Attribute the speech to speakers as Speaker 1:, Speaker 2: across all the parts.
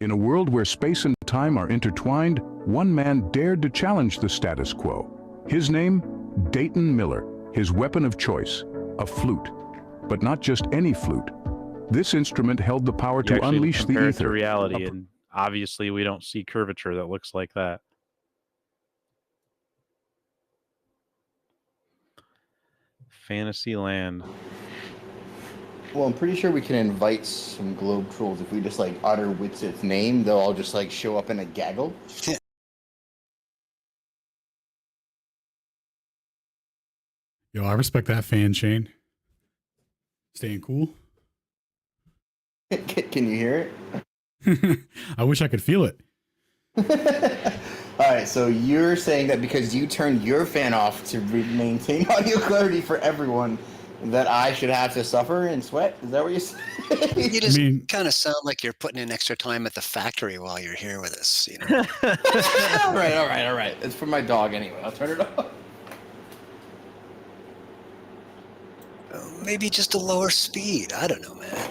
Speaker 1: In a world where space and time are intertwined, one man dared to challenge the status quo. His name? Dayton Miller. His weapon of choice, a flute. But not just any flute. This instrument held the power to unleash the ether.
Speaker 2: To reality, and obviously we don't see curvature that looks like that. Fantasyland.
Speaker 3: Well, I'm pretty sure we can invite some globe trolls if we just like utter Witsit's name. They'll all just like show up in a gaggle.
Speaker 4: Yo, I respect that fan, Shane. Staying cool.
Speaker 3: Can you hear it?
Speaker 4: I wish I could feel it.
Speaker 3: All right, so you're saying that because you turned your fan off to maintain audio clarity for everyone, that I should have to suffer and sweat? Is that what you're saying?
Speaker 5: You just kind of sound like you're putting in extra time at the factory while you're here with us, you know.
Speaker 3: all right. It's for my dog anyway. I'll turn it off.
Speaker 5: Maybe just a lower speed. I don't know, man.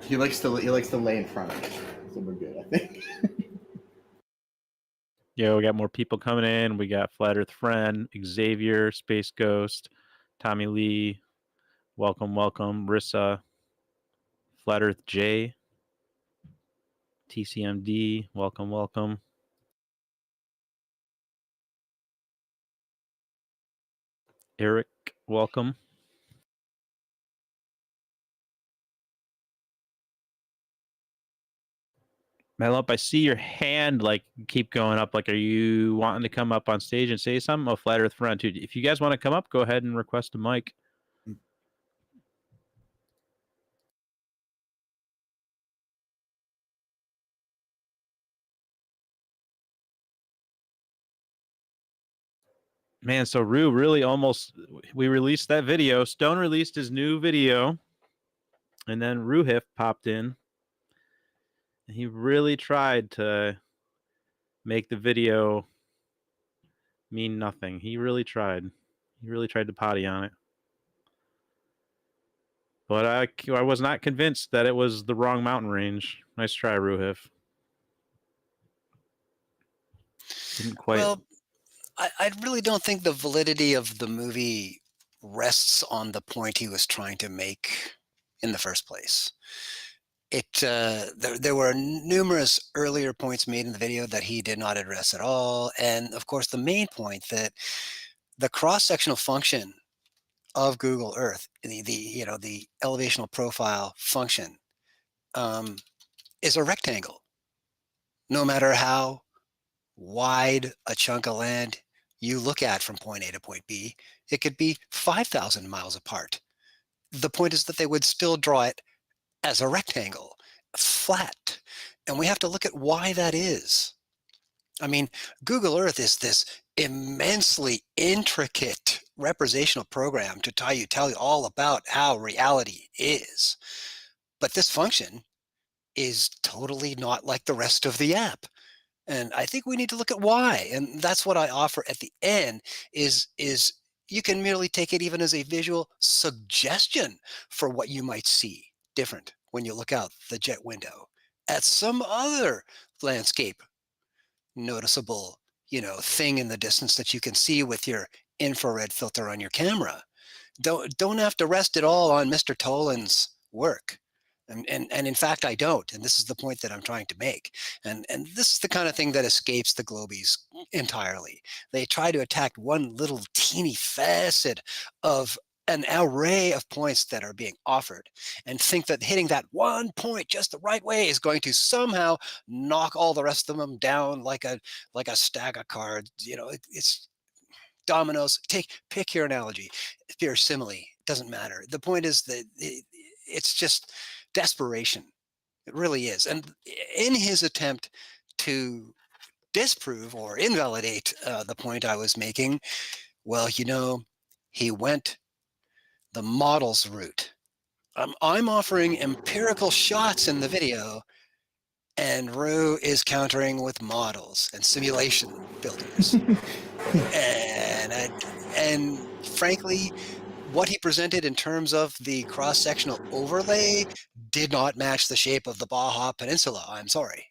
Speaker 3: He likes to lay in front of me, so we're good, I think.
Speaker 2: Yeah, we got more people coming in. We got Flat Earth Friend, Xavier, Space Ghost, Tommy Lee. Welcome, Rissa, Flat Earth J, TCMD. Welcome. Eric, welcome. Melop, I see your hand like keep going up. Like, are you wanting to come up on stage and say something? Oh, Flat Earth Friend, too. If you guys want to come up, go ahead and request a mic. Man, so Rue really almost, we released that video. Stone released his new video, and then Ruhif popped in. And he really tried to make the video mean nothing. He really tried. He really tried to potty on it. But I was not convinced that it was the wrong mountain range. Nice try, Ruhif. Didn't quite.
Speaker 5: Well, I really don't think the validity of the movie rests on the point he was trying to make in the first place. There were numerous earlier points made in the video that he did not address at all, and of course the main point that the cross-sectional function of Google Earth, the elevational profile function, is a rectangle. No matter how wide a chunk of land you look at from point A to point B, it could be 5,000 miles apart. The point is that they would still draw it as a rectangle, flat. And we have to look at why that is. I mean, Google Earth is this immensely intricate representational program to tell you all about how reality is. But this function is totally not like the rest of the app. And I think we need to look at why. And that's what I offer at the end is you can merely take it even as a visual suggestion for what you might see different when you look out the jet window at some other landscape noticeable, thing in the distance that you can see with your infrared filter on your camera. Don't have to rest it all on Mr. Tolan's work. And in fact, I don't. And this is the point that I'm trying to make. And this is the kind of thing that escapes the Globies entirely. They try to attack one little teeny facet of an array of points that are being offered and think that hitting that one point just the right way is going to somehow knock all the rest of them down like a stack of cards. It's dominoes. Pick your analogy, your simile. It doesn't matter. The point is that it's just desperation. It really is. And in his attempt to disprove or invalidate the point I was making, well, he went the models route. I'm offering empirical shots in the video, and Rue is countering with models and simulation builders. and frankly, what he presented in terms of the cross-sectional overlay did not match the shape of the Baja Peninsula. I'm sorry.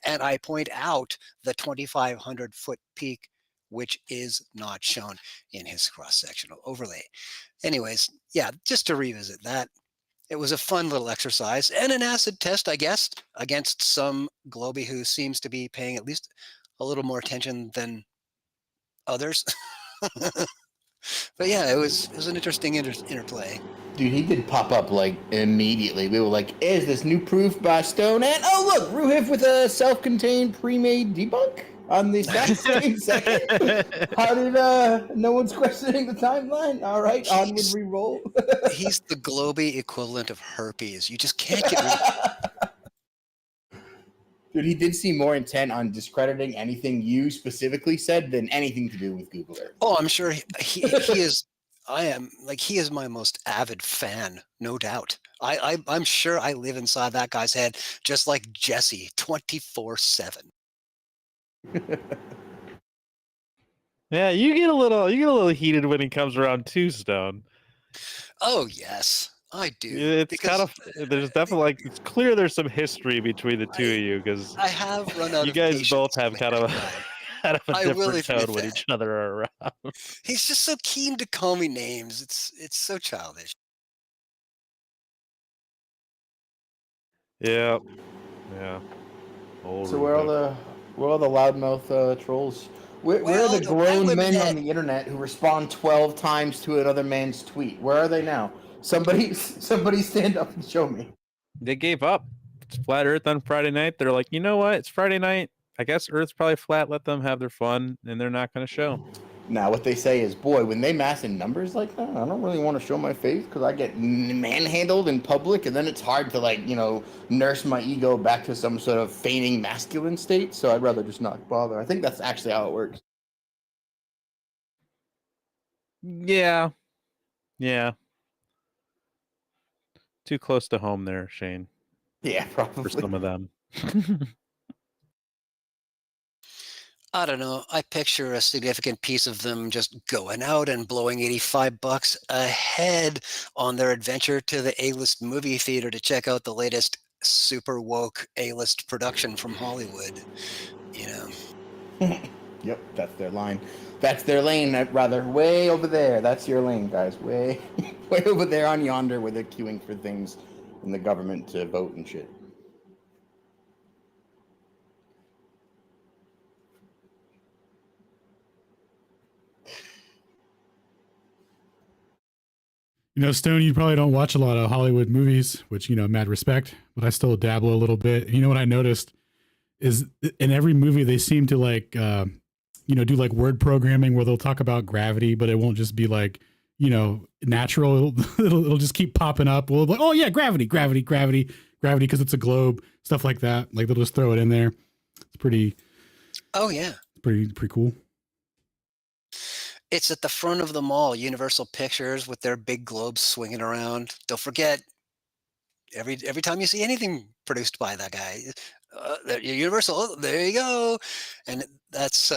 Speaker 5: And I point out the 2,500-foot peak, which is not shown in his cross-sectional overlay. Anyways, yeah, just to revisit that, it was a fun little exercise and an acid test, I guess, against some Globie who seems to be paying at least a little more attention than others. But yeah, it was an interesting interplay.
Speaker 3: Dude, he did pop up like immediately. We were like, "Is this new proof by Stone?" And oh look, Ruhif with a self-contained pre-made debunk on the same second. How did no one's questioning the timeline? All right, onward we roll.
Speaker 5: He's the Globie equivalent of herpes. You just can't get rid of it.
Speaker 3: Dude, he did seem more intent on discrediting anything you specifically said than anything to do with Google Earth.
Speaker 5: Oh, I'm sure he is. He is my most avid fan, no doubt. I'm sure I live inside that guy's head just like Jesse, 24/7.
Speaker 2: Yeah, you get a little heated when he comes around too, Stone.
Speaker 5: Oh yes, I do.
Speaker 2: It's kind of there's definitely like it's clear there's some history between the two of you because
Speaker 5: I have run out.
Speaker 2: you
Speaker 5: of
Speaker 2: guys
Speaker 5: patience
Speaker 2: both have
Speaker 5: with
Speaker 2: kind
Speaker 5: that
Speaker 2: of a
Speaker 5: guy.
Speaker 2: kind of a
Speaker 5: I will
Speaker 2: different tone
Speaker 5: admit
Speaker 2: when
Speaker 5: that.
Speaker 2: each other are around.
Speaker 5: He's just so keen to call me names. It's so childish.
Speaker 2: Yeah, yeah. Old
Speaker 3: So where are the loudmouth trolls? Where are
Speaker 5: Well,
Speaker 3: the
Speaker 5: the white
Speaker 3: grown
Speaker 5: women
Speaker 3: men
Speaker 5: had-
Speaker 3: on the internet who respond 12 times to another man's tweet? Where are they now? Somebody stand up and show me.
Speaker 2: They gave up. It's flat Earth on Friday night. They're like, you know what? It's Friday night. I guess Earth's probably flat. Let them have their fun, and they're not going to show.
Speaker 3: Now, what they say is, boy, when they mass in numbers like that, I don't really want to show my face because I get manhandled in public, and then it's hard to, like, nurse my ego back to some sort of feigning masculine state, so I'd rather just not bother. I think that's actually how it works.
Speaker 2: Yeah, yeah. Too close to home there, Shane.
Speaker 3: Yeah, probably.
Speaker 2: For some of them.
Speaker 5: I don't know. I picture a significant piece of them just going out and blowing $85 a head on their adventure to the A-list movie theater to check out the latest super woke A-list production from Hollywood.
Speaker 3: Yep, that's their line. That's their lane, rather. Way over there. That's your lane, guys. Way over there on yonder where they're queuing for things in the government to vote and shit.
Speaker 4: Stone, you probably don't watch a lot of Hollywood movies, which, mad respect, but I still dabble a little bit. And what I noticed is in every movie, they seem to like, do like word programming where they'll talk about gravity, but it won't just be like, natural. It'll just keep popping up. Well, like, oh yeah, gravity, because it's a globe, stuff like that. Like they'll just throw it in there. It's pretty.
Speaker 5: Oh yeah.
Speaker 4: Pretty cool.
Speaker 5: It's at the front of the mall, Universal Pictures, with their big globes swinging around. Don't forget, every time you see anything produced by that guy, Universal, oh, there you go. And that's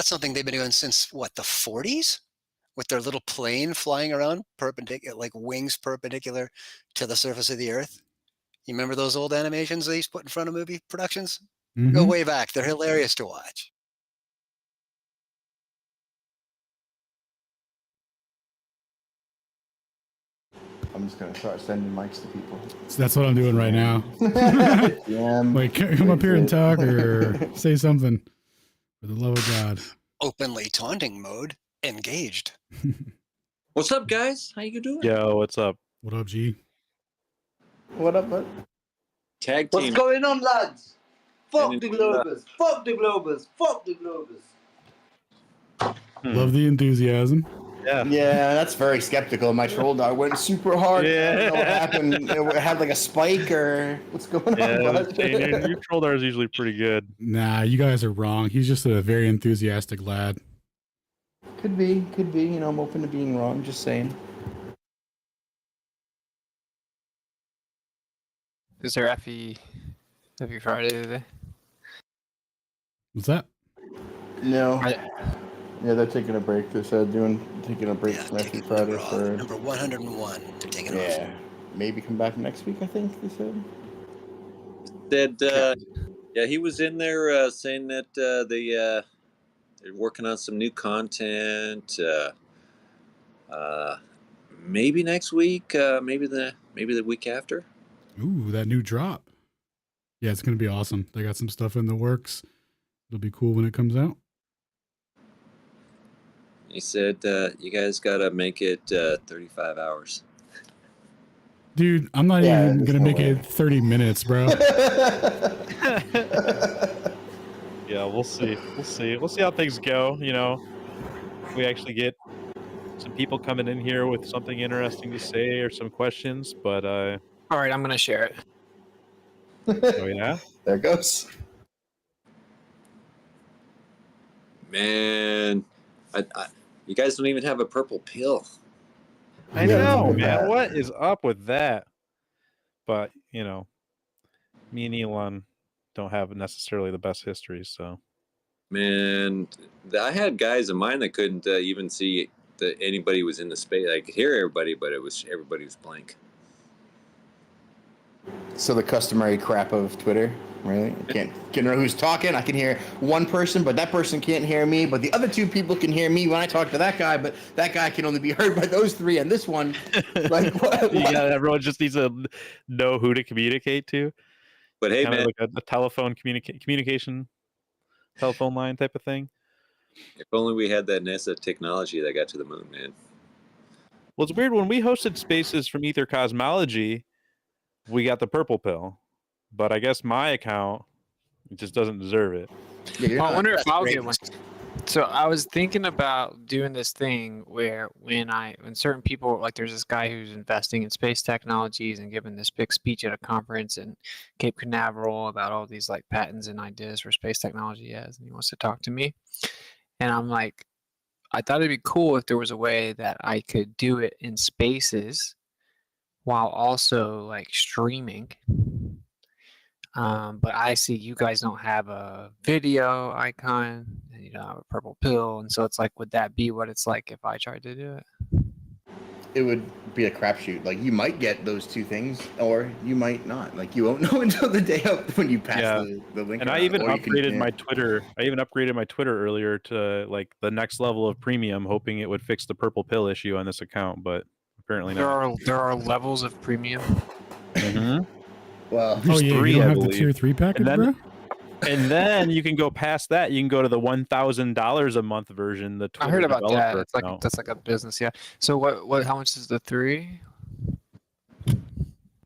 Speaker 5: something they've been doing since what, the 40s, with their little plane flying around perpendicular, like wings perpendicular to the surface of the Earth. You remember those old animations they used to put in front of movie productions?
Speaker 4: Mm-hmm.
Speaker 5: Go way back. They're hilarious to watch.
Speaker 3: I'm just gonna start sending mics to people.
Speaker 4: So that's what I'm doing right now.
Speaker 3: Yeah.
Speaker 4: Like, come up here and talk or say something. For the love of God.
Speaker 5: Openly taunting mode engaged.
Speaker 6: What's up, guys? How you doing?
Speaker 2: Yo, what's up?
Speaker 4: What up, G?
Speaker 3: What up, bud?
Speaker 6: Tag
Speaker 7: What's
Speaker 6: team.
Speaker 7: going on, lads? Fuck
Speaker 6: And
Speaker 7: the
Speaker 6: it's,
Speaker 7: Globers! Fuck the Globers! Fuck the Globers!
Speaker 4: Love the enthusiasm.
Speaker 2: Yeah.
Speaker 3: Yeah, that's very skeptical. My troll dog went super hard.
Speaker 2: Yeah.
Speaker 3: I don't know what happened. It had like a spike or what's going on, bud?
Speaker 2: Shane, your troll dart is usually pretty good.
Speaker 4: Nah, you guys are wrong. He's just a very enthusiastic lad.
Speaker 3: Could be. I'm open to being wrong. Just saying.
Speaker 8: Is there Effie Friday today?
Speaker 4: What's that?
Speaker 3: No. Yeah, they're taking a break. They said taking a break
Speaker 5: Yeah,
Speaker 3: next
Speaker 5: taking
Speaker 3: week Friday
Speaker 5: number,
Speaker 3: for
Speaker 5: number 101. They're taking off.
Speaker 3: yeah, maybe come back next week. I think they said.
Speaker 6: Said, yeah, he was in there saying that they're working on some new content. Maybe next week. Maybe the week after.
Speaker 4: Ooh, that new drop. Yeah, it's gonna be awesome. They got some stuff in the works. It'll be cool when it comes out.
Speaker 6: He said, you guys got to make it 35 hours.
Speaker 4: Dude, I'm not
Speaker 3: Yeah,
Speaker 4: even
Speaker 3: there's
Speaker 4: gonna
Speaker 3: no
Speaker 4: make
Speaker 3: way.
Speaker 4: it 30 minutes, bro.
Speaker 2: Yeah, we'll see. We'll see how things go. You know, if we actually get some people coming in here with something interesting to say or some questions. But
Speaker 8: All right, I'm gonna share it.
Speaker 2: oh yeah,
Speaker 3: There it goes.
Speaker 6: Man, you guys don't even have a purple pill.
Speaker 2: I
Speaker 3: Yeah,
Speaker 2: know,
Speaker 3: look at
Speaker 2: man.
Speaker 3: that.
Speaker 2: What is up with that? But you know, me and Elon don't have necessarily the best history, so.
Speaker 6: Man, I had guys of mine that couldn't even see that anybody was in the space. I could hear everybody, but everybody was blank.
Speaker 3: So the customary crap of Twitter, right? Can't know who's talking. I can hear one person, but that person can't hear me. But the other two people can hear me when I talk to that guy, but that guy can only be heard by those three. And this one, like, what?
Speaker 2: Yeah, everyone just needs to know who to communicate to.
Speaker 6: But hey,
Speaker 2: Kind of
Speaker 6: man,
Speaker 2: like a telephone communication telephone line type of thing.
Speaker 6: if only we had that NASA technology that got to the moon, man.
Speaker 2: Well, it's weird when we hosted spaces from Ether Cosmology, we got the purple pill, but I guess my account just doesn't deserve it.
Speaker 3: Yeah, you're
Speaker 8: Well, I
Speaker 3: not-
Speaker 8: wonder if
Speaker 3: that's
Speaker 8: I'll
Speaker 3: great.
Speaker 8: get one. So I was thinking about doing this thing where when certain people, like there's this guy who's investing in space technologies and giving this big speech at a conference in Cape Canaveral about all these like patents and ideas for space technology he has, and he wants to talk to me. And I'm like, I thought it'd be cool if there was a way that I could do it in spaces while also like streaming. But I see you guys don't have a video icon and you don't have a purple pill. And so it's like, would that be what it's like if I tried to do it?
Speaker 3: It would be a crapshoot. Like, you might get those two things, or you might not. Like, you won't know until the day of when you pass
Speaker 2: Yeah.
Speaker 3: the link.
Speaker 2: And I
Speaker 3: around,
Speaker 2: even
Speaker 3: or you can-
Speaker 2: upgraded
Speaker 3: yeah.
Speaker 2: my Twitter. I even upgraded my Twitter earlier to like the next level of premium, hoping it would fix the purple pill issue on this account, but apparently not.
Speaker 8: There are levels of premium.
Speaker 2: Mm-hmm.
Speaker 3: Well,
Speaker 4: Oh yeah,
Speaker 2: three,
Speaker 4: you don't
Speaker 2: I
Speaker 4: have the
Speaker 2: believe.
Speaker 4: tier 3 package,
Speaker 2: then-
Speaker 4: bro?
Speaker 2: And then you can go past that. You can go to the $1,000 a month version. The Twitter
Speaker 8: I heard about that.
Speaker 2: developer
Speaker 8: It's like
Speaker 2: account.
Speaker 8: that's like a business, yeah. So what? How much is the 3?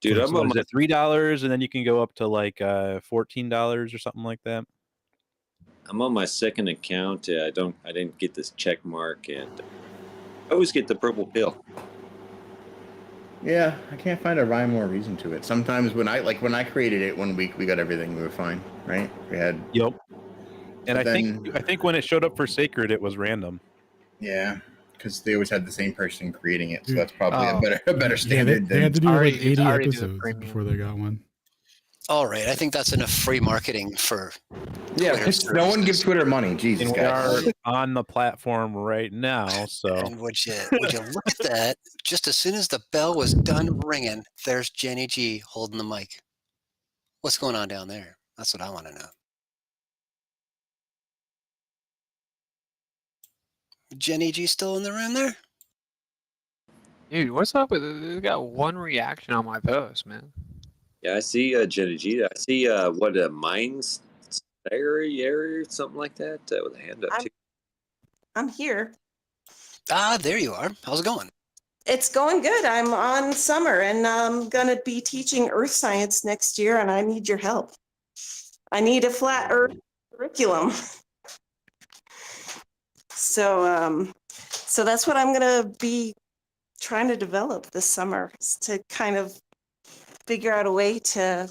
Speaker 6: Dude, I'm
Speaker 2: So
Speaker 6: on
Speaker 2: is
Speaker 6: my,
Speaker 2: it $3, and then you can go up to like $14 or something like that.
Speaker 6: I'm on my second account. I didn't get this check mark, and I always get the purple pill.
Speaker 3: yeah, I can't find a rhyme or reason to it. Sometimes when I created it 1 week, we got everything. We were fine, right? We had
Speaker 2: Yep. And
Speaker 3: But
Speaker 2: I think when it showed up for Sacred, it was random.
Speaker 3: yeah, because they always had the same person creating it, so
Speaker 4: Dude.
Speaker 3: that's probably
Speaker 8: Oh.
Speaker 3: a better
Speaker 4: Yeah,
Speaker 3: standard.
Speaker 4: they had to do
Speaker 8: Already-
Speaker 4: like 80
Speaker 8: already do the
Speaker 4: episodes
Speaker 8: premium.
Speaker 4: before they got one.
Speaker 5: All right, I think that's enough free marketing for.
Speaker 3: yeah,
Speaker 5: Twitter
Speaker 3: no one
Speaker 5: services.
Speaker 3: gives Twitter money. Jesus,
Speaker 2: And we are
Speaker 3: guys.
Speaker 2: on the platform right now, so
Speaker 5: And would you look at that? Just as soon as the bell was done ringing, there's Jenny G holding the mic. What's going on down there? That's what I want to know. Jenny G still in the room there?
Speaker 8: Dude, what's up with it? They got one reaction on my post, man.
Speaker 6: Yeah, I see Jenny G. I see what a Mines area, something like that, with a hand up too.
Speaker 9: I'm here.
Speaker 5: Ah, there you are. How's it going?
Speaker 9: It's going good. I'm on summer and I'm going to be teaching earth science next year and I need your help. I need a flat earth curriculum. So that's what I'm going to be trying to develop this summer, is to kind of figure out a way to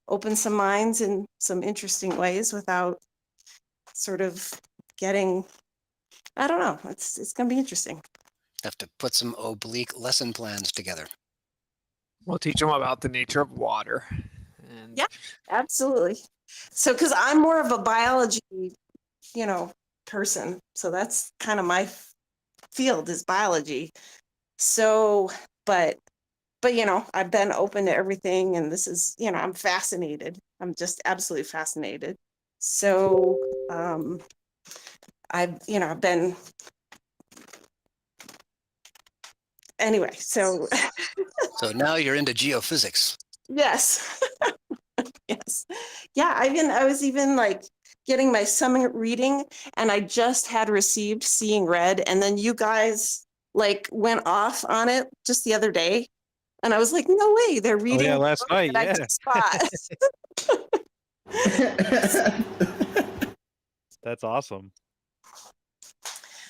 Speaker 9: open some minds in some interesting ways without sort of getting, I don't know, it's going to be interesting.
Speaker 5: Have to put some oblique lesson plans together.
Speaker 8: We'll teach them about the nature of water. And
Speaker 9: Yeah. Absolutely. So, because I'm more of a biology, person. So that's kind of my field is biology. So, but I've been open to everything, and this is, I'm fascinated. I'm just absolutely fascinated. So, I've been, anyway, so
Speaker 5: So now you're into geophysics.
Speaker 9: yes. Yes. Yeah, I was even like getting my summer reading, and I just had received Seeing Red, and then you guys like went off on it just the other day. And I was like, no way, they're
Speaker 2: Oh
Speaker 9: reading
Speaker 2: yeah,
Speaker 9: the
Speaker 2: last
Speaker 9: book
Speaker 2: night.
Speaker 9: that I
Speaker 2: Yeah,
Speaker 9: just bought.
Speaker 2: that's awesome.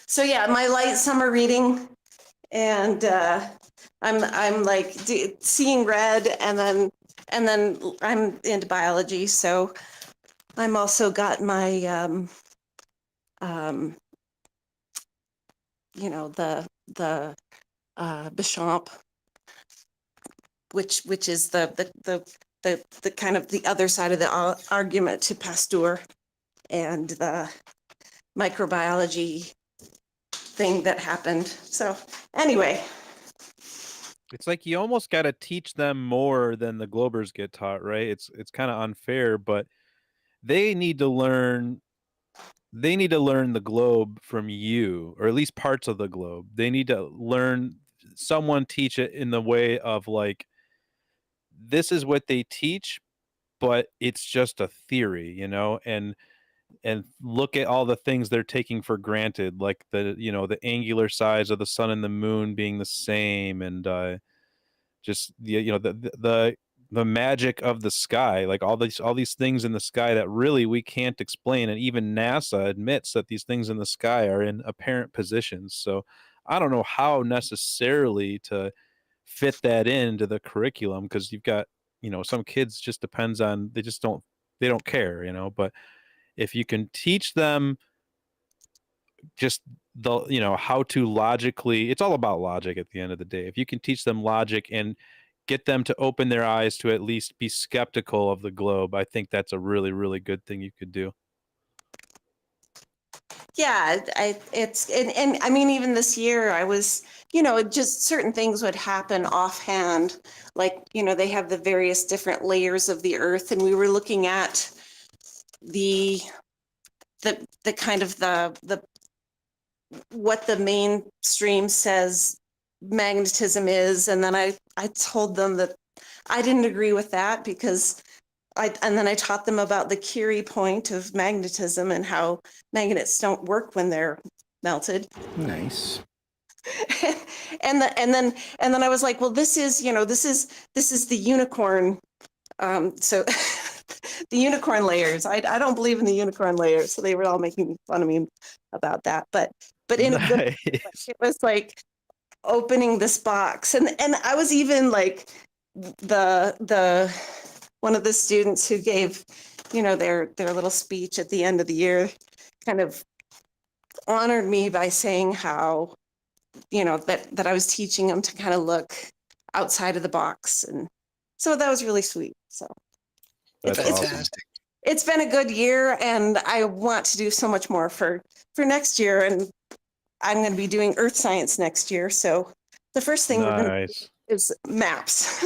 Speaker 9: So yeah, my light summer reading, and I'm like Seeing Red, and then I'm into biology. So I'm also got my the Bichamp, which is the kind of the other side of the argument to Pasteur, and the microbiology thing that happened. So anyway.
Speaker 2: It's like you almost got to teach them more than the Globers get taught, right? It's kind of unfair, but they need to learn the globe from you, or at least parts of the globe. They need to learn, someone teach it in the way of like, this is what they teach, but it's just a theory, and look at all the things they're taking for granted, like the angular size of the sun and the moon being the same, and just the magic of the sky, like all these things in the sky that really we can't explain, and even NASA admits that these things in the sky are in apparent positions. So I don't know how necessarily to fit that into the curriculum, because you've got some kids, just depends on, they don't care, but if you can teach them just how to logically, it's all about logic at the end of the day. If you can teach them logic and get them to open their eyes to at least be skeptical of the globe, I think that's a really, really good thing you could do.
Speaker 9: Yeah, and I mean, even this year I was, just certain things would happen offhand, like, they have the various different layers of the earth, and we were looking at the kind of the what the mainstream says magnetism is, and then I told them that I didn't agree with that, because and then I taught them about the Curie point of magnetism and how magnets don't work when they're melted.
Speaker 3: Nice.
Speaker 9: and then I was like, well, this is the unicorn. So the unicorn layers. I don't believe in the unicorn layers, so they were all making fun of me about that. But in a good way, it was like opening this box, and I was even like the one of the students who gave their little speech at the end of the year kind of honored me by saying how that I was teaching them to kind of look outside of the box, and so that was really sweet. So
Speaker 2: That's
Speaker 5: Fantastic.
Speaker 9: it's been a good year, and I want to do so much more for next year, and I'm going to be doing earth science next year. So the first thing we're going to do
Speaker 2: nice.
Speaker 9: is maps.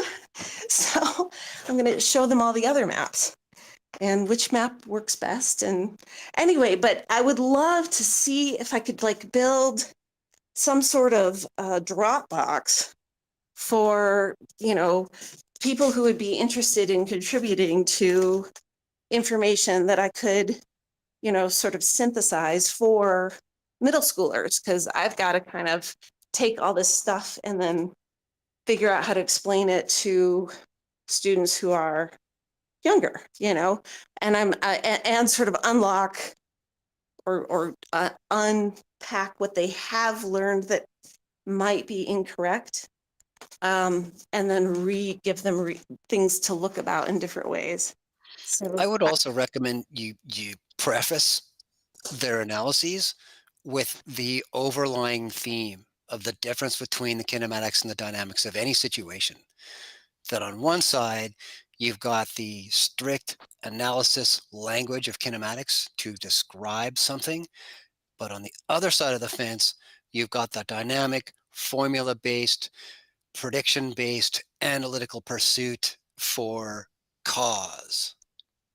Speaker 9: So I'm going to show them all the other maps and which map works best. And anyway, but I would love to see if I could like build some sort of Dropbox for, people who would be interested in contributing to information that I could, sort of synthesize for middle schoolers, because I've got to kind of take all this stuff and then figure out how to explain it to students who are younger, and and sort of unlock or unpack what they have learned that might be incorrect, and then give them things to look about in different ways. So
Speaker 5: I would also recommend you preface their analyses with the overlying theme of the difference between the kinematics and the dynamics of any situation. That on one side, you've got the strict analysis language of kinematics to describe something, But on the other side of the fence, you've got the dynamic, formula-based, prediction-based analytical pursuit for cause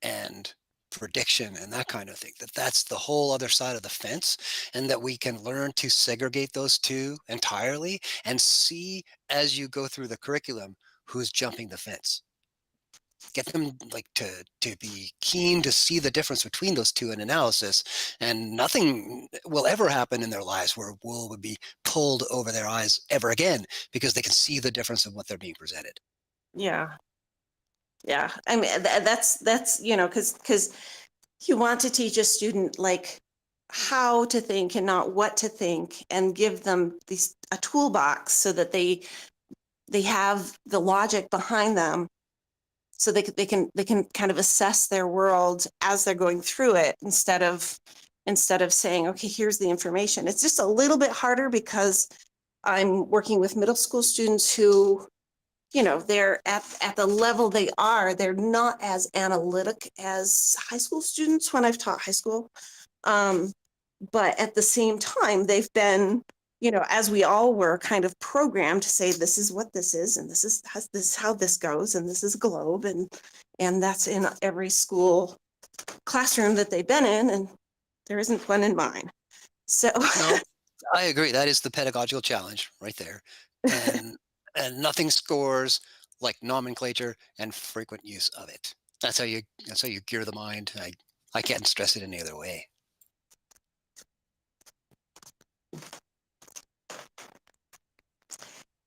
Speaker 5: and prediction and that kind of thing. That's the whole other side of the fence, and that we can learn to segregate those two entirely and see as you go through the curriculum who's jumping the fence. Get them like to be keen to see the difference between those two in analysis, and nothing will ever happen in their lives where wool would be pulled over their eyes ever again, because they can see the difference in what they're being presented.
Speaker 9: Yeah. Yeah. I mean, that's, you know, because you want to teach a student like how to think and not what to think, and give them a toolbox so that they have the logic behind them, so they can kind of assess their world as they're going through it, instead of saying, okay, here's the information. It's just a little bit harder because I'm working with middle school students who, you know, they're at the level they are, they're not as analytic as high school students when I've taught high school. But at the same time, they've been, you know, as we all were, kind of programmed to say, this is what this is, and this is how this goes, and this is a globe, and that's in every school classroom that they've been in, and there isn't one in mine. So
Speaker 5: No, I agree. That is the pedagogical challenge right there. And nothing scores like nomenclature and frequent use of it. That's how you gear the mind. I can't stress it any other way.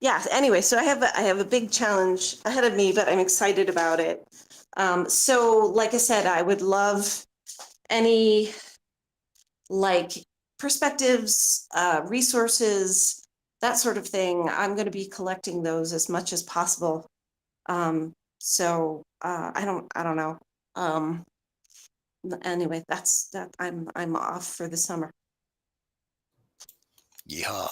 Speaker 9: yeah, anyway, so I have a big challenge ahead of me, but I'm excited about it. So like I said, I would love any like perspectives, resources, that sort of thing. I'm going to be collecting those as much as possible. So I don't know. Anyway, that's that. I'm off for the summer.
Speaker 5: Yeah.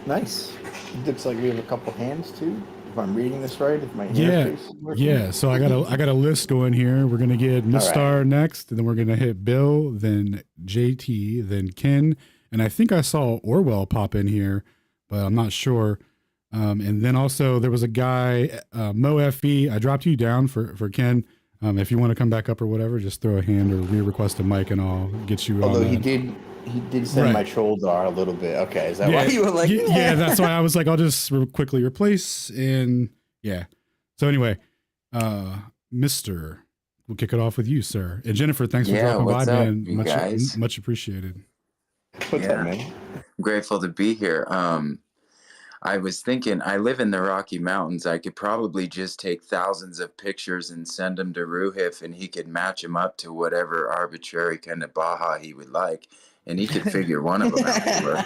Speaker 3: Nice. It looks like we have a couple hands too. If I'm reading this right, if my
Speaker 4: Yeah,
Speaker 3: interface is working.
Speaker 4: yeah. So I got a list going here. We're gonna get Miss
Speaker 3: All right.
Speaker 4: Star next, and then we're gonna hit Bill, then JT, then Ken, and I think I saw Orwell pop in here, but I'm not sure. And then also there was a guy, Mo FE. I dropped you down for Ken. If you want to come back up or whatever, just throw a hand or re-request a mic, and I'll get you.
Speaker 3: Although
Speaker 4: on
Speaker 3: he
Speaker 4: that.
Speaker 3: did send
Speaker 4: Right.
Speaker 3: my troll dar a little bit. Okay, is that
Speaker 4: Yeah,
Speaker 3: why you were like?
Speaker 4: yeah, that's why I was like, I'll just quickly replace, and yeah. So anyway, Mr. We'll kick it off with you, sir. And Jennifer, thanks for dropping by,
Speaker 10: what's up,
Speaker 4: man.
Speaker 10: you guys?
Speaker 4: Much appreciated.
Speaker 3: What's up, man?
Speaker 10: Grateful to be here. I was thinking, I live in the Rocky Mountains. I could probably just take thousands of pictures and send them to Ruhif, and he could match them up to whatever arbitrary kind of Baja he would like, and he could figure one of them out to work.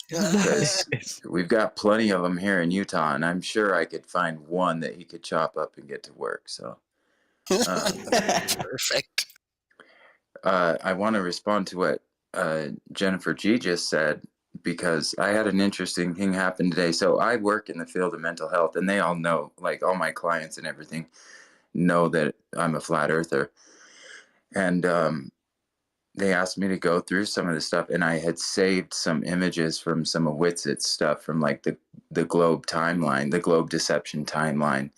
Speaker 10: Because we've got plenty of them here in Utah, and I'm sure I could find one that he could chop up and get to work. So,
Speaker 5: Perfect.
Speaker 10: I want to respond to what Jennifer G just said, because I had an interesting thing happen today. So I work in the field of mental health, and they all know, like all my clients and everything know that I'm a flat earther. And they asked me to go through some of the stuff, and I had saved some images from some of Witset's stuff from like the globe timeline, the globe deception timeline.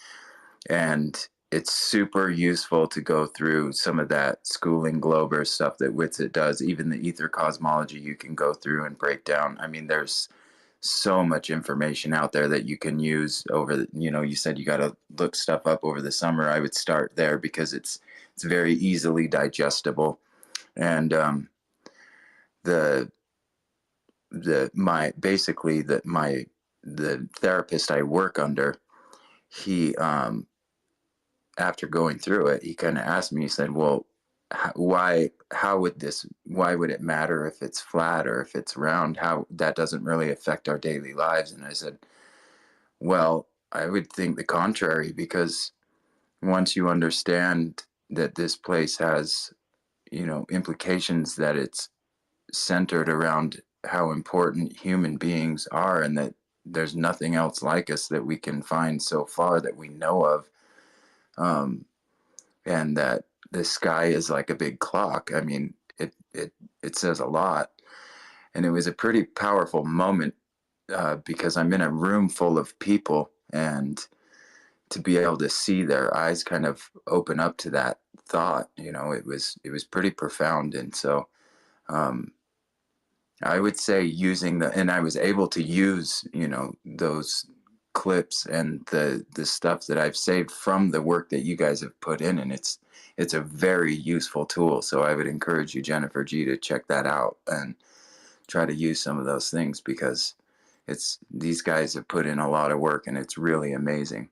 Speaker 10: And it's super useful to go through some of that schooling Glober stuff that Witset does. Even the ether cosmology you can go through and break down. I mean, there's so much information out there that you can use over the, you said you got to look stuff up over the summer. I would start there because it's very easily digestible. And the therapist I work under, he after going through it, he kind of asked me, he said, well, why would it matter if it's flat or if it's round? How that doesn't really affect our daily lives? And I said, well, I would think the contrary, because once you understand that this place has, implications, that it's centered around how important human beings are, and that there's nothing else like us that we can find so far that we know of. And that the sky is like a big clock. I mean, it says a lot. And it was a pretty powerful moment because I'm in a room full of people, and to be able to see their eyes kind of open up to that thought, it was pretty profound. And so I would say and I was able to use, those clips and the stuff that I've saved from the work that you guys have put in, and it's a very useful tool. So I would encourage you, Jennifer G, to check that out and try to use some of those things, because these guys have put in a lot of work, and it's really amazing.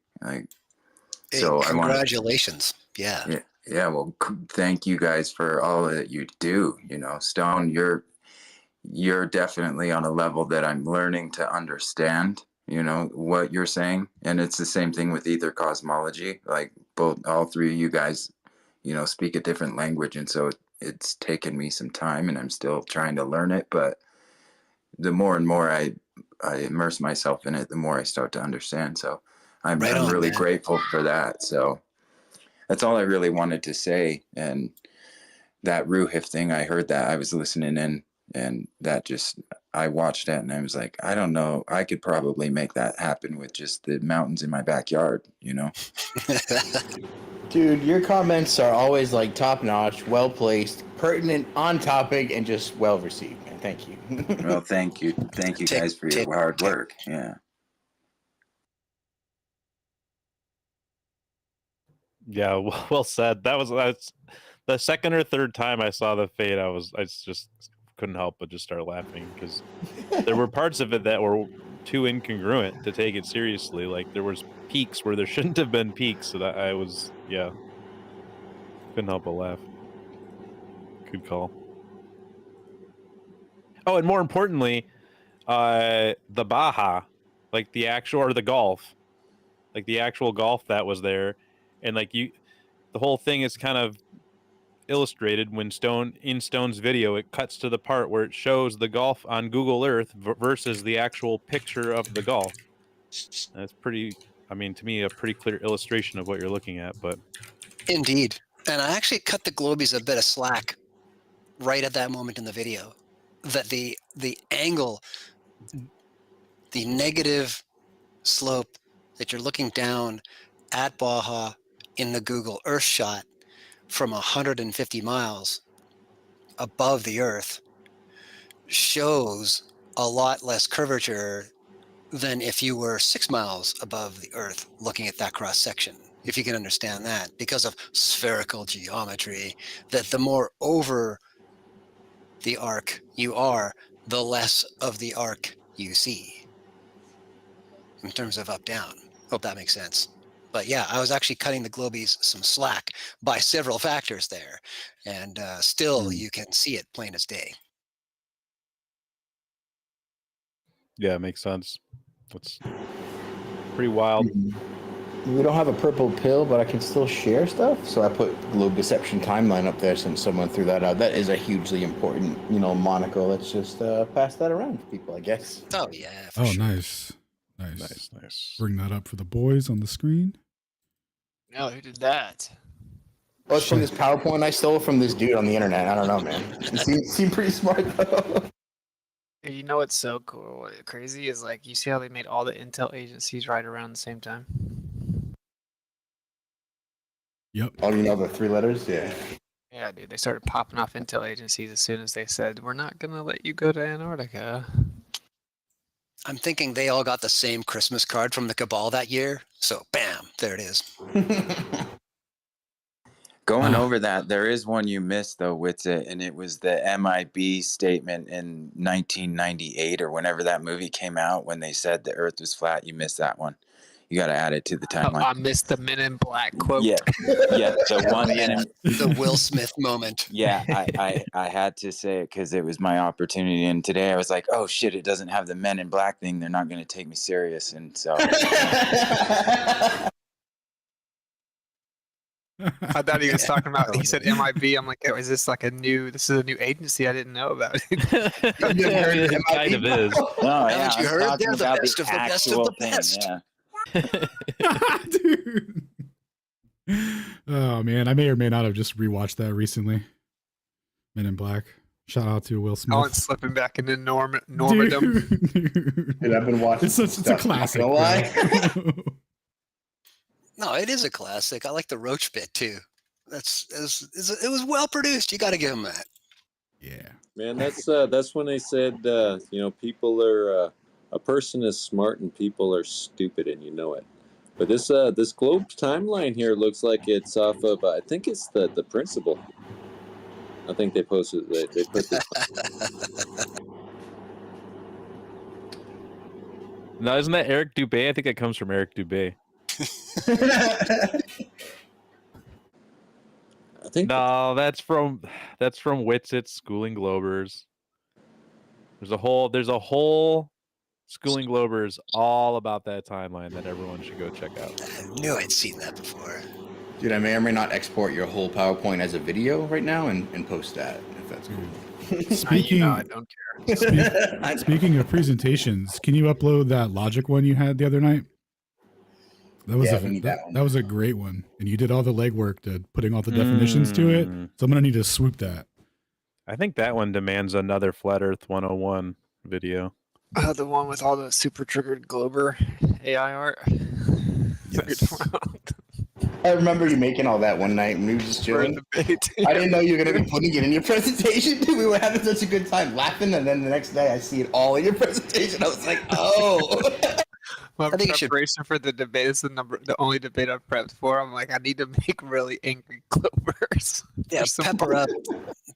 Speaker 10: So
Speaker 5: congratulations. Yeah.
Speaker 10: Well, thank you guys for all that you do. Stone, you're definitely on a level that I'm learning to understand, what you're saying. And it's the same thing with ether cosmology. Like all three of you guys, speak a different language. And so it's taken me some time, and I'm still trying to learn it. But the more and more I immerse myself in it, the more I start to understand. So I'm really grateful for that. So that's all I really wanted to say. And that Ruhif thing, I heard that, I was listening in, and that I watched that, and I was like, I don't know, I could probably make that happen with just the mountains in my backyard,
Speaker 3: Dude, your comments are always like top notch, well placed, pertinent, on topic, and just well received, man. Thank you.
Speaker 10: Well, thank you guys for your hard work. Yeah.
Speaker 2: Yeah, well said. That's the second or third time I saw the fade. I just couldn't help but just start laughing, because there were parts of it that were too incongruent to take it seriously. Like there was peaks where there shouldn't have been peaks. So that couldn't help but laugh. Good call. Oh, and more importantly, the Baja, like the actual, or the golf, like the actual golf that was there, and the whole thing is kind of illustrated when Stone's video, it cuts to the part where it shows the golf on Google Earth versus the actual picture of the golf. That's pretty, to me, a pretty clear illustration of what you're looking at. But
Speaker 5: Indeed. And I actually cut the Globies a bit of slack right at that moment in the video, that the angle, the negative slope that you're looking down at Baja in the Google Earth shot from 150 miles above the Earth shows a lot less curvature than if you were 6 miles above the Earth looking at that cross section. If you can understand that, because of spherical geometry, that the more over the arc you are, the less of the arc you see in terms of up down. Hope that makes sense. But yeah, I was actually cutting the Globies some slack by several factors there, and still you can see it plain as day.
Speaker 2: yeah, it makes sense. That's pretty wild.
Speaker 3: We don't have a purple pill, but I can still share stuff. So I put Globe Deception Timeline up there since someone threw that out. That is a hugely important, monocle. Let's just pass that around for people, I guess.
Speaker 5: Oh, yeah.
Speaker 4: Oh,
Speaker 5: sure.
Speaker 4: nice. Bring that up for the boys on the screen.
Speaker 8: No, who did that?
Speaker 3: Well, it's from this PowerPoint I stole from this dude on the internet. I don't know, man. It seemed pretty smart, though.
Speaker 8: You know what's so cool, crazy is you see how they made all the intel agencies right around the same time?
Speaker 4: Yep.
Speaker 3: Oh, the 3 letters? Yeah.
Speaker 8: Yeah, dude, they started popping off intel agencies as soon as they said, we're not going to let you go to Antarctica.
Speaker 5: I'm thinking they all got the same Christmas card from the Cabal that year. So, bam, there it is.
Speaker 10: Going over that, there is one you missed, though, with it, and it was the MIB statement in 1998 or whenever that movie came out when they said the Earth was flat. You missed that one. You got to add it to the timeline.
Speaker 8: I missed the Men in Black quote.
Speaker 10: Yeah, the one
Speaker 5: the Will Smith moment.
Speaker 10: Yeah, I had to say it because it was my opportunity. And today I was like, oh shit, it doesn't have the Men in Black thing. They're not going to take me serious. And so
Speaker 8: I thought he was talking about. He said MIB. I'm like, oh, is this a new agency I didn't know about?
Speaker 2: It kind of is.
Speaker 10: No,
Speaker 5: Haven't you heard? They're the best of the best of the best.
Speaker 10: Yeah.
Speaker 4: Dude. Oh man, I may or may not have just rewatched that recently. Men in Black. Shout out to Will Smith.
Speaker 8: Alan's slipping back into normandom.
Speaker 3: Dude, I've been watching.
Speaker 4: It's a
Speaker 3: stuff,
Speaker 4: classic.
Speaker 3: not gonna lie.
Speaker 4: bro.
Speaker 5: No, it is a classic. I like the Roach bit too. It was well produced. You got to give him that.
Speaker 4: Yeah.
Speaker 6: Man, that's when they said, people are a person is smart and people are stupid, and you know it. But this globe timeline here looks like it's off of I think it's the principal. I think they posted they put this.
Speaker 2: No, isn't that Eric Dubé? I think that comes from Eric Dubé.
Speaker 6: I think
Speaker 2: No, that's from Witsit's Schooling Globers. There's a whole Schooling Globers all about that timeline that everyone should go check out.
Speaker 5: I knew I'd seen that before.
Speaker 3: Dude, I may or may not export your whole PowerPoint as a video right now and post that if that's cool.
Speaker 4: Speaking,
Speaker 8: I don't care.
Speaker 4: Speaking of presentations, can you upload that Logic one you had the other night? That was
Speaker 3: Yeah, we need that one.
Speaker 4: that was a great one, and you did all the legwork to putting all the definitions to it. So I'm gonna need to swoop that.
Speaker 2: I think that one demands another Flat Earth 101 video.
Speaker 8: The one with all the super triggered Glober AI art.
Speaker 4: Yes.
Speaker 3: I remember you making all that one night when we were just chilling. I didn't know you were going to be putting it in your presentation. Dude, we were having such a good time laughing, and then the next day I see it all in your presentation. I was like, oh.
Speaker 8: My
Speaker 5: I think you should-
Speaker 8: preparation for the debate is the only debate I've prepped for. I'm like, I need to make really angry Globers.
Speaker 5: Yeah,
Speaker 8: There's some-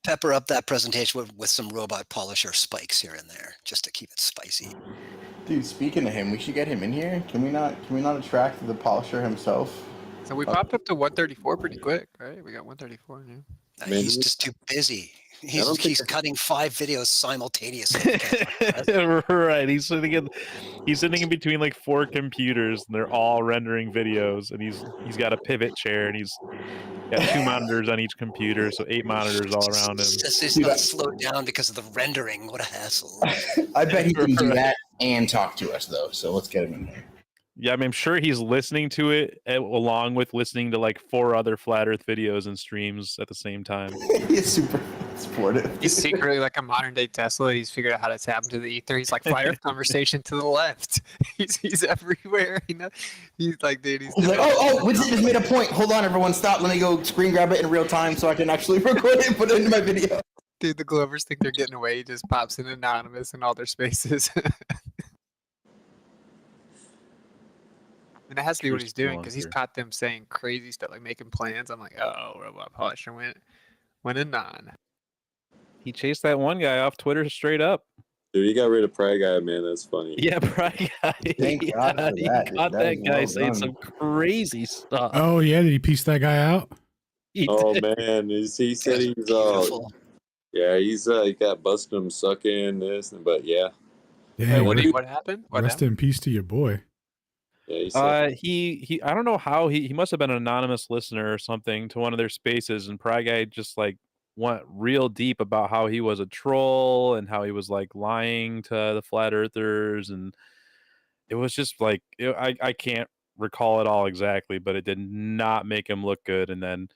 Speaker 5: pepper up that presentation with some robot polisher spikes here and there, just to keep it spicy.
Speaker 3: Dude, speaking of him, we should get him in here. Can we not attract the polisher himself?
Speaker 8: So we popped up to 134 pretty quick, right? We got 134 now.
Speaker 6: Man,
Speaker 5: He's just too busy. He's
Speaker 6: don't think-
Speaker 5: cutting 5 videos simultaneously.
Speaker 2: Right. He's sitting in between like 4 computers, and they're all rendering videos. And he's got a pivot chair, and he's got 2 monitors on each computer, so 8 monitors all around him.
Speaker 5: He's not slowed down because of the rendering. What a hassle.
Speaker 3: I bet he can do that and talk to us, though. So let's get him in there.
Speaker 2: Yeah, I mean, I'm sure he's listening to it along with listening to like 4 other Flat Earth videos and streams at the same time.
Speaker 3: He's super supportive.
Speaker 8: He's secretly like a modern day Tesla. He's figured out how to tap into the ether. He's like Flat Earth conversation to the left. He's everywhere. You know, he's like, dude. He's
Speaker 3: like, Winston just made a point. Hold on, everyone, stop. Let me go screen grab it in real time so I can actually record it and put it into my video.
Speaker 8: Dude, the Glovers think they're getting away. He just pops in anonymous in all their spaces. And it has to be what he's doing because he's caught them saying crazy stuff, like making plans. I'm like, oh, robot polisher went anon.
Speaker 2: He chased that one guy off Twitter straight up.
Speaker 6: Dude, he got rid of Pride Guy, man. That's funny.
Speaker 2: Yeah, Pride Guy.
Speaker 3: Thank God for
Speaker 2: He
Speaker 3: that, dude.
Speaker 2: caught
Speaker 3: That
Speaker 2: that
Speaker 3: is
Speaker 2: guy
Speaker 3: well
Speaker 2: saying
Speaker 3: done.
Speaker 2: some crazy stuff.
Speaker 4: Oh yeah, did he piece that guy out?
Speaker 2: He
Speaker 6: Oh
Speaker 2: did.
Speaker 6: man, he said he's all.
Speaker 5: Beautiful.
Speaker 6: Yeah, he's he got busted him sucking this, but yeah.
Speaker 4: Damn,
Speaker 8: What happened? What
Speaker 4: rest
Speaker 8: happened?
Speaker 4: in peace to your boy.
Speaker 6: Yeah, he said,
Speaker 2: He I don't know how he must have been an anonymous listener or something to one of their spaces, and Pride Guy just like went real deep about how he was a troll and how he was like lying to the flat earthers, and it was just like I can't recall it all exactly, but it did not make him look good. And then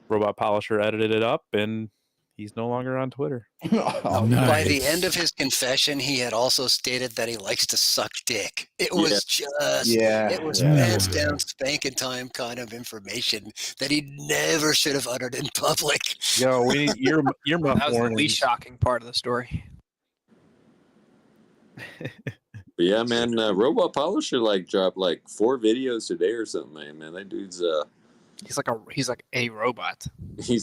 Speaker 2: Robot Polisher edited it up, and he's no longer on Twitter.
Speaker 3: Oh,
Speaker 5: By the end of his confession, he had also stated that he likes to suck dick. It was it was pants down spanking time kind of information that he never should have uttered in public.
Speaker 2: Yo, you're
Speaker 8: That was the
Speaker 2: warnings.
Speaker 8: least shocking part of the story.
Speaker 6: but yeah, man, Robot Polisher like dropped like 4 videos today or something, man. That dude's
Speaker 8: He's like a robot.
Speaker 6: he's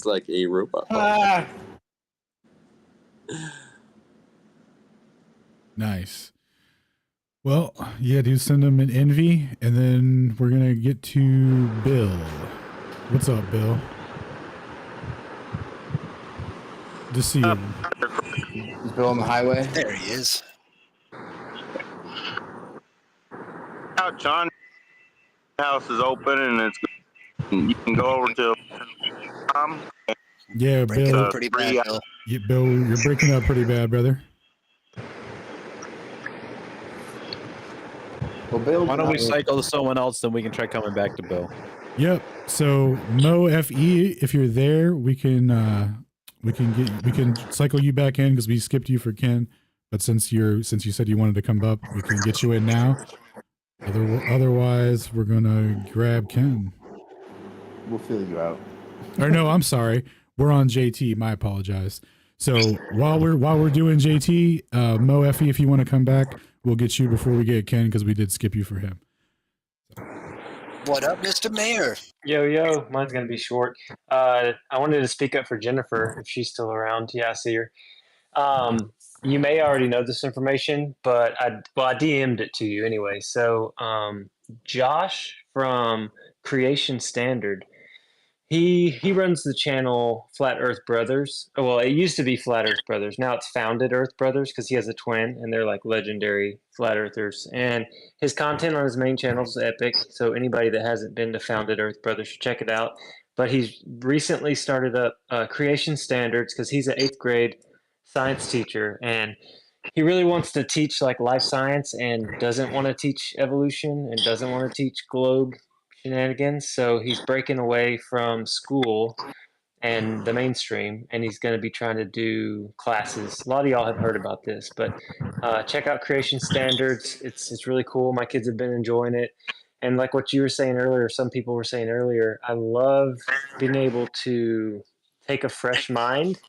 Speaker 6: like a robot. Polisher.
Speaker 4: Nice. Well, yeah, dude, send him an envy, and then we're gonna get to Bill. What's up, Bill? Just see you.
Speaker 3: Is Bill on the highway?
Speaker 5: There he is.
Speaker 11: Out, John. House is open, and it's you can go over to
Speaker 4: Yeah,
Speaker 5: Breaking
Speaker 4: Bill.
Speaker 5: up pretty bad, Bill.
Speaker 4: Yeah, Bill, you're breaking up pretty bad, brother.
Speaker 3: Well, Bill.
Speaker 2: Why don't we cycle to someone else, then we can try coming back to Bill.
Speaker 4: Yep. So Mo FE, if you're there, we can cycle you back in because we skipped you for Ken. But since you said you wanted to come up, we can get you in now. Otherwise, we're gonna grab Ken.
Speaker 3: We'll fill you out.
Speaker 4: Or no, I'm sorry. We're on JT. My apologize. So while we're doing JT, Mo FE, if you want to come back, we'll get you before we get Ken because we did skip you for him.
Speaker 5: What up, Mr. Mayor?
Speaker 12: Yo, mine's gonna be short. I wanted to speak up for Jennifer if she's still around. Yeah, I see her. You may already know this information, but I DM'd it to you anyway. So, Josh from Creation Standard, he runs the channel Flat Earth Brothers. Well, it used to be Flat Earth Brothers. Now it's Founded Earth Brothers because he has a twin, and they're like legendary flat earthers. And his content on his main channel is epic. So anybody that hasn't been to Founded Earth Brothers should check it out. But he's recently started up Creation Standards because he's an 8th grade science teacher, and he really wants to teach like life science and doesn't want to teach evolution and doesn't want to teach globe shenanigans. So he's breaking away from school and the mainstream, and he's going to be trying to do classes. A lot of y'all have heard about this, but check out Creation Standards. It's really cool. My kids have been enjoying it, and like what you were saying earlier, some people were saying earlier, I love being able to take a fresh mind,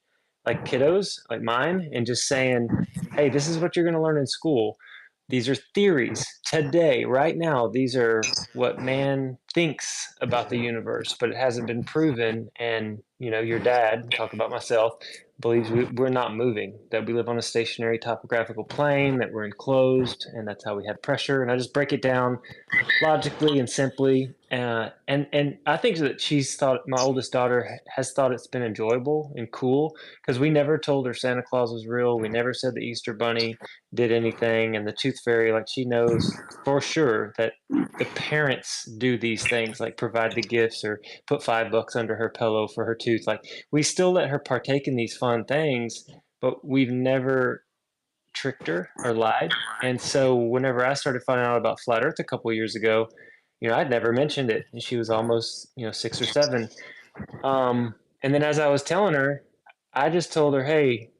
Speaker 12: like kiddos, like mine, and just saying, "Hey, this is what you're going to learn in school. These are theories today, right now. These are what man thinks about the universe, but it hasn't been proven." And, you know, your dad, talk about myself, believes we're not moving, that we live on a stationary topographical plane, that we're enclosed, and that's how we have pressure. And I just break it down logically and simply. And I think that she's thought, my oldest daughter has thought it's been enjoyable and cool because we never told her Santa Claus was real. We never said the Easter Bunny did anything, and the Tooth Fairy, like she knows for sure that the parents do these things, like provide the gifts or put $5 under her pillow for her tooth. Like we still let her partake in these fun things, but we've never tricked her or lied. And so whenever I started finding out about flat Earth a couple of years ago, you know, I'd never mentioned it, and she was almost, you know, 6 or 7. And then as I was telling her, I just told her, "Hey,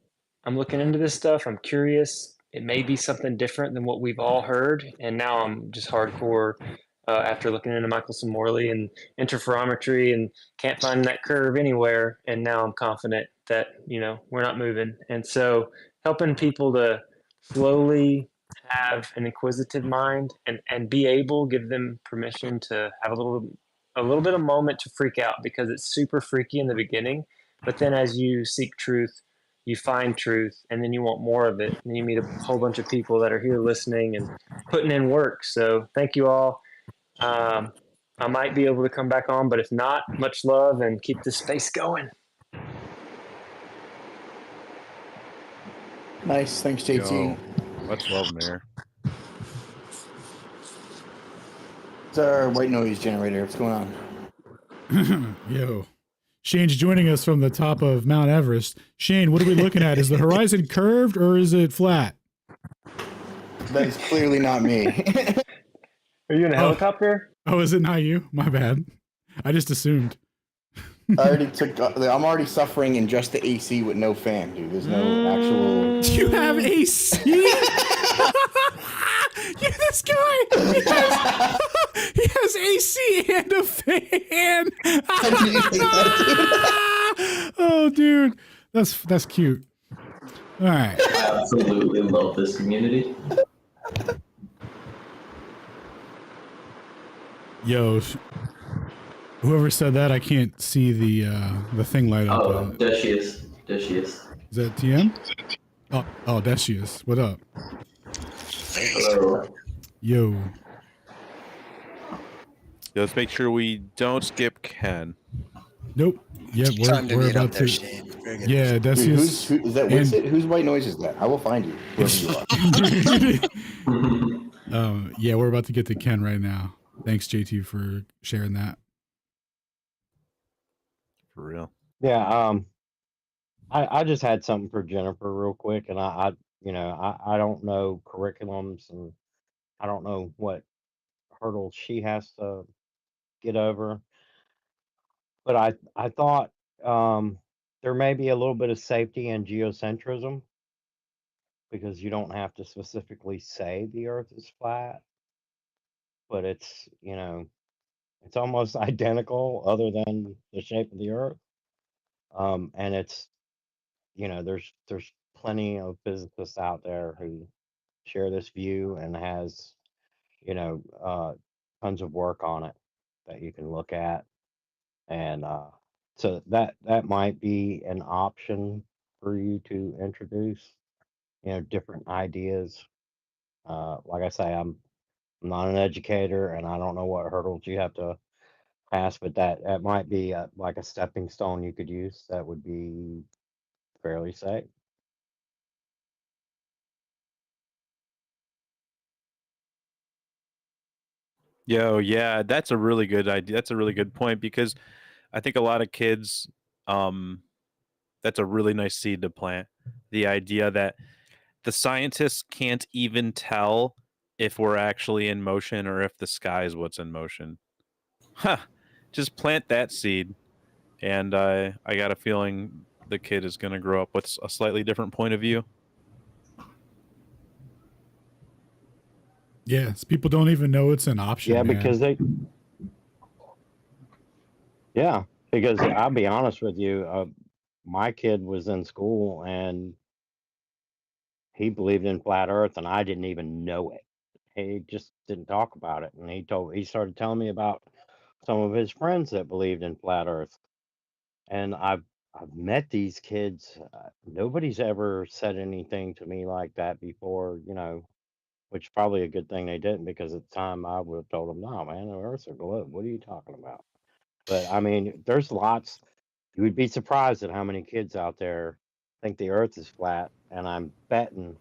Speaker 12: I'm looking into this stuff. I'm curious. It may be something different than what we've all heard." And now I'm just hardcore after looking into Michelson Morley and interferometry and can't find that curve anywhere. And now I'm confident that, you know, we're not moving. And so helping people to slowly have an inquisitive mind and be able, give them permission to have a little bit of moment to freak out because it's super freaky in the beginning. But then as you seek truth, you find truth, and then you want more of it. And you meet a whole bunch of people that are here listening and putting in work. So thank you all. I might be able to come back on, but if not, much love and keep this space going.
Speaker 3: Nice. Thanks, JT.
Speaker 2: Yo, much love, Mayor.
Speaker 3: It's our white noise generator. What's going on?
Speaker 4: Yo. Shane's joining us from the top of Mount Everest. Shane, what are we looking at? Is the horizon curved or is it flat?
Speaker 3: That is clearly not me.
Speaker 12: Are you in a helicopter?
Speaker 4: Oh, is it not you? My bad. I just assumed.
Speaker 3: I already took. I'm already suffering in just the AC with no fan, dude. There's no actual.
Speaker 4: You have AC? Yeah, this guy. He has AC and a fan. Oh, dude, that's cute. All right.
Speaker 13: I absolutely love this community.
Speaker 4: Yo, whoever said that, I can't see the thing light up.
Speaker 13: Oh, there she is. There she is.
Speaker 4: Is that TM? Oh, there she is. What up?
Speaker 13: Hello.
Speaker 4: Yo.
Speaker 2: Let's make sure we don't skip Ken.
Speaker 4: Nope. Yeah, we're about to. Yeah, that's
Speaker 3: Dude,
Speaker 4: just.
Speaker 3: who, is that Winston? Whose white noise is that? I will find you. Whoever you are.
Speaker 4: Yeah, we're about to get to Ken right now. Thanks, JT, for sharing that.
Speaker 2: For real.
Speaker 14: Yeah. I just had something for Jennifer real quick, and I don't know curriculums, and I don't know what hurdles she has to get over. But I thought there may be a little bit of safety in geocentrism because you don't have to specifically say the Earth is flat, but it's it's almost identical other than the shape of the Earth. And it's there's plenty of physicists out there who share this view and has you know uh, tons of work on it that you can look at, and so that might be an option for you to introduce different ideas. Like I say, I'm not an educator and I don't know what hurdles you have to pass, but that might be like a stepping stone you could use that would be fairly safe.
Speaker 2: Yo, yeah, that's a really good idea. That's a really good point because I think a lot of kids, um, that's a really nice seed to plant. The idea that the scientists can't even tell if we're actually in motion or if the sky is what's in motion. Huh. Just plant that seed, and I got a feeling the kid is going to grow up with a slightly different point of view.
Speaker 4: Yes, people don't even know it's an option,
Speaker 14: Yeah,
Speaker 4: man.
Speaker 14: Yeah, because I'll be honest with you, my kid was in school and he believed in flat Earth, and I didn't even know it. He just didn't talk about it, and he started telling me about some of his friends that believed in flat Earth, and I've met these kids. Nobody's ever said anything to me like that before, which is probably a good thing they didn't because at the time I would have told them, "No, man, the Earth's a globe. What are you talking about?" But I mean, there's lots. You would be surprised at how many kids out there think the Earth is flat, and I'm betting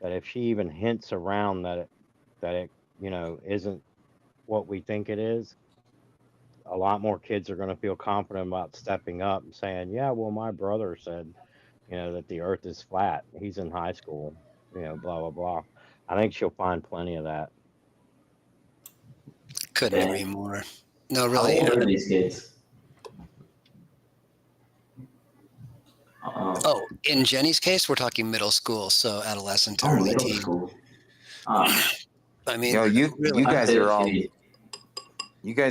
Speaker 14: that if she even hints around that it isn't what we think it is, a lot more kids are going to feel confident about stepping up and saying, "Yeah, well, my brother said, that the Earth is flat. He's in high school, blah blah blah." I think she'll find plenty of that.
Speaker 5: Couldn't
Speaker 13: Dan,
Speaker 5: agree more. No,
Speaker 13: how
Speaker 5: really.
Speaker 13: old are these kids?
Speaker 5: Oh, in Jenny's case, we're talking middle school, so adolescent to
Speaker 13: Oh,
Speaker 5: early
Speaker 13: middle
Speaker 5: teen.
Speaker 13: school.
Speaker 5: I mean,
Speaker 10: Yo, you
Speaker 5: really.
Speaker 10: guys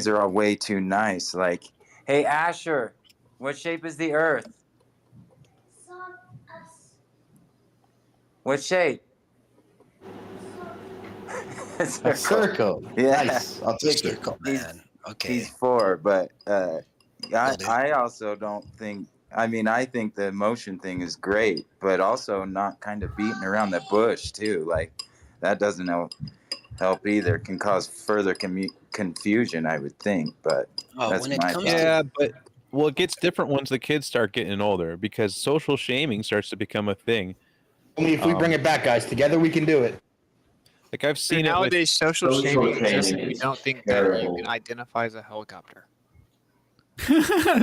Speaker 10: are all way too nice. Like, hey Asher, what shape is the Earth? What shape?
Speaker 3: A circle.
Speaker 10: Yeah.
Speaker 3: Nice. I'll take it.
Speaker 5: Circle, man. Okay.
Speaker 10: He's 4, but
Speaker 5: Will do.
Speaker 10: I also don't think. I mean, I think the motion thing is great, but also not kind of beating around the bush too. Like that doesn't help either. Can cause further confusion, I would think. But that's
Speaker 5: When it
Speaker 10: my
Speaker 5: comes
Speaker 10: thought.
Speaker 2: Yeah, but well, it gets different once the kids start getting older because social shaming starts to become a thing.
Speaker 3: Only if we bring it back, guys. Together we can do it.
Speaker 2: Like I've
Speaker 8: So
Speaker 2: seen it with
Speaker 8: nowadays, social shaming exists if you
Speaker 13: is
Speaker 8: don't think that you
Speaker 13: terrible.
Speaker 8: can identify as a helicopter.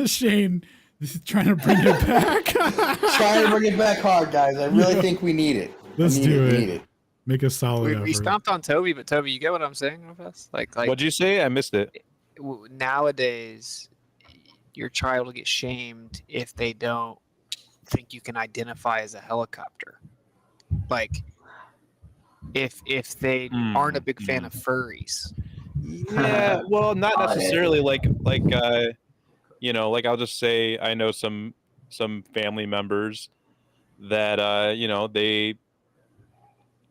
Speaker 4: Shane is trying to bring it back.
Speaker 3: Trying to bring it back hard, guys. I really think we need it.
Speaker 4: Let's
Speaker 3: need
Speaker 4: do
Speaker 3: it.
Speaker 4: it.
Speaker 3: Need it.
Speaker 4: Make a solid
Speaker 8: We
Speaker 4: effort.
Speaker 8: stomped on Toby, but Toby, you get what I'm saying with us? Like
Speaker 2: What'd you say? I missed it.
Speaker 8: Nowadays, your child will get shamed if they don't think you can identify as a helicopter. Like if they aren't a big fan of furries.
Speaker 2: Yeah, well, not necessarily like like I'll just say I know some family members that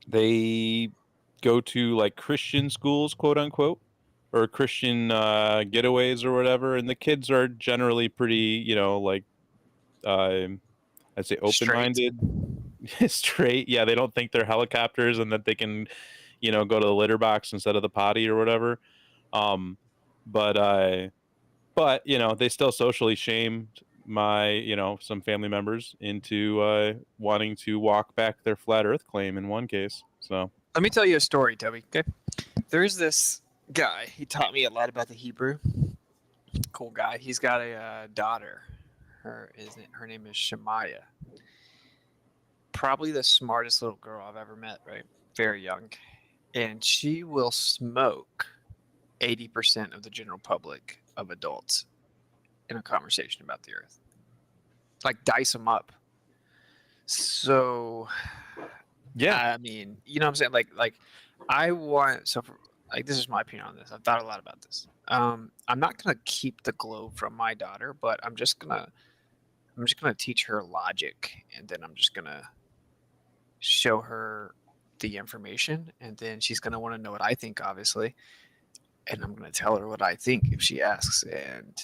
Speaker 2: they go to like Christian schools, quote unquote, or Christian getaways or whatever, and the kids are generally pretty, like I'd say open-minded, straight. Yeah, they don't think they're helicopters and that they can, go to the litter box instead of the potty or whatever. Um, but they still socially shamed some family members into wanting to walk back their flat Earth claim in one case. So
Speaker 8: Let me tell you a story, Toby. Okay, there's this guy. He taught me a lot about the Hebrew. Cool guy. He's got a daughter. Her name is Shemaiah. Probably the smartest little girl I've ever met. Right, very young, and she will smoke 80% of the general public of adults. in a conversation about the Earth. Like dice them up. So,
Speaker 2: Yeah.
Speaker 8: I mean, you know what I'm saying? Like I want so for, like this is my opinion on this. I've thought a lot about this. I'm not gonna keep the globe from my daughter, but I'm just gonna teach her logic, and then I'm just gonna show her the information, and then she's gonna want to know what I think, obviously, and I'm gonna tell her what I think if she asks. And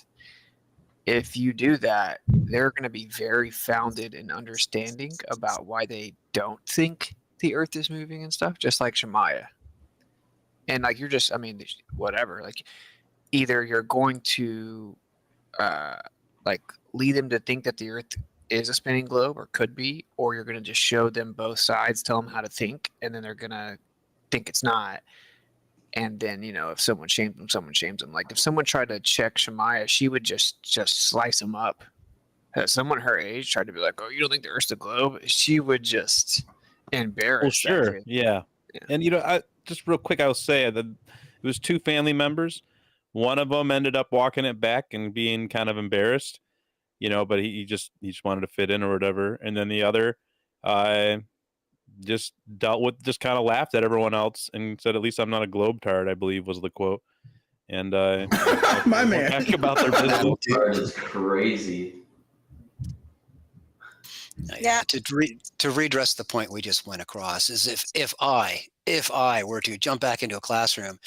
Speaker 8: if you do that, they're gonna be very founded in understanding about why they don't think the Earth is moving and stuff, just like Shemaiah. And like you're just, I mean, whatever. Like either you're going to uh, like lead them to think that the Earth is a spinning globe or could be, or you're going to just show them both sides, tell them how to think, and then they're going to think it's not. And then, you know, if someone shames them, someone shames them. Like if someone tried to check Shemaiah, she would just slice them up. If someone her age tried to be like, "Oh, you don't think the Earth's a globe?" She would just embarrass
Speaker 2: Well,
Speaker 8: that
Speaker 2: sure.
Speaker 8: kid.
Speaker 2: Yeah.
Speaker 8: Yeah.
Speaker 2: And, you know, I just real quick, I'll say that it was two family members. One of them ended up walking it back and being kind of embarrassed, you know, but he just wanted to fit in or whatever. And then the other just dealt with, just kind of laughed at everyone else and said, "At least I'm not a globetard," I believe was the quote. And
Speaker 3: My man.
Speaker 2: back about their business.
Speaker 13: Part is crazy.
Speaker 9: Yeah.
Speaker 5: To redress the point we just went across is if I were to jump back into a classroom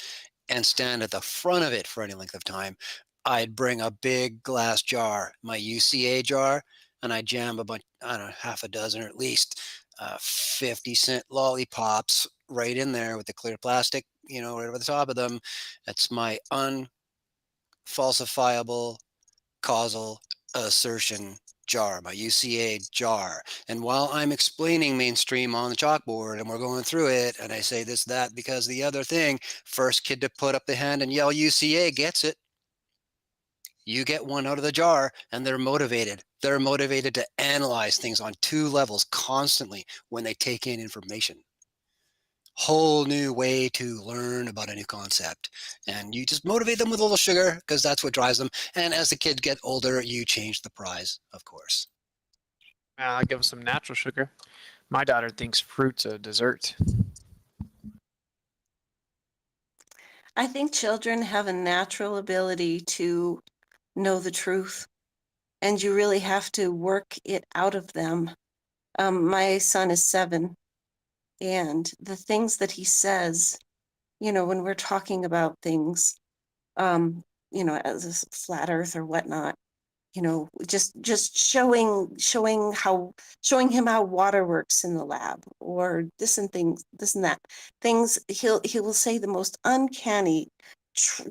Speaker 5: and stand at the front of it for any length of time, I'd bring a big glass jar, my UCA jar, and I'd jam a bunch, I don't know, half a dozen or at least 50-cent lollipops right in there with the clear plastic, you know, right over the top of them. That's my unfalsifiable causal assertion jar, my UCA jar. And while I'm explaining mainstream on the chalkboard and we're going through it, and I say this, that, because the other thing, first kid to put up the hand and yell UCA gets it. You get one out of the jar and they're motivated. They're motivated to analyze things on two levels constantly when they take in information. Whole new way to learn about a new concept, and you just motivate them with a little sugar because that's what drives them. And as the kids get older, you change the prize, of course.
Speaker 8: I'll give them some natural sugar. My daughter thinks fruit's a dessert.
Speaker 9: I think children have a natural ability to know the truth, and you really have to work it out of them. My son is 7, and the things that he says, you know, when we're talking about things, you know, as a flat earth or whatnot, you know, just showing him how water works in the lab, or this and that things, he will say the most uncanny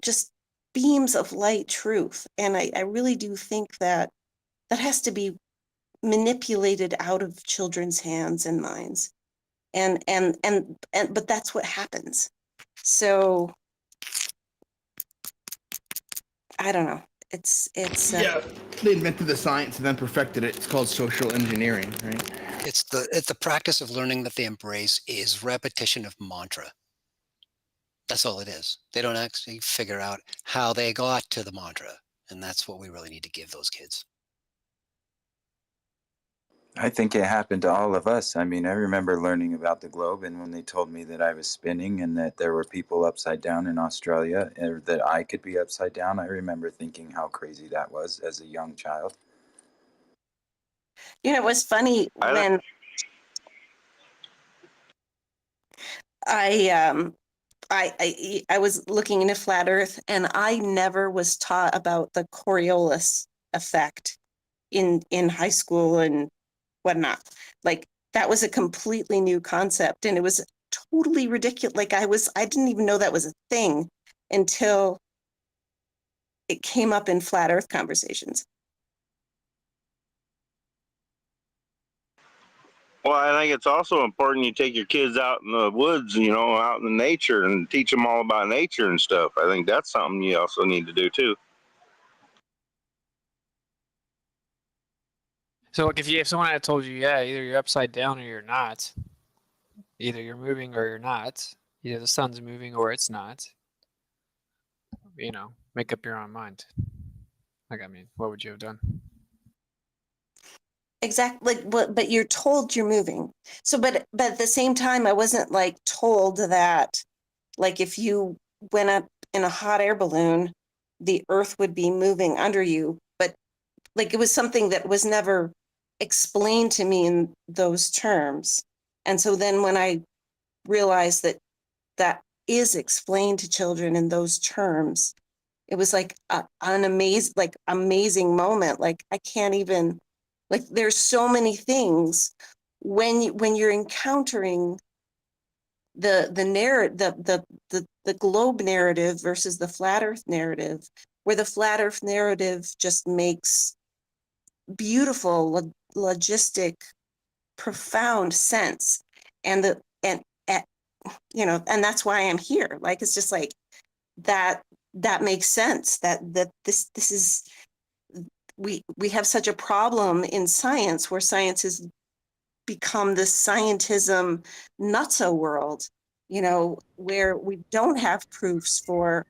Speaker 9: just beams of light truth. And I really do think that has to be manipulated out of children's hands and minds, and but that's what happens. So I don't know. It's
Speaker 3: Yeah, they invented the science and then perfected it. It's called social engineering, right?
Speaker 5: It's the practice of learning that they embrace is repetition of mantra. That's all it is. They don't actually figure out how they got to the mantra, and that's what we really need to give those kids.
Speaker 10: I think it happened to all of us. I mean, I remember learning about the globe, and when they told me that I was spinning and that there were people upside down in Australia, or that I could be upside down, I remember thinking how crazy that was as a young child.
Speaker 9: You know, it was funny when I was looking into flat Earth, and I never was taught about the Coriolis effect in high school and whatnot. Like that was a completely new concept, and it was totally ridiculous. Like I didn't even know that was a thing until it came up in flat Earth conversations.
Speaker 11: Well, I think it's also important you take your kids out in the woods, you know, out in the nature and teach them all about nature and stuff. I think that's something you also need to do too.
Speaker 8: So like if someone had told you, yeah, either you're upside down or you're not, either you're moving or you're not, either the sun's moving or it's not, you know, make up your own mind. Like, I mean, what would you have done?
Speaker 9: Exactly. Like, but you're told you're moving. So, but at the same time, I wasn't like told that, like, if you went up in a hot air balloon, the Earth would be moving under you. But like, it was something that was never explained to me in those terms. And so then when I realized that that is explained to children in those terms, it was like an amazing moment. Like, I can't even, like, there's so many things when you're encountering the narrative, the globe narrative versus the flat earth narrative, where the flat earth narrative just makes beautiful logistic profound sense. And and that's why I'm here. Like, it's just like that makes sense, that this is, we have such a problem in science, where science has become the scientism nutso world, where we don't have proofs for,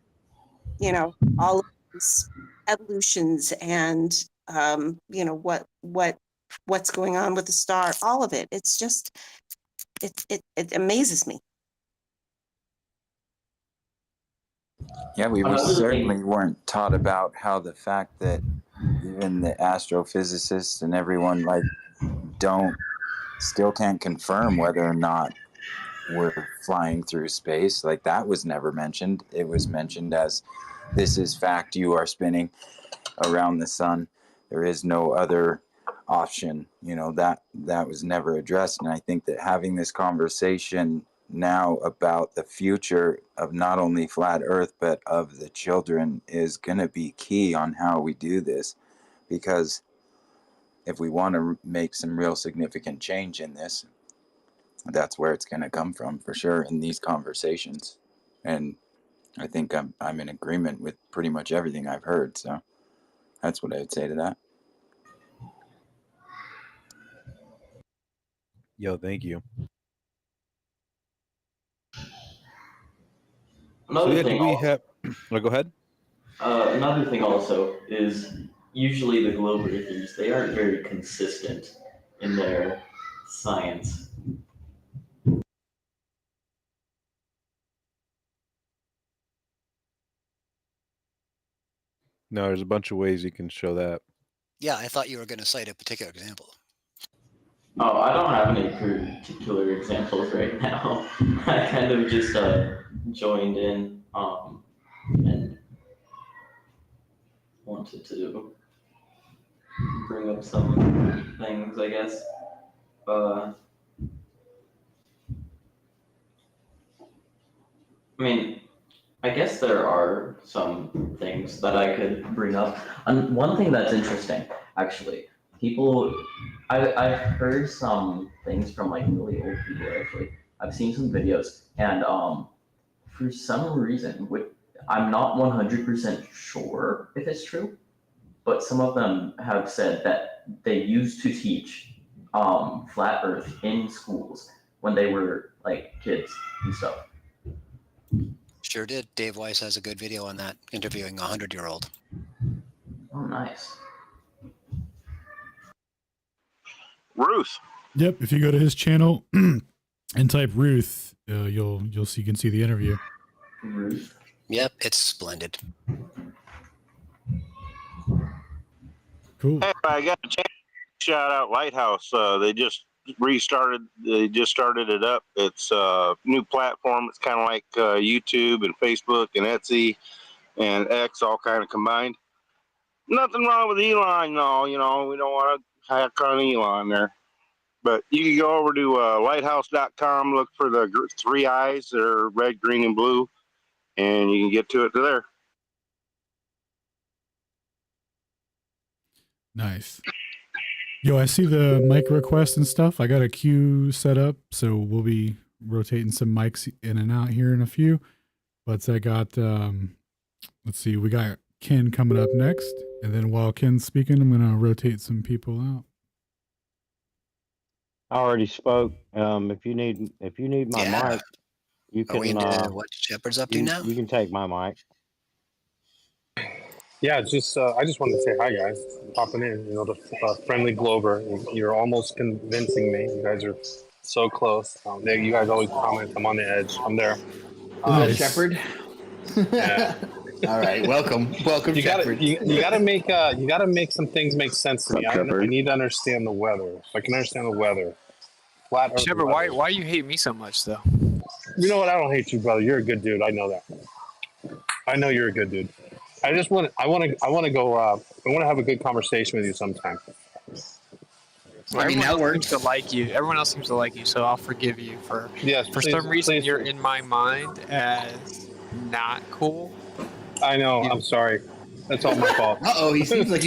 Speaker 9: all of these evolutions and, what's going on with the star, all of it. It's just, it amazes me.
Speaker 10: Yeah, we
Speaker 13: Another thing-
Speaker 10: certainly weren't taught about how the fact that even the astrophysicists and everyone still can't confirm whether or not we're flying through space. Like, that was never mentioned. It was mentioned as, this is fact, you are spinning around the sun. There is no other option. That was never addressed. And I think that having this conversation now about the future of not only flat earth but of the children is going to be key on how we do this, because if we want to make some real significant change in this, that's where it's going to come from, for sure, in these conversations. And I think I'm in agreement with pretty much everything I've heard, so that's what I would say to that.
Speaker 2: Yo, thank you.
Speaker 13: Another thing.
Speaker 2: Well, go ahead.
Speaker 13: Another thing also is usually the globe earthers, they aren't very consistent in their science.
Speaker 2: No, there's a bunch of ways you can show that.
Speaker 5: Yeah, I thought you were going to cite a particular example.
Speaker 13: Oh, I don't have any particular examples right now. I kind of just joined in and wanted to bring up some things, I guess. I mean, I guess there are some things that I could bring up. And one thing that's interesting, actually, I've heard some things from like really old people, actually. I've seen some videos, and for some reason, I'm not 100% sure if it's true, but some of them have said that they used to teach flat earth in schools when they were like kids and stuff.
Speaker 5: Sure did. Dave Weiss has a good video on that, interviewing a 100-year-old.
Speaker 13: Oh, nice.
Speaker 11: Ruth.
Speaker 4: Yep. If you go to his channel and type Ruth, you can see the interview.
Speaker 13: Ruth.
Speaker 5: Yep, it's splendid.
Speaker 4: Cool.
Speaker 11: Hey, I got a chance to shout out Lighthouse. They just started it up. It's a new platform. It's kind of like YouTube and Facebook and Etsy and X all kind of combined. Nothing wrong with Elon, no. We don't want to hack on Elon there. But you can go over to lighthouse.com, look for the 3 eyes that are red, green, and blue, and you can get to it there.
Speaker 4: Nice. Yo, I see the mic request and stuff. I got a queue set up, so we'll be rotating some mics in and out here in a few. But I got, let's see, we got Ken coming up next. And then while Ken's speaking, I'm going to rotate some people out.
Speaker 14: I already spoke. If you need my mic, you can.
Speaker 5: Are we into what Shepard's up to now?
Speaker 14: You can take my mic.
Speaker 15: Yeah, just I just wanted to say hi, guys. Popping in, the friendly Glober. You're almost convincing me. You guys are so close. You guys always comment. I'm on the edge. I'm there.
Speaker 3: Little
Speaker 4: Nice.
Speaker 3: Shepherd.
Speaker 15: Yeah.
Speaker 3: All right, welcome,
Speaker 15: You gotta
Speaker 3: Shepherd.
Speaker 15: you gotta make some things make sense to me. I need to understand the weather. If I can understand the weather, flat Earth
Speaker 8: Shepard,
Speaker 15: weather.
Speaker 8: why you hate me so much though?
Speaker 15: You know what? I don't hate you, brother. You're a good dude. I know that. I know you're a good dude. I want to go. I want to have a good conversation with you sometime.
Speaker 8: Well,
Speaker 3: I mean,
Speaker 8: everyone
Speaker 3: that
Speaker 8: else
Speaker 3: works.
Speaker 8: seems to like you. Everyone else seems to like you, so I'll forgive you for.
Speaker 15: Yes,
Speaker 8: For
Speaker 15: please,
Speaker 8: some reason,
Speaker 15: please.
Speaker 8: you're in my mind as not cool.
Speaker 15: I know. I'm sorry. That's all my fault.
Speaker 3: Uh-oh, he seems like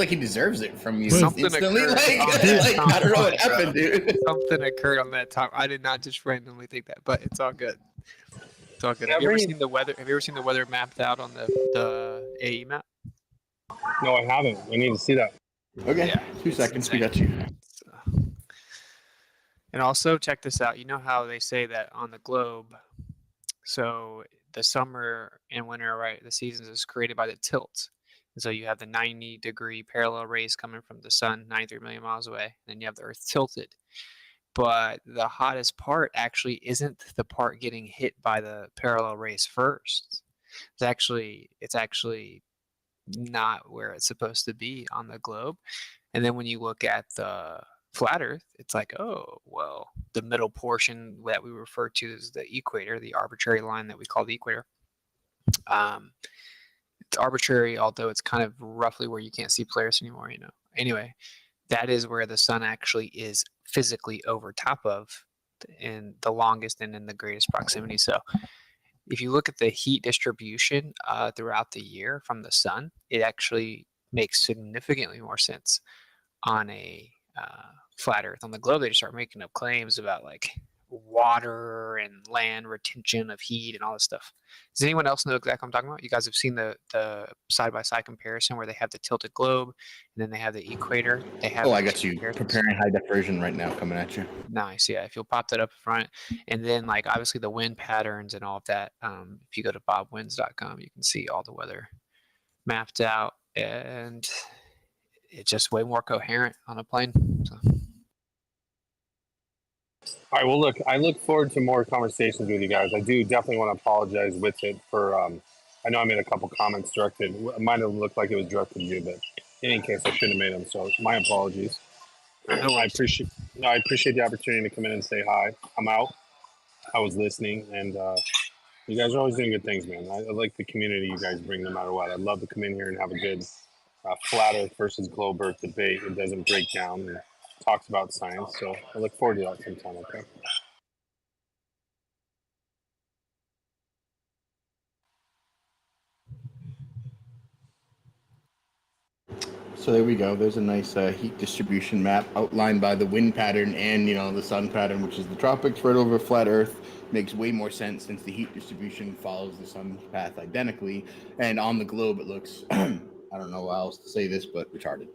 Speaker 3: he deserves it from you
Speaker 8: Something
Speaker 3: instantly.
Speaker 8: occurred
Speaker 3: Like,
Speaker 8: on that
Speaker 3: I don't know what
Speaker 8: timeline, bro.
Speaker 3: happened, dude.
Speaker 8: Something occurred on that time. I did not just randomly think that, but it's all good. It's all good. Have you ever seen the weather? Have you ever seen the weather mapped out on the AE map?
Speaker 15: No, I haven't. I need to see that.
Speaker 3: Okay,
Speaker 8: Yeah,
Speaker 3: 2 seconds. We got you.
Speaker 8: And also check this out. You know how they say that on the globe, so the summer and winter, right? The seasons is created by the tilt. And so you have the 90-degree parallel rays coming from the sun, 93 million miles away. And then you have the Earth tilted. But the hottest part actually isn't the part getting hit by the parallel rays first. It's actually not where it's supposed to be on the globe. And then when you look at the flat Earth, it's like, oh, well, the middle portion that we refer to as the equator, the arbitrary line that we call the equator. It's arbitrary, although it's kind of roughly where you can't see Polaris anymore, Anyway, that is where the sun actually is physically over top of in the longest and in the greatest proximity. So if you look at the heat distribution throughout the year from the sun, it actually makes significantly more sense on a flat Earth. On the globe, they just start making up claims about like water and land retention of heat and all this stuff. Does anyone else know exactly what I'm talking about? You guys have seen the side-by-side comparison where they have the tilted globe and then they have the equator. They have
Speaker 3: I got you preparing high def version right now coming at you.
Speaker 8: Nice. Yeah, if you'll pop that up front. And then like obviously the wind patterns and all of that. If you go to bobwinds.com, you can see all the weather mapped out, and it's just way more coherent on a plane. So.
Speaker 15: All right. Well, look, I look forward to more conversations with you guys. I do definitely want to apologize with it for. I know I made a couple comments directed. It might have looked like it was directed to you, but in any case, I shouldn't have made them. So my apologies. I appreciate the opportunity to come in and say hi. I'm out. I was listening, and you guys are always doing good things, man. I like the community you guys bring no matter what. I'd love to come in here and have a good flat Earth versus globe Earth debate. It doesn't break down and talks about science. So I look forward to that sometime, okay?
Speaker 3: So there we go. There's a nice heat distribution map outlined by the wind pattern and the sun pattern, which is the tropics right over flat Earth. Makes way more sense since the heat distribution follows the sun's path identically, and on the globe it looks I don't know how else to say this, but retarded.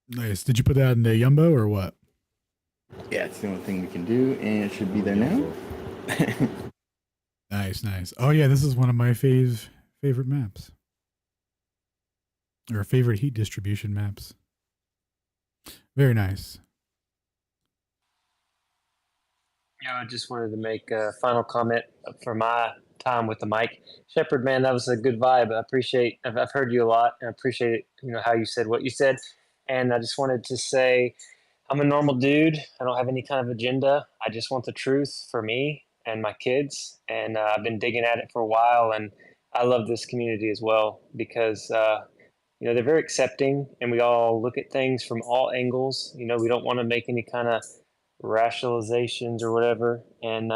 Speaker 4: Nice. Did you put that in the Yumbo or what?
Speaker 3: Yeah, it's the only thing we can do, and it should be there now.
Speaker 4: Nice. Oh yeah, this is one of my favorite maps. Or favorite heat distribution maps. Very nice.
Speaker 12: Yeah, I just wanted to make a final comment for my time with the mic. Shepard, man, that was a good vibe. I've heard you a lot, and I appreciate how you said what you said. And I just wanted to say, I'm a normal dude. I don't have any kind of agenda. I just want the truth for me and my kids. And I've been digging at it for a while, and I love this community as well because they're very accepting, and we all look at things from all angles. We don't want to make any kind of rationalizations or whatever, and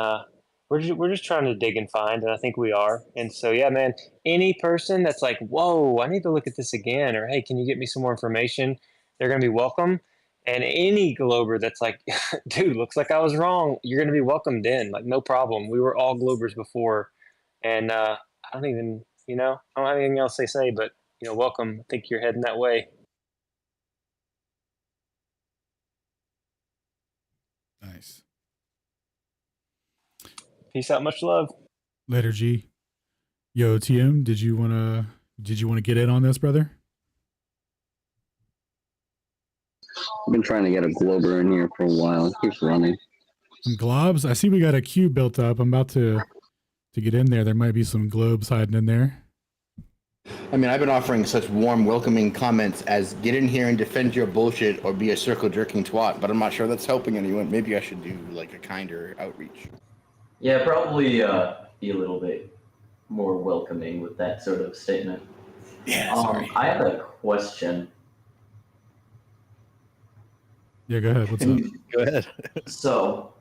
Speaker 12: we're just trying to dig and find, and I think we are. And so yeah, man, any person that's like, whoa, I need to look at this again, or hey, can you get me some more information, they're going to be welcome. And any Glober that's like, dude, looks like I was wrong, you're going to be welcomed in, like no problem. We were all Globers before, and I don't even I don't have anything else to say, but welcome. I think you're heading that way.
Speaker 4: Nice.
Speaker 12: Peace out. Much love.
Speaker 4: Later, G. Yo, TM, did you wanna get in on this, brother?
Speaker 16: I've been trying to get a Glober in here for a while. It keeps running.
Speaker 4: Some globs. I see we got a queue built up. I'm about to get in there. There might be some globes hiding in there.
Speaker 3: I mean, I've been offering such warm, welcoming comments as "get in here and defend your bullshit" or "be a circle jerking twat," but I'm not sure that's helping anyone. Maybe I should do like a kinder outreach.
Speaker 13: Yeah, probably be a little bit more welcoming with that sort of statement.
Speaker 3: Yeah, sorry.
Speaker 13: I have a question.
Speaker 4: Yeah, go ahead. What's up?
Speaker 2: Go ahead.
Speaker 13: So,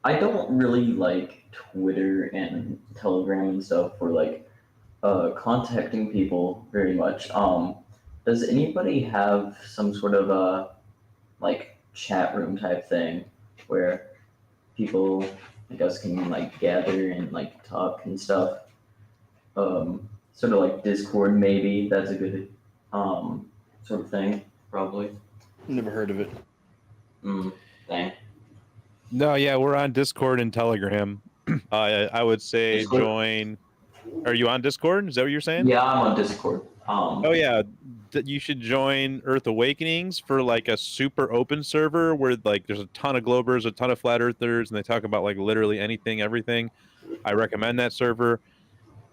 Speaker 13: I don't really like Twitter and Telegram and stuff for like contacting people very much. Does anybody have some sort of like chat room type thing where people, I guess, can like gather and like talk and stuff? Sort of like Discord, maybe. That's a good sort of thing, probably.
Speaker 3: Never heard of it.
Speaker 13: Dang.
Speaker 2: No, yeah, we're on Discord and Telegram. I would say
Speaker 13: Discord?
Speaker 2: join. Are you on Discord? Is that what you're saying?
Speaker 13: Yeah, I'm on Discord.
Speaker 2: Oh yeah, you should join Earth Awakenings for like a super open server where like there's a ton of Globers, a ton of flat earthers, and they talk about like literally anything, everything. I recommend that server.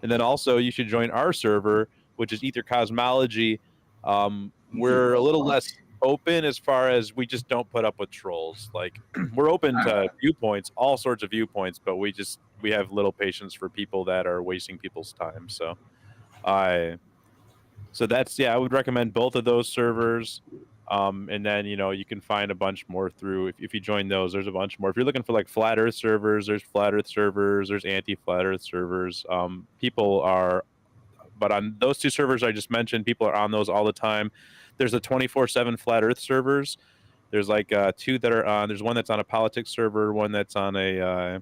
Speaker 2: And then also you should join our server, which is Ether Cosmology. We're a little less open as far as we just don't put up with trolls. Like we're open to viewpoints, all sorts of viewpoints, but we have little patience for people that are wasting people's time. So that's, yeah, I would recommend both of those servers. And then, you can find a bunch more through, if you join those, there's a bunch more. If you're looking for like flat earth servers, there's flat earth servers, there's anti-flat earth servers. But on those two servers I just mentioned, people are on those all the time. There's a 24/7 flat earth servers. There's like two that are on, there's one that's on a politics server, one that's on a,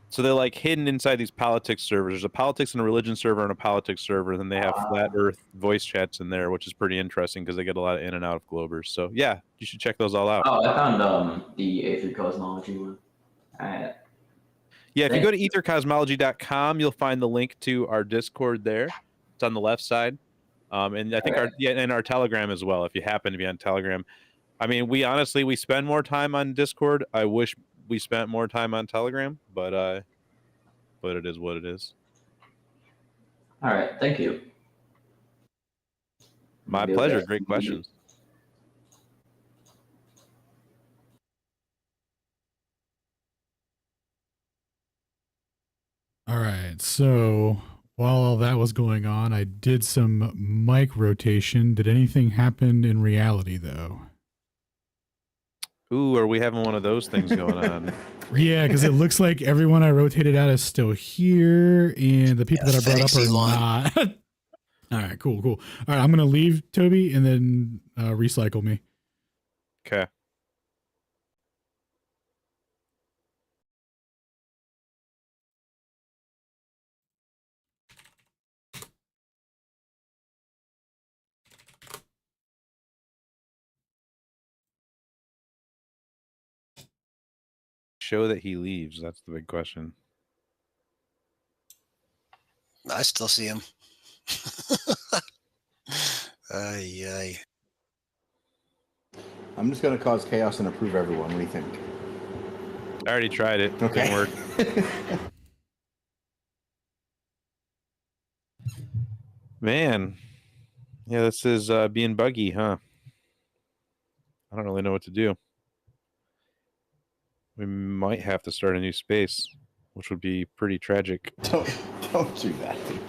Speaker 2: so they're like hidden inside these politics servers. There's a politics and a religion server and a politics server. And then they have flat earth voice chats in there, which is pretty interesting because they get a lot of in and out of Globers. So yeah, you should check those all out.
Speaker 13: Oh, I found the Aether Cosmology one. Alright.
Speaker 2: Yeah, if you go to ethercosmology.com, you'll find the link to our Discord there. It's on the left side. And I think our Telegram as well, if you happen to be on Telegram. I mean, we spend more time on Discord. I wish we spent more time on Telegram, but it is what it is.
Speaker 13: All right, thank you.
Speaker 2: My pleasure. Great questions.
Speaker 4: All right. So while all that was going on, I did some mic rotation. Did anything happen in reality though?
Speaker 2: Ooh, are we having one of those things going on?
Speaker 4: Yeah, because it looks like everyone I rotated out is still here, and the people that I brought up are not. All right, cool. All right, I'm gonna leave Toby and then recycle me.
Speaker 2: Okay. Show that he leaves. That's the big question.
Speaker 5: I still see him. Ay.
Speaker 3: I'm just gonna cause chaos and approve everyone. What do you think?
Speaker 2: I already tried it.
Speaker 3: Okay.
Speaker 2: Didn't work. Man. Yeah, this is being buggy, huh? I don't really know what to do. We might have to start a new space, which would be pretty tragic.
Speaker 3: Don't do that, dude.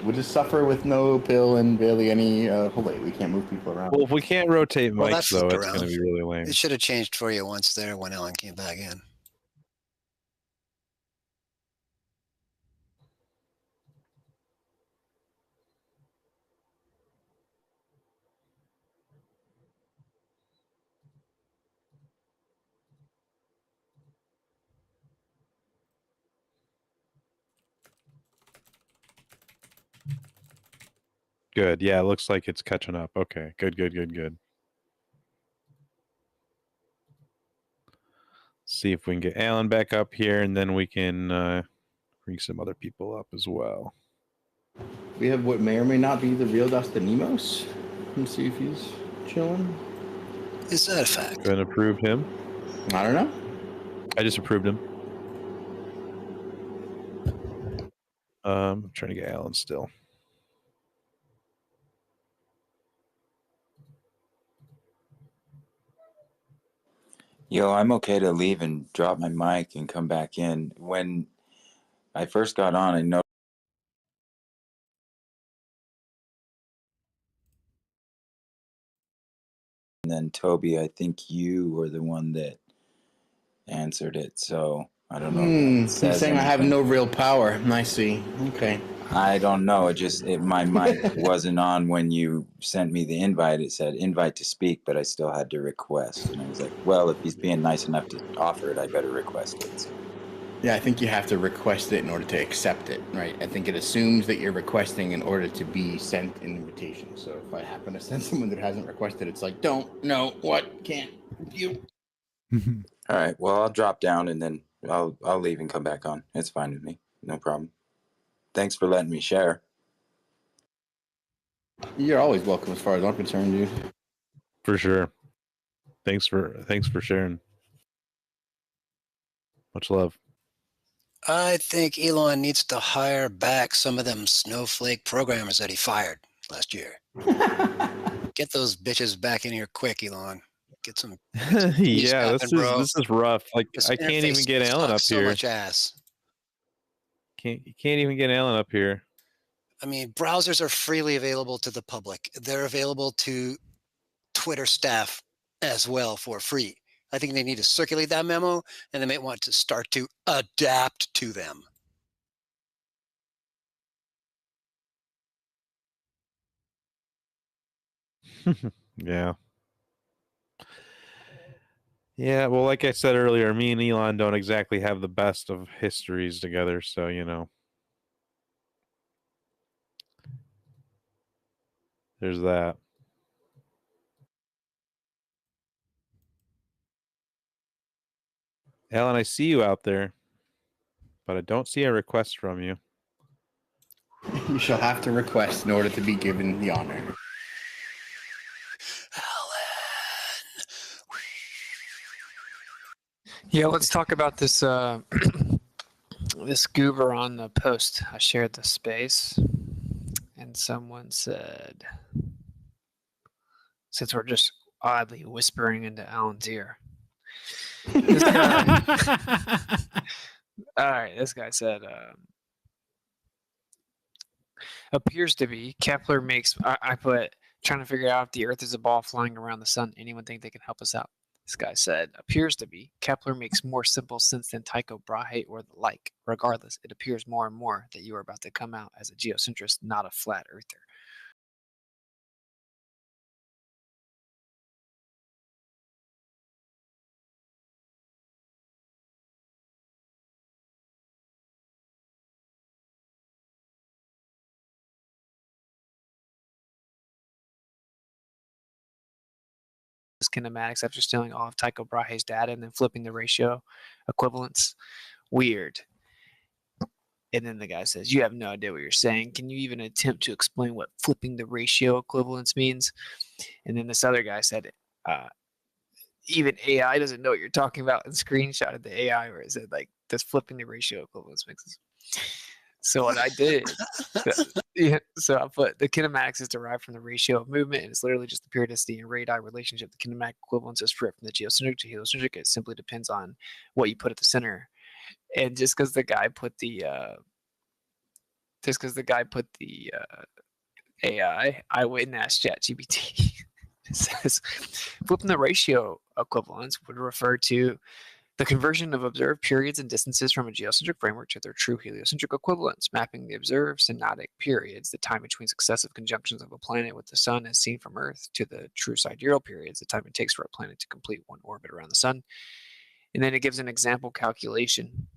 Speaker 3: We'll just suffer with no pill and barely any. Wait, we can't move people around.
Speaker 2: Well, if we can't rotate
Speaker 5: Well,
Speaker 2: mics,
Speaker 5: that's
Speaker 2: though,
Speaker 5: flipped
Speaker 2: it's going to
Speaker 5: around.
Speaker 2: be really lame.
Speaker 5: It should have changed for you once there when Alan came back in.
Speaker 2: Good. Yeah, it looks like it's catching up. Okay. Good. See if we can get Alan back up here, and then we can bring some other people up as well.
Speaker 3: We have what may or may not be the real Dustinimos. Let's see if he's chilling.
Speaker 5: Is that a fact?
Speaker 2: Gonna approve him?
Speaker 3: I don't know.
Speaker 2: I just approved him. I'm trying to get Alan still.
Speaker 10: Yo, I'm okay to leave and drop my mic and come back in. When I first got on, I know. And then Toby, I think you were the one that answered it. So I don't know if that
Speaker 3: He's
Speaker 10: says
Speaker 3: saying I have
Speaker 10: anything.
Speaker 3: no real power. I see. Okay.
Speaker 10: I don't know. My mic wasn't on when you sent me the invite. It said invite to speak, but I still had to request. And I was like, well, if he's being nice enough to offer it, I better request it. So.
Speaker 3: Yeah, I think you have to request it in order to accept it, right? I think it assumes that you're requesting in order to be sent an invitation. So if I happen to send someone that hasn't requested, it's like, don't, no, what, can't, you.
Speaker 10: All right. Well, I'll drop down and then I'll leave and come back on. It's fine with me. No problem. Thanks for letting me share.
Speaker 3: You're always welcome as far as I'm concerned, dude.
Speaker 2: For sure. Thanks for sharing. Much love.
Speaker 5: I think Elon needs to hire back some of them snowflake programmers that he fired last year. Get those bitches back in here quick, Elon. Get some
Speaker 2: Yeah, this is rough. Like
Speaker 5: this
Speaker 2: I can't even
Speaker 5: interface
Speaker 2: get Alan up
Speaker 5: sucks so
Speaker 2: here.
Speaker 5: much ass.
Speaker 2: You can't even get Alan up here.
Speaker 5: I mean, browsers are freely available to the public. They're available to Twitter staff as well for free. I think they need to circulate that memo, and they might want to start to adapt to them.
Speaker 2: Yeah. Yeah, well, like I said earlier, me and Elon don't exactly have the best of histories together, so there's that. Alan, I see you out there, but I don't see a request from you.
Speaker 3: You shall have to request in order to be given the honor.
Speaker 8: Yeah, let's talk about this this goober on the post. I shared the space, and someone said, since we're just oddly whispering into Alan's ear, this guy, all right, this guy said, appears to be, Kepler makes, I put, trying to figure out if the Earth is a ball flying around the sun. Anyone think they can help us out? This guy said, appears to be, Kepler makes more simple sense than Tycho Brahe or the like. Regardless, it appears more and more that you are about to come out as a geocentrist, not a flat earther. Kinematics after stealing all of Tycho Brahe's data and then flipping the ratio equivalence. Weird. And then the guy says, you have no idea what you're saying. Can you even attempt to explain what flipping the ratio equivalence means? And then this other guy said, even AI doesn't know what you're talking about, and screenshotted the AI where it said, like, does flipping the ratio equivalence make sense? So what I did, so I put the kinematics is derived from the ratio of movement, and it's literally just the periodicity and radii relationship. The kinematic equivalence is stripped from the geocentric to heliocentric. It simply depends on what you put at the center. And just because the guy put the AI, I went and asked ChatGPT. It says flipping the ratio equivalence would refer to the conversion of observed periods and distances from a geocentric framework to their true heliocentric equivalents, mapping the observed synodic periods, the time between successive conjunctions of a planet with the sun as seen from Earth, to the true sidereal periods, the time it takes for a planet to complete one orbit around the sun. And then it gives an example calculation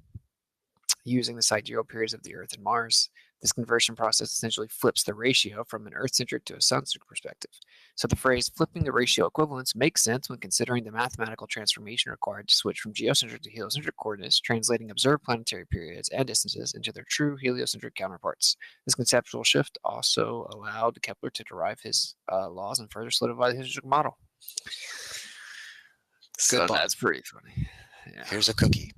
Speaker 8: using the sidereal periods of the Earth and Mars. This conversion process essentially flips the ratio from an Earth-centric to a sun-centric perspective. So the phrase flipping the ratio equivalence makes sense when considering the mathematical transformation required to switch from geocentric to heliocentric coordinates, translating observed planetary periods and distances into their true heliocentric counterparts. This conceptual shift also allowed Kepler to derive his laws and further solidify the heliocentric model. So that's pretty funny. Yeah.
Speaker 5: Here's a cookie.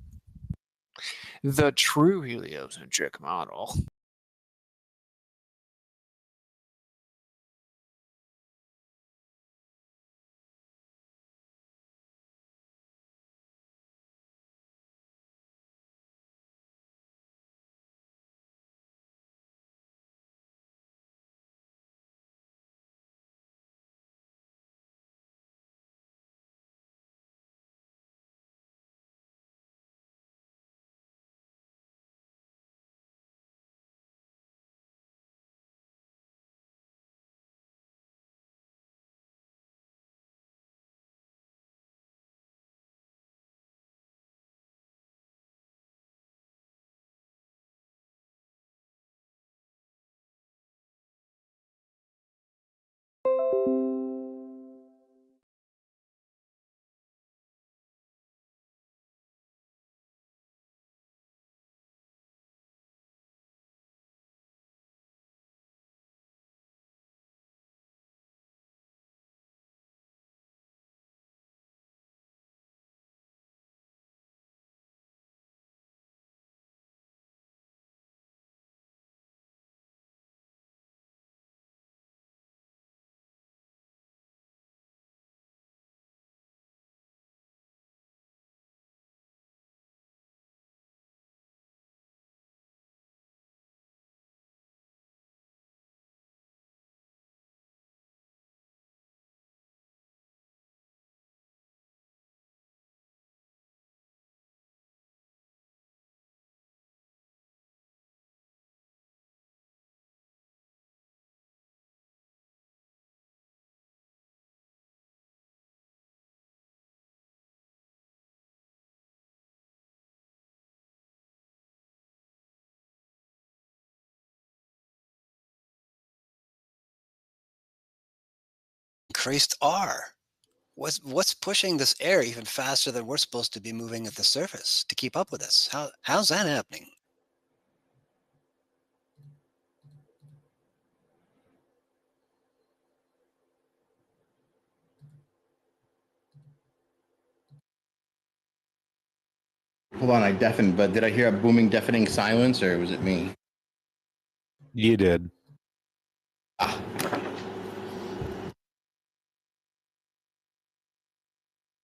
Speaker 8: The true heliocentric model.
Speaker 5: Increased R. What's pushing this air even faster than we're supposed to be moving at the surface to keep up with this? How's that happening?
Speaker 3: Hold on, I deafened, but did I hear a booming, deafening silence, or was it me?
Speaker 2: You did.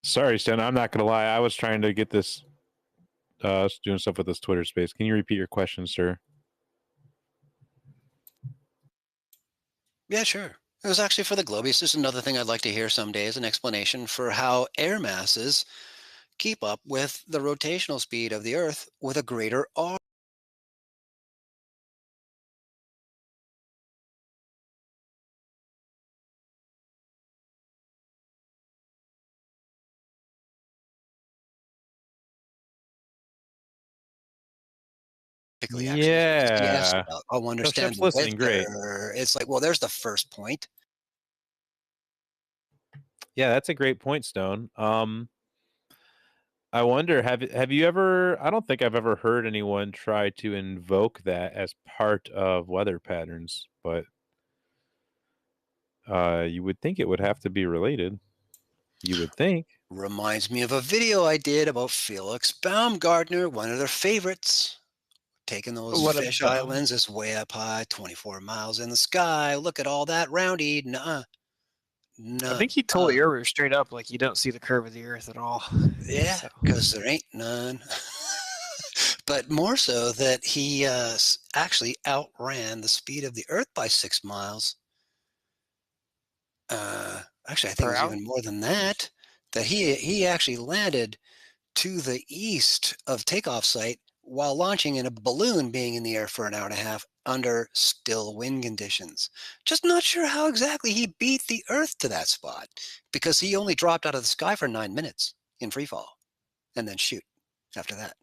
Speaker 2: Sorry, Stan. I'm not gonna lie. I was trying to get this. Doing stuff with this Twitter space. Can you repeat your question, sir?
Speaker 5: Yeah, sure. It was actually for the Globies. There's another thing I'd like to hear someday is an explanation for how air masses keep up with the rotational speed of the Earth with a greater R. Yes,
Speaker 2: Yeah.
Speaker 5: I'll understand
Speaker 2: Shep's
Speaker 5: the width
Speaker 2: listening. Great.
Speaker 5: there. It's like, well, there's the first point.
Speaker 2: Yeah, that's a great point, Stone. I wonder, have you ever? I don't think I've ever heard anyone try to invoke that as part of weather patterns, but you would think it would have to be related. You would think.
Speaker 5: Reminds me of a video I did about Felix Baumgartner, one of their favorites. Taking those
Speaker 8: What
Speaker 5: fish
Speaker 8: about?
Speaker 5: islands is way up high, 24 miles in the sky. Look at all that roundy. Nuh-uh.
Speaker 8: I think he told Earwolf straight up, like, you don't see the curve of the Earth at all.
Speaker 5: Yeah,
Speaker 8: So.
Speaker 5: because there ain't none. But more so that he actually outran the speed of the Earth by 6 miles. Actually, I think it was even more than that. That he actually landed to the east of takeoff site while launching in a balloon being in the air for an hour and a half under still wind conditions. Just not sure how exactly he beat the Earth to that spot because he only dropped out of the sky for 9 minutes in free fall and then shoot after that.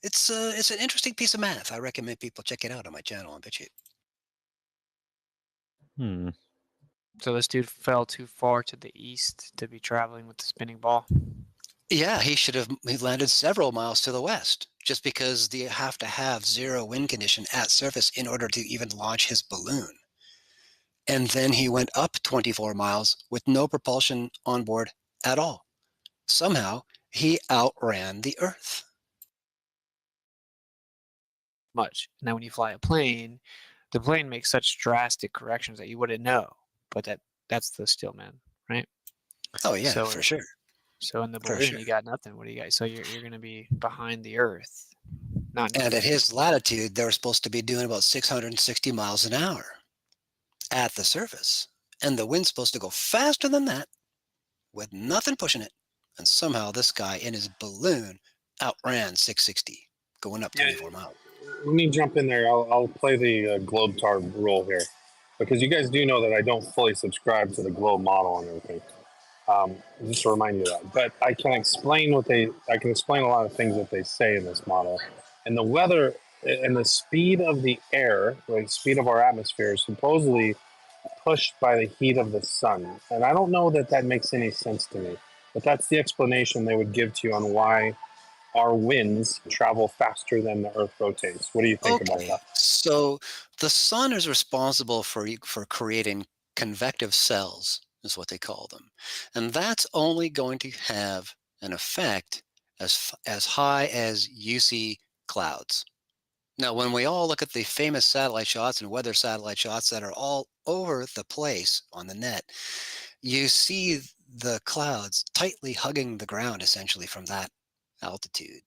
Speaker 5: It's an interesting piece of math. I recommend people check it out on my channel on BitChute.
Speaker 2: Hmm.
Speaker 8: So this dude fell too far to the east to be traveling with the spinning ball.
Speaker 5: Yeah, he landed several miles to the west, just because you have to have zero wind condition at surface in order to even launch his balloon. And then he went up 24 miles with no propulsion on board at all. Somehow, he outran the Earth.
Speaker 8: Much. Now, when you fly a plane, the plane makes such drastic corrections that you wouldn't know. But that's the Stillman, right?
Speaker 5: Oh yeah,
Speaker 8: So,
Speaker 5: for sure.
Speaker 8: So in the
Speaker 5: For
Speaker 8: balloon,
Speaker 5: sure.
Speaker 8: you got nothing. What do you got? So you're going to be behind the Earth, not
Speaker 5: And
Speaker 8: near
Speaker 5: at
Speaker 8: it.
Speaker 5: his latitude, they were supposed to be doing about 660 miles an hour at the surface. And the wind's supposed to go faster than that with nothing pushing it. And somehow this guy in his balloon outran 660, going up 24 miles.
Speaker 15: Let me jump in there. I'll play the Globetard role here, because you guys do know that I don't fully subscribe to the Globe model and everything. Just to remind you of that. But I can explain I can explain a lot of things that they say in this model. And the weather and the speed of the air, the speed of our atmosphere, is supposedly pushed by the heat of the sun. And I don't know that that makes any sense to me. But that's the explanation they would give to you on why our winds travel faster than the Earth rotates. What do you think about
Speaker 5: Okay,
Speaker 15: that?
Speaker 5: so the sun is responsible for creating convective cells, is what they call them. And that's only going to have an effect as high as you see clouds. Now, when we all look at the famous satellite shots and weather satellite shots that are all over the place on the net, you see the clouds tightly hugging the ground essentially from that altitude.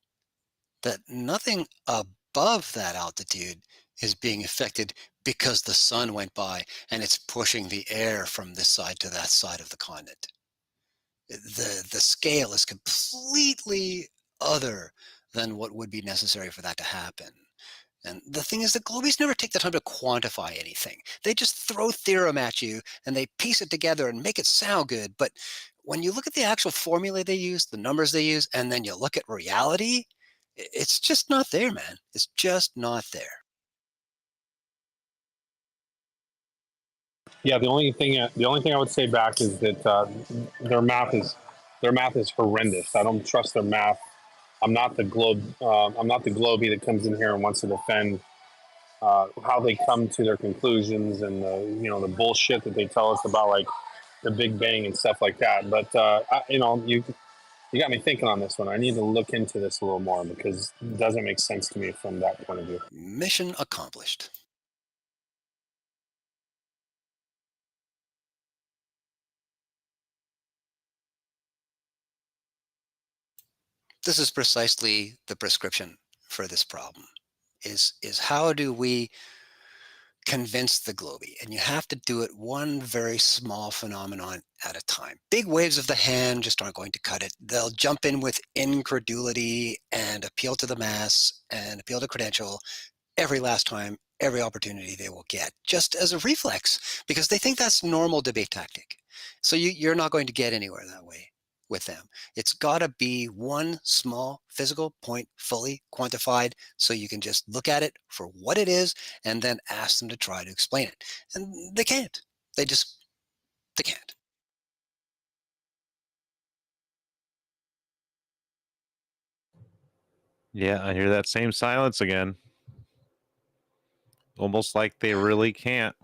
Speaker 5: That nothing above that altitude is being affected because the sun went by and it's pushing the air from this side to that side of the continent. The scale is completely other than what would be necessary for that to happen. And the thing is, the Globies never take the time to quantify anything. They just throw theorem at you and they piece it together and make it sound good. But when you look at the actual formula they use, the numbers they use, and then you look at reality, it's just not there, man. It's just not there.
Speaker 15: Yeah, the only thing I would say back is that their math is horrendous. I don't trust their math. I'm not the Globie that comes in here and wants to defend how they come to their conclusions and the bullshit that they tell us about, like the Big Bang and stuff like that. But you got me thinking on this one. I need to look into this a little more because it doesn't make sense to me from that point of view.
Speaker 5: Mission accomplished. This is precisely the prescription for this problem. Is how do we convince the Globie? And you have to do it one very small phenomenon at a time. Big waves of the hand just aren't going to cut it. They'll jump in with incredulity and appeal to the mass and appeal to credential every last time, every opportunity they will get, just as a reflex, because they think that's normal debate tactic. So you're not going to get anywhere that way with them. It's got to be one small physical point fully quantified so you can just look at it for what it is and then ask them to try to explain it. And they can't. They can't.
Speaker 2: Yeah, I hear that same silence again. Almost like they really can't.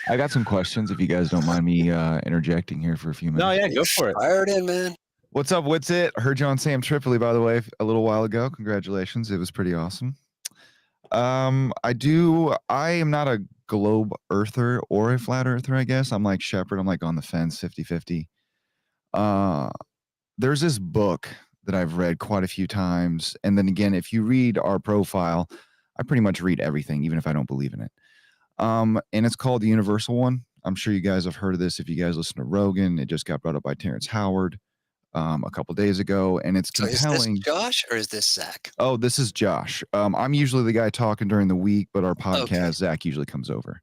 Speaker 17: I got some questions if you guys don't mind me interjecting here for a few minutes.
Speaker 2: No, yeah, go for it.
Speaker 5: Fire it in, man.
Speaker 17: What's up? What's it? Heard you on Sam Tripoli, by the way, a little while ago. Congratulations. It was pretty awesome. I am not a globe earther or a flat earther, I guess. I'm like Shepard. I'm like on the fence 50-50. There's this book that I've read quite a few times. And then again, if you read our profile, I pretty much read everything, even if I don't believe in it. And it's called The Universal One. I'm sure you guys have heard of this. If you guys listen to Rogan, it just got brought up by Terrence Howard a couple days ago, and it's compelling.
Speaker 5: So is this Josh or is this Zach?
Speaker 17: Oh, this is Josh. I'm usually the guy talking during the week, but our podcast, Zach usually comes over.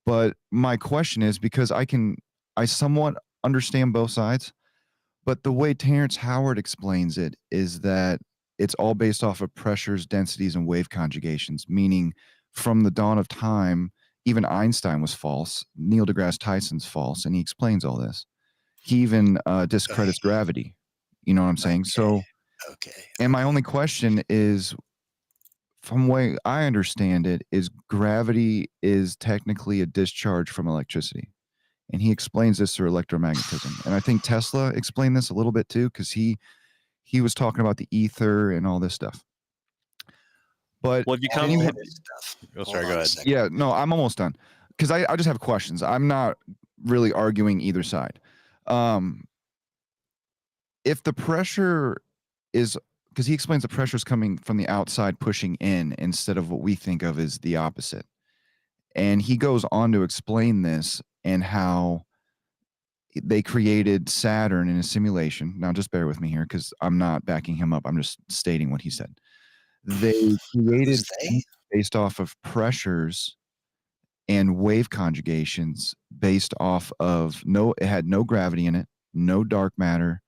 Speaker 17: But my question is, because I somewhat understand both sides, but the way Terrence Howard explains it is that it's all based off of pressures, densities, and wave conjugations, meaning from the dawn of time, even Einstein was false. Neil deGrasse Tyson's false, and he explains all this. He even discredits gravity. You know what I'm saying? So, and my only question is, from the way I understand it, is gravity is technically a discharge from electricity. And he explains this through electromagnetism. And I think Tesla explained this a little bit too, because he was talking about the ether and all this stuff. But
Speaker 2: Well, if you come,
Speaker 17: anyone,
Speaker 2: oh, sorry, go ahead.
Speaker 17: yeah, no, I'm almost done because I just have questions. I'm not really arguing either side. If the pressure is, because he explains the pressure is coming from the outside pushing in instead of what we think of as the opposite. And he goes on to explain this and how they created Saturn in a simulation. Now, just bear with me here because I'm not backing him up. I'm just stating what he said. They created based off of pressures and wave conjugations based off of it had no gravity in it, no dark matter,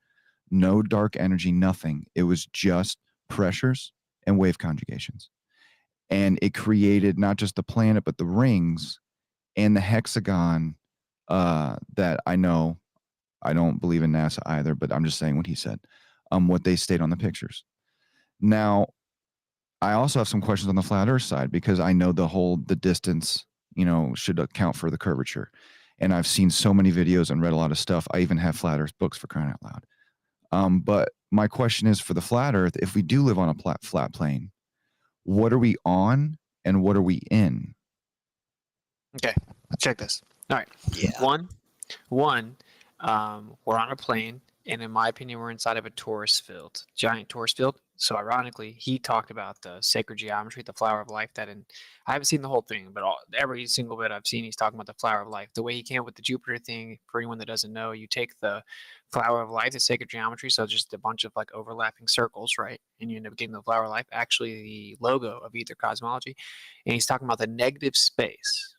Speaker 17: no dark energy, nothing. It was just pressures and wave conjugations. And it created not just the planet, but the rings and the hexagon that I know. I don't believe in NASA either, but I'm just saying what he said, what they state on the pictures. Now, I also have some questions on the flat Earth side because I know the distance, should account for the curvature. And I've seen so many videos and read a lot of stuff. I even have flat Earth books, for crying out loud. But my question is, for the flat Earth, if we do live on a flat plane, what are we on and what are we in?
Speaker 8: Okay, check this. All right. Yeah. One, we're on a plane, and in my opinion, we're inside of a torus field, giant torus field. So ironically, he talked about the sacred geometry, the flower of life. I haven't seen the whole thing, but every single bit I've seen, he's talking about the flower of life. The way he came up with the Jupiter thing, for anyone that doesn't know, you take the flower of life, the sacred geometry, so just a bunch of like overlapping circles, right? And you end up getting the flower of life, actually the logo of ether cosmology. And he's talking about the negative space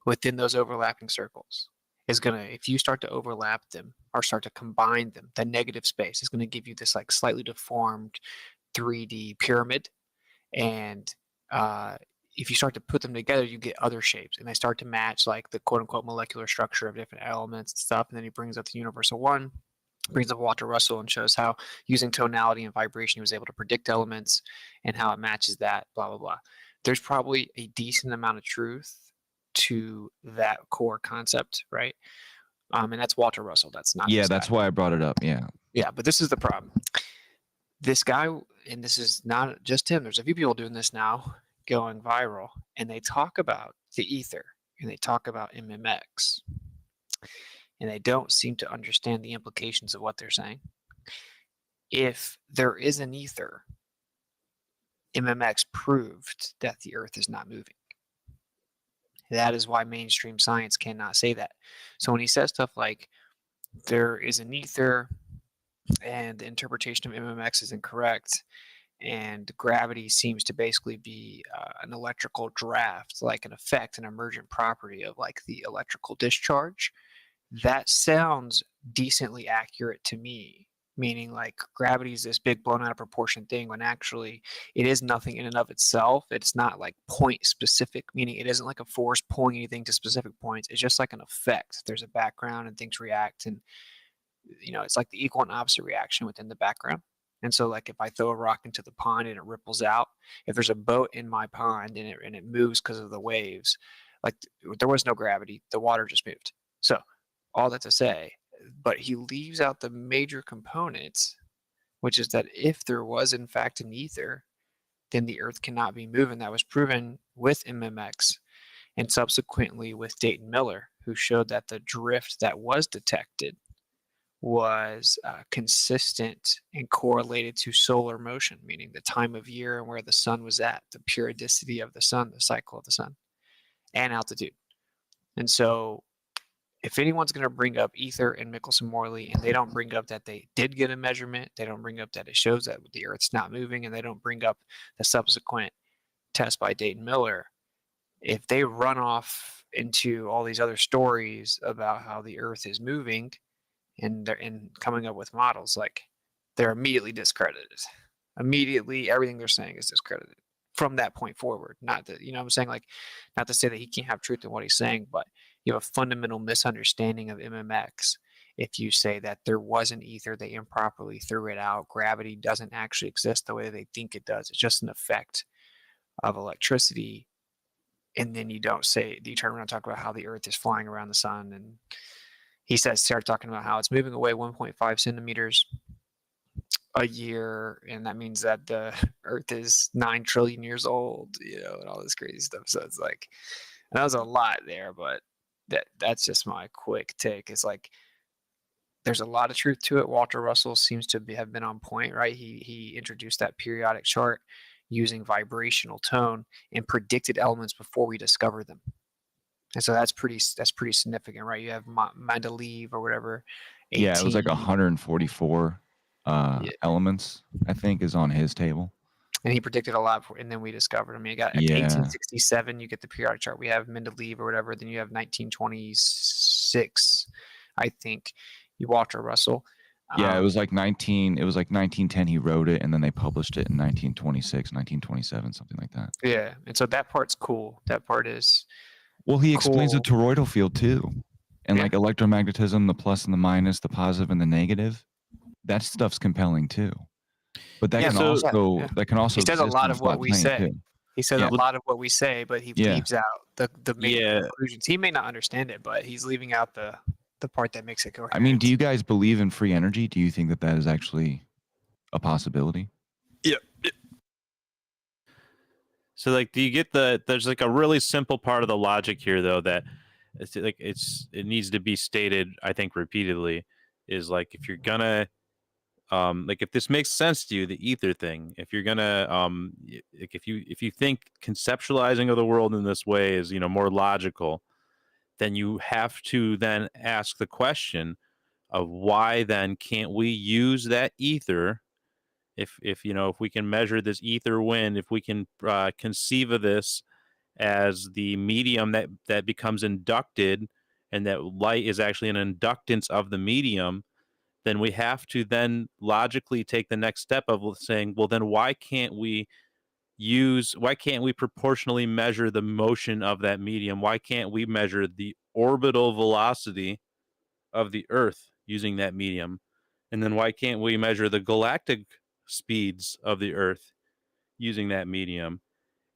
Speaker 8: within those overlapping circles is going to, if you start to overlap them or start to combine them, the negative space is going to give you this like slightly deformed 3D pyramid. And if you start to put them together, you get other shapes, and they start to match like the quote unquote molecular structure of different elements and stuff. And then he brings up the universal one, brings up Walter Russell, and shows how using tonality and vibration, he was able to predict elements and how it matches that, blah, blah, blah. There's probably a decent amount of truth to that core concept, right? And that's Walter Russell. That's not.
Speaker 17: Yeah, that's why I brought it up. Yeah.
Speaker 8: Yeah, but this is the problem. This guy, and this is not just him, there's a few people doing this now, going viral, and they talk about the ether and they talk about MMX, and they don't seem to understand the implications of what they're saying. If there is an ether, MMX proved that the Earth is not moving. That is why mainstream science cannot say that. So when he says stuff like there is an ether and the interpretation of MMX is incorrect, and gravity seems to basically be an electrical draft, like an effect, an emergent property of like the electrical discharge, that sounds decently accurate to me. Meaning like gravity is this big blown out of proportion thing when actually it is nothing in and of itself. It's not like point specific, meaning it isn't like a force pulling anything to specific points. It's just like an effect. There's a background and things react, and it's like the equal and opposite reaction within the background. And so like if I throw a rock into the pond and it ripples out, if there's a boat in my pond and it moves because of the waves, like there was no gravity, the water just moved. So all that to say, but he leaves out the major components, which is that if there was in fact an ether, then the Earth cannot be moving. That was proven with MMX and subsequently with Dayton Miller, who showed that the drift that was detected was consistent and correlated to solar motion, meaning the time of year and where the sun was at, the periodicity of the sun, the cycle of the sun, and altitude. And so if anyone's going to bring up ether and Michelson-Morley, and they don't bring up that they did get a measurement, they don't bring up that it shows that the Earth's not moving, and they don't bring up the subsequent test by Dayton Miller, if they run off into all these other stories about how the Earth is moving and they're coming up with models, like they're immediately discredited. immediately everything they're saying is discredited from that point forward. Not that, you know what I'm saying? Like, not to say that he can't have truth in what he's saying, but you have a fundamental misunderstanding of MMX if you say that there was an ether, they improperly threw it out. Gravity doesn't actually exist the way they think it does. It's just an effect of electricity. And then you don't say, you turn around and talk about how the Earth is flying around the sun. And he start talking about how it's moving away 1.5 centimeters a year, and that means that the Earth is 9 trillion years old, you know, and all this crazy stuff. So it's like, that was a lot there, but that's just my quick take. It's like, there's a lot of truth to it. Walter Russell seems to have been on point, right? He introduced that periodic chart using vibrational tone and predicted elements before we discovered them. And so that's pretty significant, right? You have Mendeleev or whatever. 18,
Speaker 17: Yeah, it was like 144 elements, I think, is on his table.
Speaker 8: and he predicted a lot, and then we discovered them. You got like
Speaker 17: Yeah.
Speaker 8: 1867, you get the periodic chart. We have Mendeleev or whatever. Then you have 1926, I think. You Walter Russell.
Speaker 17: Yeah, it was like 1910 he wrote it, and then they published it in 1926, 1927, something like that.
Speaker 8: Yeah, and so that part's cool. That part is
Speaker 17: Well, he explains the
Speaker 8: cool.
Speaker 17: toroidal field too, and like electromagnetism, the plus and the minus, the positive and the negative. That stuff's compelling too. But that
Speaker 8: Yeah,
Speaker 17: can
Speaker 8: so-
Speaker 17: also
Speaker 8: yeah.
Speaker 17: that can also
Speaker 8: He says a
Speaker 17: exist
Speaker 8: lot
Speaker 17: on
Speaker 8: of what
Speaker 17: flat
Speaker 8: we
Speaker 17: plane,
Speaker 8: say.
Speaker 17: too.
Speaker 8: He says
Speaker 17: Yeah.
Speaker 8: a lot of what we say, but he
Speaker 17: Yeah.
Speaker 8: leaves out the main conclusions. He may not understand it, but he's leaving out the part that makes it coherent.
Speaker 17: I mean, do you guys believe in free energy? Do you think that is actually a possibility?
Speaker 2: Yeah. So like, do you get there's like a really simple part of the logic here though, that it's like, it needs to be stated, I think, repeatedly, is like, if you're gonna, like, if this makes sense to you, the ether thing, if you're gonna, like, if you think conceptualizing of the world in this way is, you know, more logical, then you have to then ask the question of why then can't we use that ether, if you know, if we can measure this ether wind, if we can conceive of this as the medium that becomes inducted, and that light is actually an inductance of the medium, then we have to then logically take the next step of saying, well, then why can't we proportionally measure the motion of that medium? Why can't we measure the orbital velocity of the Earth using that medium? And then why can't we measure the galactic speeds of the Earth using that medium?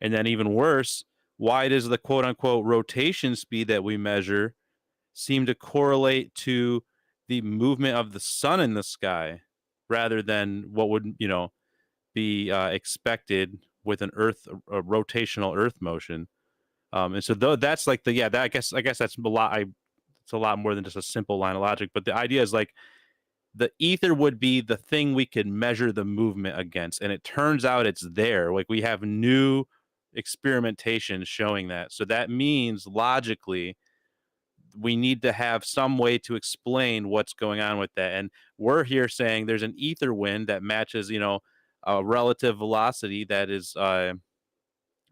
Speaker 2: And then even worse, why does the quote unquote rotation speed that we measure seem to correlate to the movement of the sun in the sky rather than what would, you know, be expected with a rotational Earth motion? And so that's like I guess that's a lot. It's a lot more than just a simple line of logic. But the idea is like, the ether would be the thing we could measure the movement against, and it turns out it's there. Like, we have new experimentation showing that. So that means logically we need to have some way to explain what's going on with that. And we're here saying there's an ether wind that matches, you know, a relative velocity that is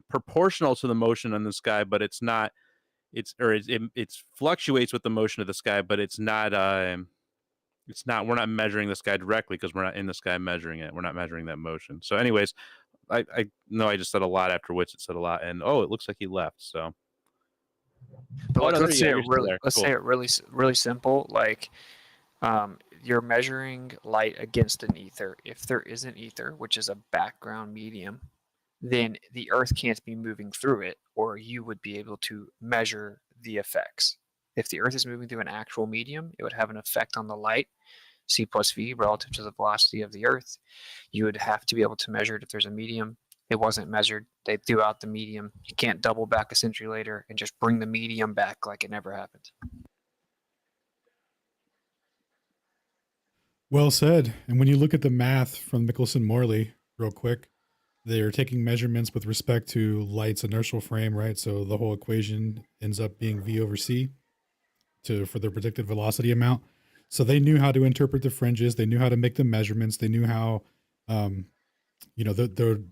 Speaker 2: proportional to the motion in the sky, but it's not. It fluctuates with the motion of the sky, but it's not. We're not measuring the sky directly because we're not in the sky measuring it. We're not measuring that motion. So, anyways, I know I just said a lot after Witsit said a lot, and it looks like he left. So,
Speaker 8: But like,
Speaker 2: no,
Speaker 8: let's say
Speaker 2: you're
Speaker 8: it
Speaker 2: still
Speaker 8: really,
Speaker 2: there.
Speaker 8: let's
Speaker 2: Cool.
Speaker 8: say it really simple. Like, you're measuring light against an ether. If there is an ether, which is a background medium, then the Earth can't be moving through it, or you would be able to measure the effects. If the Earth is moving through an actual medium, it would have an effect on the light, c plus v, relative to the velocity of the Earth. You would have to be able to measure it if there's a medium. It wasn't measured. They threw out the medium. You can't double back a century later and just bring the medium back like it never happened.
Speaker 4: Well said. And when you look at the math from Michelson Morley, real quick, they're taking measurements with respect to light's inertial frame, right? So the whole equation ends up being V over C for the predicted velocity amount. So they knew how to interpret the fringes. They knew how to make the measurements. They knew how, the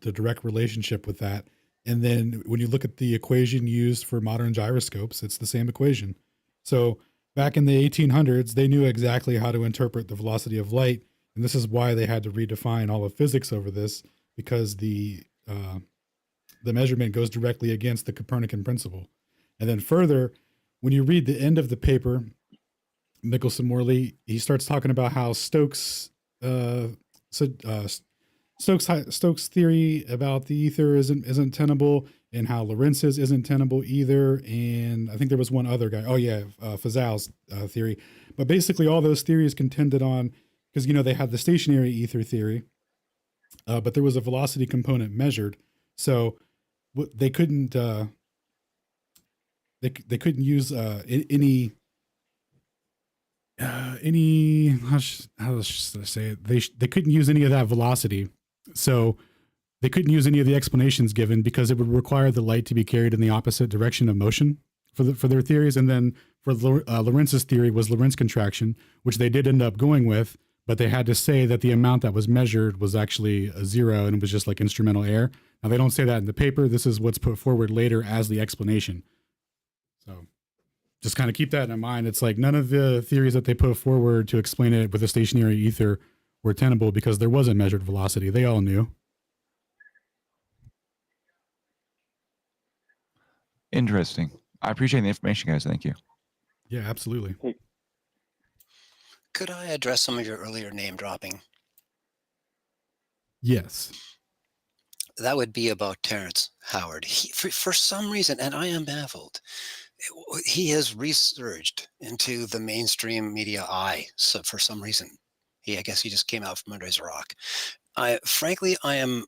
Speaker 4: direct relationship with that. And then when you look at the equation used for modern gyroscopes, it's the same equation. So back in the 1800s, they knew exactly how to interpret the velocity of light, And this is why they had to redefine all of physics over this, because the measurement goes directly against the Copernican principle. And then further, when you read the end of the paper, Michelson-Morley, he starts talking about how Stokes' theory about the ether isn't tenable, and how Lorentz's isn't tenable either. And I think there was one other guy. Oh yeah, Fazal's theory. But basically, all those theories contended on, because they had the stationary ether theory, but there was a velocity component measured, so they couldn't they couldn't use any how should I say it? They couldn't use any of that velocity, so they couldn't use any of the explanations given, because it would require the light to be carried in the opposite direction of motion for their theories. And then for Lorentz's theory was Lorentz contraction, which they did end up going with, but they had to say that the amount that was measured was actually a zero, and it was just like instrumental error. Now they don't say that in the paper. This is what's put forward later as the explanation. So just kind of keep that in mind. It's like none of the theories that they put forward to explain it with a stationary ether were tenable, because there wasn't measured velocity. They all knew.
Speaker 17: Interesting. I appreciate the information, guys. Thank you.
Speaker 4: Yeah, absolutely.
Speaker 5: Could I address some of your earlier name dropping?
Speaker 4: Yes.
Speaker 5: That would be about Terrence Howard. For some reason, and I am baffled, he has resurged into the mainstream media eye. So for some reason, I guess he just came out from under his rock. Frankly, I am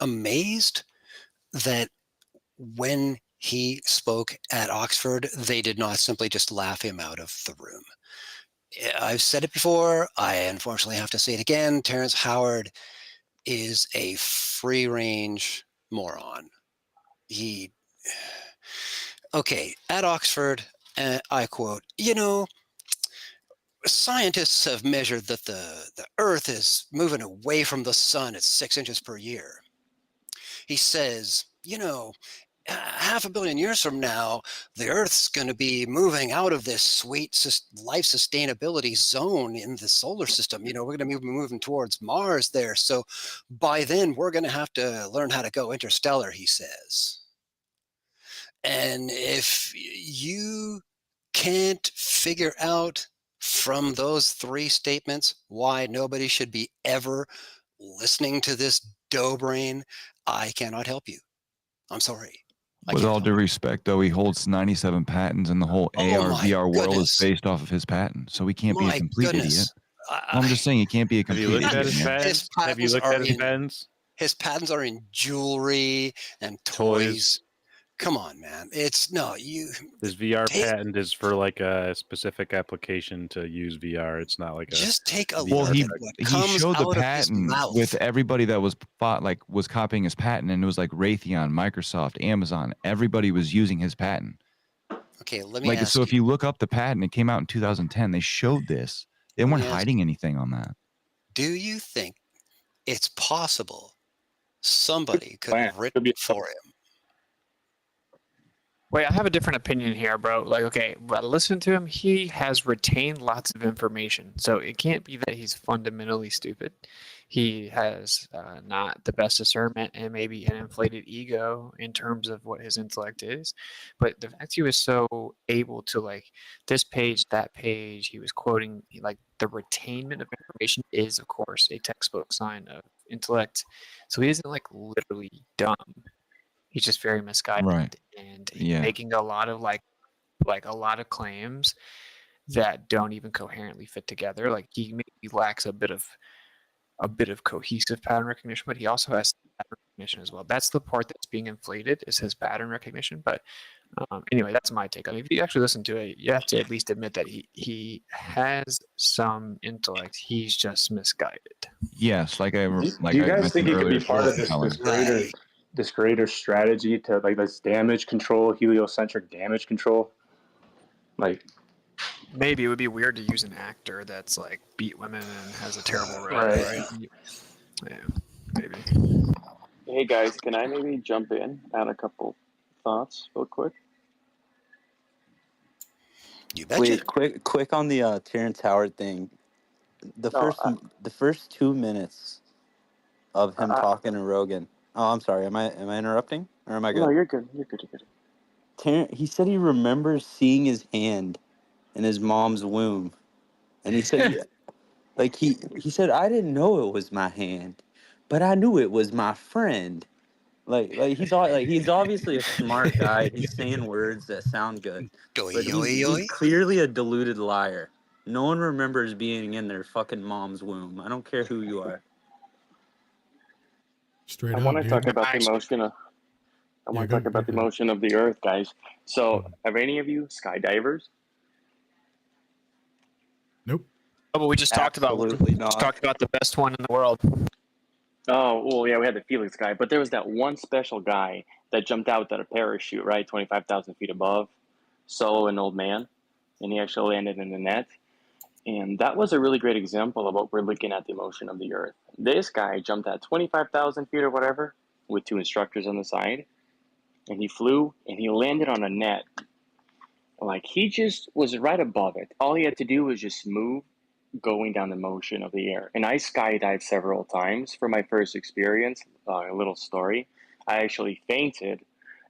Speaker 5: amazed that when he spoke at Oxford, they did not simply just laugh him out of the room. I've said it before. I unfortunately have to say it again. Terrence Howard is a free-range moron. At Oxford, I quote, scientists have measured that the Earth is moving away from the sun at 6 inches per year. He says, 500 million years from now, the Earth's going to be moving out of this sweet life sustainability zone in the solar system. We're going to be moving towards Mars there. So by then, we're going to have to learn how to go interstellar, he says. And if you can't figure out from those three statements why nobody should be ever listening to this dough brain, I cannot help you. I'm sorry.
Speaker 17: With all due respect, though, he holds 97 patents, and the whole AR, VR world is based off of his patent. So he can't be a complete idiot. I'm just saying he can't be a complete idiot.
Speaker 2: Have you looked at his patents? Have you looked at his patents?
Speaker 5: His patents are in jewelry and toys. Come on, man. His
Speaker 2: VR patent is for like a specific application to use VR. It's not like
Speaker 5: just take a
Speaker 17: look
Speaker 5: at what comes
Speaker 17: he showed the
Speaker 5: out
Speaker 17: patent
Speaker 5: of his mouth.
Speaker 17: with everybody that was copying his patent, and it was like Raytheon, Microsoft, Amazon. Everybody was using his patent.
Speaker 5: Okay, let me ask
Speaker 17: so if you look up the patent, it came out in 2010. They showed this. They weren't hiding anything on that.
Speaker 5: Do you think it's possible somebody could have written for him?
Speaker 8: Wait, I have a different opinion here, bro. But listen to him. He has retained lots of information. So it can't be that he's fundamentally stupid. He has not the best discernment and maybe an inflated ego in terms of what his intellect is. But the fact he was so able to, this page, that page, he was quoting, the retainment of information is, of course, a textbook sign of intellect. So he isn't, literally dumb. He's just very misguided and making a lot of a lot of claims that don't even coherently fit together. He maybe lacks a bit of cohesive pattern recognition, but he also has pattern recognition as well. That's the part that's being inflated, is his pattern recognition. But anyway, that's my take. If you actually listen to it, you have to at least admit that he has some intellect. He's just misguided.
Speaker 17: Yes,
Speaker 15: do you guys think it could be part of this greater strategy to this damage control, heliocentric damage control?
Speaker 8: Maybe it would be weird to use an actor that's beat women and has a terrible role, right? Yeah, maybe.
Speaker 18: Hey guys, can I maybe jump in, add a couple thoughts real quick?
Speaker 5: You betcha.
Speaker 18: Quick on the Terrence Howard thing.
Speaker 19: No,
Speaker 20: the first 2 minutes of him
Speaker 18: I,
Speaker 20: talking to Rogan. Oh, I'm sorry. Am I interrupting or am I
Speaker 18: no,
Speaker 20: good?
Speaker 18: you're good. You're good. You're good.
Speaker 20: He said he remembers seeing his hand in his mom's womb, and he said like he said I didn't know it was my hand, but I knew it was my friend. He's obviously a smart guy. He's saying words that sound good,
Speaker 5: Doi,
Speaker 20: but
Speaker 5: oi,
Speaker 20: he's
Speaker 5: oi.
Speaker 20: clearly a deluded liar. No one remembers being in their fucking mom's womb. I don't care who you are.
Speaker 4: Straight
Speaker 18: I
Speaker 4: up,
Speaker 18: want to talk
Speaker 4: dude.
Speaker 18: about the motion of. I
Speaker 4: Yeah,
Speaker 18: want to talk
Speaker 4: go
Speaker 18: about the
Speaker 4: for it.
Speaker 18: motion of the Earth, guys. So, are any of you skydivers?
Speaker 4: Nope.
Speaker 8: Oh, but we just talked about one.
Speaker 20: Absolutely
Speaker 8: Just
Speaker 20: not.
Speaker 8: talked about the best one in the world.
Speaker 18: Oh, well, yeah, we had the Felix guy, but there was that one special guy that jumped out without a parachute, right? 25,000 feet above, solo, an old man, and he actually landed in the net. And that was a really great example of what we're looking at the motion of the Earth. This guy jumped at 25,000 feet or whatever with two instructors on the side, and he flew and he landed on a net. Like he just was right above it. All he had to do was just move going down the motion of the air. And I skydived several times for my first experience. A little story. I actually fainted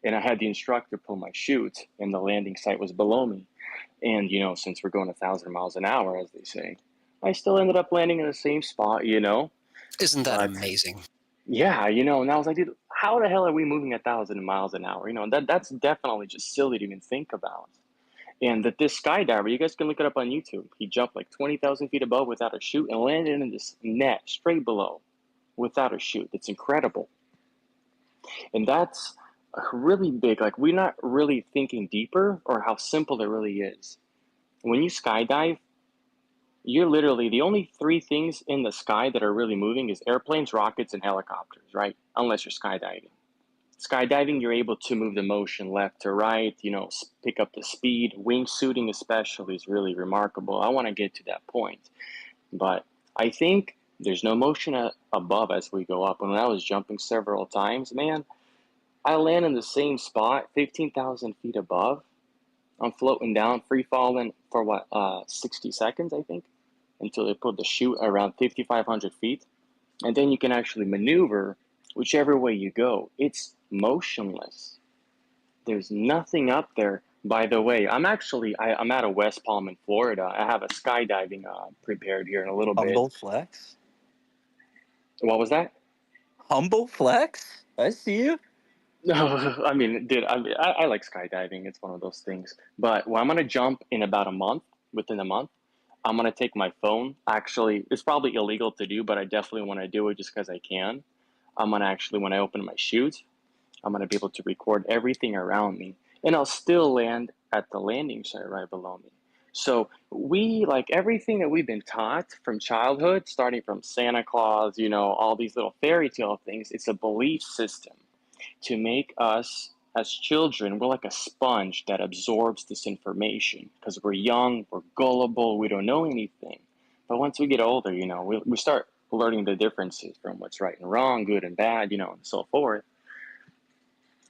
Speaker 18: and I had the instructor pull my chute and the landing site was below me. And, since we're going 1,000 miles an hour, as they say, I still ended up landing in the same spot,
Speaker 5: Isn't that
Speaker 18: But
Speaker 5: amazing?
Speaker 18: yeah, and I was like, dude, how the hell are we moving 1,000 miles an hour? That's definitely just silly to even think about. And that this skydiver, you guys can look it up on YouTube. He jumped like 20,000 feet above without a chute and landed in this net straight below without a chute. It's incredible. And that's really big. Like, we're not really thinking deeper or how simple it really is. When you skydive, you're literally the only three things in the sky that are really moving is airplanes, rockets, and helicopters, right? Unless you're skydiving. Skydiving, you're able to move the motion left to right, pick up the speed. Wingsuiting, especially, is really remarkable. I want to get to that point. But I think there's no motion above as we go up. And when I was jumping several times, man, I land in the same spot, 15,000 feet above. I'm floating down, free falling for 60 seconds, I think, until they put the chute around 5,500 feet. And then you can actually maneuver whichever way you go. It's motionless. There's nothing up there. By the way, I'm out of West Palm in Florida. I have a skydiving prepared here in a little bit.
Speaker 20: Humble flex.
Speaker 18: What was that?
Speaker 20: Humble flex. I see you.
Speaker 18: No, I mean, dude, I like skydiving. It's one of those things. But when I'm going to jump in about a month, within a month, I'm going to take my phone. Actually, it's probably illegal to do, but I definitely want to do it just because I can. I'm going to actually, when I open my chute, I'm going to be able to record everything around me. And I'll still land at the landing site right below me. So we, like everything that we've been taught from childhood, starting from Santa Claus, all these little fairy tale things, it's a belief system to make us as children, we're like a sponge that absorbs this information because we're young, we're gullible, we don't know anything. But once we get older, we start learning the differences from what's right and wrong, good and bad, and so forth.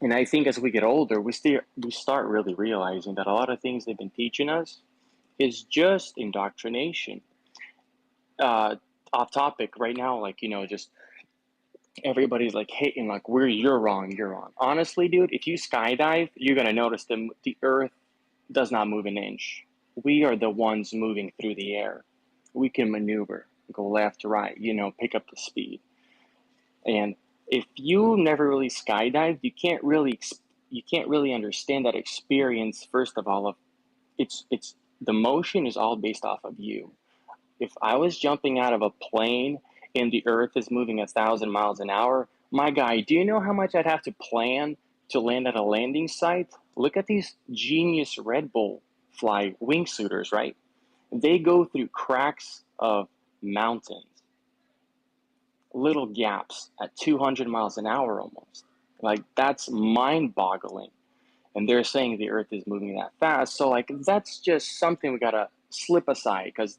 Speaker 18: And I think as we get older, we start really realizing that a lot of things they've been teaching us is just indoctrination. Off topic right now, just everybody's like hating, like, you're wrong. Honestly, dude, if you skydive, you're going to notice the earth does not move an inch. We are the ones moving through the air. We can maneuver, go left, right, pick up the speed. And if you never really skydived, you can't really understand that experience. First of all, it's the motion is all based off of you. If I was jumping out of a plane and the earth is moving 1,000 miles an hour, my guy, do you know how much I'd have to plan to land at a landing site? Look at these genius Red Bull fly wingsuiters, right? They go through cracks of mountains, little gaps at 200 miles an hour almost. Like, that's mind boggling. And they're saying the earth is moving that fast. So, that's just something we got to slip aside because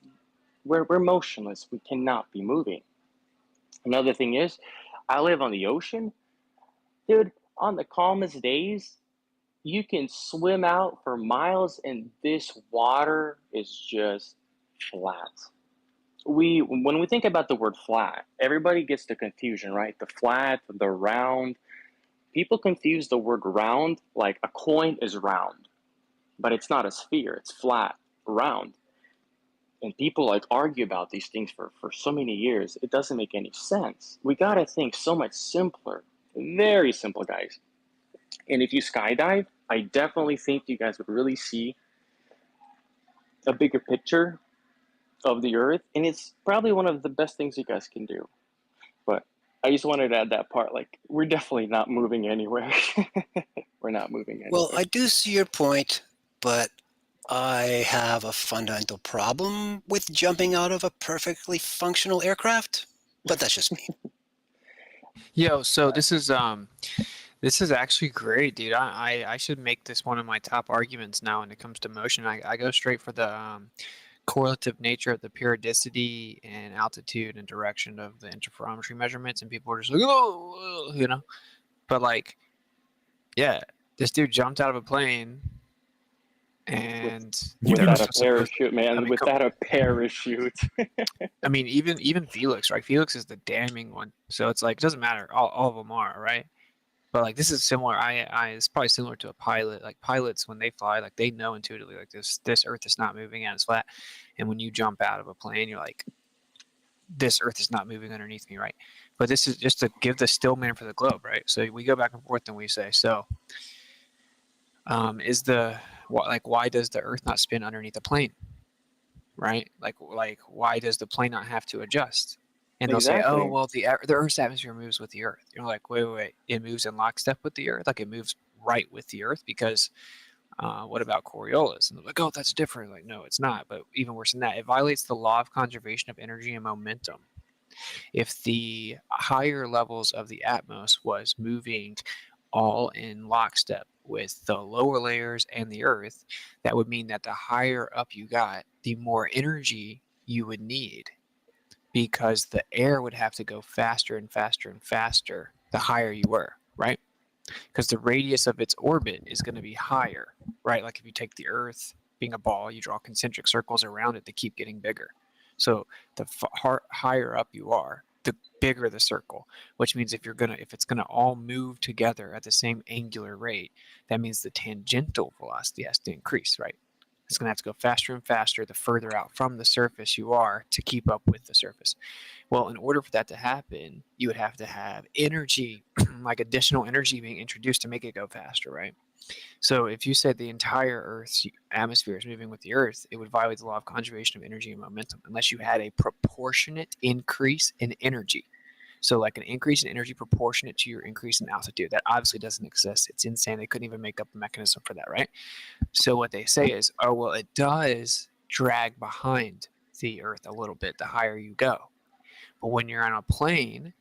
Speaker 18: we're motionless. We cannot be moving. Another thing is, I live on the ocean. Dude, on the calmest days, you can swim out for miles and this water is just flat. when we think about the word flat, everybody gets the confusion, right? The flat, the round. People confuse the word round like a coin is round, but it's not a sphere. It's flat, round. And people like argue about these things for so many years. It doesn't make any sense. We got to think so much simpler. Very simple, guys. And if you skydive, I definitely think you guys would really see a bigger picture of the earth, and it's probably one of the best things you guys can do. But I just wanted to add that part. Like, we're definitely not moving anywhere. We're not moving anywhere.
Speaker 5: Well, I do see your point, but I have a fundamental problem with jumping out of a perfectly functional aircraft. But that's just me.
Speaker 8: Yo, so this is actually great, dude. I should make this one of my top arguments now when it comes to motion. I go straight for the correlative nature of the periodicity and altitude and direction of the interferometry measurements, and people are just like, oh, you know. But like, yeah, this dude jumped out of a plane and
Speaker 18: without a parachute, man. Without a parachute.
Speaker 8: I mean, even Felix, right? Felix is the damning one, so it's like it doesn't matter. All of them are, right? But like this is similar. It's probably similar to a pilot. Like pilots, when they fly, like they know intuitively, like this Earth is not moving and it's flat. And when you jump out of a plane, you're like, this Earth is not moving underneath me, right? But this is just to give the still man for the globe, right? So we go back and forth and we say, so why does the Earth not spin underneath the plane, right? Like why does the plane not have to adjust? And they'll say, oh, well, the Earth's atmosphere moves with the Earth. You're like, wait. It moves in lockstep with the Earth? Like it moves right with the Earth? Because what about Coriolis? And they're like, oh, that's different. Like, no, it's not. But even worse than that, it violates the law of conservation of energy and momentum. If the higher levels of the atmos was moving all in lockstep with the lower layers and the Earth, that would mean that the higher up you got, the more energy you would need, because the air would have to go faster and faster and faster the higher you were, right? Because the radius of its orbit is going to be higher, right? Like if you take the Earth being a ball, you draw concentric circles around it to keep getting bigger. So the higher up you are, the bigger the circle, which means if it's gonna all move together at the same angular rate, that means the tangential velocity has to increase, right? It's going to have to go faster and faster the further out from the surface you are to keep up with the surface. Well, in order for that to happen, you would have to have energy, like additional energy being introduced to make it go faster, right? So if you said the entire Earth's atmosphere is moving with the Earth, it would violate the law of conservation of energy and momentum unless you had a proportionate increase in energy. So like an increase in energy proportionate to your increase in altitude. That obviously doesn't exist. It's insane. They couldn't even make up a mechanism for that, right? So what they say is, oh, well, it does drag behind the Earth a little bit the higher you go. But when you're on a plane,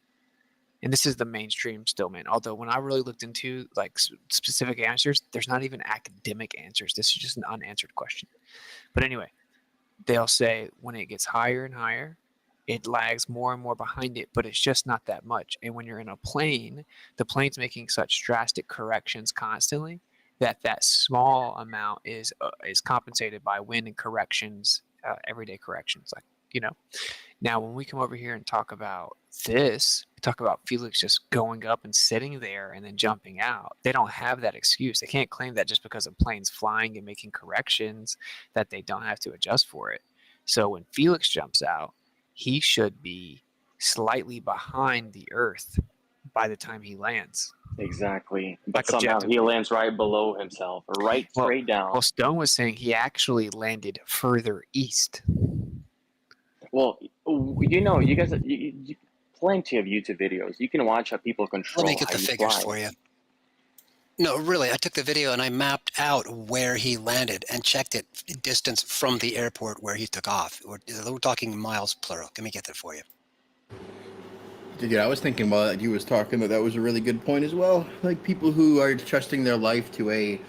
Speaker 8: and this is the mainstream still, man, although when I really looked into like specific answers, there's not even academic answers. This is just an unanswered question. But anyway, they'll say when it gets higher and higher, it lags more and more behind it, but it's just not that much. And when you're in a plane, the plane's making such drastic corrections constantly that small amount is compensated by wind and corrections, everyday corrections, like, you know. Now, when we come over here and talk about this, we talk about Felix just going up and sitting there and then jumping out. They don't have that excuse. They can't claim that just because a plane's flying and making corrections that they don't have to adjust for it. So when Felix jumps out, he should be slightly behind the Earth by the time he lands.
Speaker 18: Exactly. But somehow he lands right below himself, right straight down.
Speaker 8: Well, Stone was saying he actually landed further east.
Speaker 18: Well, you know, you guys, plenty of YouTube videos. You can watch how people control.
Speaker 5: Let me get the figures for you. No, really, I took the video and I mapped out where he landed and checked it distance from the airport where he took off. We're talking miles plural. Let me get that for you.
Speaker 3: Dude, I was thinking while you was talking that was a really good point as well. Like people who are trusting their life to a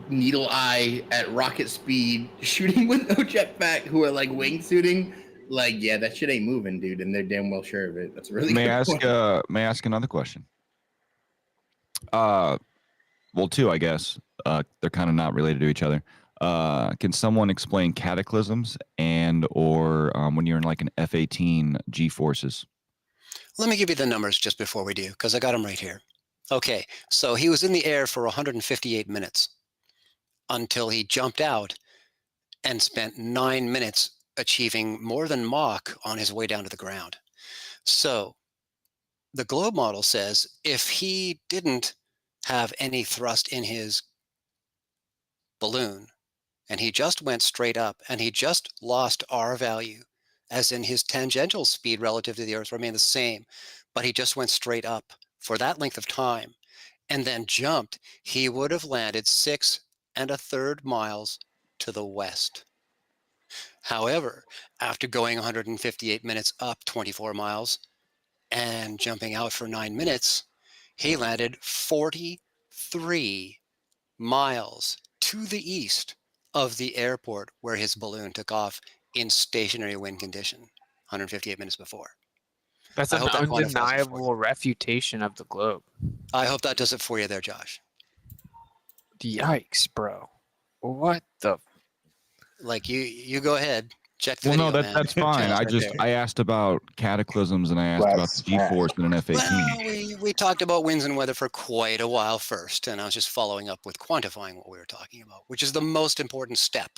Speaker 3: needle eye at rocket speed, shooting with no jetpack, who are like wingsuiting. Like, yeah, that shit ain't moving, dude, and they're damn well sure of it. That's a really good point.
Speaker 17: May I ask another question? Well, two, I guess. They're kind of not related to each other. Can someone explain cataclysms and or when you're in like an F-18 G-forces?
Speaker 5: Let me give you the numbers just before we do, because I got them right here. Okay, so he was in the air for 158 minutes until he jumped out and spent 9 minutes achieving more than Mach on his way down to the ground. So the globe model says if he didn't have any thrust in his balloon and he just went straight up and he just lost R value, as in his tangential speed relative to the Earth remained the same, but he just went straight up for that length of time and then jumped, he would have landed 6 1/3 miles to the west. However, after going 158 minutes up 24 miles and jumping out for 9 minutes, he landed 43 miles to the east of the airport where his balloon took off in stationary wind condition 158 minutes before.
Speaker 8: That's
Speaker 5: I
Speaker 8: an
Speaker 5: hope that quantifies it for you.
Speaker 8: undeniable refutation of the globe.
Speaker 5: I hope that does it for you there, Josh.
Speaker 8: Yikes, bro. What the?
Speaker 5: Like you go ahead. Check the
Speaker 17: Well,
Speaker 5: video,
Speaker 17: no,
Speaker 5: man.
Speaker 17: that's fine.
Speaker 5: Channel's right there.
Speaker 17: I asked about cataclysms and I asked about the G-force in an F-18.
Speaker 5: Well, we talked about winds and weather for quite a while first, and I was just following up with quantifying what we were talking about, which is the most important step.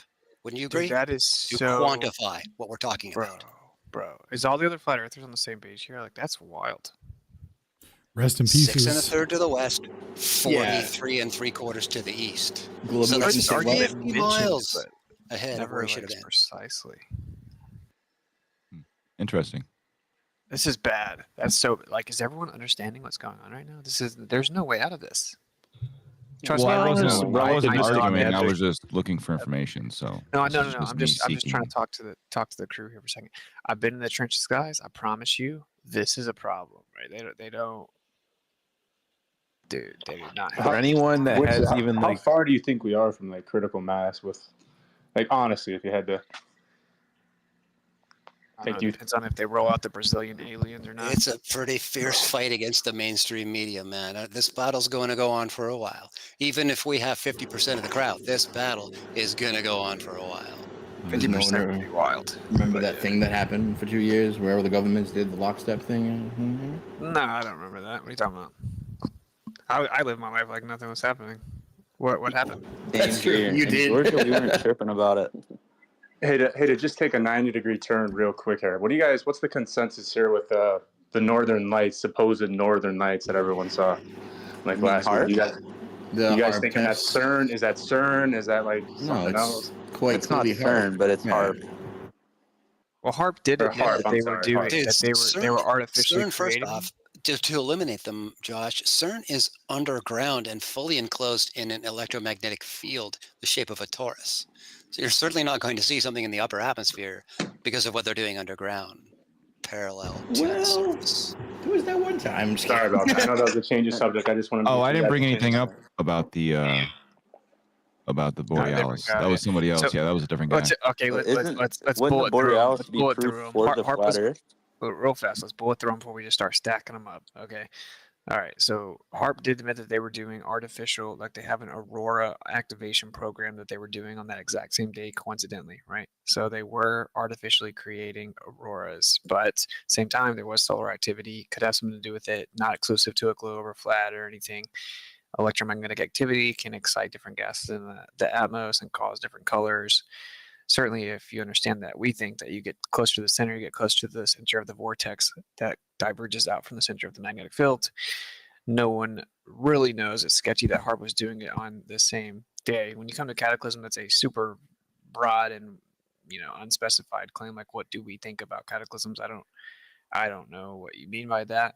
Speaker 5: Wouldn't you agree?
Speaker 8: Dude, that is
Speaker 5: to
Speaker 8: so
Speaker 5: quantify what we're talking about.
Speaker 8: Bro, is all the other flat earthers on the same page here? Like, that's wild.
Speaker 4: Rest in
Speaker 5: 6
Speaker 4: pieces.
Speaker 5: 1/3 to the west, 43 3/4 to the east.
Speaker 3: Global
Speaker 5: So that's
Speaker 3: Eastern Light.
Speaker 5: 50 miles ahead of
Speaker 8: Never
Speaker 5: where he should have been.
Speaker 8: precisely.
Speaker 17: Interesting.
Speaker 8: This is bad. That's so like, is everyone understanding what's going on right now? There's no way out of this. Trust
Speaker 17: Well,
Speaker 8: me,
Speaker 17: I
Speaker 8: just
Speaker 17: wasn't
Speaker 8: know I'm
Speaker 17: arguing. I
Speaker 8: editing.
Speaker 17: was just looking for information. So
Speaker 8: No.
Speaker 17: this is
Speaker 8: I'm
Speaker 17: me
Speaker 8: just trying
Speaker 17: seeking-
Speaker 8: to talk to the crew here for a second. I've been in the trenches, guys. I promise you, this is a problem, right? They don't. Dude, they do not have.
Speaker 19: For anyone that
Speaker 15: Which-
Speaker 19: has
Speaker 15: how,
Speaker 19: even
Speaker 15: how
Speaker 19: like,
Speaker 15: far do you think we are from like critical mass? With, like, honestly, if you had to,
Speaker 8: I don't know, it depends on if they roll out the Brazilian aliens or not.
Speaker 5: It's a pretty fierce fight against the mainstream media, man. This battle's going to go on for a while. Even if we have 50% of the crowd, this battle is going to go on for a while.
Speaker 8: 50% would be wild.
Speaker 3: Remember that thing that happened for 2 years where the governments did the lockstep thing?
Speaker 8: No, I don't remember that. What are you talking about? I lived my life like nothing was happening. What happened?
Speaker 3: That's true. You
Speaker 20: in
Speaker 3: did.
Speaker 20: Georgia, we weren't tripping about it.
Speaker 15: hey, to just take a 90-degree turn real quick here. What do you guys? What's the consensus here with the Northern Lights, supposed Northern Lights that everyone saw like last week? You guys
Speaker 3: HAARP
Speaker 15: thinking that's
Speaker 3: test?
Speaker 15: CERN? Is that CERN? Is that like
Speaker 3: No,
Speaker 15: something
Speaker 3: it's
Speaker 15: else?
Speaker 3: quite
Speaker 20: It's not
Speaker 3: clearly
Speaker 20: CERN, but it's HAARP.
Speaker 8: Well, HAARP did
Speaker 15: Or
Speaker 8: admit
Speaker 15: HAARP,
Speaker 8: that
Speaker 15: I'm
Speaker 8: they
Speaker 15: sorry,
Speaker 8: were doing
Speaker 15: HAARP.
Speaker 8: that they were artificially
Speaker 5: CERN, first
Speaker 8: creating.
Speaker 5: off, to eliminate them, Josh, CERN is underground and fully enclosed in an electromagnetic field the shape of a torus. So you're certainly not going to see something in the upper atmosphere because of what they're doing underground, parallel to the surface.
Speaker 3: There was that one time.
Speaker 15: Sorry about that. I know that was a change of subject. I just wanted to.
Speaker 17: Oh,
Speaker 15: make
Speaker 17: I
Speaker 15: sure
Speaker 17: didn't
Speaker 15: you
Speaker 17: bring
Speaker 15: guys
Speaker 17: anything
Speaker 15: changed
Speaker 17: up about the Borealis.
Speaker 8: different guy.
Speaker 17: That was somebody else.
Speaker 8: So-
Speaker 17: yeah, that was a different guy.
Speaker 8: Okay, let's
Speaker 20: Wouldn't
Speaker 8: bullet
Speaker 20: the
Speaker 8: through 'em.
Speaker 20: Borealis
Speaker 8: Let's
Speaker 20: be
Speaker 8: bullet
Speaker 20: proof
Speaker 8: through 'em.
Speaker 20: for the
Speaker 8: Harp
Speaker 20: flat
Speaker 8: was-
Speaker 20: Earth?
Speaker 8: real fast. Let's bullet through them before we just start stacking them up. Okay. All right. So HAARP did admit that they were doing artificial, like they have an aurora activation program that they were doing on that exact same day, coincidentally, right? So they were artificially creating auroras, but same time there was solar activity. Could have something to do with it. Not exclusive to a globe or flat or anything. Electromagnetic activity can excite different gases in the atmos and cause different colors. Certainly, if you understand that, we think that you get close to the center, you get close to the center of the vortex that diverges out from the center of the magnetic field. No one really knows. It's sketchy that HAARP was doing it on the same day. When you come to cataclysm, that's a super broad and unspecified claim. Like, what do we think about cataclysms? I don't know what you mean by that.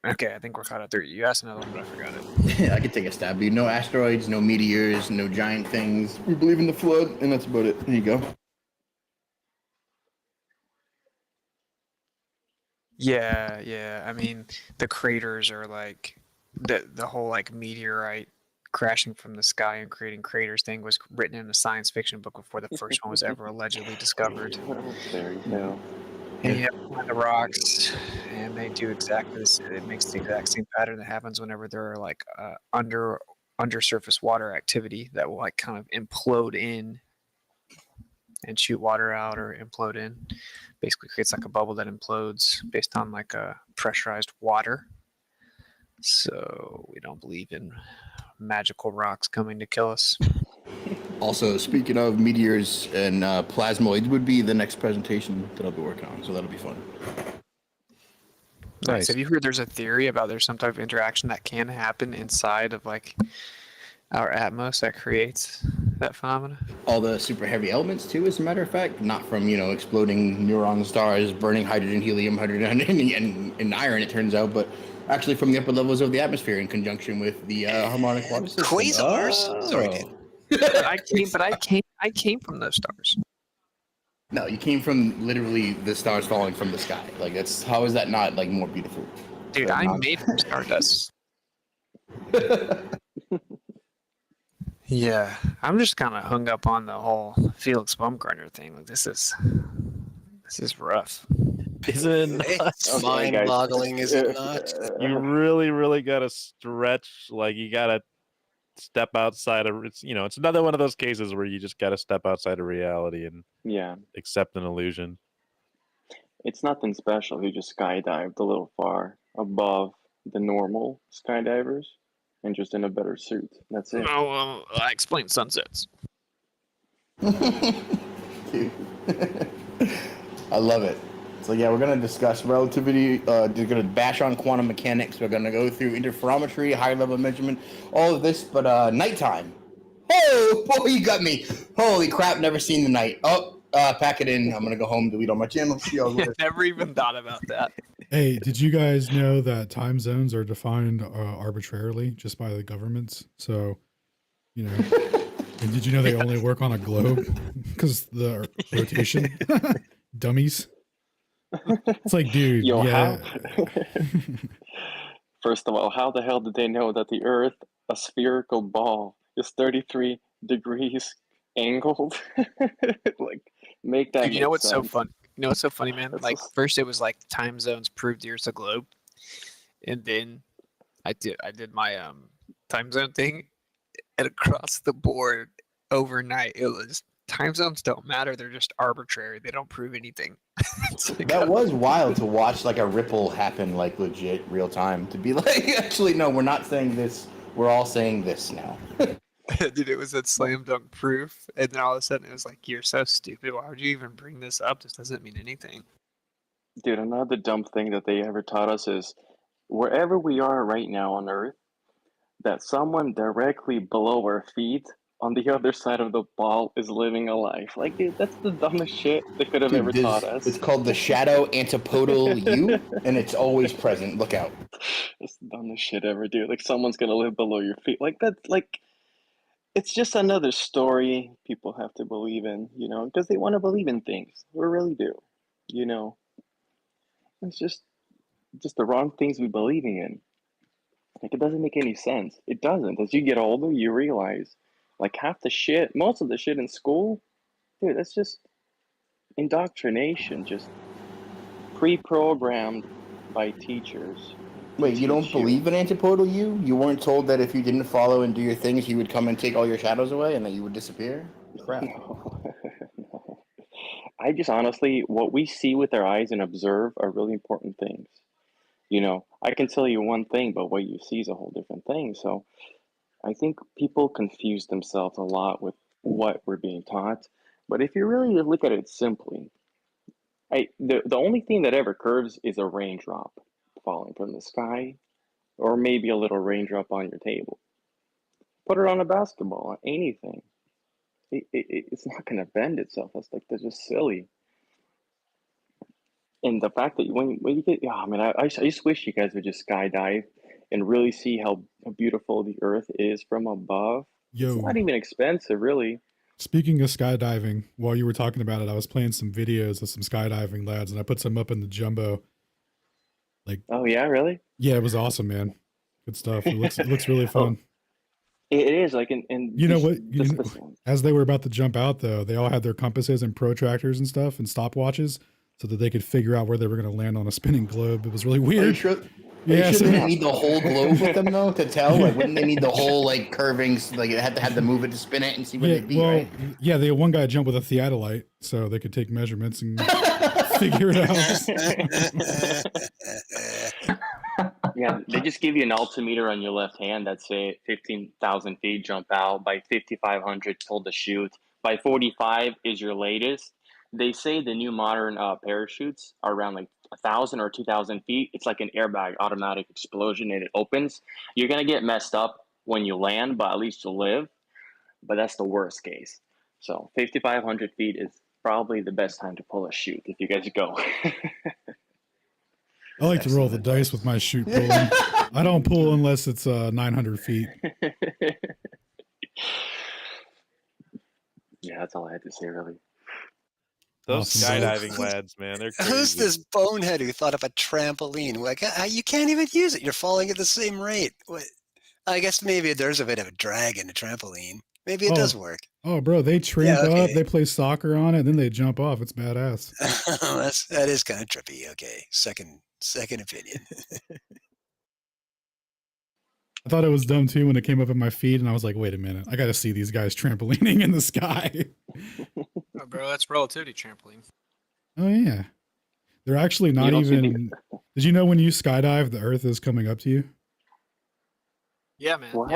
Speaker 8: Okay, I think we're caught up there. You asked another one, but I forgot it.
Speaker 3: I could take a stab. Dude. No asteroids, no meteors, no giant things. We believe in the flood, and that's about it. There you go.
Speaker 8: Yeah. I mean, the craters are like the whole like meteorite crashing from the sky and creating craters thing was written in a science fiction book before the first one was ever allegedly discovered.
Speaker 20: There you go.
Speaker 8: And you have to find the rocks, and they do exactly this. It makes the exact same pattern that happens whenever there are like undersurface water activity that will like kind of implode in and shoot water out or implode in. Basically creates like a bubble that implodes based on like a pressurized water. So we don't believe in magical rocks coming to kill us.
Speaker 3: Also, speaking of meteors and plasmoids, would be the next presentation that I'll be working on, so that'll be fun.
Speaker 8: Nice. Have you heard there's a theory about there's some type of interaction that can happen inside of like our atmos that creates that phenomena?
Speaker 3: All the super heavy elements too, as a matter of fact, not from, you know, exploding neutron stars, burning hydrogen, helium, hydrogen, and iron, it turns out, but actually from the upper levels of the atmosphere in conjunction with the harmonic water system.
Speaker 5: Quasars. Sorry, dude.
Speaker 8: I came from those stars.
Speaker 3: No, you came from literally the stars falling from the sky. Like, that's, how is that not like more beautiful?
Speaker 8: Dude, I'm made from stardust. Yeah, I'm just kind of hung up on the whole Felix Baumgartner thing. Like, this is rough.
Speaker 2: Isn't it
Speaker 5: It's mind-boggling, is it not?
Speaker 2: You really got to stretch. Like, you got to step outside of it's. You know, it's another one of those cases where you just got to step outside of reality and accept an illusion.
Speaker 18: It's nothing special. He just skydived a little far above the normal skydivers and just in a better suit. That's it.
Speaker 8: Oh, well, I explain sunsets.
Speaker 3: Dude. I love it. So yeah, we're gonna discuss relativity. We're gonna bash on quantum mechanics. We're gonna go through interferometry, high level measurement, all of this. But nighttime. Oh boy, you got me. Holy crap! Never seen the night. Oh, pack it in. I'm gonna go home, delete all my channels. See y'all later.
Speaker 8: Never even thought about that.
Speaker 4: Hey, did you guys know that time zones are defined arbitrarily just by the governments? So, you know, and did you know they only work on a globe because the rotation? Dummies. It's like, dude,
Speaker 18: Yo,
Speaker 4: yeah.
Speaker 18: First of all, how the hell did they know that the Earth, a spherical ball, is 33 degrees angled? Like, make that.
Speaker 8: Dude, you know
Speaker 18: make
Speaker 8: what's so
Speaker 18: sense.
Speaker 8: fun? You know what's so funny, man?
Speaker 18: That's
Speaker 8: Like, first it was like time zones proved the Earth's a globe, and then I did my time zone thing, and across the board overnight it was time zones don't matter. They're just arbitrary. They don't prove anything. Like,
Speaker 3: That was wild to watch, like a ripple happen, like legit real time. To be like, actually, no, we're not saying this. We're all saying this now.
Speaker 8: dude, it was that slam dunk proof, and then all of a sudden it was like, you're so stupid. Why would you even bring this up? This doesn't mean anything.
Speaker 18: Dude, another dumb thing that they ever taught us is wherever we are right now on Earth, that someone directly below our feet on the other side of the ball is living a life. Like, dude, that's the dumbest shit they could have ever taught us.
Speaker 3: It's called the shadow antipodal you, and it's always present. Look out.
Speaker 18: That's the dumbest shit ever, dude. Like, someone's gonna live below your feet. Like, that's like, it's just another story people have to believe in, you know, because they want to believe in things. We really do, you know. It's just the wrong things we believing in. Like, it doesn't make any sense. It doesn't. As you get older, you realize, like, half the shit, most of the shit in school, dude, that's just indoctrination, just pre-programmed by teachers.
Speaker 3: Wait, you don't believe in antipodal you? You weren't told that if you didn't follow and do your things, he would come and take all your shadows away and that you would disappear? Crap.
Speaker 18: No. I just honestly, what we see with our eyes and observe are really important things. You know, I can tell you one thing, but what you see is a whole different thing. So I think people confuse themselves a lot with what we're being taught. But if you really look at it simply, the only thing that ever curves is a raindrop falling from the sky, or maybe a little raindrop on your table. Put it on a basketball, anything. It's not going to bend itself. That's just silly. And the fact that when you get, oh man, I just wish you guys would just skydive and really see how beautiful the Earth is from above.
Speaker 4: Yo.
Speaker 18: It's not even expensive, really.
Speaker 4: Speaking of skydiving, while you were talking about it, I was playing some videos of some skydiving lads, and I put some up in the jumbo. Like,
Speaker 18: oh yeah, really?
Speaker 4: Yeah, it was awesome, man. Good stuff. It looks really fun.
Speaker 18: It is like, and
Speaker 4: you know what? As they were about to jump out, though, they all had their compasses and protractors and stuff and stopwatches so that they could figure out where they were going to land on a spinning globe. It was really weird. Yeah,
Speaker 3: Shouldn't they need the whole globe with them though to tell? Like, wouldn't they need the whole like curvings? Like, they had to move it to spin it and see where
Speaker 4: yeah,
Speaker 3: they'd be,
Speaker 4: well,
Speaker 3: right?
Speaker 4: yeah, they one guy jumped with a theodolite, so they could take measurements and figure it out.
Speaker 18: Yeah, they just give you an altimeter on your left hand that say 15,000 feet, jump out. By 5,500, pull the chute. By 45 is your latest. They say the new modern parachutes are around like 1,000 or 2,000 feet. It's like an airbag, automatic explosion, and it opens. You're gonna get messed up when you land, but at least you'll live. But that's the worst case. So 5,500 feet is probably the best time to pull a chute if you guys go.
Speaker 4: I like to roll the dice with my chute pulling. I don't pull unless it's 900 feet.
Speaker 18: Yeah, that's all I had to say, really.
Speaker 2: Those
Speaker 4: Awesome.
Speaker 2: skydiving lads, man, they're crazy.
Speaker 5: Who's this bonehead who thought of a trampoline? Like, you can't even use it. You're falling at the same rate. What? I guess maybe there's a bit of a drag in a trampoline. Maybe it does work.
Speaker 4: Oh, bro, they tramp up, they play soccer on it, then they jump off. It's badass.
Speaker 5: That is kind of trippy. Okay, second opinion.
Speaker 4: I thought it was dumb too when it came up in my feed, and I was like, wait a minute, I got to see these guys trampolining in the sky.
Speaker 8: Oh, bro, that's relativity trampoline.
Speaker 4: Oh, yeah. They're actually not even. Did you know when you skydive, the Earth is coming up to you?
Speaker 8: Yeah, man.
Speaker 18: What?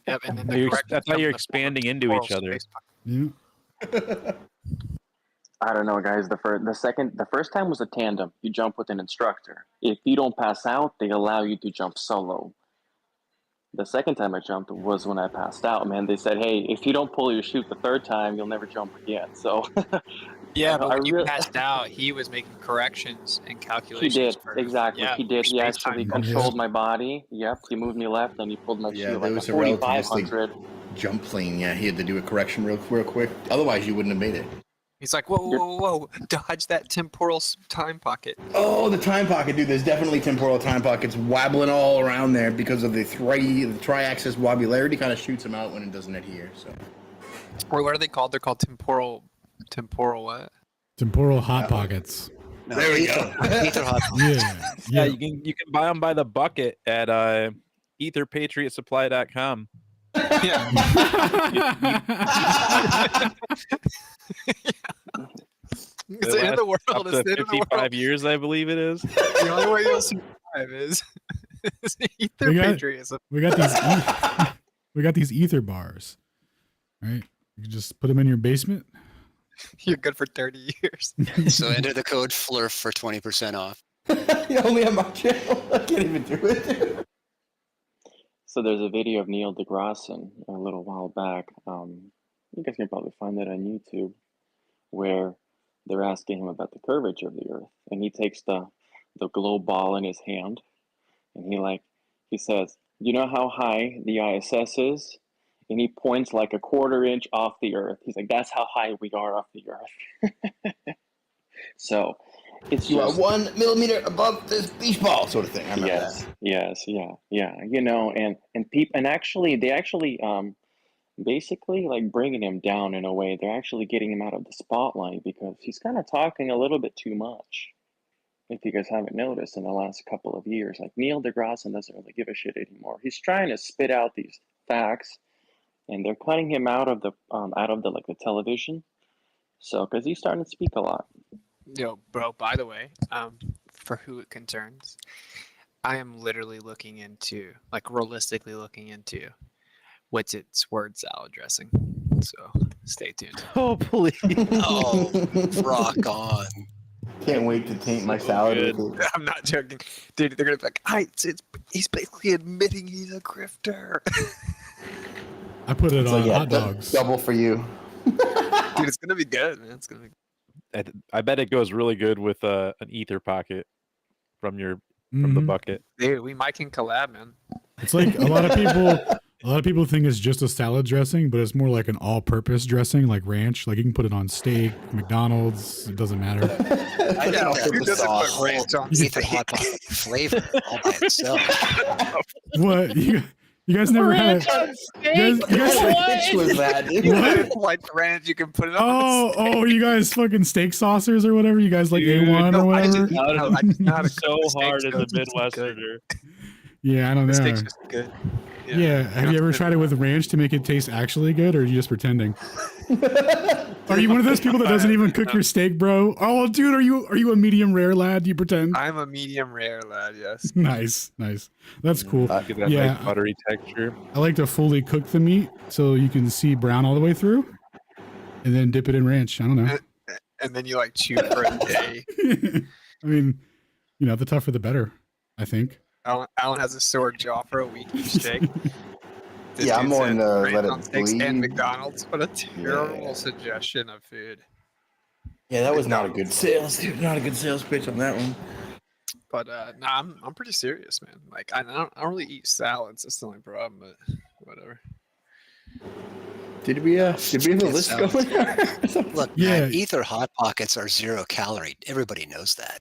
Speaker 8: Yep. And then
Speaker 2: I thought you're expanding into each other.
Speaker 4: Yeah.
Speaker 18: I don't know, guys. The first time was a tandem. You jump with an instructor. If you don't pass out, they allow you to jump solo. The second time I jumped was when I passed out, man. They said, hey, if you don't pull your chute the third time, you'll never jump again. So
Speaker 8: yeah, but when you passed out, he was making corrections and calculations.
Speaker 18: He did, exactly.
Speaker 8: Yeah,
Speaker 18: He did. He actually controlled my body. Yep, he moved me left and he pulled my chute like
Speaker 3: was
Speaker 18: a
Speaker 3: a relativistic
Speaker 18: 4,500.
Speaker 3: jump plane. Yeah, he had to do a correction real quick. Otherwise, you wouldn't have made it.
Speaker 8: He's like, whoa, dodge that temporal time pocket.
Speaker 3: Oh, the time pocket, dude. There's definitely temporal time pockets wobbling all around there because of the tri-axis wobblerity kind of shoots them out when it doesn't adhere. So,
Speaker 8: or what are they called? They're called temporal what?
Speaker 4: Temporal hot pockets.
Speaker 3: No, there we go.
Speaker 2: Yeah, you can buy them by the bucket at etherpatriotsupply.com.
Speaker 8: Yeah. It's in the world.
Speaker 2: Up to 55 years, I believe it is.
Speaker 8: The only way you'll survive is ether patriotism.
Speaker 4: We got these ether bars, right? You can just put them in your basement.
Speaker 8: You're good for 30 years.
Speaker 5: So enter the code FLURF for 20% off.
Speaker 3: You only have my channel. I can't even do it.
Speaker 18: So there's a video of Neil deGrasse a little while back. You guys can probably find that on YouTube, where they're asking him about the curvature of the Earth, and he takes the globe ball in his hand, and he says, "You know how high the ISS is?" And he points like a quarter inch off the Earth. He's like, "That's how high we are off the Earth." So it's
Speaker 3: you are 1 millimeter above this beach ball, sort of thing. I remember that.
Speaker 18: Yes, yeah. You know, and actually, they actually basically like bringing him down in a way. They're actually getting him out of the spotlight because he's kind of talking a little bit too much. If you guys haven't noticed in the last couple of years, like Neil deGrasse doesn't really give a shit anymore. He's trying to spit out these facts, and they're cutting him out of the like the television. So because he's starting to speak a lot.
Speaker 8: Yo, bro, by the way, for who it concerns, I am literally looking into, like realistically looking into what's its word salad dressing. So stay tuned.
Speaker 2: Oh, please.
Speaker 5: Oh, rock on.
Speaker 3: Can't wait to taint my salad with it.
Speaker 8: I'm not joking. Dude, they're going to be like, he's basically admitting he's a grifter.
Speaker 4: I put it
Speaker 3: So
Speaker 4: on
Speaker 3: yeah,
Speaker 4: hot dogs.
Speaker 3: double for you.
Speaker 8: Dude, it's going to be good, man. It's going to be
Speaker 2: I bet it goes really good with an ether pocket from the bucket.
Speaker 8: Dude, we might can collab, man.
Speaker 4: It's like a lot of people think it's just a salad dressing, but it's more like an all-purpose dressing, like ranch. Like you can put it on steak, McDonald's. It doesn't matter.
Speaker 5: I know. It doesn't put ranch on ether hot pot flavor all by itself.
Speaker 4: What? You guys never had
Speaker 2: Ranch on steak?
Speaker 4: you guys
Speaker 3: What pitch was that, dude?
Speaker 4: What?
Speaker 8: Like ranch, you can put it on.
Speaker 4: Oh, you guys fucking steak saucers or whatever. You guys like A1 or whatever.
Speaker 8: I just know how to
Speaker 2: So
Speaker 8: cook steak,
Speaker 2: hard
Speaker 8: so
Speaker 2: in the
Speaker 8: it's just good.
Speaker 2: Midwesterner.
Speaker 4: Yeah, I don't
Speaker 8: The
Speaker 4: know.
Speaker 8: steak's just good.
Speaker 4: Yeah. Have you ever tried it with ranch to make it taste actually good, or are you just pretending? Are you one of those people that doesn't even cook your steak, bro? Oh, dude, are you a medium rare lad? Do you pretend?
Speaker 8: I'm a medium rare lad. Yes.
Speaker 4: Nice. That's cool.
Speaker 2: Get that
Speaker 4: Yeah,
Speaker 2: nice buttery texture.
Speaker 4: I like to fully cook the meat so you can see brown all the way through, and then dip it in ranch. I don't know.
Speaker 8: And then you like chew for a day.
Speaker 4: I mean, the tougher the better, I think.
Speaker 8: Alan has a sore jaw for a week each steak.
Speaker 3: Yeah, I'm more into let it
Speaker 8: steaks
Speaker 3: bleed.
Speaker 8: and McDonald's. What a terrible suggestion of food.
Speaker 3: Yeah, that was not a good sales, dude. Not a good sales pitch on that one.
Speaker 8: But I'm pretty serious, man. Like I don't really eat salads. That's the only problem. But whatever.
Speaker 3: Did we have a list going?
Speaker 5: Look,
Speaker 4: Yeah.
Speaker 5: man, Ether Hot Pockets are 0 calorie. Everybody knows that.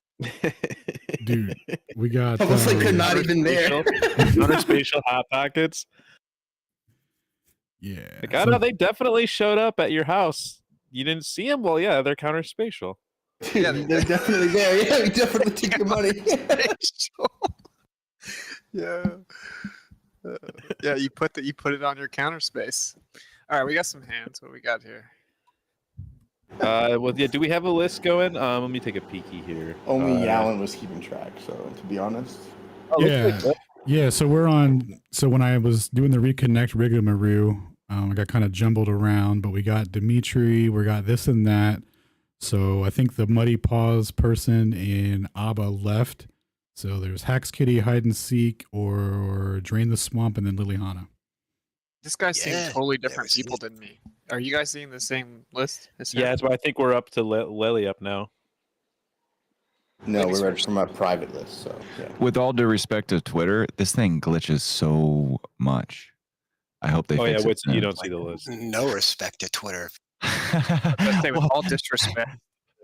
Speaker 4: Dude, we got
Speaker 3: Almost like they're not even there.
Speaker 2: Counterspatial Hot Pockets.
Speaker 4: Yeah.
Speaker 2: Like, I know they definitely showed up at your house. You didn't see them? Well, yeah, they're counterspatial.
Speaker 3: Dude, they're definitely there. Yeah, we definitely take your money.
Speaker 8: Yeah. Yeah, you put it on your counter space. All right, we got some hands. What we got here?
Speaker 2: Well, yeah. Do we have a list going? Let me take a peeky here.
Speaker 3: Only Alan was keeping track. So to be honest,
Speaker 4: Yeah. So we're on. So when I was doing the reconnect rigmarole, I got kind of jumbled around, but we got Dimitri, we got this and that. So I think the Muddy Paws person and Abba left. So there's Hacks Kitty, Hide and Seek, or Drain the Swamp, and then Liliana.
Speaker 8: This guy seems totally different people than me. Are you guys seeing the same list?
Speaker 2: Yeah, that's why I think we're up to Lily up now.
Speaker 3: no, we're ready from a private list. So yeah.
Speaker 17: With all due respect to Twitter, this thing glitches so much. I hope they.
Speaker 2: Oh yeah,
Speaker 17: fix it
Speaker 2: you
Speaker 17: soon.
Speaker 2: don't see the list.
Speaker 5: No respect to Twitter.
Speaker 8: Let's say with all disrespect.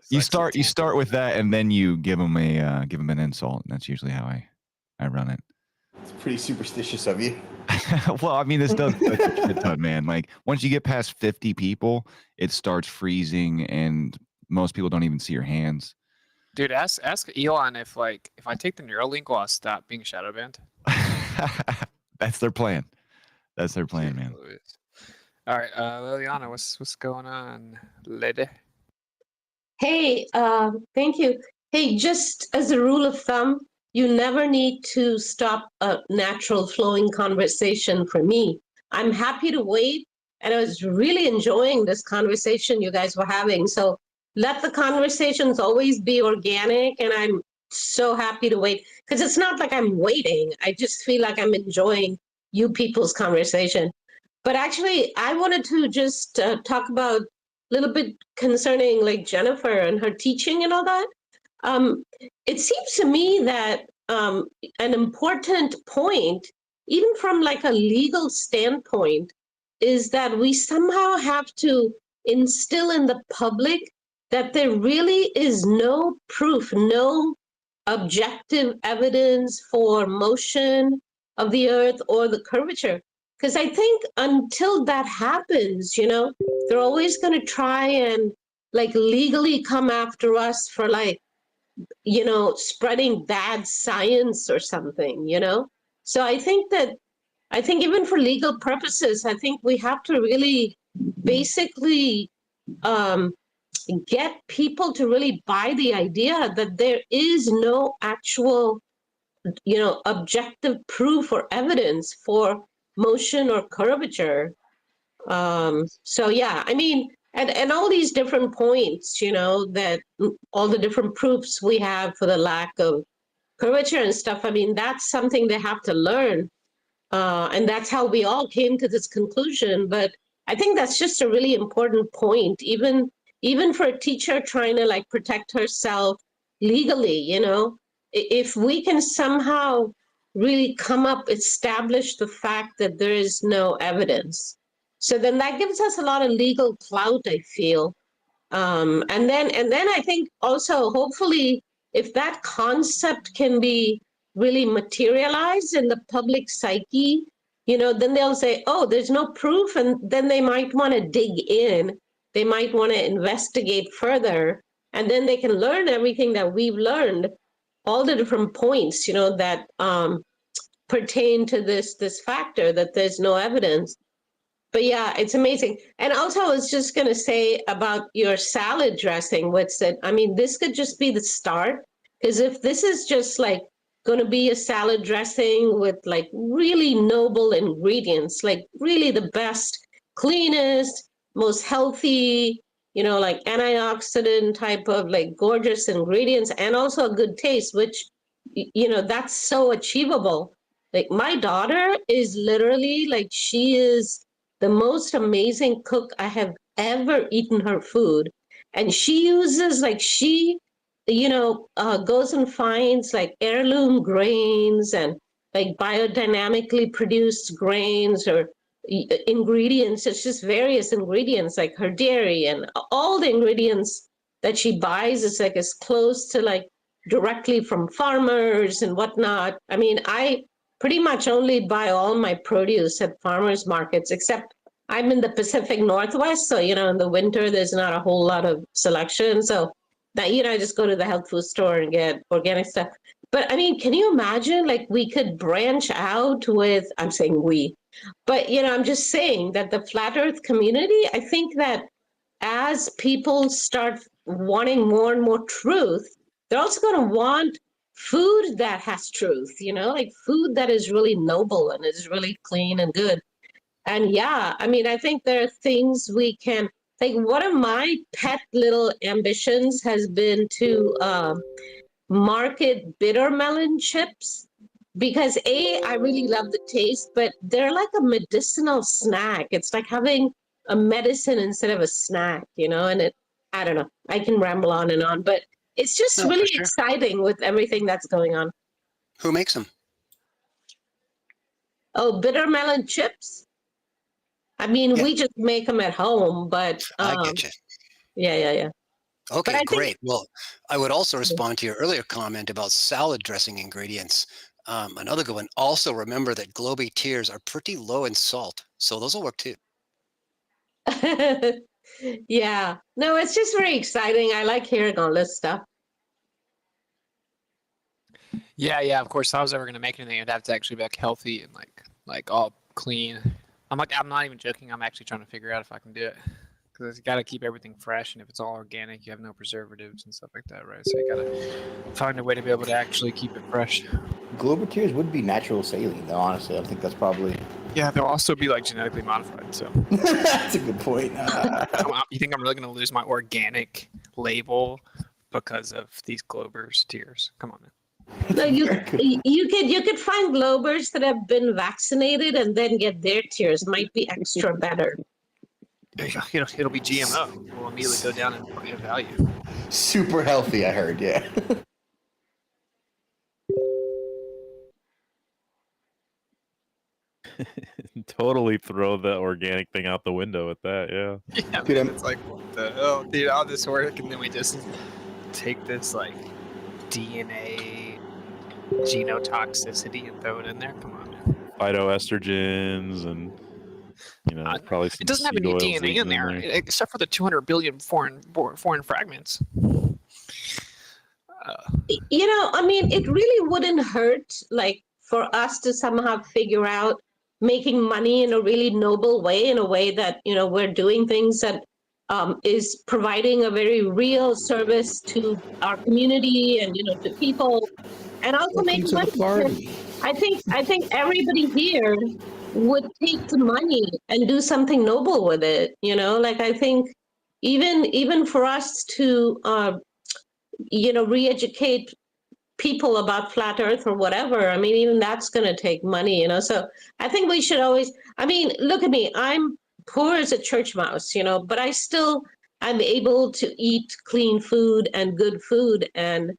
Speaker 17: You start with that, and then you give them an insult. And that's usually how I run it.
Speaker 3: It's pretty superstitious of you.
Speaker 17: Well, I mean, this does glitch a shit ton, man. Like once you get past 50 people, it starts freezing, and most people don't even see your hands.
Speaker 8: Dude, ask Elon if I take the Neuralink, will I stop being shadow banned?
Speaker 17: That's their plan. That's their plan, man.
Speaker 8: All right, Liliana, what's going on, lady?
Speaker 19: Hey, thank you. Hey, just as a rule of thumb, you never need to stop a natural flowing conversation for me. I'm happy to wait, and I was really enjoying this conversation you guys were having. So let the conversations always be organic, and I'm so happy to wait because it's not like I'm waiting. I just feel like I'm enjoying you people's conversation. But actually, I wanted to just talk about a little bit concerning like Jennifer and her teaching and all that. It seems to me that an important point, even from like a legal standpoint, is that we somehow have to instill in the public that there really is no proof, no objective evidence for motion of the earth or the curvature. Because I think until that happens, they're always going to try and like legally come after us for like, spreading bad science or something, So I think even for legal purposes, I think we have to really basically get people to really buy the idea that there is no actual, objective proof or evidence for motion or curvature. So yeah, I mean, and all these different points, that all the different proofs we have for the lack of curvature and stuff. I mean, that's something they have to learn. And that's how we all came to this conclusion. But I think that's just a really important point, even for a teacher trying to like protect herself legally, if we can somehow really establish the fact that there is no evidence. So then that gives us a lot of legal clout, I feel. And then I think also, hopefully, if that concept can be really materialized in the public psyche, then they'll say, oh, there's no proof. And then they might want to dig in. They might want to investigate further. And then they can learn everything that we've learned, all the different points, that pertain to this factor that there's no evidence. But yeah, it's amazing. And also, I was just going to say about your salad dressing, what said, I mean, this could just be the start. Because if this is just like going to be a salad dressing with like really noble ingredients, like really the best, cleanest, most healthy, like antioxidant type of like gorgeous ingredients and also a good taste, which, that's so achievable. Like my daughter is literally like, she is the most amazing cook I have ever eaten her food. And she uses like, goes and finds like heirloom grains and like biodynamically produced grains or ingredients. It's just various ingredients like her dairy and all the ingredients that she buys is like as close to like directly from farmers and whatnot. I mean, I pretty much only buy all my produce at farmers markets, except I'm in the Pacific Northwest. So, in the winter, there's not a whole lot of selection. So that, I just go to the health food store and get organic stuff. But I mean, can you imagine like we could branch out with, I'm saying we, but I'm just saying that the flat earth community, I think that as people start wanting more and more truth, they're also going to want food that has truth, like food that is really noble and is really clean and good. And yeah, I mean, I think there are things we can, like one of my pet little ambitions has been to market bitter melon chips because I really love the taste, but they're like a medicinal snack. It's like having a medicine instead of a snack, and I don't know, I can ramble on and on, but it's just
Speaker 5: No, for
Speaker 19: really
Speaker 5: sure.
Speaker 19: exciting with everything that's going on.
Speaker 5: Who makes them?
Speaker 19: Oh, bitter melon chips. I mean, we just make them at home, but
Speaker 5: I get you.
Speaker 19: yeah.
Speaker 5: Okay,
Speaker 19: I
Speaker 5: great.
Speaker 19: think,
Speaker 5: Well, I would also respond to your earlier comment about salad dressing ingredients. Another good one. Also, remember that Globy tears are pretty low in salt, so those will work too.
Speaker 19: yeah. No, it's just very exciting. I like hearing all this stuff.
Speaker 8: Yeah. Of course, if I was ever gonna make anything, it'd have to actually be like healthy and like all clean. I'm not even joking. I'm actually trying to figure out if I can do it because you got to keep everything fresh, and if it's all organic, you have no preservatives and stuff like that, right? So you got to find a way to be able to actually keep it fresh.
Speaker 3: Globeteers would be natural saline, though. Honestly, I think that's probably.
Speaker 8: Yeah, they'll also be like genetically modified. So
Speaker 3: that's a good point.
Speaker 8: You think I'm really gonna lose my organic label because of these Glober's tears? Come on, man.
Speaker 19: No, you could find Globers that have been vaccinated and then get their tears. Might be extra better.
Speaker 8: It'll be GMO. It will immediately go down in value.
Speaker 3: Super healthy, I heard. Yeah.
Speaker 2: Totally throw the organic thing out the window at that. Yeah.
Speaker 8: Yeah, dude, it's like, what the hell? Dude, all this work, and then we just take this like DNA genotoxicity and throw it in there. Come on, man.
Speaker 2: Phytoestrogens and probably some
Speaker 8: It doesn't have
Speaker 2: seed
Speaker 8: any
Speaker 2: oils
Speaker 8: DNA
Speaker 2: leaking
Speaker 8: in there except for the 200 billion foreign fragments.
Speaker 19: I mean, it really wouldn't hurt, like, for us to somehow figure out making money in a really noble way, in a way that, we're doing things that is providing a very real service to our community and, to people, and also make money. I think everybody here would take the money and do something noble with it. Like I think even for us to re-educate people about flat earth or whatever, I mean, even that's going to take money, so I think we should always, I mean, look at me, I'm poor as a church mouse, but I'm able to eat clean food and good food, and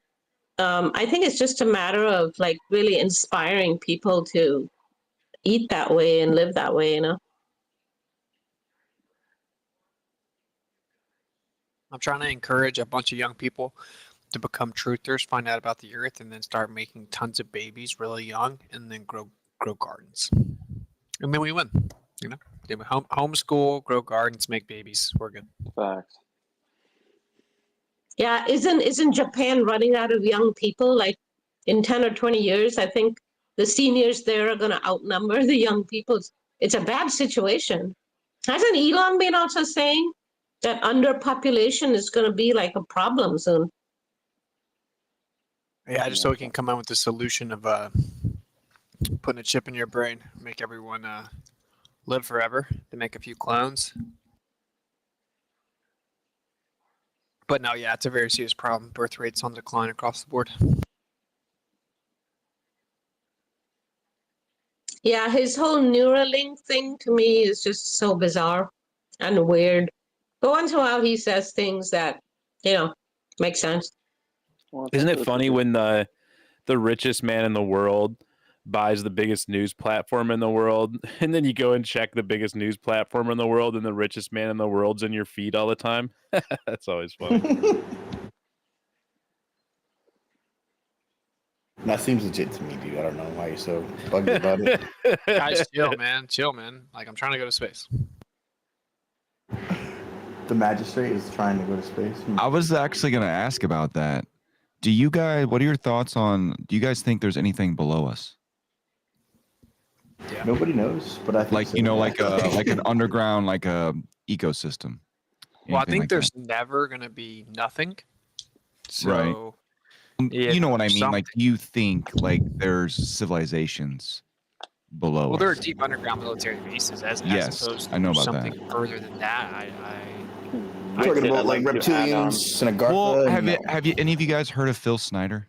Speaker 19: I think it's just a matter of like really inspiring people to eat that way and live that way.
Speaker 8: I'm trying to encourage a bunch of young people to become truthers, find out about the earth, and then start making tons of babies really young, and then grow gardens. And then we win. You know, they homeschool, grow gardens, make babies. We're good.
Speaker 18: Facts.
Speaker 19: Yeah, isn't Japan running out of young people? Like in 10 or 20 years, I think the seniors there are going to outnumber the young people. It's a bad situation. Hasn't Elon been also saying that underpopulation is going to be like a problem soon?
Speaker 8: Yeah, I just so we can come up with the solution of putting a chip in your brain, make everyone live forever. To make a few clones. But no, yeah, it's a very serious problem. Birth rates on decline across the board.
Speaker 19: Yeah, his whole Neuralink thing to me is just so bizarre and weird. But once in a while he says things that, make sense.
Speaker 2: Isn't it funny when the richest man in the world buys the biggest news platform in the world, and then you go and check the biggest news platform in the world, and the richest man in the world's in your feed all the time? That's always funny.
Speaker 3: That seems legit to me, dude. I don't know why you're so bugged about it.
Speaker 8: Guys, chill, man. Chill, man. Like, I'm trying to go to space.
Speaker 3: The magistrate is trying to go to space.
Speaker 17: I was actually going to ask about that. Do you guys? What are your thoughts on? Do you guys think there's anything below us?
Speaker 8: Yeah.
Speaker 3: Nobody knows, but I think
Speaker 17: Like
Speaker 3: so,
Speaker 17: like an underground like a ecosystem.
Speaker 8: Well, I
Speaker 17: Anything
Speaker 8: think
Speaker 17: like
Speaker 8: there's
Speaker 17: that?
Speaker 8: never going to be nothing. So,
Speaker 17: Right.
Speaker 8: yeah,
Speaker 17: You know what I mean?
Speaker 8: something.
Speaker 17: Like, do you think like there's civilizations below
Speaker 8: Well,
Speaker 17: us?
Speaker 8: there are deep underground military bases as
Speaker 17: Yes,
Speaker 8: opposed
Speaker 17: I know
Speaker 8: to
Speaker 17: about that.
Speaker 8: something further than that.
Speaker 3: We're talking about like reptilians and Agartha.
Speaker 17: Well,
Speaker 3: and
Speaker 17: have you any of you guys heard of Phil Snyder?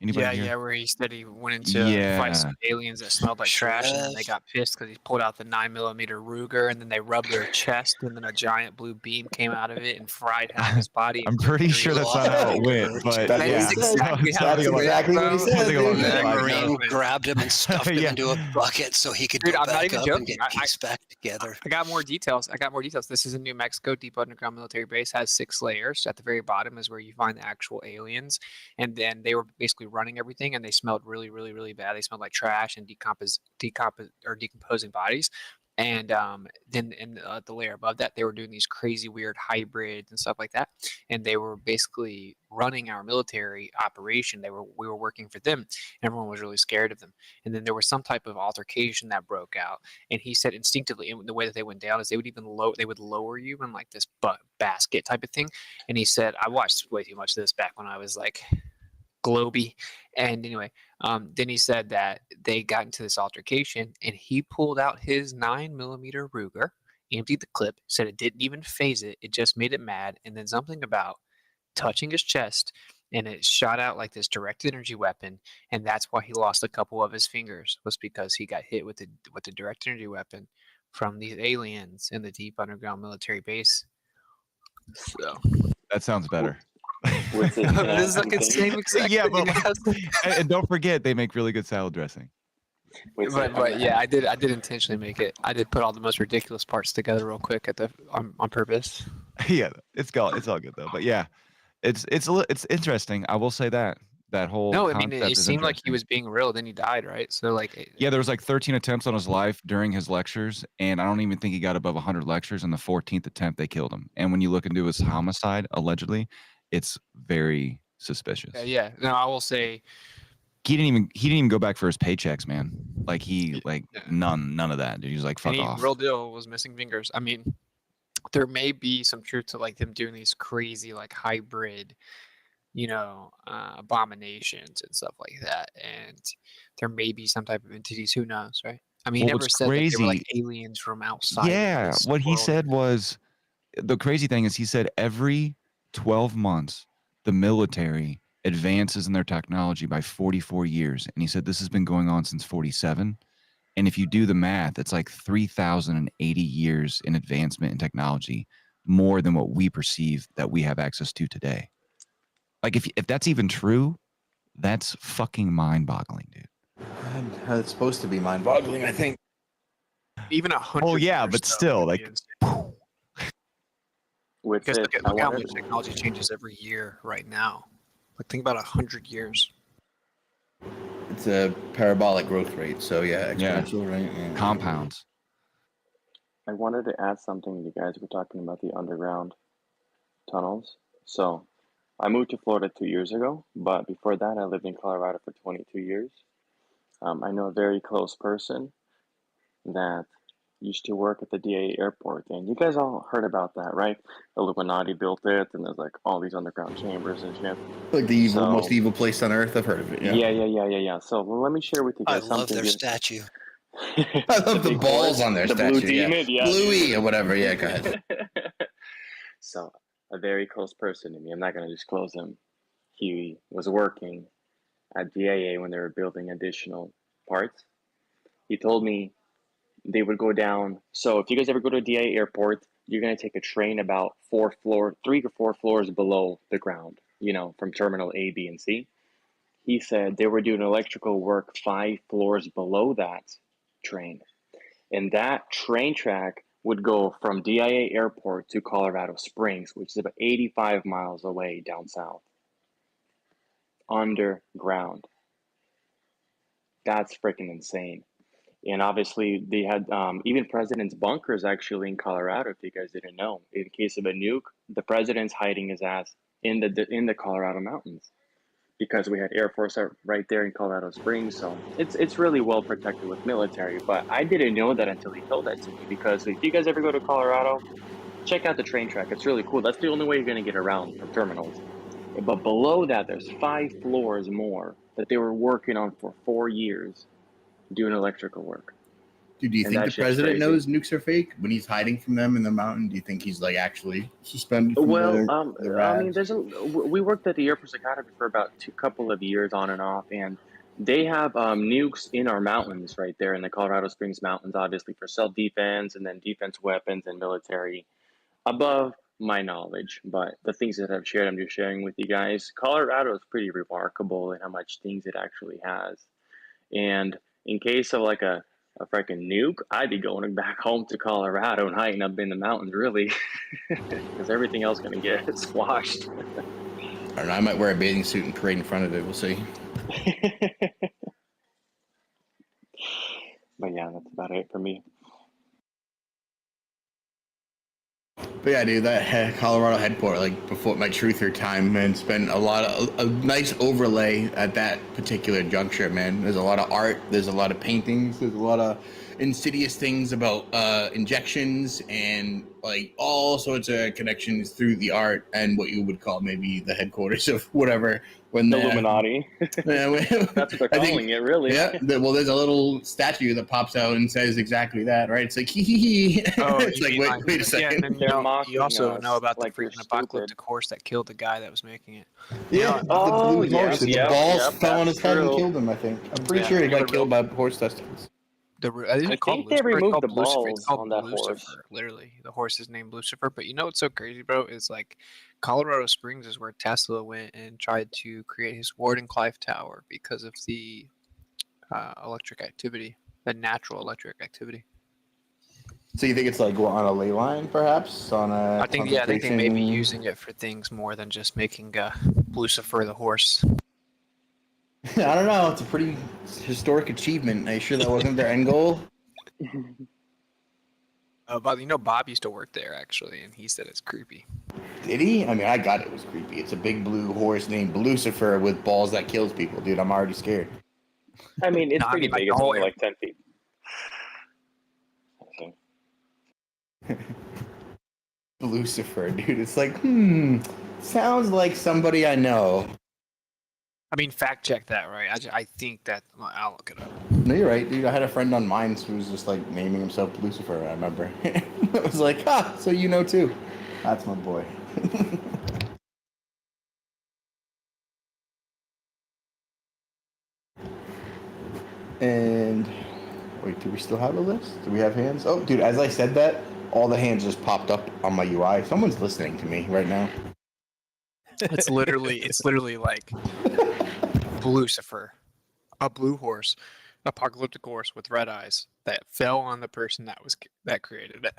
Speaker 17: Anybody here?
Speaker 8: where he said he went into fight
Speaker 17: Yeah.
Speaker 8: some aliens that smelled like trash, and then they got pissed because he pulled out the 9mm Ruger, and then they rubbed their chest, and then a giant blue beam came out of it and fried half his body.
Speaker 17: I'm pretty sure that's not how it went, but
Speaker 8: That
Speaker 17: yeah.
Speaker 8: is exactly how
Speaker 3: That's
Speaker 8: it went,
Speaker 3: exactly what he
Speaker 8: bro.
Speaker 3: said,
Speaker 17: Something along
Speaker 3: dude.
Speaker 17: that
Speaker 5: The
Speaker 17: line.
Speaker 5: Marine grabbed him and stuffed him
Speaker 17: Yeah.
Speaker 5: into a bucket so he could
Speaker 8: Dude,
Speaker 5: go
Speaker 8: I'm not
Speaker 5: back
Speaker 8: even
Speaker 5: up
Speaker 8: joking.
Speaker 5: and get pieced back together.
Speaker 8: I got more details. This is in New Mexico. Deep underground military base has 6 layers. At the very bottom is where you find the actual aliens. And then they were basically running everything, and they smelled really, really, really bad. They smelled like trash and decomposing bodies. And then in the layer above that, they were doing these crazy, weird hybrids and stuff like that. And they were basically running our military operation. We were working for them. Everyone was really scared of them. And then there was some type of altercation that broke out. And he said instinctively, and the way that they went down is they would lower you in like this basket type of thing. And he said, I watched way too much of this back when I was like globy. And anyway, then he said that they got into this altercation, and he pulled out his 9mm Ruger, emptied the clip, said it didn't even phase it. It just made it mad. And then something about touching his chest, and it shot out like this directed energy weapon. And that's why he lost a couple of his fingers, was because he got hit with the directed energy weapon from these aliens in the deep underground military base. So
Speaker 17: That sounds better.
Speaker 18: With it,
Speaker 8: this is like the same exact
Speaker 17: Yeah,
Speaker 8: thing.
Speaker 17: but and don't forget they make really good salad dressing.
Speaker 8: But yeah, I did intentionally make it. I did put all the most ridiculous parts together real quick on purpose.
Speaker 17: Yeah, it's all good though. But yeah, it's interesting. I will say that whole
Speaker 8: No, I mean
Speaker 17: concept
Speaker 8: it
Speaker 17: is
Speaker 8: seemed like he
Speaker 17: interesting.
Speaker 8: was being real. Then he died, right? So like,
Speaker 17: Yeah, there was like 13 attempts on his life during his lectures, and I don't even think he got above 100 lectures. And the 14th attempt, they killed him. And when you look into his homicide, allegedly, it's very suspicious.
Speaker 8: yeah. No, I will say
Speaker 17: He didn't even go back for his paychecks, man. Like none of that. Dude. He was like, fuck
Speaker 8: any
Speaker 17: off.
Speaker 8: real deal was missing fingers. I mean, there may be some truth to like them doing these crazy like hybrid, abominations and stuff like that. And there may be some type of entities. Who knows, right? I mean, he
Speaker 17: Well,
Speaker 8: never
Speaker 17: what's
Speaker 8: said that they were like
Speaker 17: crazy-
Speaker 8: aliens from outside.
Speaker 17: Yeah,
Speaker 8: this
Speaker 17: what he
Speaker 8: world.
Speaker 17: said was the crazy thing is he said every 12 months the military advances in their technology by 44 years, and he said this has been going on since 47. And if you do the math, it's like 3,080 years in advancement in technology, more than what we perceive that we have access to today. Like if that's even true, that's fucking mind-boggling, dude.
Speaker 3: It's supposed to be mind-boggling, I think.
Speaker 8: Even 100.
Speaker 17: Oh yeah, but still, like,
Speaker 18: With
Speaker 8: Because
Speaker 18: it,
Speaker 8: look
Speaker 18: I
Speaker 8: how
Speaker 18: wanted,
Speaker 8: much technology changes every year right now. Like think about 100 years.
Speaker 3: It's a parabolic growth rate. So yeah, exponential, right? Yeah.
Speaker 17: Compounds.
Speaker 18: I wanted to add something. You guys were talking about the underground tunnels. So I moved to Florida 2 years ago, but before that, I lived in Colorado for 22 years. I know a very close person that used to work at the DA airport, and you guys all heard about that, right? Illuminati built it, and there's like all these underground chambers and shit.
Speaker 3: Like the most evil place on earth. I've heard of it.
Speaker 18: Yeah. So let me share with you
Speaker 5: I
Speaker 18: guys
Speaker 5: love
Speaker 18: something.
Speaker 5: their
Speaker 18: here.
Speaker 5: statue.
Speaker 3: I love the
Speaker 18: big
Speaker 3: balls
Speaker 18: horse,
Speaker 3: on their
Speaker 18: the
Speaker 3: statue.
Speaker 18: blue demon, yeah.
Speaker 3: Bluey or whatever. Yeah, go ahead.
Speaker 18: So a very close person to me, I'm not going to disclose him. He was working at DIA when they were building additional parts. He told me they would go down. So if you guys ever go to DIA airport, you're going to take a train about 3 or 4 floors below the ground, from terminal A, B, and C. He said they were doing electrical work 5 floors below that train. And that train track would go from DIA airport to Colorado Springs, which is about 85 miles away down south. Underground. That's freaking insane. And obviously, they had even president's bunkers actually in Colorado. If you guys didn't know, in case of a nuke, the president's hiding his ass in the Colorado mountains because we had Air Force right there in Colorado Springs. So it's really well protected with military. But I didn't know that until he told that to me. Because if you guys ever go to Colorado, check out the train track. It's really cool. That's the only way you're going to get around from terminals. But below that, there's 5 floors more that they were working on for 4 years, doing electrical work.
Speaker 3: Dude, do you
Speaker 18: And
Speaker 3: think
Speaker 18: that
Speaker 3: the
Speaker 18: shit's
Speaker 3: president
Speaker 18: crazy.
Speaker 3: knows nukes are fake when he's hiding from them in the mountain? Do you think he's like actually suspended from
Speaker 18: Well,
Speaker 3: the
Speaker 18: I mean,
Speaker 3: rads?
Speaker 18: we worked at the Air Force Academy for about a couple of years on and off, and they have nukes in our mountains right there in the Colorado Springs Mountains, obviously for self-defense and then defense weapons and military. Above my knowledge, but the things that I've shared, I'm just sharing with you guys. Colorado is pretty remarkable in how much things it actually has. And in case of like a freaking nuke, I'd be going back home to Colorado and hiding up in the mountains, really, because everything else gonna get squashed.
Speaker 3: I don't know. I might wear a bathing suit and parade in front of it. We'll see.
Speaker 18: But yeah, that's about it for me.
Speaker 3: But yeah, dude, that Colorado headquarters, like before my truther time, man, spent a nice overlay at that particular juncture, man. There's a lot of art, there's a lot of paintings, there's a lot of insidious things about injections and like all sorts of connections through the art and what you would call maybe the headquarters of whatever. When
Speaker 18: The Illuminati. That's what they're calling it, really.
Speaker 3: Yeah. Well, there's a little statue that pops out and says exactly that, right? It's like hee hee hee.
Speaker 8: Oh,
Speaker 3: It's
Speaker 8: you
Speaker 3: like
Speaker 8: mean
Speaker 3: wait a second.
Speaker 8: and then you also know about the freaking apocalyptic horse that killed the guy that was making it.
Speaker 3: Yeah,
Speaker 18: Oh,
Speaker 3: the blue horse. The balls fell on his head and
Speaker 18: true.
Speaker 3: killed him. I think. I'm pretty
Speaker 8: Yeah.
Speaker 3: sure he
Speaker 8: You know
Speaker 3: got
Speaker 8: the
Speaker 3: killed by horse testicles.
Speaker 18: I think they removed the balls
Speaker 8: It's called
Speaker 18: on that
Speaker 8: Lucifer.
Speaker 18: horse.
Speaker 8: Literally, the horse is named Lucifer. But you know what's so crazy, bro? Is like Colorado Springs is where Tesla went and tried to create his Ward and Clive Tower because of the electric activity, the natural electric activity.
Speaker 3: So you think it's like on a ley line, perhaps on a?
Speaker 8: I think they may be
Speaker 3: concentration-
Speaker 8: using it for things more than just making Lucifer the horse.
Speaker 3: I don't know. It's a pretty historic achievement. Are you sure that wasn't their end goal?
Speaker 8: But you know, Bob used to work there actually, and he said it's creepy.
Speaker 3: Did he? I mean, I got it was creepy. It's a big blue horse named Lucifer with balls that kills people, dude. I'm already scared.
Speaker 18: I mean, it's
Speaker 8: No, I
Speaker 18: pretty
Speaker 8: mean, like,
Speaker 18: big.
Speaker 8: the
Speaker 18: It's
Speaker 8: whole
Speaker 18: only like 10 feet.
Speaker 3: Lucifer, dude. It's like, sounds like somebody I know.
Speaker 8: I mean, fact check that, right? I think that I'll look it up.
Speaker 3: No, you're right, dude. I had a friend on Minds who was just like naming himself Lucifer. I remember. It was like, so you know too. That's my boy. And wait, do we still have a list? Do we have hands? Oh, dude, as I said that, all the hands just popped up on my UI. Someone's listening to me right now.
Speaker 8: It's literally like Lucifer, a blue horse, apocalyptic horse with red eyes that fell on the person that created it.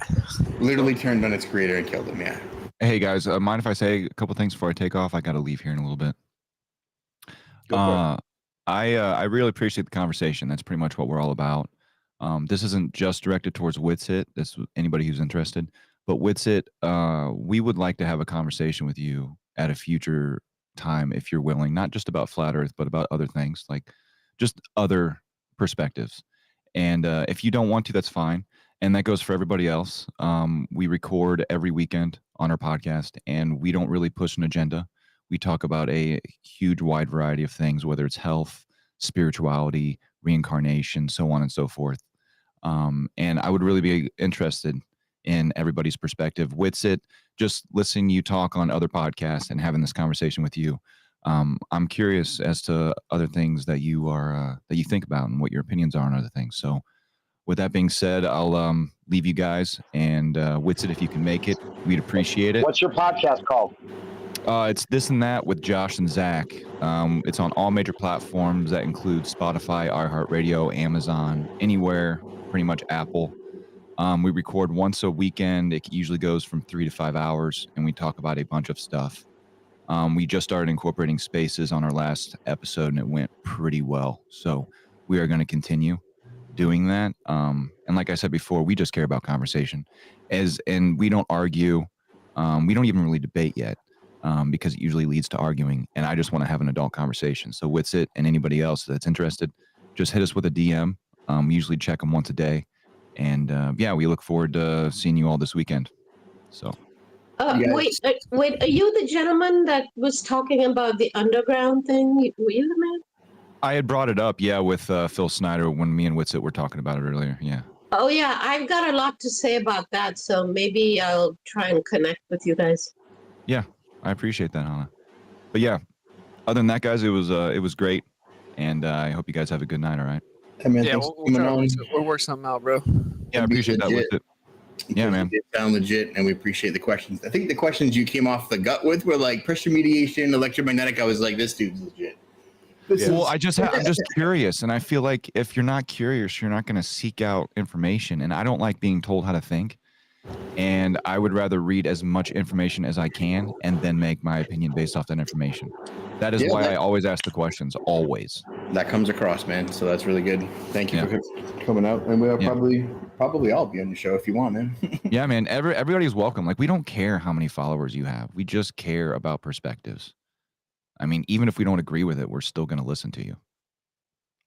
Speaker 3: Literally turned on its creator and killed him. Yeah.
Speaker 17: Hey guys, mind if I say a couple things before I take off? I got to leave here in a little bit. I really appreciate the conversation. That's pretty much what we're all about. This isn't just directed towards Witsit. This anybody who's interested, but Witsit, we would like to have a conversation with you at a future time if you're willing, not just about flat Earth, but about other things, like just other perspectives. And if you don't want to, that's fine. And that goes for everybody else. We record every weekend on our podcast, and we don't really push an agenda. We talk about a huge, wide variety of things, whether it's health, spirituality, reincarnation, so on and so forth. And I would really be interested in everybody's perspective. Witsit, just listening you talk on other podcasts and having this conversation with you. I'm curious as to other things that you are that you think about and what your opinions are on other things. So, with that being said, I'll leave you guys and Witsit, if you can make it, we'd appreciate it.
Speaker 14: What's your podcast called?
Speaker 17: It's This and That with Josh and Zach. It's on all major platforms that include Spotify, iHeartRadio, Amazon, anywhere, pretty much Apple. We record once a weekend. It usually goes from 3 to 5 hours, and we talk about a bunch of stuff. We just started incorporating spaces on our last episode, and it went pretty well. So we are going to continue doing that. And like I said before, we just care about conversation, and we don't argue. We don't even really debate yet. Because it usually leads to arguing, and I just want to have an adult conversation. So Witsit and anybody else that's interested, just hit us with a DM. We usually check them once a day, and yeah, we look forward to seeing you all this weekend. So,
Speaker 19: wait, are you the gentleman that was talking about the underground thing? Were you the man?
Speaker 17: I had brought it up, yeah, with Phil Snyder when me and Witsit were talking about it earlier. Yeah.
Speaker 19: Oh yeah, I've got a lot to say about that, so maybe I'll try and connect with you guys.
Speaker 17: Yeah, I appreciate that, Hannah. But yeah, other than that, guys, it was great, and I hope you guys have a good night. All right.
Speaker 3: Hey man,
Speaker 8: Yeah,
Speaker 3: thanks
Speaker 8: we'll,
Speaker 3: for coming on.
Speaker 8: we'll work something out, bro.
Speaker 17: Yeah, I appreciate that.
Speaker 3: Legit.
Speaker 17: Witsit. Yeah, man.
Speaker 3: It sound legit, and we appreciate the questions. I think the questions you came off the gut with were like pressure mediation, electromagnetic. I was like, this dude's legit.
Speaker 17: Well, I'm just curious, and I feel like if you're not curious, you're not going to seek out information. And I don't like being told how to think. And I would rather read as much information as I can and then make my opinion based off that information. That is why I always ask the questions, always.
Speaker 3: That comes across, man. So that's really good. Thank you for coming out, and we'll probably all be on your show if you want, man.
Speaker 17: Yeah, man. Everybody's welcome. Like, we don't care how many followers you have. We just care about perspectives. I mean, even if we don't agree with it, we're still going to listen to you.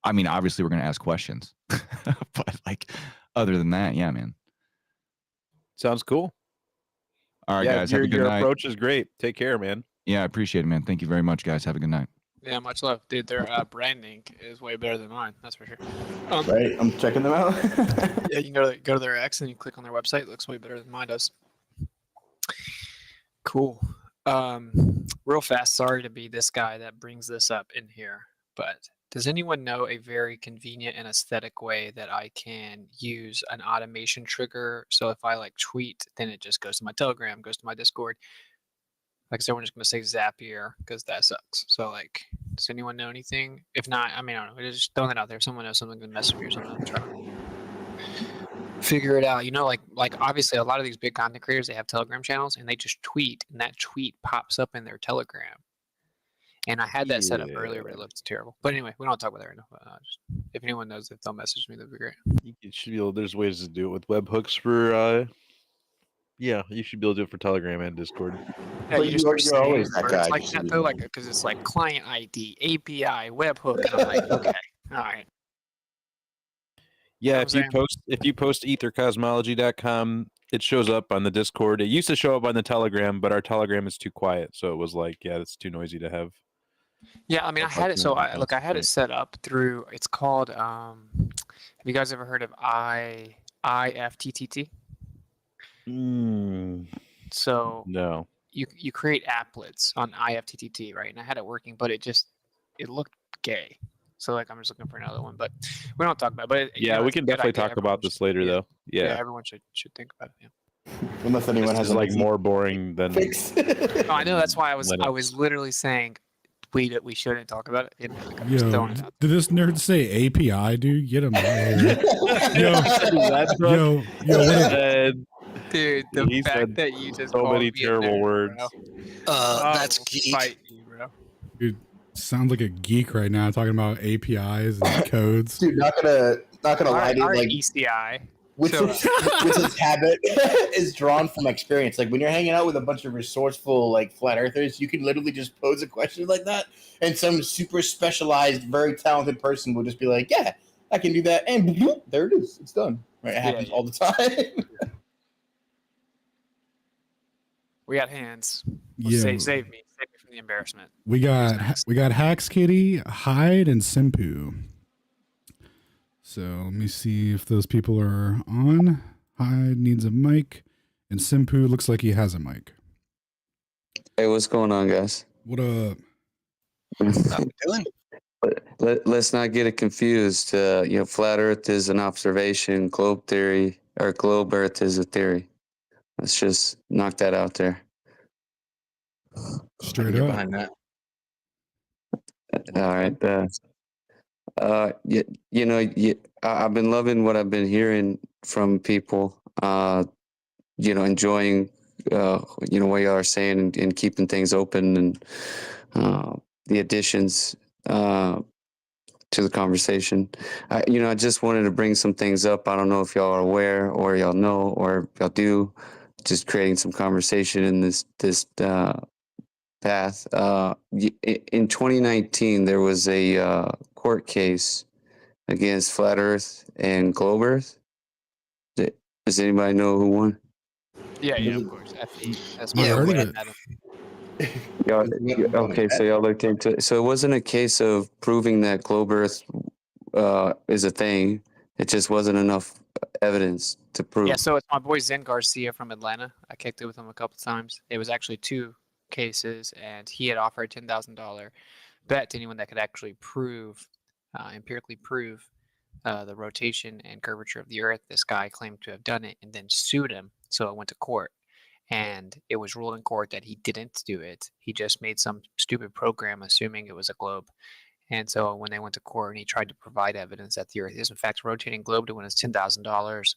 Speaker 17: I mean, obviously, we're going to ask questions, but like, other than that, yeah, man.
Speaker 2: Sounds cool.
Speaker 17: All right, guys. Have a good
Speaker 2: your
Speaker 17: night.
Speaker 2: approach is great. Take care, man.
Speaker 17: Yeah, I appreciate it, man. Thank you very much, guys. Have a good night.
Speaker 8: Yeah, much love, dude. Their branding is way better than mine. That's for sure.
Speaker 3: Right, I'm checking them out.
Speaker 8: Yeah, you can go to their X and you click on their website. It looks way better than mine does. Cool. Real fast. Sorry to be this guy that brings this up in here, but does anyone know a very convenient and aesthetic way that I can use an automation trigger? So if I like tweet, then it just goes to my Telegram, goes to my Discord. Like, so we're just gonna say Zapier because that sucks. So like, does anyone know anything? If not, I mean, I don't know. Just throwing it out there. If someone knows something, then message me or something. I'll try to figure it out. You know, like obviously a lot of these big content creators, they have Telegram channels and they just tweet, and that tweet pops up in their Telegram. And I had that set up earlier, but it looked terrible. But anyway, we don't talk about that right now. Just, if anyone knows, if they'll message me, that'd be great.
Speaker 2: You should be able. There's ways to do it with webhooks for. Yeah, you should be able to do it for Telegram and Discord.
Speaker 8: Yeah,
Speaker 3: But
Speaker 8: you just
Speaker 3: you're always that
Speaker 8: words
Speaker 3: guy.
Speaker 8: like that though, like because it's like client ID, API, webhook, and I'm like, okay, all right.
Speaker 2: Yeah,
Speaker 8: Know
Speaker 2: if
Speaker 8: what I'm
Speaker 2: you post ethercosmology.com, it shows up on the Discord. It used to show up on the Telegram, but our Telegram is too quiet, so it was like, yeah, it's too noisy to have.
Speaker 8: Yeah, I mean, I had it. So I had it set up through. It's called. Have you guys ever heard of IFTTT? So
Speaker 2: No.
Speaker 8: you create applets on IFTTT, right? And I had it working, but it looked gay. So like, I'm just looking for another one, but we don't talk about it. But
Speaker 2: Yeah, we can definitely talk about this later, though.
Speaker 8: Yeah,
Speaker 2: Yeah.
Speaker 8: everyone should think about it. Yeah.
Speaker 3: Unless anyone
Speaker 2: This
Speaker 3: has
Speaker 2: is like more boring than.
Speaker 8: No, I know, that's why I was
Speaker 2: Linux.
Speaker 8: literally saying we shouldn't talk about it. And like, I'm just
Speaker 4: Yo,
Speaker 8: throwing it out.
Speaker 4: did this nerd say API, dude? Get him out of here.
Speaker 2: That's what
Speaker 4: yo,
Speaker 2: he
Speaker 4: what a-
Speaker 2: said.
Speaker 8: Dude, the
Speaker 2: He
Speaker 8: fact
Speaker 2: said
Speaker 8: that you just
Speaker 2: so
Speaker 8: called
Speaker 2: many
Speaker 8: me a
Speaker 2: terrible
Speaker 8: nerd,
Speaker 2: words.
Speaker 8: bro.
Speaker 5: That's
Speaker 8: I will
Speaker 5: geek.
Speaker 8: fight you, bro.
Speaker 4: dude, Sounds like a geek right now talking about APIs and codes.
Speaker 3: Dude, not gonna lie to you, like
Speaker 8: ECI.
Speaker 3: Witz's habit is drawn from experience. Like when you're hanging out with a bunch of resourceful like flat earthers, you can literally just pose a question like that, and some super specialized, very talented person will just be like, "Yeah, I can do that," and bloop, there it is. It's done. Right? It happens all the time.
Speaker 8: We got hands. Well,
Speaker 4: Yeah.
Speaker 8: save me from the embarrassment.
Speaker 4: We got Hacks Kitty, Hyde, and Simpu. So let me see if those people are on. Hyde needs a mic, and Simpu looks like he has a mic.
Speaker 21: Hey, what's going on, guys?
Speaker 4: What up?
Speaker 5: Doing?
Speaker 21: Let's not get it confused. Flat Earth is an observation. Globe Earth is a theory. Let's just knock that out there.
Speaker 4: Straight up.
Speaker 3: Behind that.
Speaker 21: All right. I've been loving what I've been hearing from people. Enjoying what y'all are saying and keeping things open and the additions to the conversation. I just wanted to bring some things up. I don't know if y'all are aware or y'all know or y'all do. Just creating some conversation in this path. In 2019, there was a court case against Flat Earth and Globe Earth. Does anybody know who won?
Speaker 8: Yeah, of course. FE. That's
Speaker 4: I heard of it.
Speaker 21: Okay, so y'all looked into it. So it wasn't a case of proving that Globe Earth is a thing. It just wasn't enough evidence to prove.
Speaker 8: Yeah, so it's my boy Zen Garcia from Atlanta. I kicked it with him a couple times. It was actually 2 cases, and he had offered a $10,000 bet to anyone that could actually empirically prove the rotation and curvature of the Earth. This guy claimed to have done it and then sued him, so it went to court. And it was ruled in court that he didn't do it. He just made some stupid program assuming it was a globe. And so when they went to court and he tried to provide evidence that the Earth is in fact a rotating globe to win his $10,000,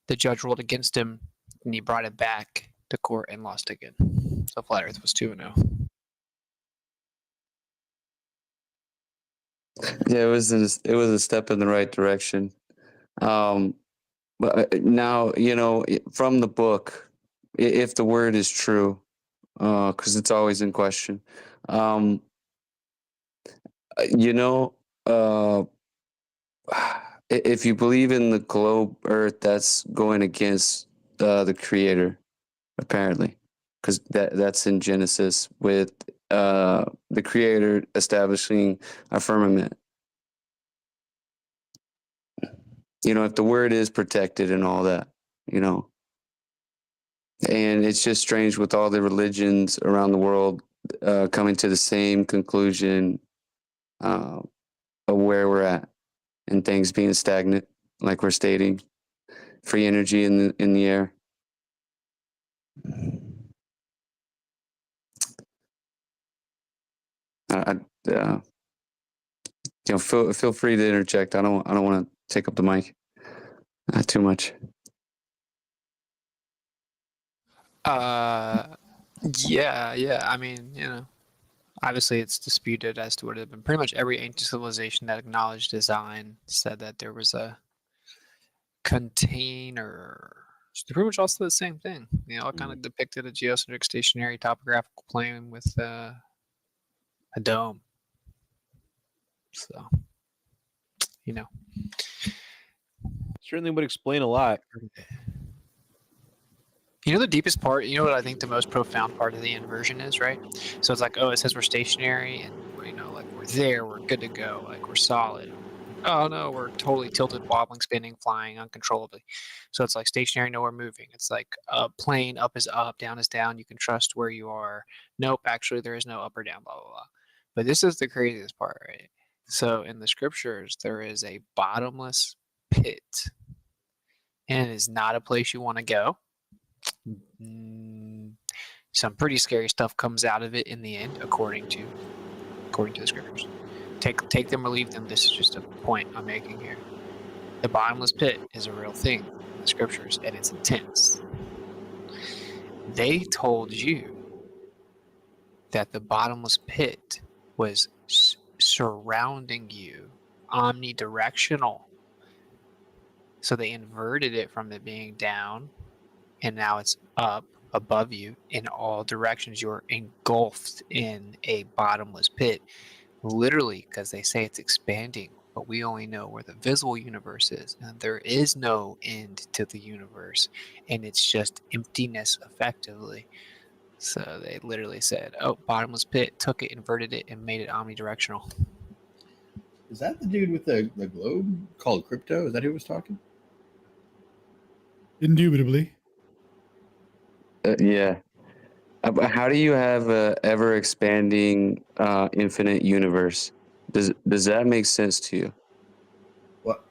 Speaker 8: the judge ruled against him and he brought it back to court and lost again. So Flat Earth was 2-0.
Speaker 21: Yeah, it was a step in the right direction. But now, from the book, if the word is true, because it's always in question, if you believe in the globe Earth, that's going against the Creator, apparently, because that's in Genesis with the Creator establishing a firmament. If the word is protected and all that, and it's just strange with all the religions around the world coming to the same conclusion of where we're at and things being stagnant, like we're stating, free energy in the air. Feel free to interject. I don't want to take up the mic too much.
Speaker 8: Yeah. I mean, obviously it's disputed as to what it had been. Pretty much every ancient civilization that acknowledged design said that there was a container. It's pretty much also the same thing. It kind of depicted a geocentric stationary topographical plane with a dome. So,
Speaker 2: Certainly would explain a lot.
Speaker 8: The deepest part, what I think the most profound part of the inversion is, right? So it's like, it says we're stationary and, like we're there, we're good to go, like we're solid. Oh no, we're totally tilted, wobbling, spinning, flying uncontrollably. So it's like stationary, nowhere moving. It's like a plane, up is up, down is down. You can trust where you are. Nope, actually there is no up or down, blah, blah, blah. But this is the craziest part, right? So in the scriptures, there is a bottomless pit. And it is not a place you want to go. Some pretty scary stuff comes out of it in the end, according to the scriptures. Take them or leave them. This is just a point I'm making here. The bottomless pit is a real thing in the scriptures, and it's intense. They told you that the bottomless pit was surrounding you, omnidirectional. So they inverted it from it being down, and now it's up above you in all directions. You're engulfed in a bottomless pit, literally, because they say it's expanding, but we only know where the visible universe is, and there is no end to the universe, and it's just emptiness effectively. So they literally said, oh, bottomless pit, took it, inverted it, and made it omnidirectional.
Speaker 3: Is that the dude with the globe called Crypto? Is that who was talking?
Speaker 4: Indubitably.
Speaker 21: Yeah. How do you have a ever expanding infinite universe? Does that make sense to you?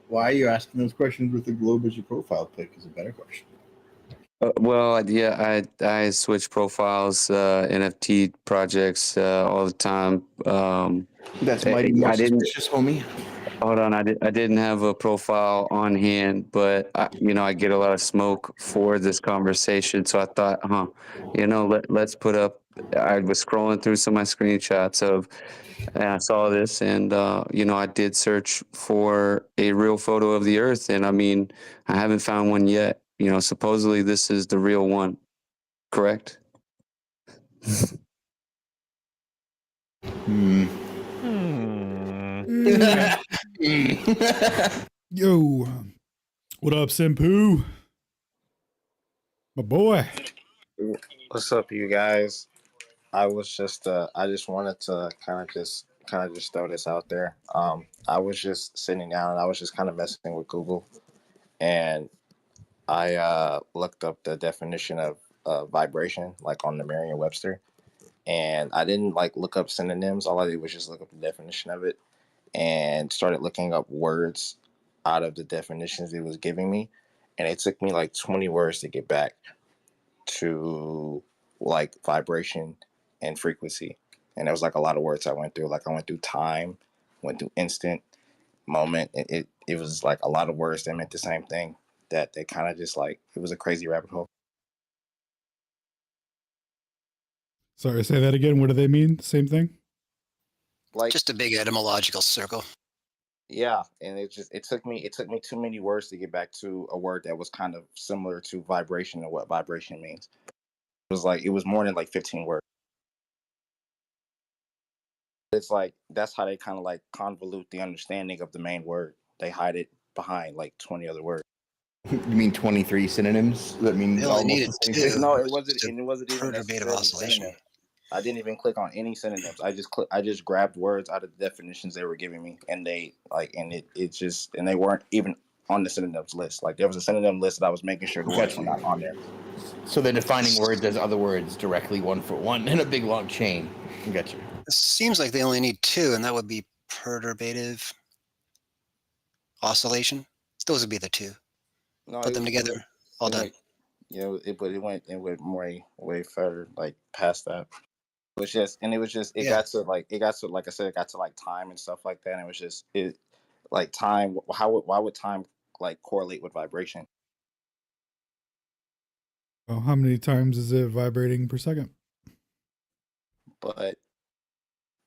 Speaker 3: Why are you asking those questions with the globe as your profile pic? Is a better question.
Speaker 21: Well, yeah, I switch profiles, NFT projects all the time.
Speaker 3: That's mighty more suspicious, homie.
Speaker 21: Hold on, I didn't have a profile on hand, but I get a lot of smoke for this conversation, so I thought, let's put up. I was scrolling through some of my screenshots and I saw this, and I did search for a real photo of the Earth, and I mean, I haven't found one yet. Supposedly this is the real one, correct?
Speaker 4: Yo, what up, Simpu? My boy.
Speaker 1: What's up, you guys? I just wanted to kind of just throw this out there. I was just sitting down and I was just kind of messing with Google, and I looked up the definition of vibration, like on the Merriam-Webster, and I didn't like look up synonyms. All I did was just look up the definition of it and started looking up words out of the definitions it was giving me, and it took me like 20 words to get back to like vibration and frequency. And there was like a lot of words I went through. Like I went through time, went through instant, moment. It was like a lot of words that meant the same thing, that they kind of just like, it was a crazy rabbit hole.
Speaker 4: Sorry, say that again. What do they mean? Same thing?
Speaker 1: Like
Speaker 5: just a big etymological circle.
Speaker 1: Yeah, and it took me too many words to get back to a word that was kind of similar to vibration and what vibration means. It was more than like 15 words. It's like that's how they kind of like convolute the understanding of the main word. They hide it behind like 20 other words.
Speaker 3: You mean 23 synonyms? That means almost the same thing.
Speaker 1: No, it wasn't. And it wasn't even
Speaker 5: perturbative
Speaker 1: necessarily
Speaker 5: oscillation.
Speaker 1: synonym. I didn't even click on any synonyms. I just grabbed words out of the definitions they were giving me, and they and they weren't even on the synonyms list. Like there was a synonym list that I was making sure the words were not on there.
Speaker 3: So they're defining words as other words directly, one for one, in a big long chain. Gotcha.
Speaker 5: It seems like they only need two, and that would be perturbative oscillation. Those would be the two.
Speaker 1: No,
Speaker 5: Put them together. All done.
Speaker 1: But it went way further, like past that. It was just it
Speaker 5: Yeah.
Speaker 1: got to like I said, it got to like time and stuff like that. And it was just like time. Why would time like correlate with vibration?
Speaker 4: Well, how many times is it vibrating per second?
Speaker 1: But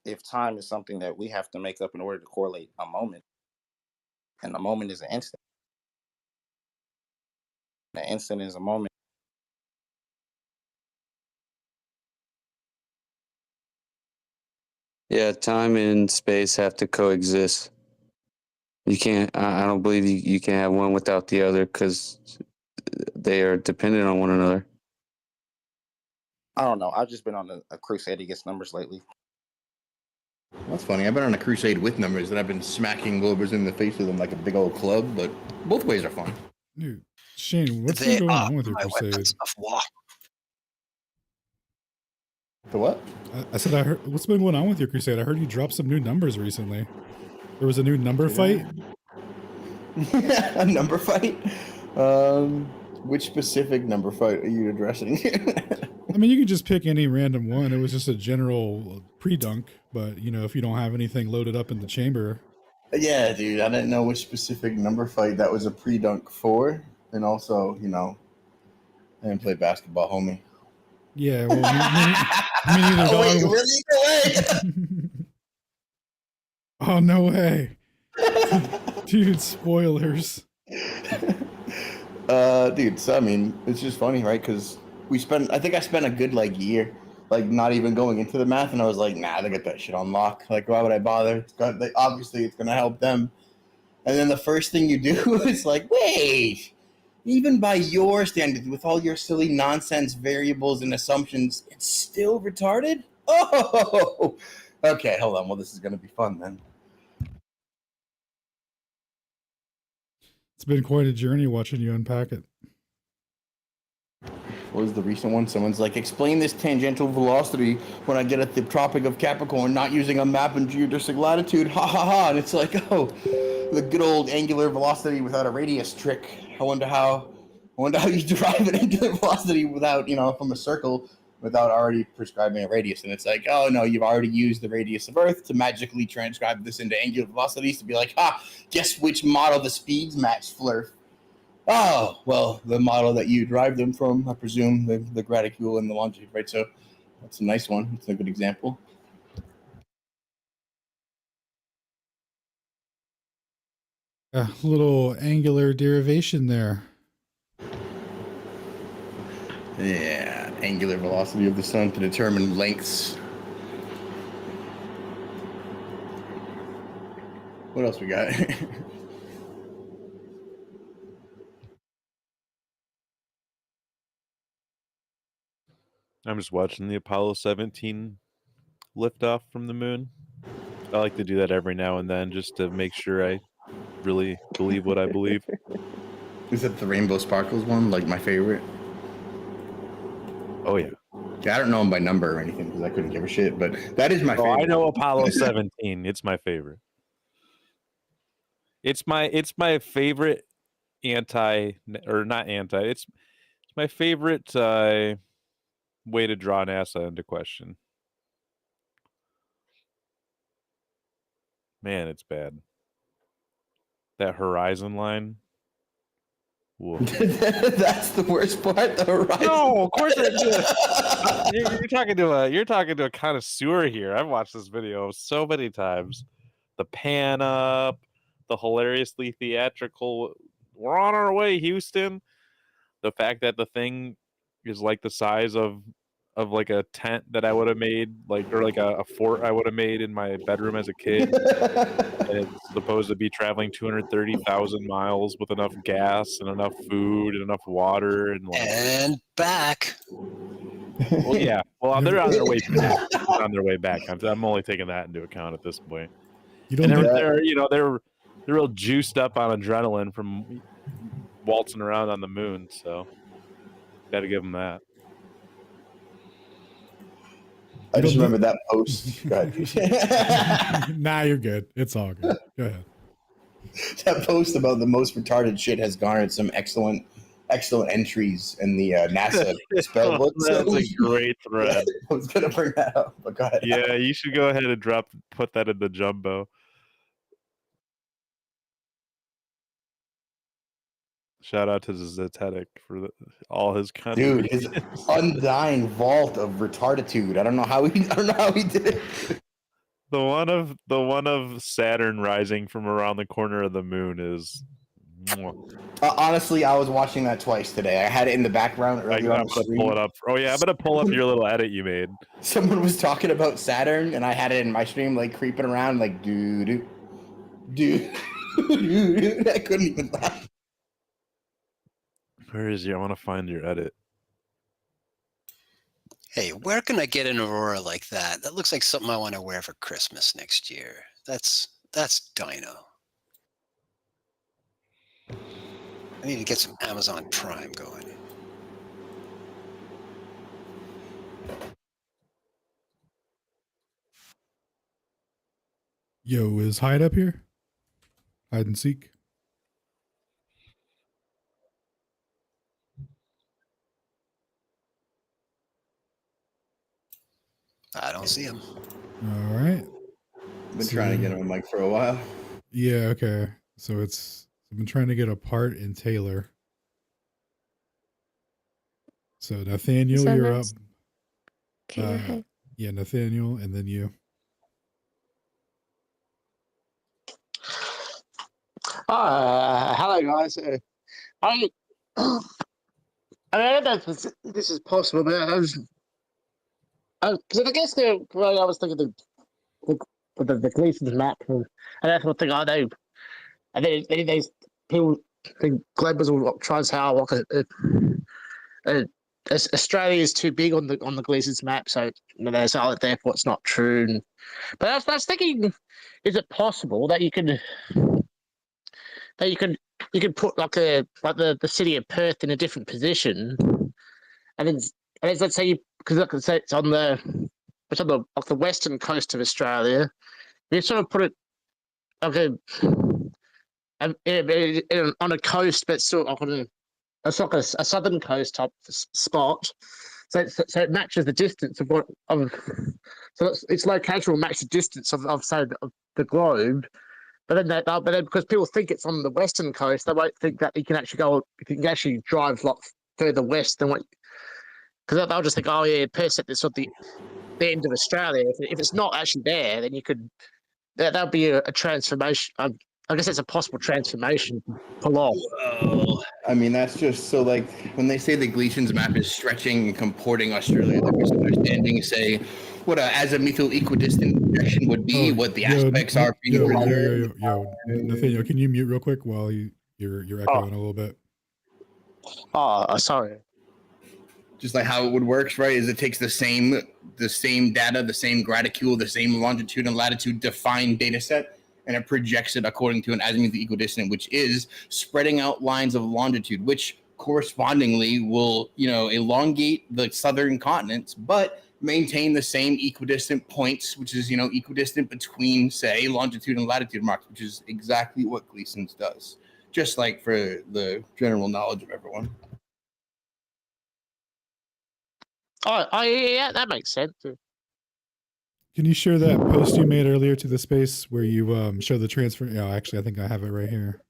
Speaker 1: if time is something that we have to make up in order to correlate a moment, and a moment is an instant, an instant is a moment.
Speaker 21: Yeah, time and space have to coexist. You can't. I don't believe you can have one without the other because they are dependent on one another.
Speaker 1: I don't know. I've just been on a crusade against numbers lately.
Speaker 3: That's funny. I've been on a crusade with numbers, and I've been smacking Globers in the face with them like a big old club, but both ways are fine.
Speaker 4: Dude, Shane, what's
Speaker 5: They
Speaker 4: been going
Speaker 5: are
Speaker 4: on with your
Speaker 5: my
Speaker 4: crusade?
Speaker 5: weapons of war.
Speaker 3: The what?
Speaker 4: I said I heard. What's been going on with your crusade? I heard you dropped some new numbers recently. There was a new number fight.
Speaker 3: A number fight? Which specific number fight are you addressing?
Speaker 4: I mean, you could just pick any random one. It was just a general pre-dunk, but if you don't have anything loaded up in the chamber.
Speaker 3: Yeah, dude, I didn't know which specific number fight that was a pre-dunk for, and also, I didn't play basketball, homie.
Speaker 4: Yeah, well, me neither, dog.
Speaker 3: Wait, really? Go ahead.
Speaker 4: Oh, no way. Dude, spoilers.
Speaker 3: Dude, so I mean, it's just funny, right? Because I think I spent a good like year, like not even going into the math, and I was like, nah, they got that shit on lock. Like, why would I bother? Obviously, it's gonna help them. And then the first thing you do is like, wait, even by your standards, with all your silly nonsense variables and assumptions, it's still retarded? Oh, okay, hold on. Well, this is gonna be fun then.
Speaker 4: It's been quite a journey watching you unpack it.
Speaker 3: What was the recent one? Someone's like, explain this tangential velocity when I get at the Tropic of Capricorn, not using a map and geodesic latitude. Ha ha ha. And it's like, oh, the good old angular velocity without a radius trick. I wonder how you derive an angular velocity without, from a circle without already prescribing a radius. And it's like, oh no, you've already used the radius of Earth to magically transcribe this into angular velocities to be like, guess which model the speeds match, Flurf. Oh, well, the model that you derive them from, I presume, the graticule and the longitude, right? So that's a nice one. It's a good example.
Speaker 4: A little angular derivation there.
Speaker 3: Yeah, angular velocity of the sun to determine lengths. What else we got?
Speaker 2: I'm just watching the Apollo 17 liftoff from the moon. I like to do that every now and then just to make sure I really believe what I believe.
Speaker 3: Is that the Rainbow Sparkles one? Like my favorite?
Speaker 2: Oh, yeah.
Speaker 3: Yeah, I don't know them by number or anything because I couldn't give a shit, but that is my favorite.
Speaker 2: I know Apollo 17. It's my favorite. It's my favorite it's my favorite way to draw NASA into question. Man, it's bad. That horizon line.
Speaker 3: That's the worst part. The horizon.
Speaker 2: No, of course you're talking to a connoisseur here. I've watched this video so many times. The pan up, the hilariously theatrical. We're on our way, Houston. The fact that the thing is like the size of like a tent that I would have made, or like a fort I would have made in my bedroom as a kid. And it's supposed to be traveling 230,000 miles with enough gas and enough food and enough water
Speaker 5: and back.
Speaker 2: Well, yeah. Well, they're on their way back. They're on their way back. I'm only taking that into account at this point.
Speaker 4: You don't
Speaker 2: they're real juiced up on adrenaline from waltzing around on the moon, so got to give them that.
Speaker 3: I just remember that post. Go ahead.
Speaker 4: Nah, you're good. It's all good. Go ahead.
Speaker 3: That post about the most retarded shit has garnered some excellent entries in the NASA spell book.
Speaker 2: That's a great thread.
Speaker 3: I was gonna bring that up, but go ahead.
Speaker 2: Yeah, you should go ahead and put that in the jumbo. Shout out to Zetetic for all his
Speaker 3: Dude,
Speaker 2: contributions.
Speaker 3: his undying vault of retarditude. I don't know how he did it.
Speaker 2: The one of Saturn rising from around the corner of the moon is.
Speaker 3: Honestly, I was watching that twice today. I had it in the background earlier on the stream.
Speaker 2: Pull it up. Oh yeah, I'm gonna pull up your little edit you made.
Speaker 3: Someone was talking about Saturn, and I had it in my stream, like creeping around, like dude. I couldn't even laugh.
Speaker 2: Where is you? I want to find your edit.
Speaker 5: Hey, where can I get an aurora like that? That looks like something I want to wear for Christmas next year. That's Dino. I need to get some Amazon Prime going.
Speaker 4: Yo, is Hyde up here? Hide and seek.
Speaker 5: I don't see him.
Speaker 4: All right.
Speaker 3: Been trying to get him a mic for a while.
Speaker 4: Yeah, okay. So I've been trying to get a part in Taylor. So Nathaniel,
Speaker 7: So
Speaker 4: you're
Speaker 7: nice.
Speaker 4: up.
Speaker 7: Okay, go ahead.
Speaker 4: Yeah, Nathaniel, and then you.
Speaker 7: Hello, guys. I, I don't know if this is possible, but because I guess well, I was thinking the Gleason's map, and that's one thing I know. And then there's people think Globers will try and say, "Oh, Australia is too big on the Gleason's map," so they say, "Oh, therefore it's not true." But I was thinking, is it possible that you could put like the city of Perth in a different position, and then let's say because it's on like the western coast of Australia, you sort of put it like on a coast, but sort of it's like a southern coast type spot. So it matches the distance of so its location will match the distance of say of the globe. But then because people think it's on the western coast, they won't think that you can actually drive a lot further west than what. Because they'll just think, oh yeah, Perth is sort of the end of Australia. If it's not actually there, then you could. That'll be a transformation. I guess it's a possible transformation to pull off.
Speaker 3: Whoa. I mean, that's just so like when they say the Gleason's map is stretching and comporting Australia, they're misunderstanding, say, what a azimuthal equidistant projection would be, what the aspects are being preserved.
Speaker 4: Nathaniel, can you mute real quick while you're echoing a little bit?
Speaker 7: Oh, sorry.
Speaker 3: Just like how it would work, right? Is it takes the same data, the same graticule, the same longitude and latitude defined data set, and it projects it according to an azimuthal equidistant, which is spreading out lines of longitude, which correspondingly will, elongate the southern continents, but maintain the same equidistant points, which is, equidistant between, say, longitude and latitude marks, which is exactly what Gleason's does. Just like for the general knowledge of everyone.
Speaker 7: Oh, yeah, that makes sense.
Speaker 4: Can you share that post you made earlier to the space where you show the transfer? Yeah, actually, I think I have it right here.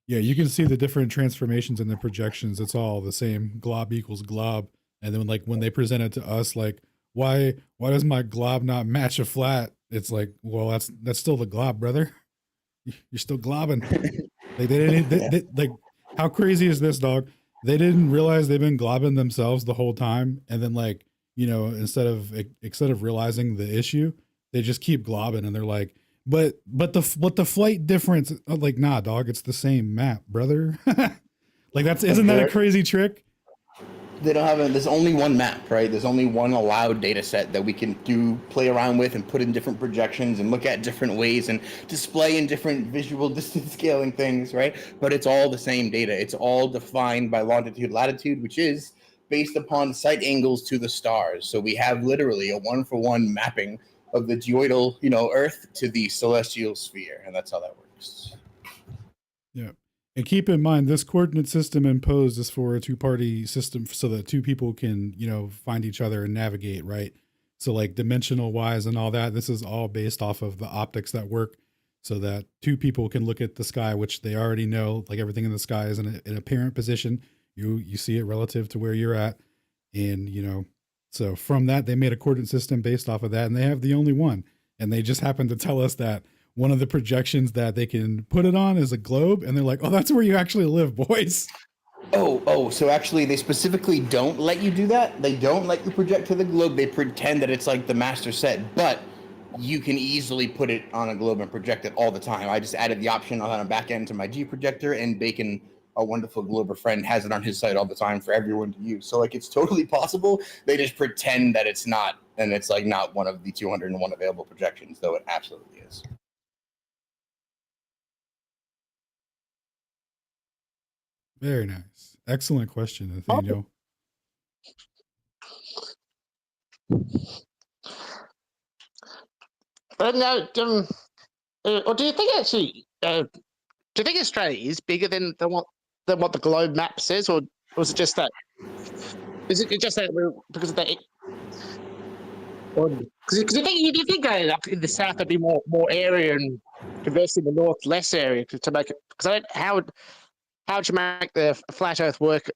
Speaker 4: Yeah, you can see the different transformations and the projections. It's all the same. Glob equals glob. And then when they present it to us, like, why does my glob not match a flat? It's like, well, that's still the glob, brother. You're still globbing. Like they didn't like how crazy is this, dog? They didn't realize they've been globbing themselves the whole time, and then instead of realizing the issue, they just keep globbing, and they're like, but the flight difference, like, nah, dog, it's the same map, brother. Like isn't that a crazy trick?
Speaker 3: They don't have there's only one map, right? There's only one allowed data set that we can play around with and put in different projections and look at different ways and display in different visual distance scaling things, right? But it's all the same data. It's all defined by longitude, latitude, which is based upon sight angles to the stars. So we have literally a 1-for-1 mapping of the geoidal, Earth to the celestial sphere, and that's how that works.
Speaker 4: Yeah. And keep in mind, this coordinate system imposed is for a two-party system so that two people can, find each other and navigate, right? So like dimensional wise and all that, this is all based off of the optics that work so that two people can look at the sky, which they already know, like everything in the sky is in an apparent position. You see it relative to where you're at. And, so from that, they made a coordinate system based off of that, and they have the only one. And they just happened to tell us that one of the projections that they can put it on is a globe, and they're like, oh, that's where you actually live, boys.
Speaker 3: So actually they specifically don't let you do that. They don't let you project to the globe. They pretend that it's like the master set, but you can easily put it on a globe and project it all the time. I just added the option on a back end to my G projector, and Bacon, a wonderful Glober friend, has it on his site all the time for everyone to use. So like it's totally possible. They just pretend that it's not, and it's like not one of the 201 available projections, though it absolutely is.
Speaker 4: Very nice. Excellent question, Nathaniel.
Speaker 7: Or do you think actually? Do you think Australia is bigger than what the globe map says, or is it just that? Is it just that because of that? Because you think like in the south there'd be more area, and conversely in the north less area to make it. Because how would you make the flat Earth work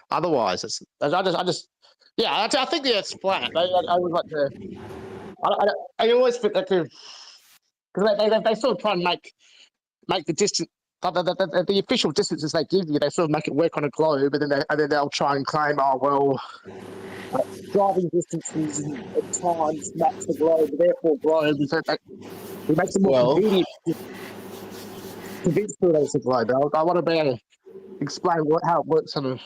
Speaker 7: otherwise? I think the Earth's flat. I would like to. I always think that because they sort of try and make the distance. The official distances they give you, they sort of make it work on a globe, and then they'll try and claim, oh well, driving distances and times match the globe, therefore globe. So it makes it more
Speaker 3: Well,
Speaker 7: convenient to convince people that it's a globe. I want to be able to explain how it works on a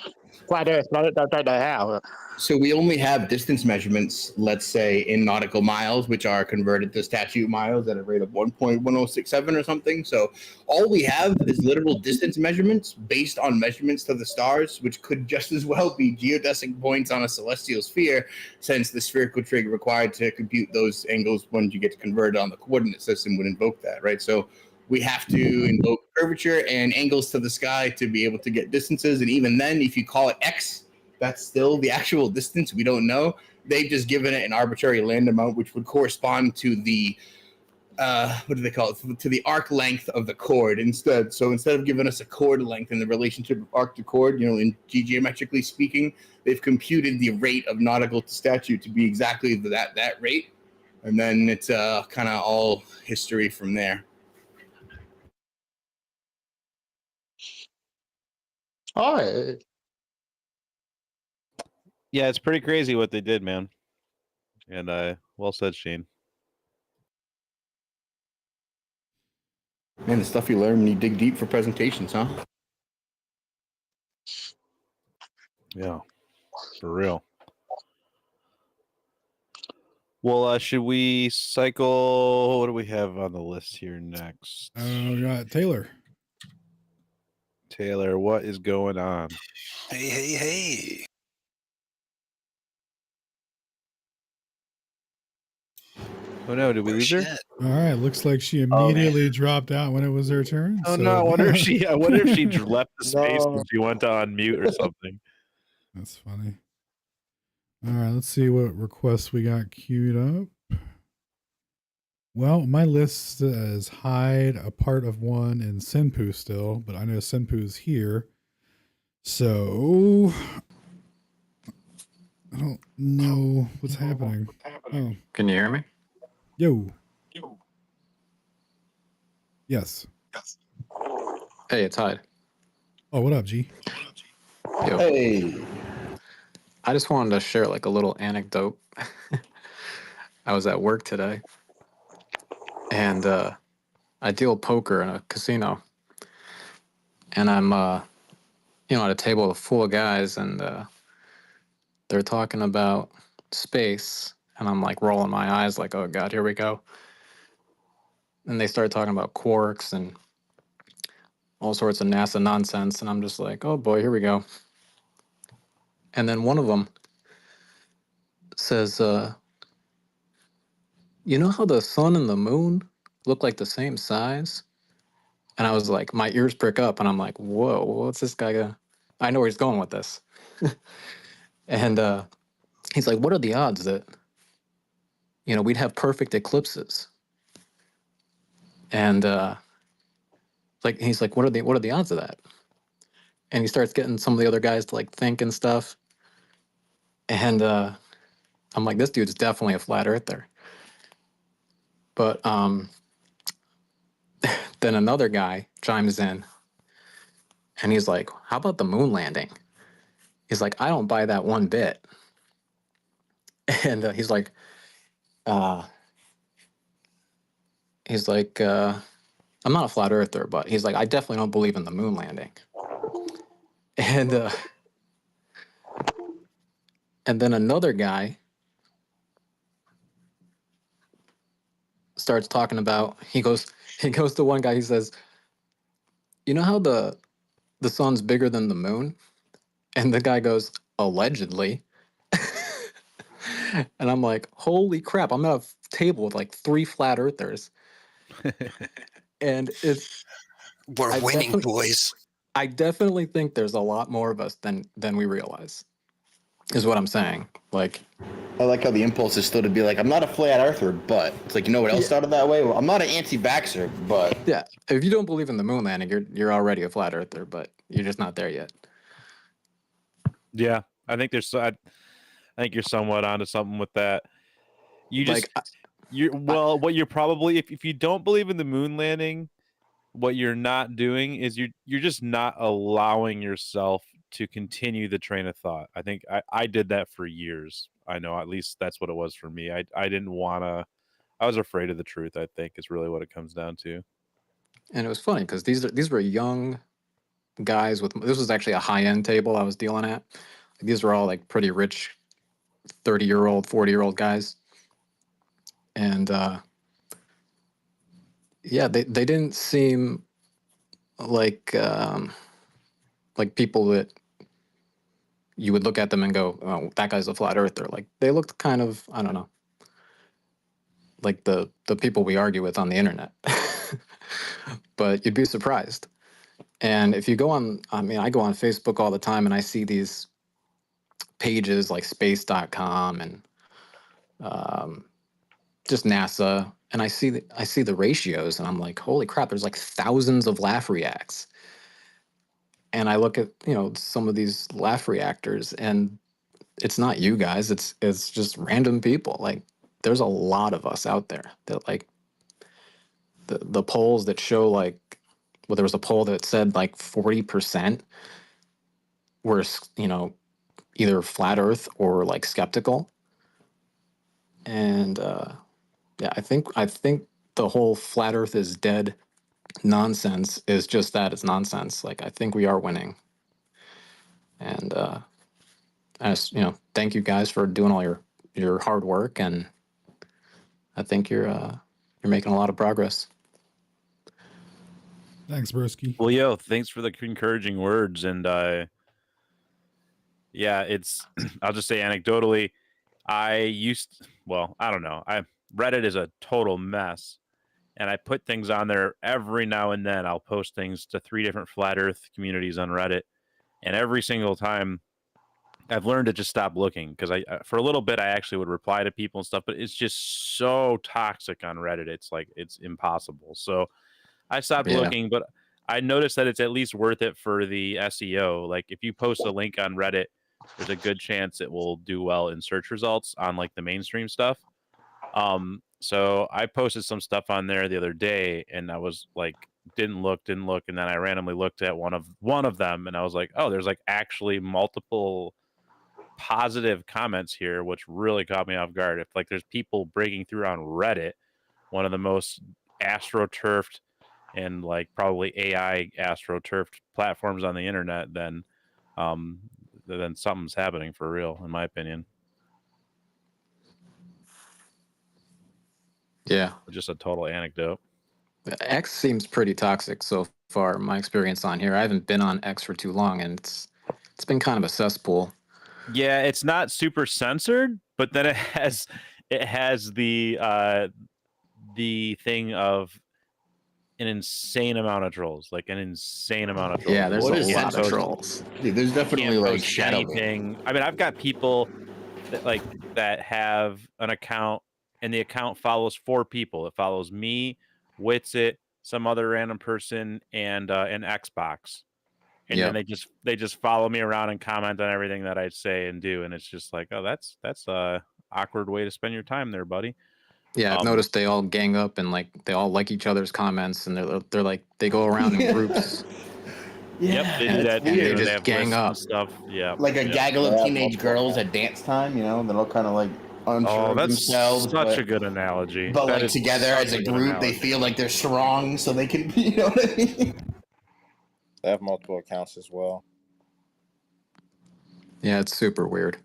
Speaker 7: flat Earth, but I don't know how.
Speaker 3: so we only have distance measurements, let's say in nautical miles, which are converted to statute miles at a rate of 1.1067 or something. So all we have is literal distance measurements based on measurements to the stars, which could just as well be geodesic points on a celestial sphere, since the spherical trig required to compute those angles when you get to convert it on the coordinate system would invoke that, right? So we have to invoke curvature and angles to the sky to be able to get distances. And even then, if you call it X, that's still the actual distance. We don't know. They've just given it an arbitrary land amount, which would correspond to the what do they call it? To the arc length of the chord instead. So instead of giving us a chord length in the relationship of arc to chord, in geometrically speaking, they've computed the rate of nautical to statute to be exactly that rate, and then it's kind of all history from there.
Speaker 7: Oh,
Speaker 2: Yeah, it's pretty crazy what they did, man. And well said, Shane.
Speaker 3: Man, the stuff you learn when you dig deep for presentations, huh?
Speaker 2: Yeah, for real. Well, should we cycle? What do we have on the list here next?
Speaker 4: We got Taylor.
Speaker 2: Taylor, what is going on?
Speaker 5: Hey.
Speaker 2: Oh no, did we lose her?
Speaker 4: All right, looks like she immediately dropped out when it was her turn.
Speaker 2: Oh
Speaker 4: so.
Speaker 2: no, I wonder if she left the space when she went to unmute or something.
Speaker 4: That's funny. All right, let's see what requests we got queued up. Well, my list says hide a part of one in Senpu still, but I know Senpu's here. So I don't know what's happening. Oh.
Speaker 8: Can you hear me?
Speaker 4: Yo. Yes.
Speaker 8: Hey, it's Hyde.
Speaker 4: Oh, what up, G?
Speaker 8: Yo.
Speaker 3: Hey.
Speaker 8: I just wanted to share like a little anecdote. I was at work today, and I deal poker in a casino, and I'm at a table full of guys, and they're talking about space, and I'm like rolling my eyes like, oh god, here we go. And they started talking about quarks and all sorts of NASA nonsense, and I'm just like, oh boy, here we go. And then one of them says, you know how the sun and the moon look like the same size? And I was like, my ears prick up, and I'm like, whoa, what's this guy gonna? I know where he's going with this. And he's like, what are the odds that, we'd have perfect eclipses? And he's like, what are the odds of that? And he starts getting some of the other guys to like think and stuff. And I'm like, this dude's definitely a flat earther. But then another guy chimes in, and he's like, how about the moon landing? He's like, I don't buy that one bit. And he's like, I'm not a flat earther, but he's like, I definitely don't believe in the moon landing. And then another guy starts talking about, he goes to one guy, he says, you know how the sun's bigger than the moon? And the guy goes, allegedly. And I'm like, holy crap, I'm at a table with like 3 flat earthers. And
Speaker 5: we're winning, boys.
Speaker 8: I definitely think there's a lot more of us than we realize, is what I'm saying. Like,
Speaker 3: I like how the impulse is still to be like, I'm not a flat earther, but it's like, you know what else started that way? Well, I'm not an anti-vaxxer, but
Speaker 8: yeah, if you don't believe in the moon landing, you're already a flat earther, but you're just not there yet.
Speaker 2: Yeah, I think I think you're somewhat onto something with that. You just What you're probably, if you don't believe in the moon landing, what you're not doing is you're just not allowing yourself to continue the train of thought. I think I did that for years. I know, at least that's what it was for me. I didn't want to. I was afraid of the truth, I think, is really what it comes down to.
Speaker 6: And it was funny because these were young guys with, this was actually a high-end table I was dealing at. These were all like pretty rich 30-year-old, 40-year-old guys. And yeah, they didn't seem like people that you would look at them and go, oh, that guy's a flat earther. Like they looked kind of, I don't know, like the people we argue with on the internet. But you'd be surprised. And if you go on, I mean, I go on Facebook all the time and I see these pages like space.com and just NASA, and I see the ratios and I'm like, holy crap, there's like thousands of laugh reacts. And I look at, some of these laugh reactors and it's not you guys, it's just random people. Like there's a lot of us out there that like the polls that show like, well, there was a poll that said like 40% were, either flat earth or like skeptical. And yeah, I think the whole flat earth is dead nonsense is just that, it's nonsense. Like I think we are winning. And I just, thank you guys for doing all your hard work, and I think you're making a lot of progress.
Speaker 4: Thanks, Broski.
Speaker 2: Well, yo, thanks for the encouraging words. And yeah, it's, I'll just say anecdotally, I don't know. Reddit is a total mess. And I put things on there every now and then. I'll post things to 3 different flat earth communities on Reddit. And every single time I've learned to just stop looking, because for a little bit, I actually would reply to people and stuff, but it's just so toxic on Reddit. It's like, it's impossible. So I stopped looking, but I noticed that it's at least worth it for the SEO. Like if you post a link on Reddit, there's a good chance it will do well in search results on like the mainstream stuff. So I posted some stuff on there the other day and I was like, didn't look. And then I randomly looked at one of them and I was like, oh, there's like actually multiple positive comments here, which really caught me off guard. If like there's people breaking through on Reddit, one of the most astroturfed and like probably AI astroturfed platforms on the internet, then something's happening for real, in my opinion.
Speaker 6: Yeah.
Speaker 2: Just a total anecdote.
Speaker 6: X seems pretty toxic so far, my experience on here. I haven't been on X for too long, and it's been kind of a cesspool.
Speaker 2: Yeah, it's not super censored, but then it has the thing of an insane amount of trolls, like an insane amount of trolls.
Speaker 3: Yeah, there's a lot of trolls. Dude, there's definitely like shadow
Speaker 2: anything. I mean, I've got people that have an account, and the account follows 4 people. It follows me, Witsit, some other random person, and an Xbox. And then they just follow me around and comment on everything that I say and do, and it's just like, oh, that's a awkward way to spend your time there, buddy.
Speaker 6: Yeah, I've noticed they all gang up and like they all like each other's comments, and they're like they go around in groups.
Speaker 2: Yep, they do that.
Speaker 3: They
Speaker 2: They
Speaker 3: just
Speaker 2: have
Speaker 3: gang
Speaker 2: lists and
Speaker 3: up.
Speaker 2: stuff. Yeah,
Speaker 3: Like a gaggle of teenage girls at dance time, they'll kind of like unsure of
Speaker 2: that's
Speaker 3: themselves.
Speaker 2: such a good analogy.
Speaker 3: But
Speaker 2: That
Speaker 3: like
Speaker 2: is
Speaker 3: together
Speaker 2: such
Speaker 3: as a
Speaker 2: good
Speaker 3: group,
Speaker 2: analogy.
Speaker 3: they feel like they're strong, so they can, you know what I mean?
Speaker 1: They have multiple accounts as well.
Speaker 6: Yeah, it's super weird.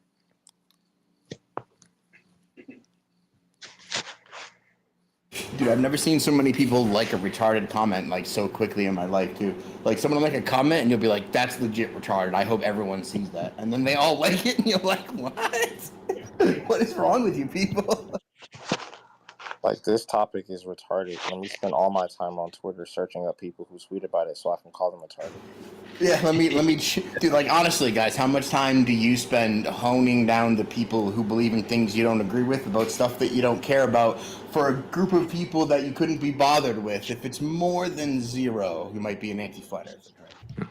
Speaker 3: Dude, I've never seen so many people like a retarded comment like so quickly in my life too. Like someone will make a comment and you'll be like, "That's legit retarded. I hope everyone sees that." And then they all like it, and you're like, "What? What is wrong with you people?"
Speaker 1: Like, this topic is retarded. Let me spend all my time on Twitter searching up people who tweet about it so I can call them retarded.
Speaker 3: Yeah, let me, dude. Like honestly, guys, how much time do you spend honing down the people who believe in things you don't agree with about stuff that you don't care about for a group of people that you couldn't be bothered with? If it's more than 0, you might be an anti-flat earther.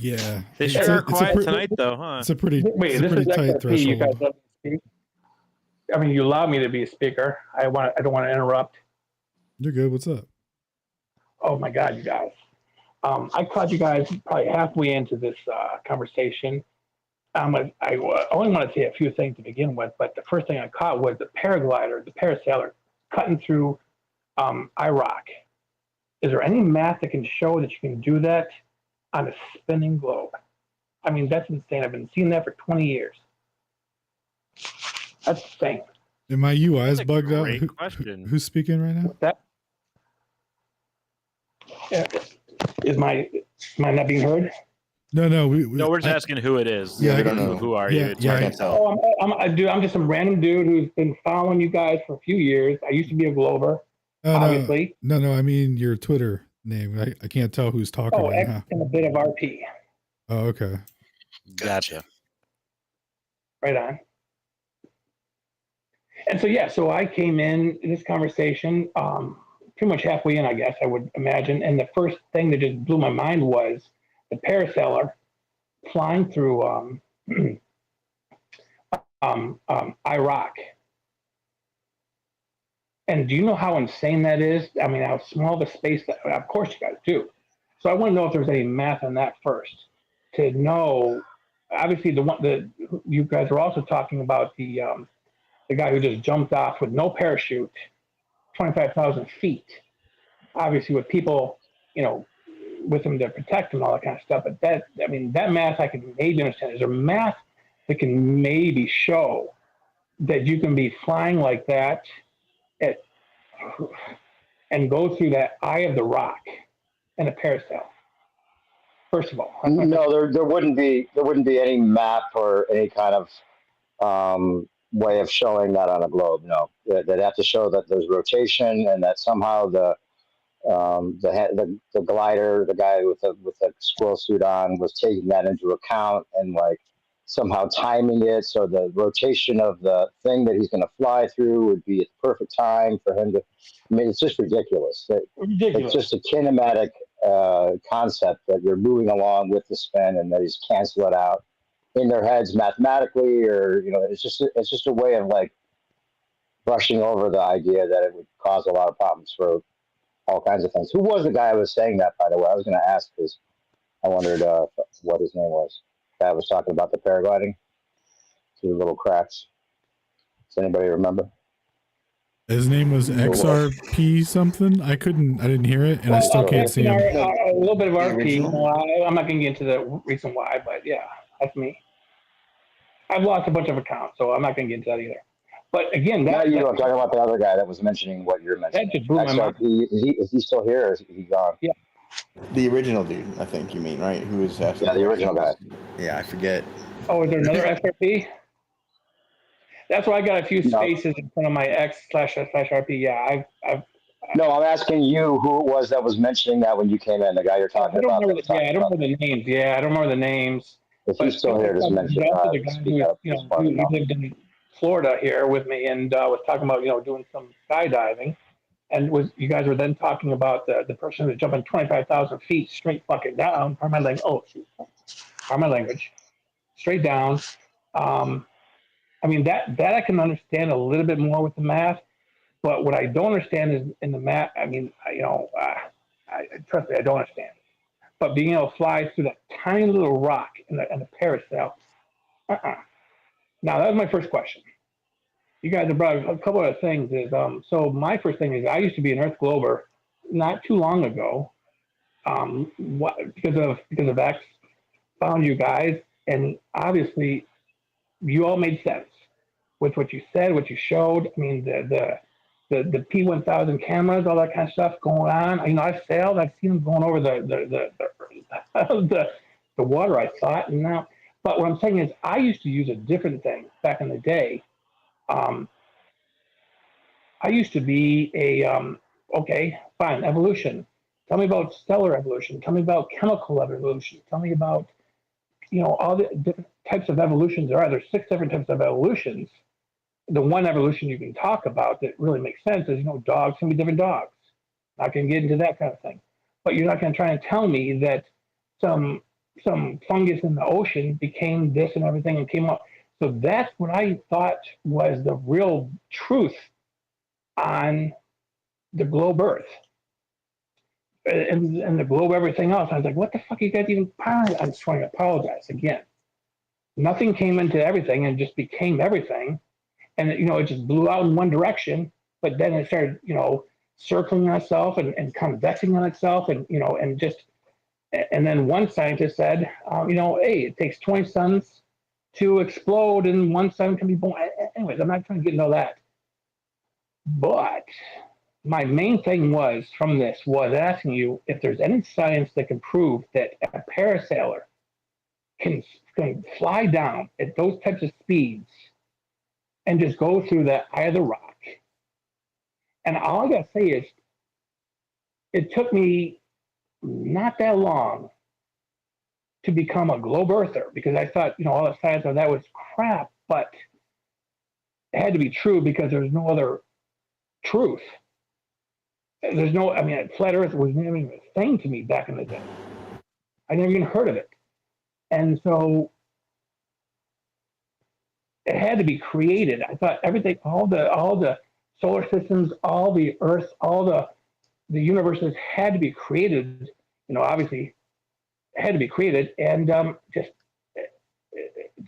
Speaker 4: Yeah,
Speaker 2: They
Speaker 4: it's
Speaker 2: sure
Speaker 4: a,
Speaker 2: are
Speaker 4: it's a
Speaker 2: quiet
Speaker 4: pre-
Speaker 2: tonight, though, huh?
Speaker 4: it's a pretty
Speaker 9: Wait,
Speaker 4: it's a
Speaker 9: this
Speaker 4: pretty
Speaker 9: is
Speaker 4: tight
Speaker 9: XRP. You guys
Speaker 4: threshold.
Speaker 9: let me speak. I mean, you allow me to be a speaker. I don't want to interrupt.
Speaker 4: You're good. What's up?
Speaker 9: Oh my God, you guys. I caught you guys probably halfway into this conversation. I only want to say a few things to begin with, but the first thing I caught was the paraglider, the parasailer, cutting through Iraq. Is there any math that can show that you can do that on a spinning globe? I mean, that's insane. I've been seeing that for 20 years. That's insane.
Speaker 4: And my UI is
Speaker 2: That's a
Speaker 4: bugged out.
Speaker 2: great question.
Speaker 4: Who's speaking right now?
Speaker 9: That is my not being heard?
Speaker 4: No,
Speaker 2: No, we're just asking who it is.
Speaker 4: Yeah,
Speaker 2: Like,
Speaker 4: I don't know.
Speaker 2: Who are
Speaker 4: Yeah,
Speaker 2: you?
Speaker 4: yeah, I
Speaker 2: can't tell.
Speaker 9: Oh, I'm just some random dude who's been following you guys for a few years. I used to be a Glober, obviously.
Speaker 4: No. I mean your Twitter name. I can't tell who's talking
Speaker 9: Oh,
Speaker 4: right
Speaker 9: X
Speaker 4: now.
Speaker 9: and a bit of RP.
Speaker 4: Oh, okay.
Speaker 22: Gotcha.
Speaker 9: Right on. And so I came in this conversation pretty much halfway in, I guess, I would imagine. And the first thing that just blew my mind was the parasailer flying through Iraq. And do you know how insane that is? I mean, how small the space that, of course you guys do. So I want to know if there's any math on that first to know. Obviously, you guys are also talking about the guy who just jumped off with no parachute, 25,000 feet. Obviously, with people, with him to protect him and all that kind of stuff. But that math I can maybe understand. Is there math that can maybe show that you can be flying like that and go through that eye of the rock in a parasail? First of all,
Speaker 14: No, there wouldn't be any map or any kind of way of showing that on a globe. No, they'd have to show that there's rotation and that somehow the glider, the guy with the squirrel suit on, was taking that into account and like somehow timing it so the rotation of the thing that he's going to fly through would be at the perfect time for him to. I mean, it's just ridiculous. It's just a kinematic concept that you're moving along with the spin and they just cancel it out in their heads mathematically, or it's just a way of like brushing over the idea that it would cause a lot of problems for all kinds of things. Who was the guy who was saying that, by the way? I was going to ask because I wondered what his name was. The guy was talking about the paragliding through little cracks. Does anybody remember?
Speaker 4: His name was XRP something. I didn't hear it, and I still can't see him.
Speaker 9: A little bit of RP. I'm not going to get into the reason why, but yeah, that's me. I've lost a bunch of accounts, so I'm not going to get into that either. But again,
Speaker 14: I'm talking about the other guy that was mentioning what you're mentioning.
Speaker 9: That just blew my mind.
Speaker 14: Is he still here, or is he gone?
Speaker 9: Yeah.
Speaker 3: The original dude, I think you mean, right? Who was asking?
Speaker 14: Yeah, the original guy.
Speaker 3: Yeah, I forget.
Speaker 9: Oh, is there another SRP? That's why I got a few spaces in front of my X/RP. Yeah,
Speaker 14: No, I'm asking you who it was that was mentioning that when you came in. The guy you're talking about.
Speaker 9: I don't remember the names. Yeah, I don't remember the names.
Speaker 14: If he's still here, just mention
Speaker 9: the guy who lived in Florida here with me and was talking about doing some skydiving, and you guys were then talking about the person who's jumping 25,000 feet straight fucking down. Pardon my language. Oh, shoot. Pardon my language. Straight down. I mean that I can understand a little bit more with the math, but what I don't understand is in the math. I mean, trust me, I don't understand. But being able to fly through that tiny little rock in the parasail. Now that was my first question. You guys have brought a couple of things. So my first thing is I used to be an Earth Glober not too long ago. Because of X, found you guys, and obviously you all made sense with what you said, what you showed. I mean the P1000 cameras, all that kind of stuff going on. I've sailed. I've seen them going over the water. I saw it, and now. But what I'm saying is, I used to use a different thing back in the day. I used to be okay, fine, evolution. Tell me about stellar evolution. Tell me about chemical evolution. Tell me about all the different types of evolutions there are. There's 6 different types of evolutions. The one evolution you can talk about that really makes sense is, dogs can be different dogs. Not going to get into that kind of thing. But you're not going to try and tell me that some some fungus in the ocean became this and everything and came up. So that's what I thought was the real truth on the globe Earth and the globe everything else. I was like, what the fuck are you guys even? I'm just trying to apologize again. Nothing came into everything and just became everything, and it just blew out in one direction. But then it started, circling on itself and convexing on itself, and just. And then one scientist said, hey, it takes 20 suns to explode, and one sun can be born. Anyways, I'm not trying to get into all that. But my main thing was asking you if there's any science that can prove that a parasailer can fly down at those types of speeds and just go through the eye of the rock. And all I got to say is, it took me not that long to become a globe earther, because I thought, all the science of that was crap, but it had to be true because there's no other truth. There's no, flat earth was never even a thing to me back in the day. I never even heard of it. And so it had to be created. I thought everything, all the solar systems, all the Earth, all the universes had to be created. Obviously, it had to be created, and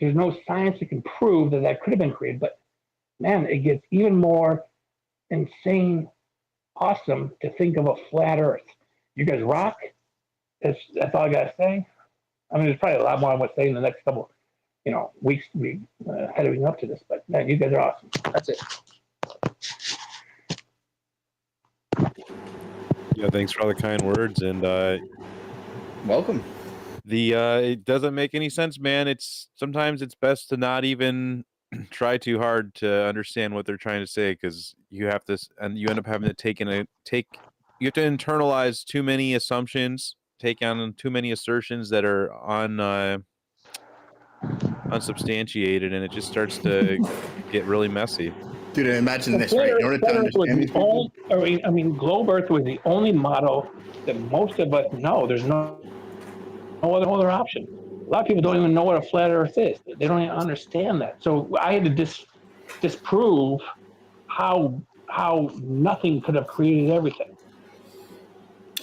Speaker 9: there's no science that can prove that could have been created. But man, it gets even more insane, awesome to think of a flat Earth. You guys rock. That's all I gotta say. There's probably a lot more I want to say in the next couple, weeks heading up to this. But man, you guys are awesome. That's it.
Speaker 2: Yeah, thanks for all the kind words, and
Speaker 3: welcome.
Speaker 2: It doesn't make any sense, man. Sometimes it's best to not even try too hard to understand what they're trying to say, because you have to, and you end up having to you have to internalize too many assumptions, take on too many assertions that are unsubstantiated, and it just starts to get really messy.
Speaker 3: Dude, imagine this, right? In order to understand these people,
Speaker 9: globe Earth was the only model that most of us know. There's no other option. A lot of people don't even know what a flat Earth is. They don't even understand that. So I had to disprove how nothing could have created everything.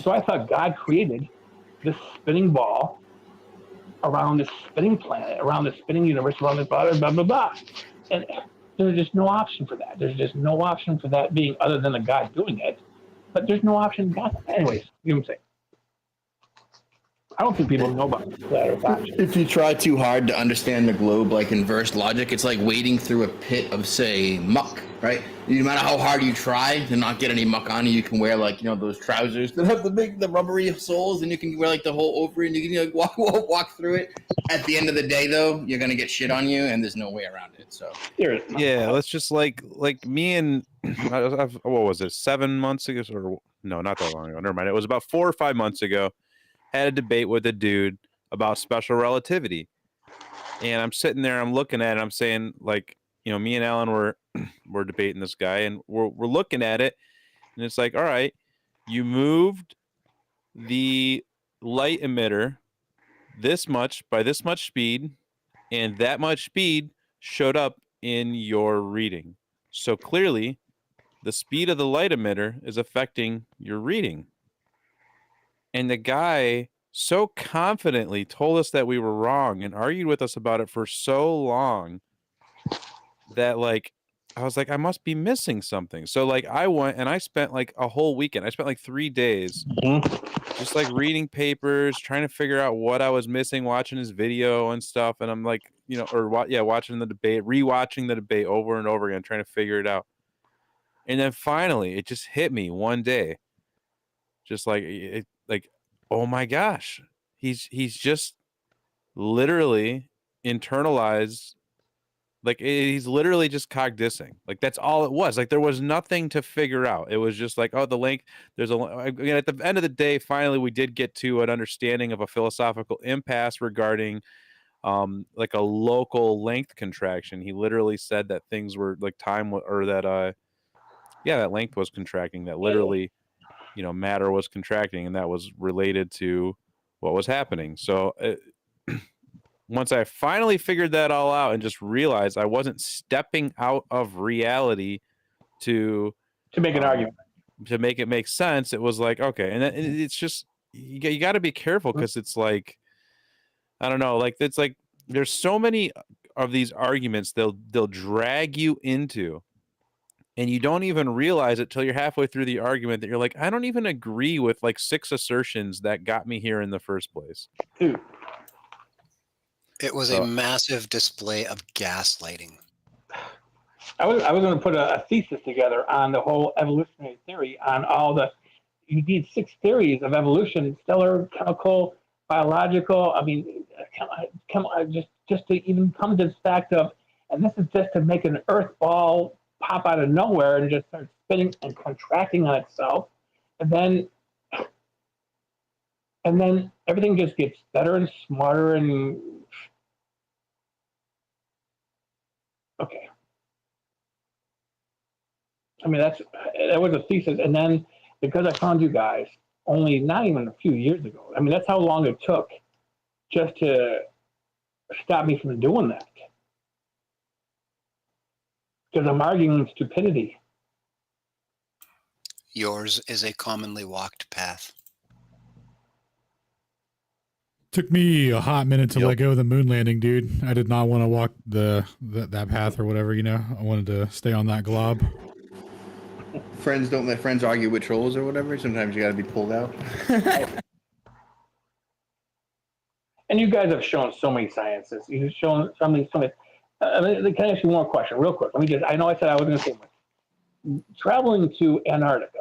Speaker 9: So I thought God created this spinning ball around this spinning planet, around this spinning universe, around this blah, blah, blah, blah. And there's just no option for that. There's just no option for that being other than a God doing it. But there's no option. God. Anyways, you know what I'm saying? I don't think people know about the flat Earth option.
Speaker 3: if you try too hard to understand the globe, like inverse logic, it's like wading through a pit of, say, muck, right? No matter how hard you try to not get any muck on you, you can wear those trousers that have the rubbery soles, and you can wear the whole ovary, and you can walk through it. At the end of the day, though, you're gonna get shit on you, and there's no way around it. So
Speaker 2: yeah, let's just like me and what was it, 7 months ago, or no, not that long ago. Never mind. It was about 4 or 5 months ago. Had a debate with a dude about special relativity, and I'm sitting there, I'm looking at it, I'm saying, me and Alan we're debating this guy, and we're looking at it, and it's like, all right, you moved the light emitter this much by this much speed, and that much speed showed up in your reading. So clearly, the speed of the light emitter is affecting your reading. And the guy so confidently told us that we were wrong and argued with us about it for so long that I was like, I must be missing something. So I went and I spent a whole weekend. I spent 3 days just reading papers, trying to figure out what I was missing, watching his video and stuff. And I'm watching the debate, rewatching the debate over and over again, trying to figure it out. And then finally, it just hit me one day. Just oh my gosh, he's just literally internalized. He's literally just cognizing. That's all it was. There was nothing to figure out. It was just the length. There's again, at the end of the day, finally we did get to an understanding of a philosophical impasse regarding a local length contraction. He literally said that things were time, or that that length was contracting, that literally matter was contracting, and that was related to what was happening. So once I finally figured that all out and just realized I wasn't stepping out of reality to
Speaker 9: make an argument,
Speaker 2: to make it make sense, it was like, okay. And it's just, you got to be careful, because it's like, I don't know, like, it's like there's so many of these arguments they'll drag you into, and you don't even realize it till you're halfway through the argument that you're like, I don't even agree with like 6 assertions that got me here in the first place.
Speaker 9: Dude.
Speaker 5: It was a massive display of gaslighting.
Speaker 9: I was going to put a thesis together on the whole evolutionary theory, on all the, you need 6 theories of evolution: stellar, chemical, biological. I mean, come on, just to even come to this fact of, and this is just to make an earth ball pop out of nowhere and just start spinning and contracting on itself, and then everything just gets better and smarter and okay. I mean, that was a thesis, and then because I found you guys only not even a few years ago. I mean, that's how long it took just to stop me from doing that. Because I'm arguing stupidity.
Speaker 5: Yours is a commonly walked path.
Speaker 4: Took me a hot minute to let go of the moon landing, dude. I did not want to walk that path or whatever, you know. I wanted to stay on that glob.
Speaker 3: Friends don't let friends argue with trolls or whatever. Sometimes you got to be pulled out.
Speaker 9: And you guys have shown so many sciences. You've shown so many. Can I ask you one more question, real quick? I know I said I was going to say much. Traveling to Antarctica,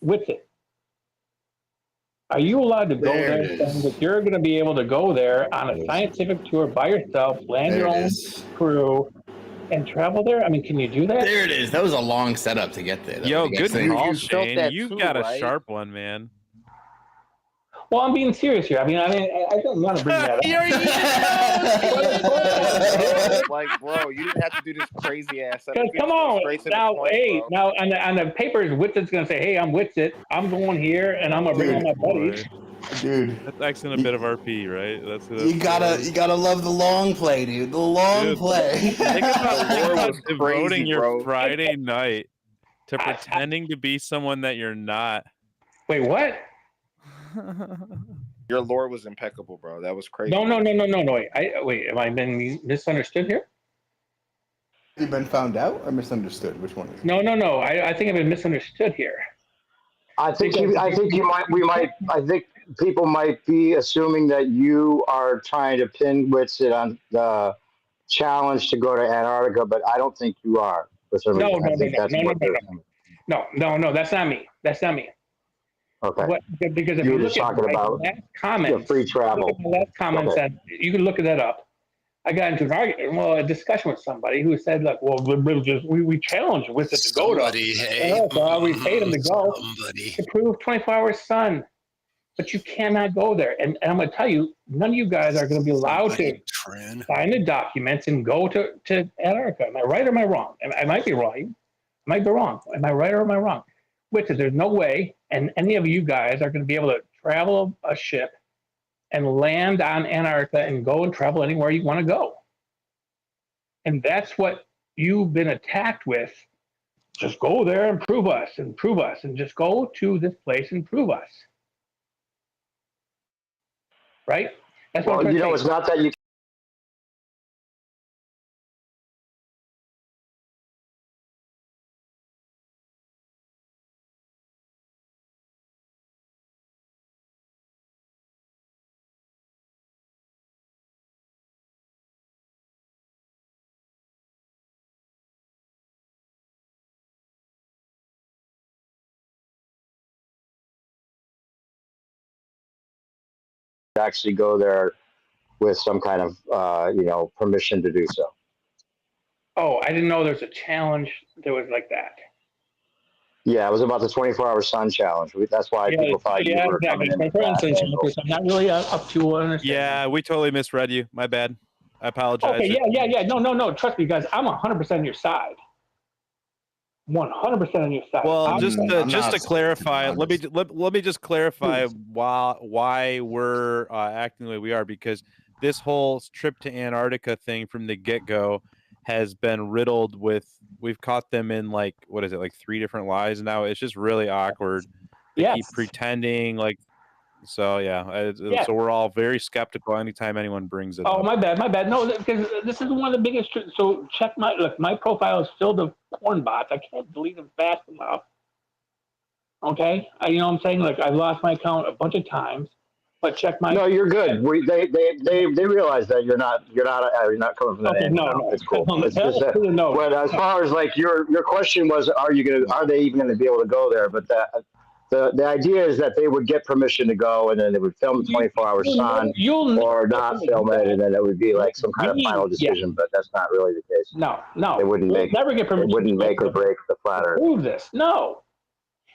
Speaker 9: with it, are you allowed to go there? That you're going to be able to go there on a scientific tour by yourself, land your own crew, and travel there? I mean, can you do that?
Speaker 3: There it is. That was a long setup to get there.
Speaker 2: Yo, good call,
Speaker 3: You felt
Speaker 2: Shane.
Speaker 3: that
Speaker 2: You've
Speaker 3: too,
Speaker 2: got a
Speaker 3: right?
Speaker 2: sharp one, man.
Speaker 9: Well, I'm being serious here. I don't want to bring that up.
Speaker 1: Like, bro, you didn't have to do this crazy ass stuff.
Speaker 9: Come on, now, now on the papers, Witset's going to say, "Hey, I'm Witset. I'm going here, and I'm going to bring all my buddies."
Speaker 3: Dude,
Speaker 2: that's actually a bit of RP, right? That's
Speaker 3: you gotta love the long play, dude. The long play.
Speaker 2: Think about devoting
Speaker 1: crazy,
Speaker 2: your
Speaker 1: bro.
Speaker 2: Friday night to pretending to be someone that you're not.
Speaker 9: Wait, what?
Speaker 1: Your lore was impeccable, bro. That was crazy.
Speaker 9: No. Wait, am I being misunderstood here?
Speaker 3: Have you been found out or misunderstood? Which one is it?
Speaker 9: No. I think I've been misunderstood here.
Speaker 11: I think people might be assuming that you are trying to pin Witsit on the challenge to go to Antarctica, but I don't think you are.
Speaker 9: No, that's not me. That's not me.
Speaker 11: Okay.
Speaker 9: Because if
Speaker 11: you
Speaker 9: you
Speaker 11: were
Speaker 9: look
Speaker 11: just
Speaker 9: at
Speaker 11: talking about
Speaker 9: last comment,
Speaker 11: free travel.
Speaker 9: The last comment said, you can look that up. I got into a discussion with somebody who said, like, well, we challenged Witsit to go to. So we paid him to go to prove 24-hour sun. But you cannot go there. And I'm going to tell you, none of you guys are going to be allowed to sign the documents and go to Antarctica. Am I right or am I wrong? I might be right. I might be wrong. Am I right or am I wrong? Witsit, there's no way, and any of you guys are going to be able to travel a ship and land on Antarctica and go and travel anywhere you want to go. And that's what you've been attacked with. Just go there and prove us, and just go to this place and prove us. Right? That's what I'm
Speaker 11: it's not that you actually go there with some kind of permission to do so.
Speaker 9: Oh, I didn't know there's a challenge that was like that.
Speaker 11: Yeah, it was about the 24-hour sun challenge. That's why people thought you were coming in.
Speaker 9: I'm not really up to understand.
Speaker 2: Yeah, we totally misread you. My bad. I apologize.
Speaker 9: Okay, yeah. No. Trust me, guys. I'm 100% on your side. 100% on your side.
Speaker 2: Well, just
Speaker 3: I'm
Speaker 2: just
Speaker 3: not
Speaker 2: to
Speaker 3: so
Speaker 2: clarify, let me
Speaker 3: honest.
Speaker 2: let me just clarify
Speaker 9: Please.
Speaker 2: why we're acting the way we are, because this whole trip to Antarctica thing from the get-go has been riddled with, we've caught them in like, what is it, like 3 different lies now. It's just really awkward. They keep
Speaker 9: Yes.
Speaker 2: pretending like, so yeah,
Speaker 9: Yes.
Speaker 2: so we're all very skeptical anytime anyone brings it
Speaker 9: Oh,
Speaker 2: up.
Speaker 9: my bad. No, because this is one of the biggest. So check my profile is filled with porn bots. I can't delete them fast enough. Okay, you know what I'm saying? Like I've lost my account a bunch of times, but check my.
Speaker 11: No, you're good. They realize that you're not coming from that
Speaker 9: Okay,
Speaker 11: angle
Speaker 9: no,
Speaker 11: now.
Speaker 9: no,
Speaker 11: It's cool.
Speaker 9: hell
Speaker 11: It's just that.
Speaker 9: no.
Speaker 11: But as far as like your question was, are they even gonna be able to go there? But the idea is that they would get permission to go, and then they would film the 24-hour sun, or not film it, and then it would be like some kind of final decision. But that's not really the case.
Speaker 9: No,
Speaker 11: They wouldn't
Speaker 9: you'll
Speaker 11: make
Speaker 9: never get permission.
Speaker 11: It wouldn't make or break the flat Earth.
Speaker 9: Prove this. No.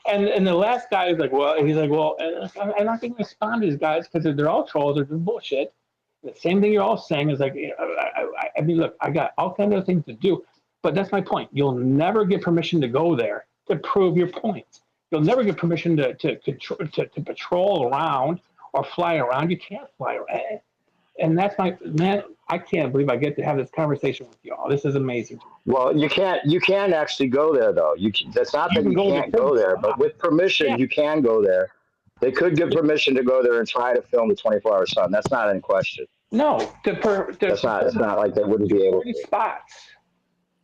Speaker 9: And the last guy is like, well, I'm not going to respond to these guys because they're all trolls. They're just bullshit. The same thing you're all saying is like, I mean, look, I got all kinds of things to do, but that's my point. You'll never get permission to go there to prove your points. You'll never get permission to patrol around or fly around. You can't fly around. And that's man. I can't believe I get to have this conversation with y'all. This is amazing.
Speaker 11: Well, you can actually go there though. That's not that you can't go there, but with permission, you can go there. They could give permission to go there and try to film the 24-hour sun. That's not in question.
Speaker 9: No,
Speaker 11: it's not like they wouldn't be able to.
Speaker 9: Spots.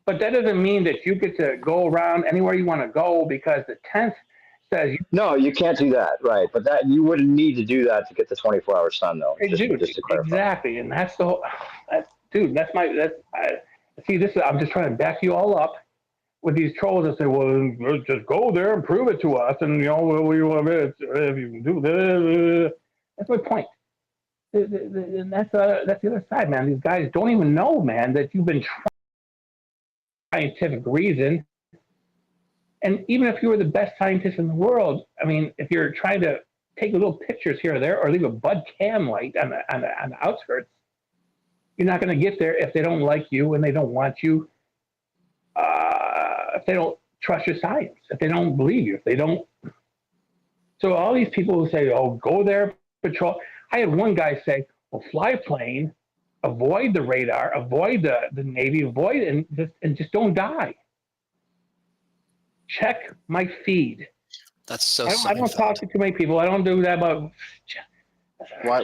Speaker 9: But that doesn't mean that you get to go around anywhere you want to go because the 10th says.
Speaker 11: No, you can't do that, right? But that you wouldn't need to do that to get the 24-hour sun, though. Just to clarify.
Speaker 9: Exactly, and that's the whole. See, this is. I'm just trying to back you all up with these trolls that say, "Well, just go there and prove it to us," and we want if you can do this. That's my point. And that's the other side, man. These guys don't even know, man, that you've been trying scientific reason. And even if you were the best scientist in the world, I mean, if you're trying to take little pictures here or there, or leave a bud cam light on the outskirts, you're not going to get there if they don't like you and they don't want you. If they don't trust your science, if they don't believe you, if they don't. So all these people who say, "Oh, go there, patrol." I had one guy say, "Well, fly a plane, avoid the radar, avoid the Navy, avoid and just don't die." Check my feed.
Speaker 5: That's so.
Speaker 9: I don't talk to too many people. I don't do that. But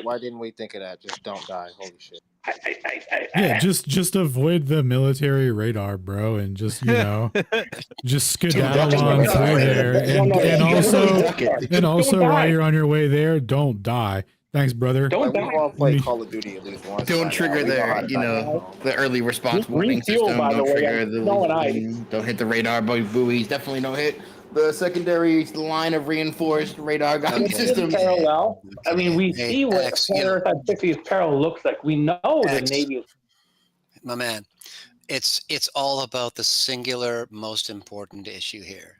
Speaker 1: why didn't we think of that? Just don't die. Holy shit.
Speaker 4: Yeah, just avoid the military radar, bro, and just just skedaddle on through there, and also while you're on your way there, don't die. Thanks, brother.
Speaker 1: Don't die. We've all played Call of Duty at least once.
Speaker 3: Don't trigger the early response warning system. Don't trigger don't hit the radar buoys. Definitely don't hit the secondary line of reinforced radar guiding systems.
Speaker 9: Parallel. I mean, we see what Flat Earth on 50's Parallel looks like. We know the Navy.
Speaker 5: My man, it's all about the singular most important issue here.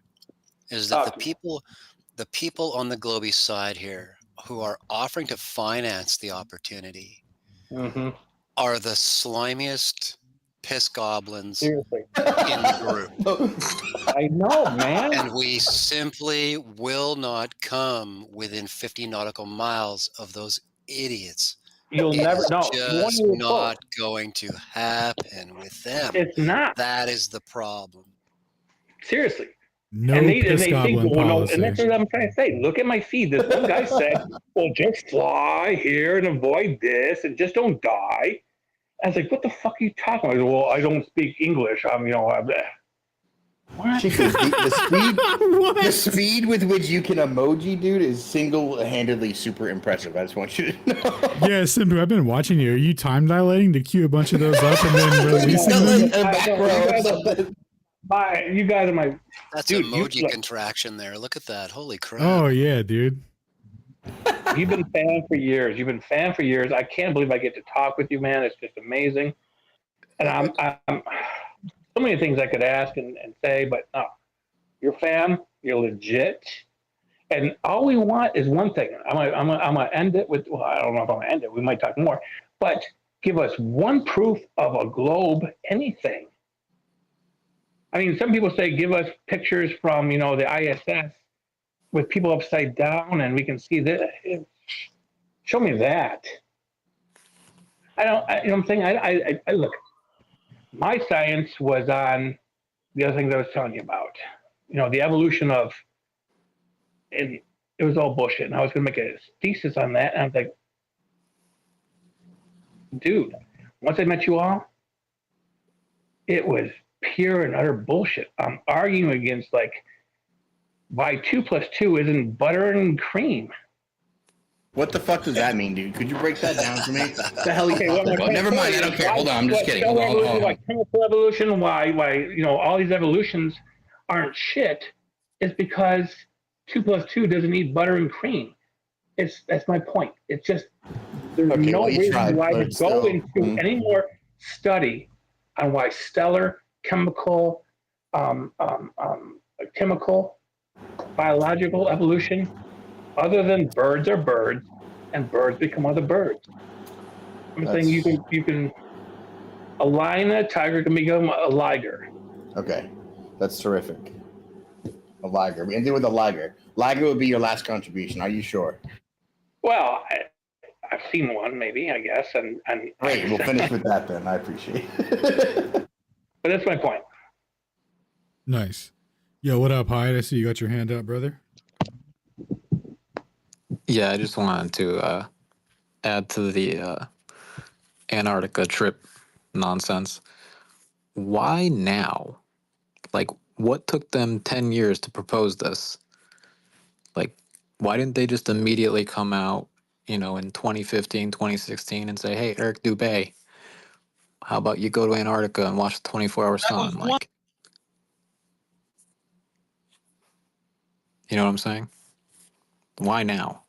Speaker 5: Is that the people on the Globey side here who are offering to finance the opportunity are the slimiest piss goblins in the group.
Speaker 9: I know, man.
Speaker 5: And we simply will not come within 50 nautical miles of those idiots.
Speaker 9: You'll never know.
Speaker 5: Just not going to happen with them.
Speaker 9: It's not.
Speaker 5: That is the problem.
Speaker 9: Seriously.
Speaker 4: No
Speaker 9: piss
Speaker 4: goblin policy.
Speaker 9: And that's what I'm trying to say. Look at my feed. This one guy said, "Well, just fly here and avoid this and just don't die." I was like, "What the fuck are you talking about?" Well, I don't speak English. I'm. What?
Speaker 3: The speed with which you can emoji, dude, is single-handedly super impressive. I just want you to know.
Speaker 4: Yeah, Simbu, I've been watching you. Are you time dilating to queue a bunch of those up and then releasing them?
Speaker 9: You guys are my.
Speaker 5: That's
Speaker 9: dude,
Speaker 5: emoji contraction there. Look at that. Holy crap.
Speaker 4: Oh, yeah, dude.
Speaker 9: You've been fan for years. I can't believe I get to talk with you, man. It's just amazing. And I'm so many things I could ask and say, but no, you're fan. You're legit. And all we want is one thing. I'm gonna end it with. Well, I don't know if I'm gonna end it. We might talk more, but give us one proof of a globe, anything. I mean, some people say give us pictures from the ISS with people upside down, and we can see that. Show me that. I don't. You know what I'm saying? I look. My science was on the other things I was telling you about. The evolution of, and it was all bullshit. And I was going to make a thesis on that, and I was like, dude, once I met you all, it was pure and utter bullshit. I'm arguing against why 2 plus 2 isn't butter and cream.
Speaker 3: What the fuck does that mean, dude? Could you break that down for me? The hell are you
Speaker 9: Okay,
Speaker 3: talking about? Never mind. I don't care. Hold on. I'm just kidding. Hold on.
Speaker 9: Like chemical evolution, why all these evolutions aren't shit is because 2 plus 2 doesn't need butter and cream. That's my point. It's just there's no reason why to go into any more study on why stellar chemical, biological evolution, other than birds are birds, and birds become other birds. I'm saying you can a lion and a tiger can become a liger.
Speaker 3: Okay, that's terrific. A liger. We ended with a liger. Liger would be your last contribution. Are you sure?
Speaker 9: Well, I've seen one, maybe, I guess, and
Speaker 3: great. We'll finish with that then. I appreciate it.
Speaker 9: But that's my point.
Speaker 4: Nice. Yo, what up, Hyde? I see you got your hand up, brother.
Speaker 6: Yeah, I just wanted to add to the Antarctica trip nonsense. Why now? Like, what took them 10 years to propose this? Like, why didn't they just immediately come out, in 2015, 2016 and say, hey, Eric Dubé, how about you go to Antarctica and watch the 24-hour sun? Like, you know what I'm saying? Why now?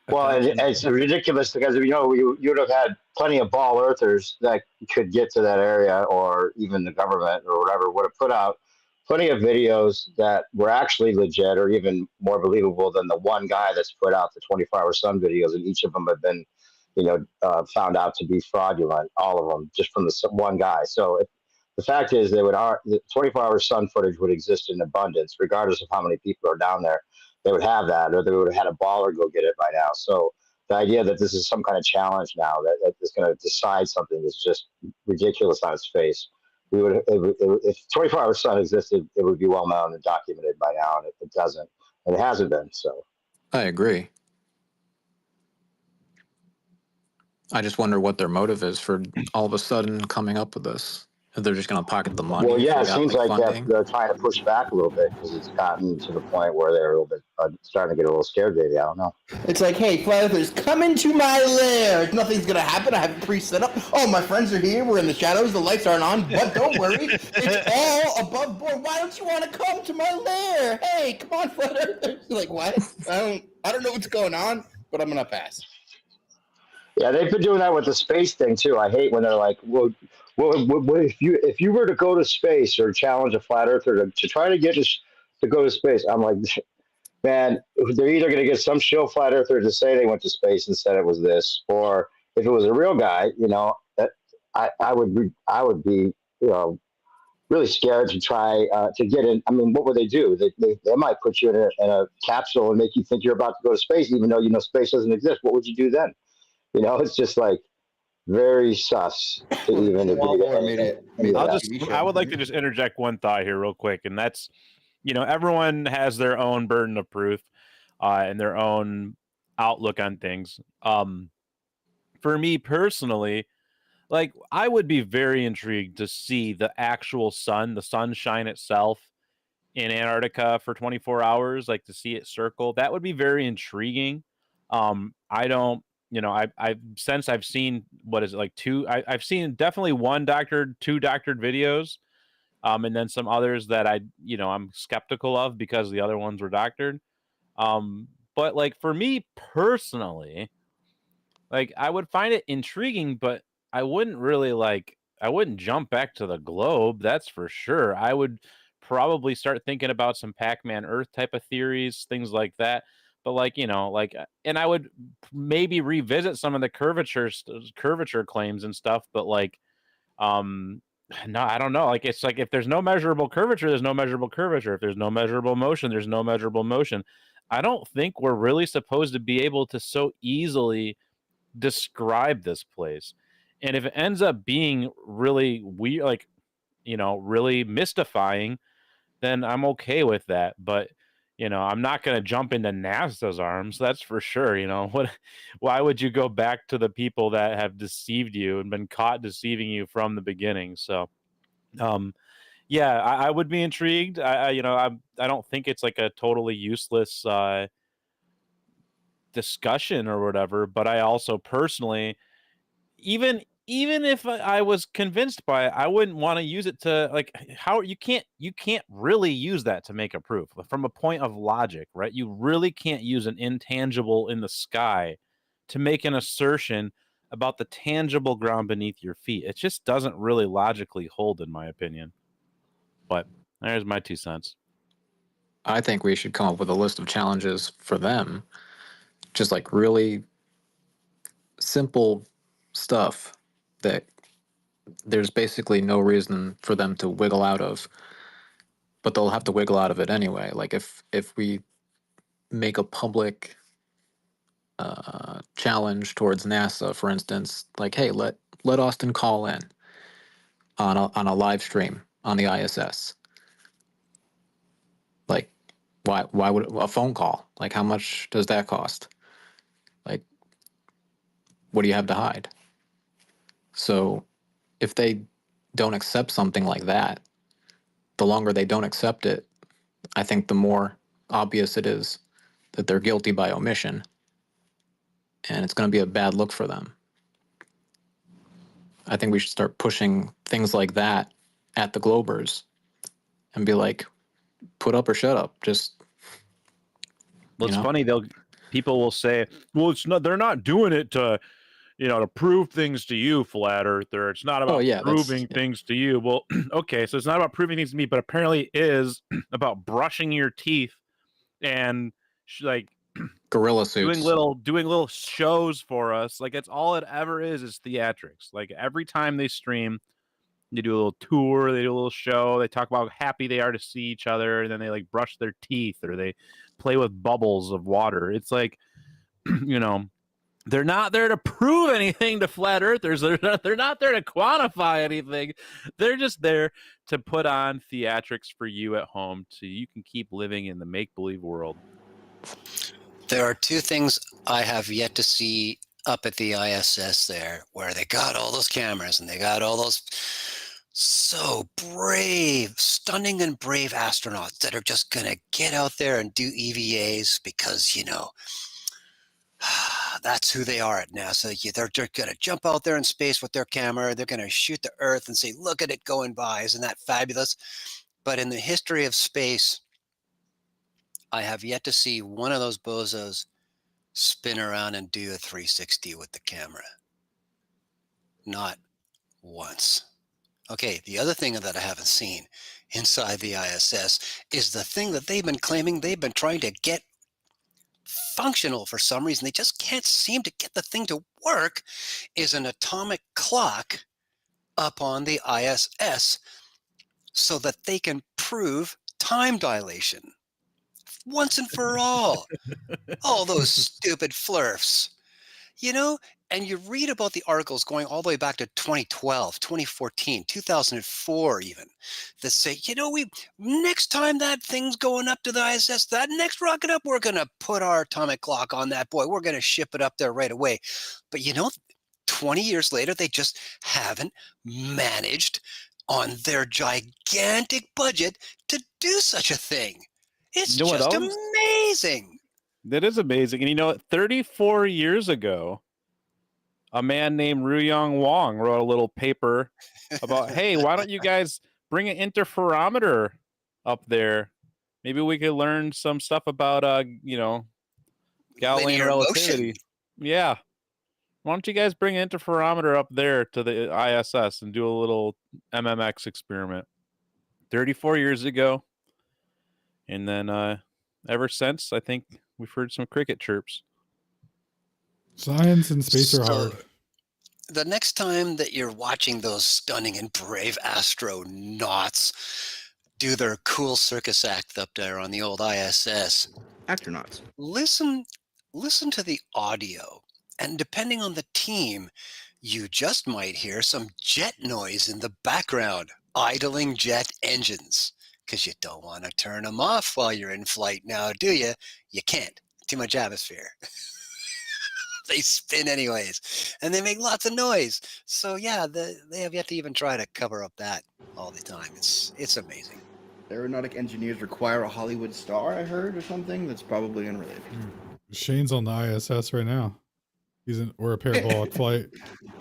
Speaker 11: Well, it's ridiculous because you would have had plenty of ball earthers that could get to that area, or even the government or whatever would have put out plenty of videos that were actually legit, or even more believable than the one guy that's put out the 24-hour sun videos, and each of them have been, found out to be fraudulent. All of them, just from the one guy. So the fact is, the 24-hour sun footage would exist in abundance, regardless of how many people are down there. They would have that, or they would have had a baller go get it by now. So the idea that this is some kind of challenge now that is going to decide something is just ridiculous on its face. If 24-hour sun existed, it would be well known and documented by now, and it doesn't, and it hasn't been. So
Speaker 6: I agree. I just wonder what their motive is for all of a sudden coming up with this. If they're just going to pocket the money.
Speaker 11: Well, yeah, it
Speaker 6: got,
Speaker 11: seems like
Speaker 6: funding.
Speaker 11: they're trying to push back a little bit because it's gotten to the point where they're a little bit starting to get a little scared, maybe. I don't know.
Speaker 3: It's like, hey, flat earthers, come into my lair. Nothing's going to happen. I have it pre-set up. Oh, my friends are here. We're in the shadows. The lights aren't on. But don't worry. It's all above board. Why don't you want to come to my lair? Hey, come on, flat earthers. Like, what? I don't know what's going on, but I'm going to pass.
Speaker 11: Yeah, they've been doing that with the space thing, too. I hate when they're like, well, if you were to go to space or challenge a flat earther to try to get to go to space, I'm like, man, they're either going to get some shill flat earther to say they went to space and said it was this, or if it was a real guy, I would be really scared to try to get in. I mean, what would they do? They might put you in a capsule and make you think you're about to go to space, even though space doesn't exist. What would you do then? It's just like very sus to even
Speaker 2: I would like to just interject one thought here real quick, and that's, everyone has their own burden of proof and their own outlook on things. For me personally, like, I would be very intrigued to see the actual sun, the sunshine itself in Antarctica for 24 hours, like to see it circle. That would be very intriguing. I don't, I've seen, what is it, like I've seen definitely two doctored videos, and then some others that I'm skeptical of because the other ones were doctored. But like, for me personally, like, I would find it intriguing, but I wouldn't really I wouldn't jump back to the globe. That's for sure. I would probably start thinking about some Pac-Man Earth type of theories, things like that. But and I would maybe revisit some of the curvature claims and stuff. But No, I don't know. Like, it's like if there's no measurable curvature, there's no measurable curvature. If there's no measurable motion, there's no measurable motion. I don't think we're really supposed to be able to so easily describe this place. And if it ends up being really weird, like, really mystifying, then I'm okay with that. But, I'm not going to jump into NASA's arms. That's for sure. Why would you go back to the people that have deceived you and been caught deceiving you from the beginning? So, yeah, I would be intrigued. I don't think it's like a totally useless discussion or whatever, but I also personally, even if I was convinced by it, I wouldn't want to use it to, like, how you can't really use that to make a proof from a point of logic, right? You really can't use an intangible in the sky to make an assertion about the tangible ground beneath your feet. It just doesn't really logically hold, in my opinion. But there's my 2 cents.
Speaker 6: I think we should come up with a list of challenges for them, just like really simple stuff that there's basically no reason for them to wiggle out of, but they'll have to wiggle out of it anyway. Like if we make a public challenge towards NASA, for instance, like, hey, let Austin call in on a live stream on the ISS. Like, why would a phone call? Like, how much does that cost? Like, what do you have to hide? So if they don't accept something like that, the longer they don't accept it, I think the more obvious it is that they're guilty by omission, and it's going to be a bad look for them. I think we should start pushing things like that at the Globers and be like, put up or shut up. Just,
Speaker 2: well, it's funny, people will say, well, they're not doing it to, to prove things to you, flat earther. It's not about proving things to you. Well, okay, so it's not about proving things to me, but apparently it is about brushing your teeth and like
Speaker 6: gorilla suits,
Speaker 2: doing little shows for us. Like, it's all it ever is theatrics. Like, every time they stream, they do a little tour, they do a little show, they talk about how happy they are to see each other, and then they like brush their teeth or they play with bubbles of water. It's like, they're not there to prove anything to flat earthers. They're not there to quantify anything. They're just there to put on theatrics for you at home so you can keep living in the make-believe world.
Speaker 5: There are 2 things I have yet to see up at the ISS there, where they got all those cameras and they got all those so brave, stunning and brave astronauts that are just going to get out there and do EVAs because, that's who they are at NASA. They're going to jump out there in space with their camera. They're going to shoot the Earth and say, look at it going by. Isn't that fabulous? But in the history of space, I have yet to see one of those bozos spin around and do a 360 with the camera. Not once. Okay, the other thing that I haven't seen inside the ISS is the thing that they've been claiming they've been trying to get functional for some reason. They just can't seem to get the thing to work, is an atomic clock up on the ISS so that they can prove time dilation once and for all. All those stupid flurfs. And you read about the articles going all the way back to 2012, 2014, 2004 even, that say, next time that thing's going up to the ISS, that next rocket up, we're going to put our atomic clock on that boy. We're going to ship it up there right away. But 20 years later, they just haven't managed on their gigantic budget to do such a thing. It's just amazing.
Speaker 2: That is amazing. And 34 years ago, a man named Ruyong Wong wrote a little paper about, hey, why don't you guys bring an interferometer up there? Maybe we could learn some stuff about, Galilean relativity.
Speaker 5: Motion.
Speaker 2: Yeah. Why don't you guys bring an interferometer up there to the ISS and do a little MMX experiment? 34 years ago. And then ever since, I think we've heard some cricket chirps.
Speaker 4: Science and space are hard.
Speaker 5: The next time that you're watching those stunning and brave astronauts do their cool circus act up there on the old ISS,
Speaker 3: Astronauts.
Speaker 5: listen to the audio, and depending on the team, you just might hear some jet noise in the background, idling jet engines, because you don't want to turn them off while you're in flight now, do you? You can't. Too much atmosphere. They spin anyways, and they make lots of noise. So yeah, they have yet to even try to cover up that all the time. It's amazing.
Speaker 3: Aeronautic engineers require a Hollywood star, I heard, or something. That's probably unrelated.
Speaker 4: Shane's on the ISS right now. Or a parabolic flight.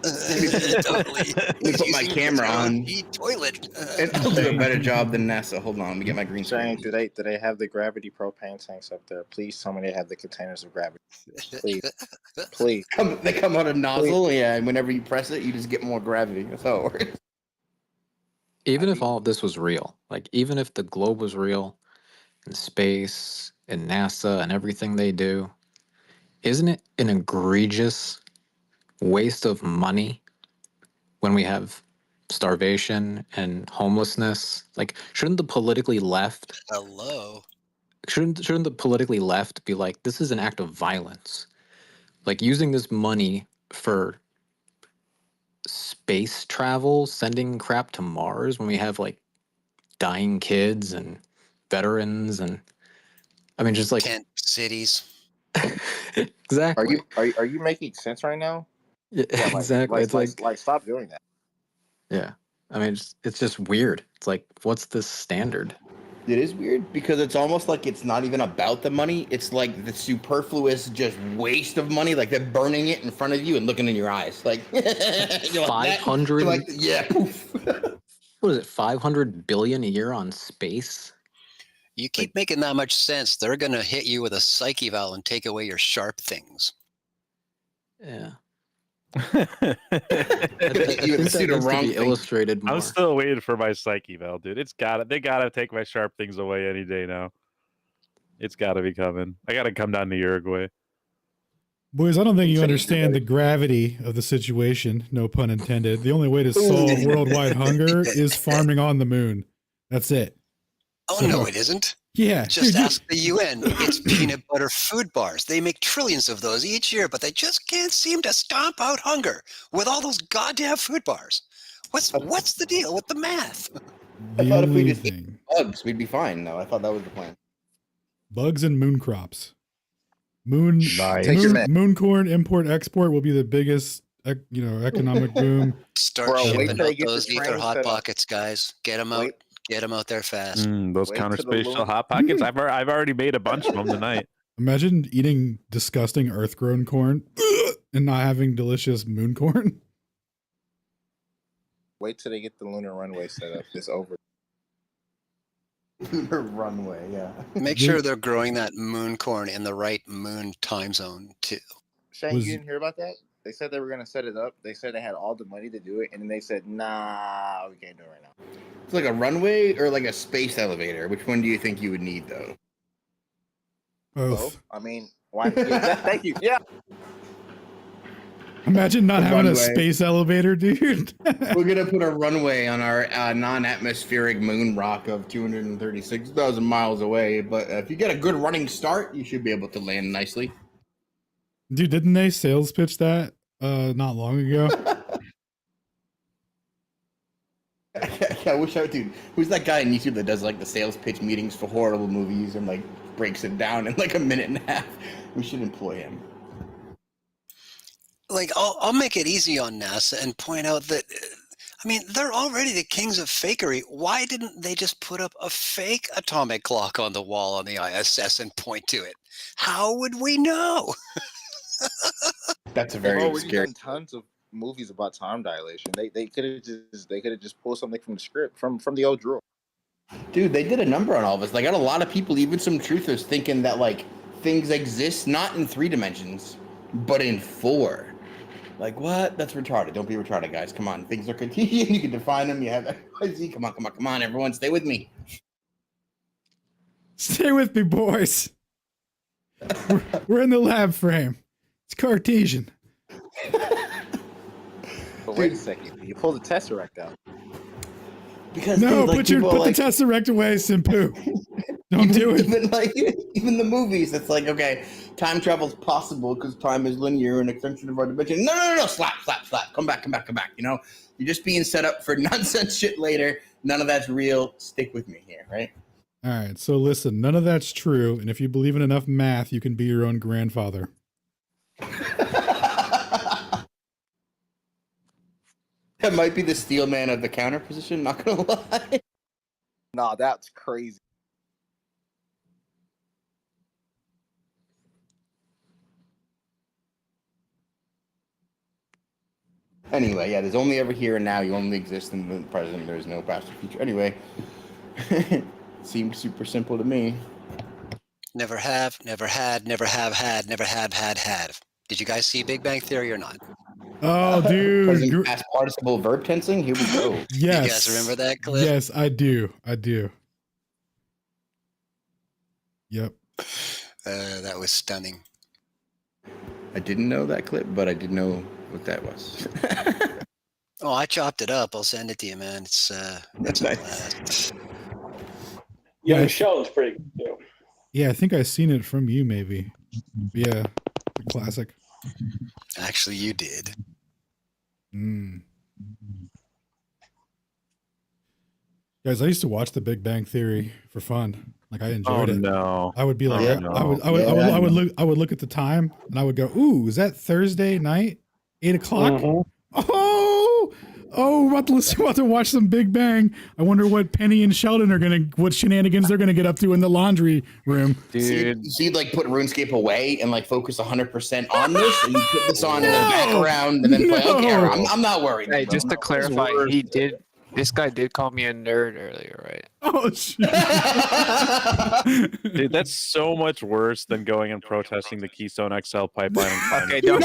Speaker 5: Totally.
Speaker 3: Let me put my camera on.
Speaker 5: Toilet.
Speaker 3: And I'll do a better job than NASA. Hold on, let me get my green
Speaker 1: Shane,
Speaker 3: screen.
Speaker 1: do they have the gravity propane tanks up there? Please tell me they have the containers of gravity. Please. Please.
Speaker 3: They come out of nozzle, yeah, and whenever you press it, you just get more gravity. That's how it works.
Speaker 6: Even if all of this was real, like even if the globe was real, and space and NASA and everything they do, isn't it an egregious waste of money when we have starvation and homelessness? Like, shouldn't the politically left shouldn't the politically left be like, this is an act of violence? Like using this money for space travel, sending crap to Mars when we have like dying kids and veterans, and I mean just like
Speaker 5: tent cities.
Speaker 6: Exactly.
Speaker 1: Are you making sense right now?
Speaker 6: Yeah,
Speaker 1: like,
Speaker 6: exactly.
Speaker 1: Like stop doing that.
Speaker 6: Yeah. I mean, it's just weird. It's like, what's the standard?
Speaker 3: It is weird because it's almost like it's not even about the money. It's like the superfluous just waste of money. Like they're burning it in front of you and looking in your eyes. Like
Speaker 6: 500.
Speaker 3: Like, yeah. Poof.
Speaker 6: What is it? 500 billion a year on space.
Speaker 5: You keep making that much sense, they're going to hit you with a psyche valve and take away your sharp things.
Speaker 6: Yeah.
Speaker 2: I
Speaker 6: illustrated more.
Speaker 2: I'm still waiting for my psyche valve, dude. They gotta take my sharp things away any day now. It's gotta be coming. I gotta come down to Uruguay.
Speaker 4: Boys, I don't think you understand the gravity of the situation, no pun intended. The only way to solve worldwide hunger is farming on the moon. That's it.
Speaker 5: Oh, no, it isn't.
Speaker 4: Yeah.
Speaker 5: Just ask the UN. It's peanut butter food bars. They make trillions of those each year, but they just can't seem to stomp out hunger with all those goddamn food bars. What's the deal with the math?
Speaker 3: I thought if we just eat bugs, we'd be fine, though. I thought that was the plan.
Speaker 4: Bugs and moon crops. Moon corn import export will be the biggest, economic boom.
Speaker 5: Start shipping out those ether hot pockets, guys. Get them out. Get them out there fast.
Speaker 2: Those counter spatial hot pockets. I've already made a bunch of them tonight.
Speaker 4: Imagine eating disgusting earth-grown corn and not having delicious moon corn.
Speaker 1: Wait till they get the lunar runway set up. It's over.
Speaker 3: Lunar runway, yeah.
Speaker 5: Make sure they're growing that moon corn in the right moon time zone too.
Speaker 1: Shane, you didn't hear about that? They said they were going to set it up. They said they had all the money to do it, and then they said, nah, we can't do it right now.
Speaker 3: It's like a runway or like a space elevator. Which one do you think you would need, though?
Speaker 4: Both.
Speaker 1: I mean, why? Thank you. Yeah.
Speaker 4: Imagine not having a space elevator, dude.
Speaker 3: We're going to put a runway on our non-atmospheric moon rock of 236,000 miles away. But if you get a good running start, you should be able to land nicely.
Speaker 4: Dude, didn't they sales pitch that not long ago?
Speaker 3: I wish I would, dude. Who's that guy on YouTube that does like the sales pitch meetings for horrible movies and like breaks it down in like a minute and a half? We should employ him.
Speaker 5: Like, I'll make it easy on NASA and point out that, I mean, they're already the kings of fakery. Why didn't they just put up a fake atomic clock on the wall on the ISS and point to it? How would we know?
Speaker 3: That's a very
Speaker 1: scary. Done tons of movies about time dilation. They could have just pulled something from the script from the old drawer.
Speaker 3: Dude, they did a number on all of us. They got a lot of people, even some truthers, thinking that like things exist not in 3 dimensions, but in 4. Like what? That's retarded. Don't be retarded, guys. Come on, things are Cartesian. You can define them. You have XYZ. Come on, everyone, stay with me.
Speaker 4: Stay with me, boys. We're in the lab frame. It's Cartesian.
Speaker 1: But wait a second, you pull the tesseract out.
Speaker 3: Because
Speaker 4: No,
Speaker 3: dude, like,
Speaker 4: put
Speaker 3: people are
Speaker 4: the tesseract away, Simpu. Don't do it.
Speaker 3: Even the movies, it's like, okay, time travel's possible because time is linear and extension of our dimension. No, slap. Come back. You know, you're just being set up for nonsense shit later. None of that's real. Stick with me here, right?
Speaker 4: All right, so listen, none of that's true, and if you believe in enough math, you can be your own grandfather.
Speaker 3: That might be the steel man of the counter position, not gonna lie.
Speaker 1: Nah, that's crazy.
Speaker 3: Anyway, yeah, there's only ever here and now. You only exist in the present. There's no past or future. Anyway, seemed super simple to me.
Speaker 5: Never have, never had, never have had, never have had. Did you guys see Big Bang Theory or not?
Speaker 4: Oh, dude.
Speaker 3: Past participle verb tensing. Here we go.
Speaker 4: Yes.
Speaker 5: You guys remember that clip?
Speaker 4: Yes, I do. Yep.
Speaker 5: That was stunning.
Speaker 3: I didn't know that clip, but I did know what that was.
Speaker 5: Oh, I chopped it up. I'll send it to you, man. It's nice.
Speaker 9: Yeah, Sheldon's pretty good too.
Speaker 4: Yeah, I think I seen it from you, maybe. Yeah, the classic.
Speaker 5: Actually, you did.
Speaker 4: Guys, I used to watch The Big Bang Theory for fun. Like, I enjoyed it.
Speaker 2: No.
Speaker 4: I would be like,
Speaker 2: no.
Speaker 4: I would look at the time, and I would go, "Ooh, is that Thursday night, 8:00? Oh, about to watch some Big Bang. I wonder what Penny and Sheldon are what shenanigans they're gonna get up to in the laundry room."
Speaker 3: Dude, so you'd like put RuneScape away and like focus 100% on this, and you put this on in the background and then play. Okay, I'm not worried.
Speaker 8: Hey, just to clarify, this guy did call me a nerd earlier, right?
Speaker 4: Oh shit.
Speaker 2: Dude, that's so much worse than going and protesting the Keystone XL pipeline.
Speaker 8: Okay, don't.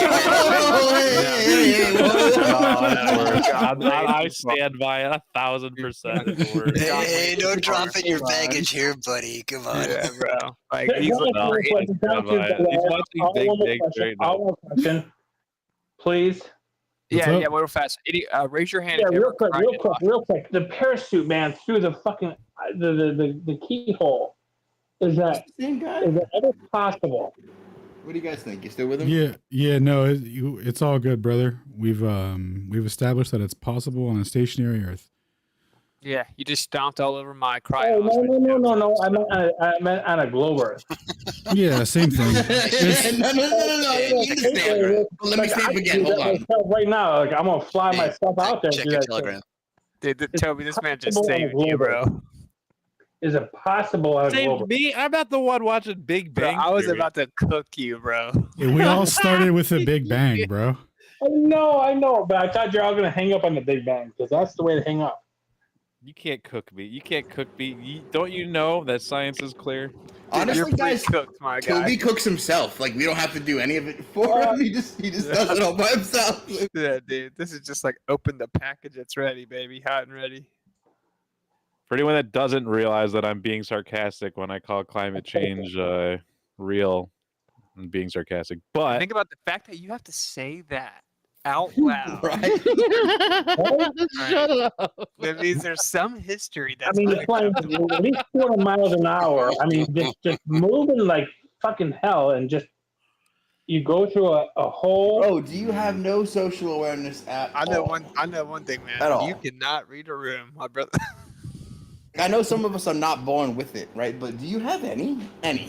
Speaker 2: I stand by it 1,000%. It's worse.
Speaker 5: Hey, don't drop in your baggage here, buddy. Come on,
Speaker 8: yeah, bro. Like
Speaker 9: He's watching Big Bang right now. Please.
Speaker 8: Yeah, real fast. Raise your hand.
Speaker 9: Yeah, real quick. The parachute man through the fucking the keyhole. Is that ever possible?
Speaker 3: What do you guys think? You still with him?
Speaker 4: Yeah, no, it's all good, brother. We've established that it's possible on a stationary Earth.
Speaker 8: Yeah, you just stomped all over my cryo.
Speaker 9: No. I meant on a globe Earth.
Speaker 4: Yeah, same thing.
Speaker 3: No. Let me see it again. Hold on.
Speaker 9: Right now, like, I'm gonna fly myself out there.
Speaker 5: Check your Telegram.
Speaker 8: Dude, Toby, this man just saved you, bro.
Speaker 9: Is it possible on a globe Earth?
Speaker 2: Me? I'm not the one watching Big Bang.
Speaker 8: Bro, I was
Speaker 2: Theory.
Speaker 8: about to cook you, bro.
Speaker 4: Yeah, we all started with the Big Bang, bro.
Speaker 9: I know, but I thought you're all gonna hang up on the Big Bang because that's the way to hang up.
Speaker 2: You can't cook me. Don't you know that science is clear?
Speaker 3: Honestly, guys,
Speaker 8: cooked, my guy.
Speaker 3: Toby cooks himself. Like, we don't have to do any of it for him. He just does it all by himself.
Speaker 8: Yeah, dude. This is just like open the package. It's ready, baby. Hot and ready.
Speaker 2: For anyone that doesn't realize that I'm being sarcastic when I call climate change real, I'm being sarcastic. But
Speaker 8: think about the fact that you have to say that out loud.
Speaker 3: Right?
Speaker 8: Shut up. That means there's some history that's
Speaker 9: it's flying at least 4 miles an hour. I mean, just moving like fucking hell, and just you go through a hole.
Speaker 3: Oh, do you have no social awareness at all?
Speaker 8: I know one thing, man.
Speaker 3: At all.
Speaker 8: You cannot read a room, my brother.
Speaker 3: I know some of us are not born with it, right? But do you have any?
Speaker 9: Wait,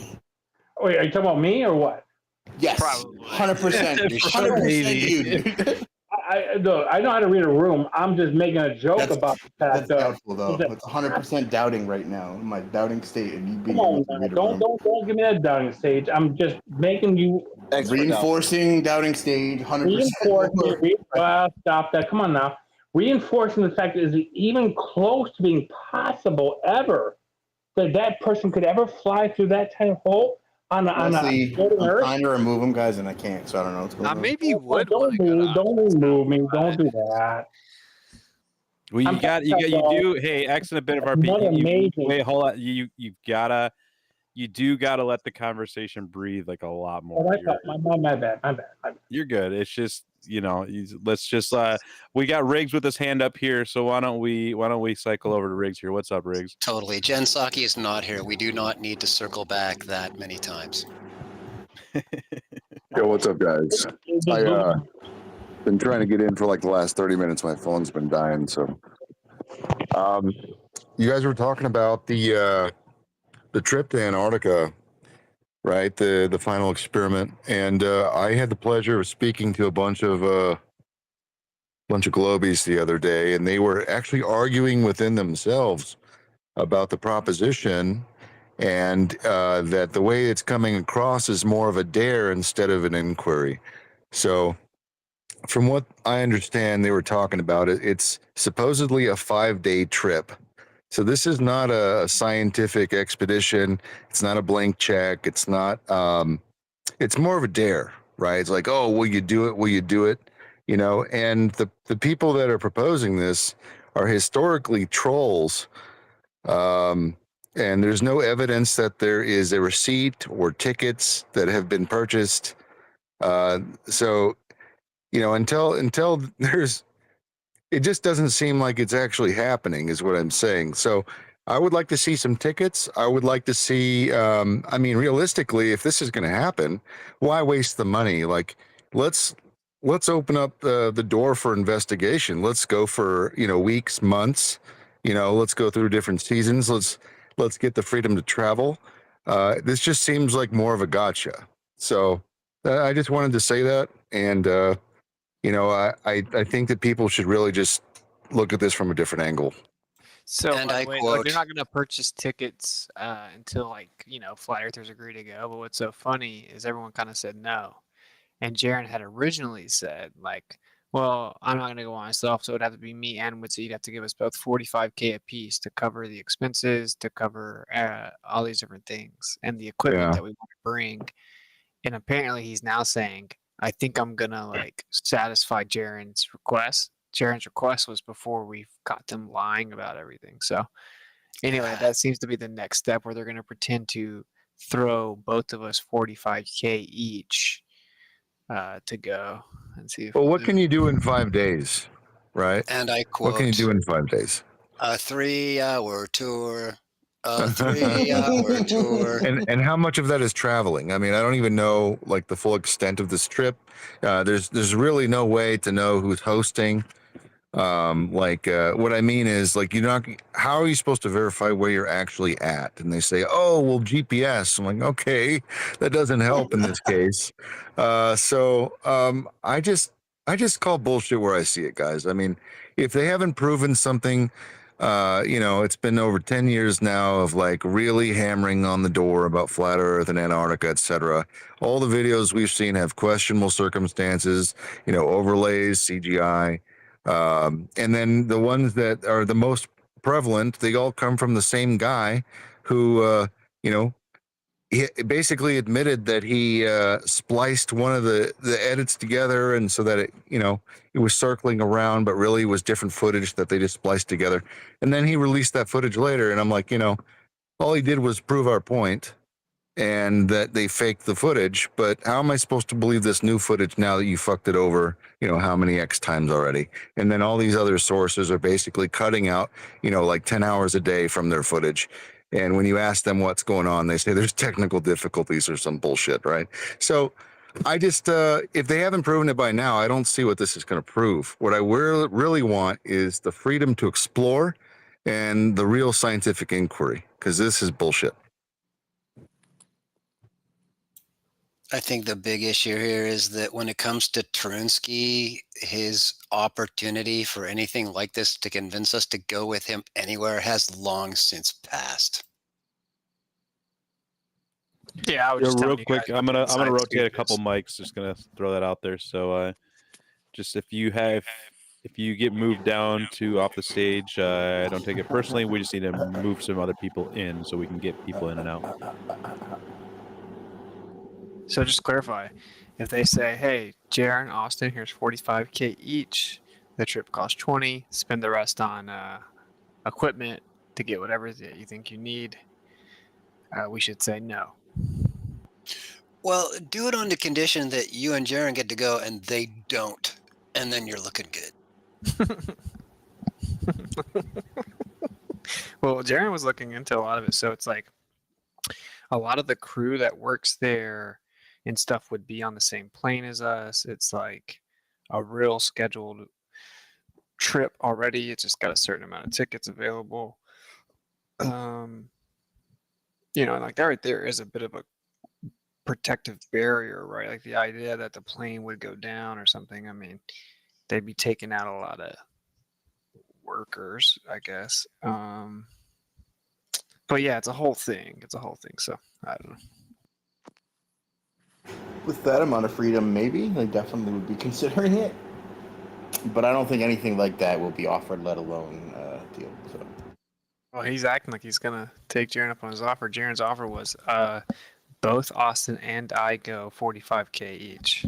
Speaker 9: are you talking about me or what?
Speaker 3: Yes, 100%. 100% you, dude.
Speaker 9: I know how to read a room. I'm just making a joke about the fact.
Speaker 3: That's doubtful, though. It's 100% doubting right now. My doubting state, and you being
Speaker 9: Come
Speaker 3: able
Speaker 9: on,
Speaker 3: to
Speaker 9: man.
Speaker 3: read a
Speaker 9: Don't give me that doubting stage. I'm just making you
Speaker 3: reinforcing doubting stage. 100%.
Speaker 9: Stop that. Come on now. Reinforcing the fact that is it even close to being possible ever that person could ever fly through that tiny hole on a floating Earth?
Speaker 3: I'm trying to remove them, guys, and I can't, so I don't know what's going on.
Speaker 8: Maybe you would.
Speaker 9: Don't remove me. Don't do that.
Speaker 2: Well, you do. Hey, X and a bit of RP. Wait, hold on. You've gotta you do got to let the conversation breathe like a lot more.
Speaker 9: My bad.
Speaker 2: You're good. It's just, let's just we got Riggs with his hand up here, so why don't we cycle over to Riggs here? What's up, Riggs?
Speaker 5: Totally. Jen Psaki is not here. We do not need to circle back that many times.
Speaker 12: Yo, what's up, guys? I been trying to get in for like the last 30 minutes. My phone's been dying, so you guys were talking about the trip to Antarctica, right? The final experiment, and I had the pleasure of speaking to a bunch of globies the other day, and they were actually arguing within themselves about the proposition, and that the way it's coming across is more of a dare instead of an inquiry. So from what I understand, they were talking about it. It's supposedly a 5-day trip. So this is not a scientific expedition. It's not a blank check. It's not, it's more of a dare, right? It's like, oh, will you do it? Will you do it? And the people that are proposing this are historically trolls. And there's no evidence that there is a receipt or tickets that have been purchased. So until there's, it just doesn't seem like it's actually happening, is what I'm saying. So I would like to see some tickets. I would like to see, realistically, if this is going to happen, why waste the money? Like, let's open up the door for investigation. Let's go for, weeks, months, let's go through different seasons. Let's get the freedom to travel. This just seems like more of a gotcha. So I just wanted to say that. And, I think that people should really just look at this from a different angle.
Speaker 8: So,
Speaker 5: And
Speaker 8: by
Speaker 5: I
Speaker 8: the way,
Speaker 5: quote-
Speaker 8: they're not going to purchase tickets until flat earthers agree to go. But what's so funny is everyone kind of said no, and Jaron had originally said well, I'm not going to go on myself, so it'd have to be me and Witsi. You'd have to give us both $45K a piece to cover the expenses, to cover all these different things and the equipment that we want to bring. And apparently, he's now saying, I think I'm gonna satisfy Jaron's request. Jaron's request was before we got them lying about everything. So anyway, that seems to be the next step where they're gonna pretend to throw both of us 45K each to go and see.
Speaker 12: Well, what can you do in 5 days, right?
Speaker 5: And I
Speaker 12: What can you
Speaker 5: quote,
Speaker 12: do in 5 days?
Speaker 5: a 3-hour tour. A 3-hour tour.
Speaker 12: And how much of that is traveling? I mean, I don't even know the full extent of this trip. There's really no way to know who's hosting. What I mean is how are you supposed to verify where you're actually at? And they say, oh, well, GPS. I'm like, okay, that doesn't help in this case. I just call bullshit where I see it, guys. I mean, if they haven't proven something, it's been over 10 years now of really hammering on the door about flat earth and Antarctica, etc. All the videos we've seen have questionable circumstances, overlays, CGI. And then the ones that are the most prevalent, they all come from the same guy who, he basically admitted that he spliced one of the edits together, and so that it was circling around, but really was different footage that they just spliced together. And then he released that footage later, and I'm like, all he did was prove our point, and that they faked the footage. But how am I supposed to believe this new footage now that you fucked it over, how many X times already? And then all these other sources are basically cutting out, 10 hours a day from their footage. And when you ask them what's going on, they say there's technical difficulties or some bullshit, right? So I just, if they haven't proven it by now, I don't see what this is going to prove. What I really want is the freedom to explore and the real scientific inquiry, because this is bullshit.
Speaker 5: I think the big issue here is that when it comes to Trunsky, his opportunity for anything like this to convince us to go with him anywhere has long since passed.
Speaker 8: Yeah, I would just
Speaker 2: real quick. I'm gonna rotate a couple mics. Just gonna throw that out there. So, just if you get moved down to off the stage, don't take it personally. We just need to move some other people in so we can get people in and out.
Speaker 8: So just clarify, if they say, hey, Jaron, Austin, here's 45K each, the trip costs 20, spend the rest on equipment to get whatever that you think you need. we should say no.
Speaker 5: Well, do it on the condition that you and Jaron get to go and they don't, and then you're looking good.
Speaker 8: Well, Jaron was looking into a lot of it, so it's like a lot of the crew that works there and stuff would be on the same plane as us. It's like a real scheduled trip already. It's just got a certain amount of tickets available. You know, like there is a bit of a protective barrier, right? Like the idea that the plane would go down or something. I mean, they'd be taking out a lot of workers, I guess. But yeah, it's a whole thing. It's a whole thing. So I don't know.
Speaker 3: With that amount of freedom, maybe they definitely would be considering it. But I don't think anything like that will be offered, let alone deal. So.
Speaker 8: Well, he's acting like he's gonna take Jaron up on his offer. Jaron's offer was both Austin and I go $45K each.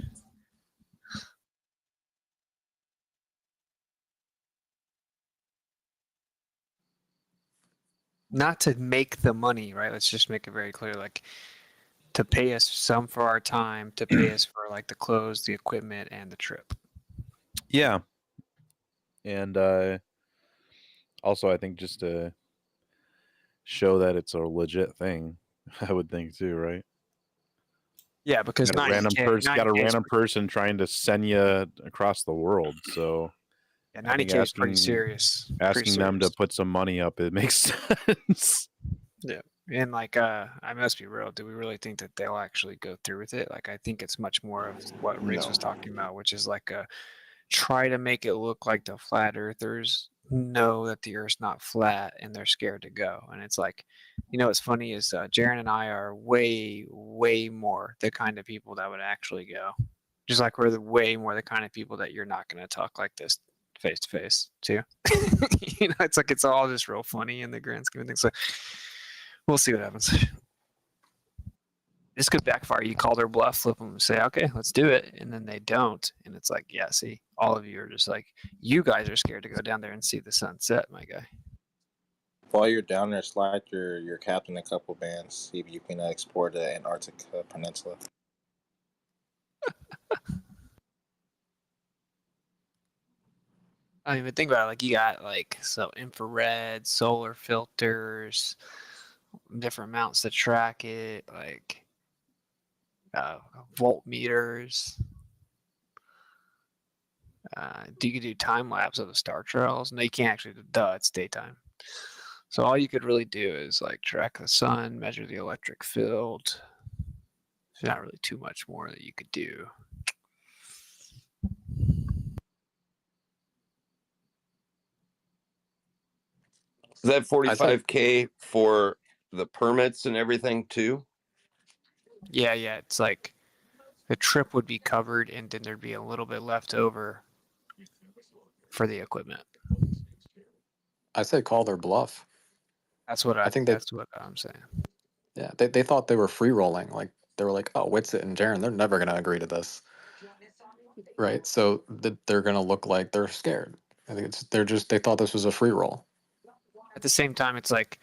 Speaker 8: Not to make the money, right? Let's just make it very clear. Like to pay us some for our time, to pay us for like the clothes, the equipment, and the trip.
Speaker 2: Yeah. And also, I think just to show that it's a legit thing, I would think too, right?
Speaker 8: Yeah, because
Speaker 2: got a random
Speaker 8: 90K
Speaker 2: person trying to send you across the world. So
Speaker 8: yeah,
Speaker 2: I think
Speaker 8: 90K is pretty serious.
Speaker 2: Asking them to put some money up, it makes sense.
Speaker 8: Yeah. And like I must be real, do we really think that they'll actually go through with it? Like I think it's much more of what Riggs was talking about, which is like a try to make it look like the flat earthers know that the earth's not flat and they're scared to go. And it's like, you know, what's funny is Jaron and I are way more the kind of people that would actually go. Just like we're way more the kind of people that you're not going to talk like this face to face too. You know, it's like it's all just real funny in the grand scheme of things. So we'll see what happens. This could backfire. You call their bluff, flip them, and say, "Okay, let's do it," and then they don't, and it's like, yeah, see, all of you are just like, you guys are scared to go down there and see the sunset, my guy.
Speaker 1: While you're down there, slide your captain a couple bands. See if you can explore the Antarctic Peninsula.
Speaker 8: I mean, think about it. Like you got like infrared, solar filters, different mounts to track it, like voltmeters. You could do time lapse of the star trails. No, you can't actually. It's daytime. So all you could really do is like track the sun, measure the electric field. There's not really too much more that you could do.
Speaker 16: Is that 45K for the permits and everything too?
Speaker 8: Yeah. It's like the trip would be covered, and then there'd be a little bit left over for the equipment.
Speaker 6: I say call their bluff.
Speaker 8: That's what that's what I'm saying.
Speaker 6: Yeah, they thought they were free rolling. Like they were like, oh, Witsit and Jaron, they're never gonna agree to this, right? So they're gonna look like they're scared. I think they thought this was a free roll.
Speaker 8: At the same time, it's like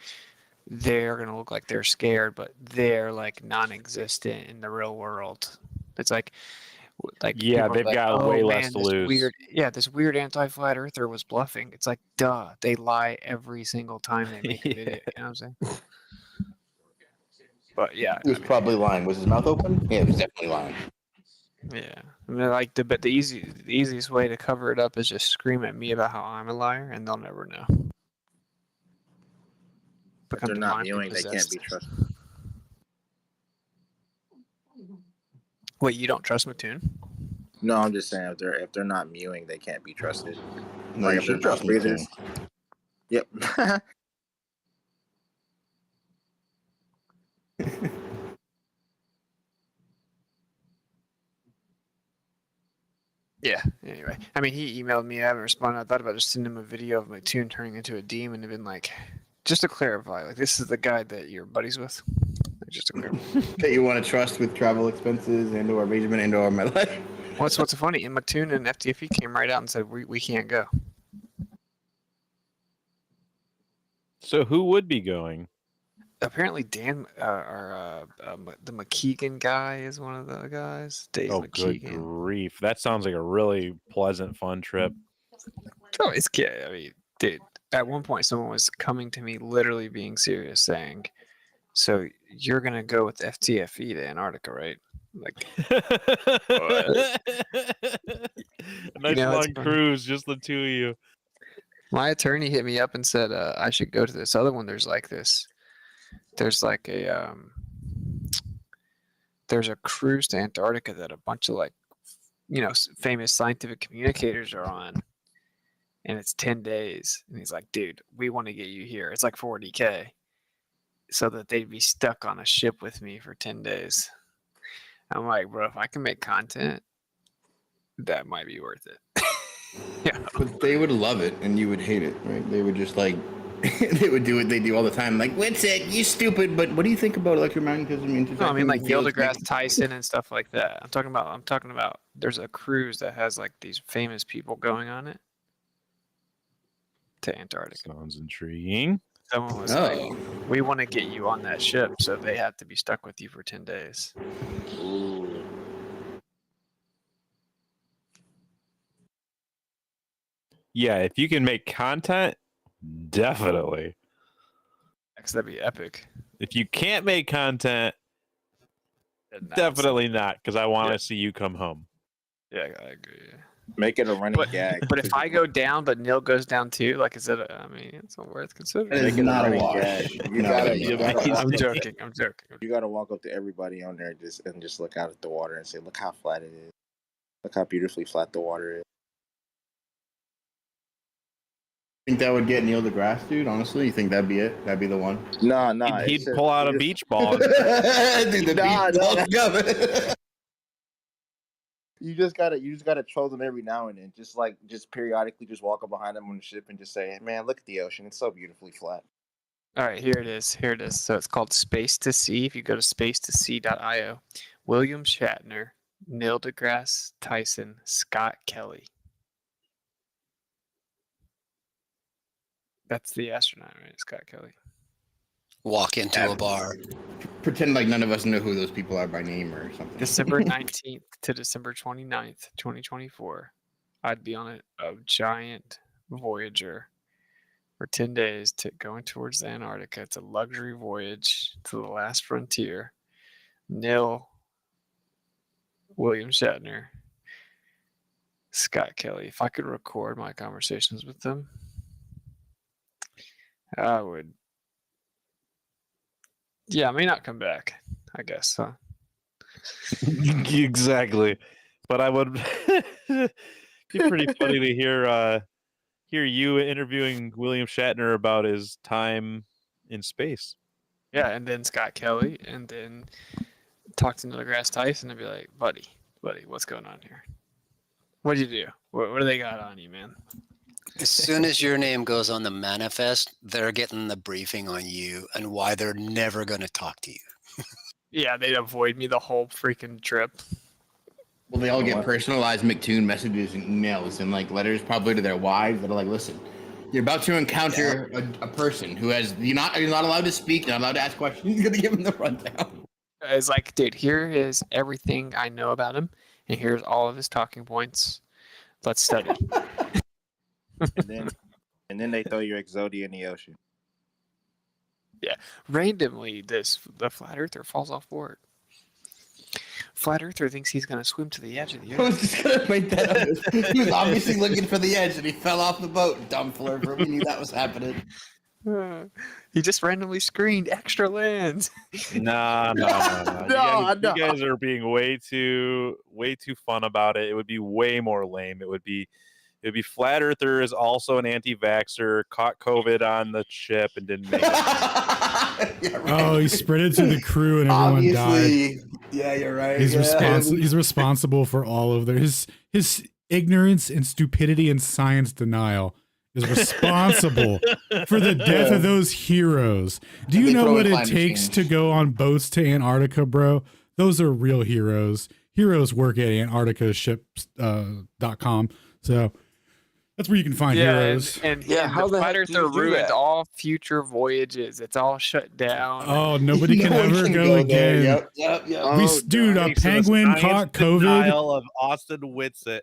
Speaker 8: they're gonna look like they're scared, but they're like non-existent in the real world. It's like
Speaker 2: yeah, they've got way less to lose.
Speaker 8: This weird anti-flat earther was bluffing. It's like, duh, they lie every single time they make a video. You know what I'm saying? But yeah,
Speaker 3: he was probably lying. Was his mouth open? Yeah, he was definitely lying.
Speaker 8: Yeah, I mean, like the easiest way to cover it up is just scream at me about how I'm a liar, and they'll never know.
Speaker 1: If they're not viewing, they can't be trusted.
Speaker 8: Wait, you don't trust Mattoon?
Speaker 1: No, I'm just saying if they're not mewing, they can't be trusted.
Speaker 3: No, you should trust Mattoon.
Speaker 1: Yep.
Speaker 8: Yeah. Anyway, I mean, he emailed me. I haven't responded. I thought about just sending him a video of Mattoon turning into a demon and been like, just to clarify, like this is the guy that you're buddies with. Just to clarify.
Speaker 3: That you want to trust with travel expenses and/or arrangement and/or my life.
Speaker 8: What's funny? And Mattoon and FTFE came right out and said we can't go.
Speaker 2: So who would be going?
Speaker 8: apparently Dan the McKeegan guy is one of the guys. Dave
Speaker 2: Oh, good
Speaker 8: McKeegan.
Speaker 2: grief! That sounds like a really pleasant, fun trip.
Speaker 8: Oh, it's I mean, dude. At one point, someone was coming to me, literally being serious, saying, "So you're gonna go with FTFE to Antarctica, right?" Like, what?
Speaker 2: Nice long cruise, just the two of you.
Speaker 8: My attorney hit me up and said I should go to this other one. There's like there's a cruise to Antarctica that a bunch of famous scientific communicators are on, and it's 10 days. And he's like, dude, we want to get you here. It's like $40K, so that they'd be stuck on a ship with me for 10 days. I'm like, bro, if I can make content, that might be worth it.
Speaker 3: Yeah, but they would love it and you would hate it, right? They would just they would do what they do all the time. Like, what's it? You stupid. But what do you think about electromagnetism?
Speaker 8: No, I mean like Neil deGrasse Tyson and stuff like that. I'm talking about. There's a cruise that has like these famous people going on it to Antarctica.
Speaker 2: Sounds intriguing.
Speaker 8: Someone was like, "We want to get you on that ship, so they have to be stuck with you for 10 days."
Speaker 2: Ooh. Yeah, if you can make content, definitely.
Speaker 8: That'd be epic.
Speaker 2: If you can't make content, definitely not, because I want to see you come home.
Speaker 8: Yeah, I agree.
Speaker 1: Make it a running gag.
Speaker 8: But if I go down, but Neil goes down too, like, is it? I mean, it's not worth considering.
Speaker 3: It's not a wash.
Speaker 8: I'm joking. I'm joking.
Speaker 1: You gotta walk up to everybody on there and just look out at the water and say, "Look how flat it is. Look how beautifully flat the water is."
Speaker 3: Think that would get Neil deGrasse, dude? Honestly, you think that'd be it? That'd be the one?
Speaker 1: No,
Speaker 2: He'd pull out a beach ball.
Speaker 1: You just gotta troll them every now and then. Just periodically just walk up behind them on the ship and just say, "Man, look at the ocean. It's so beautifully flat."
Speaker 8: All right, here it is. So it's called Space to Sea. If you go to spacetosea.io, William Shatner, Neil deGrasse Tyson, Scott Kelly. That's the astronaut, right? Scott Kelly.
Speaker 5: Walk into a bar.
Speaker 3: Pretend like none of us know who those people are by name or something.
Speaker 8: December 19th to December 29th, 2024. I'd be on a giant Voyager for 10 days going towards the Antarctica. It's a luxury voyage to the last frontier. Neil, William Shatner, Scott Kelly. If I could record my conversations with them, I would. Yeah, I may not come back, I guess. Huh?
Speaker 2: Exactly. But I would be pretty funny to hear you interviewing William Shatner about his time in space.
Speaker 8: Yeah, and then Scott Kelly, and then talk to Neil deGrasse Tyson and be like, buddy, what's going on here? What'd you do? What do they got on you, man?
Speaker 5: As soon as your name goes on the manifest, they're getting the briefing on you and why they're never going to talk to you.
Speaker 8: Yeah, they'd avoid me the whole freaking trip.
Speaker 3: Well, they all get personalized McToon messages and emails and letters probably to their wives that are like, listen, you're about to encounter a person who you're not allowed to speak, you're not allowed to ask questions. You're going to give them the rundown.
Speaker 8: It's like, dude, here is everything I know about him, and here's all of his talking points. Let's study.
Speaker 1: and then they throw your Exodia in the ocean.
Speaker 8: Yeah, randomly, the flat earther falls off board. Flat earther thinks he's gonna swim to the edge of the earth.
Speaker 3: I was just gonna make that up. He was obviously looking for the edge, and he fell off the boat. Dumb flurper. We knew that was happening.
Speaker 8: He just randomly screened extra lands.
Speaker 2: No. You guys are being way too fun about it. It would be way more lame. It would be flat earther is also an anti-vaxxer, caught COVID on the ship and didn't make it.
Speaker 4: Yeah, right. Oh, he spread it to the crew and everyone died.
Speaker 3: Yeah, you're right.
Speaker 4: He's responsible for all of his ignorance and stupidity and science denial is responsible for the death of those heroes. Do you know what it takes to go on boats to Antarctica, bro? Those are real heroes. Heroes work at antarcticaship.com. So That's where you can find
Speaker 8: Yeah,
Speaker 4: heroes.
Speaker 8: and
Speaker 16: Yeah, how
Speaker 8: the
Speaker 16: the heck
Speaker 8: flat
Speaker 16: do you
Speaker 8: earther
Speaker 16: do
Speaker 8: ruined
Speaker 16: that?
Speaker 8: all future voyages. It's all shut down.
Speaker 4: Oh, nobody can
Speaker 3: No one
Speaker 4: ever
Speaker 3: can
Speaker 4: go
Speaker 3: go there.
Speaker 4: again.
Speaker 3: Yep.
Speaker 4: Dude, a
Speaker 2: Thanks to the
Speaker 4: penguin
Speaker 2: science
Speaker 4: caught COVID.
Speaker 2: denial of Austin Whitsitt.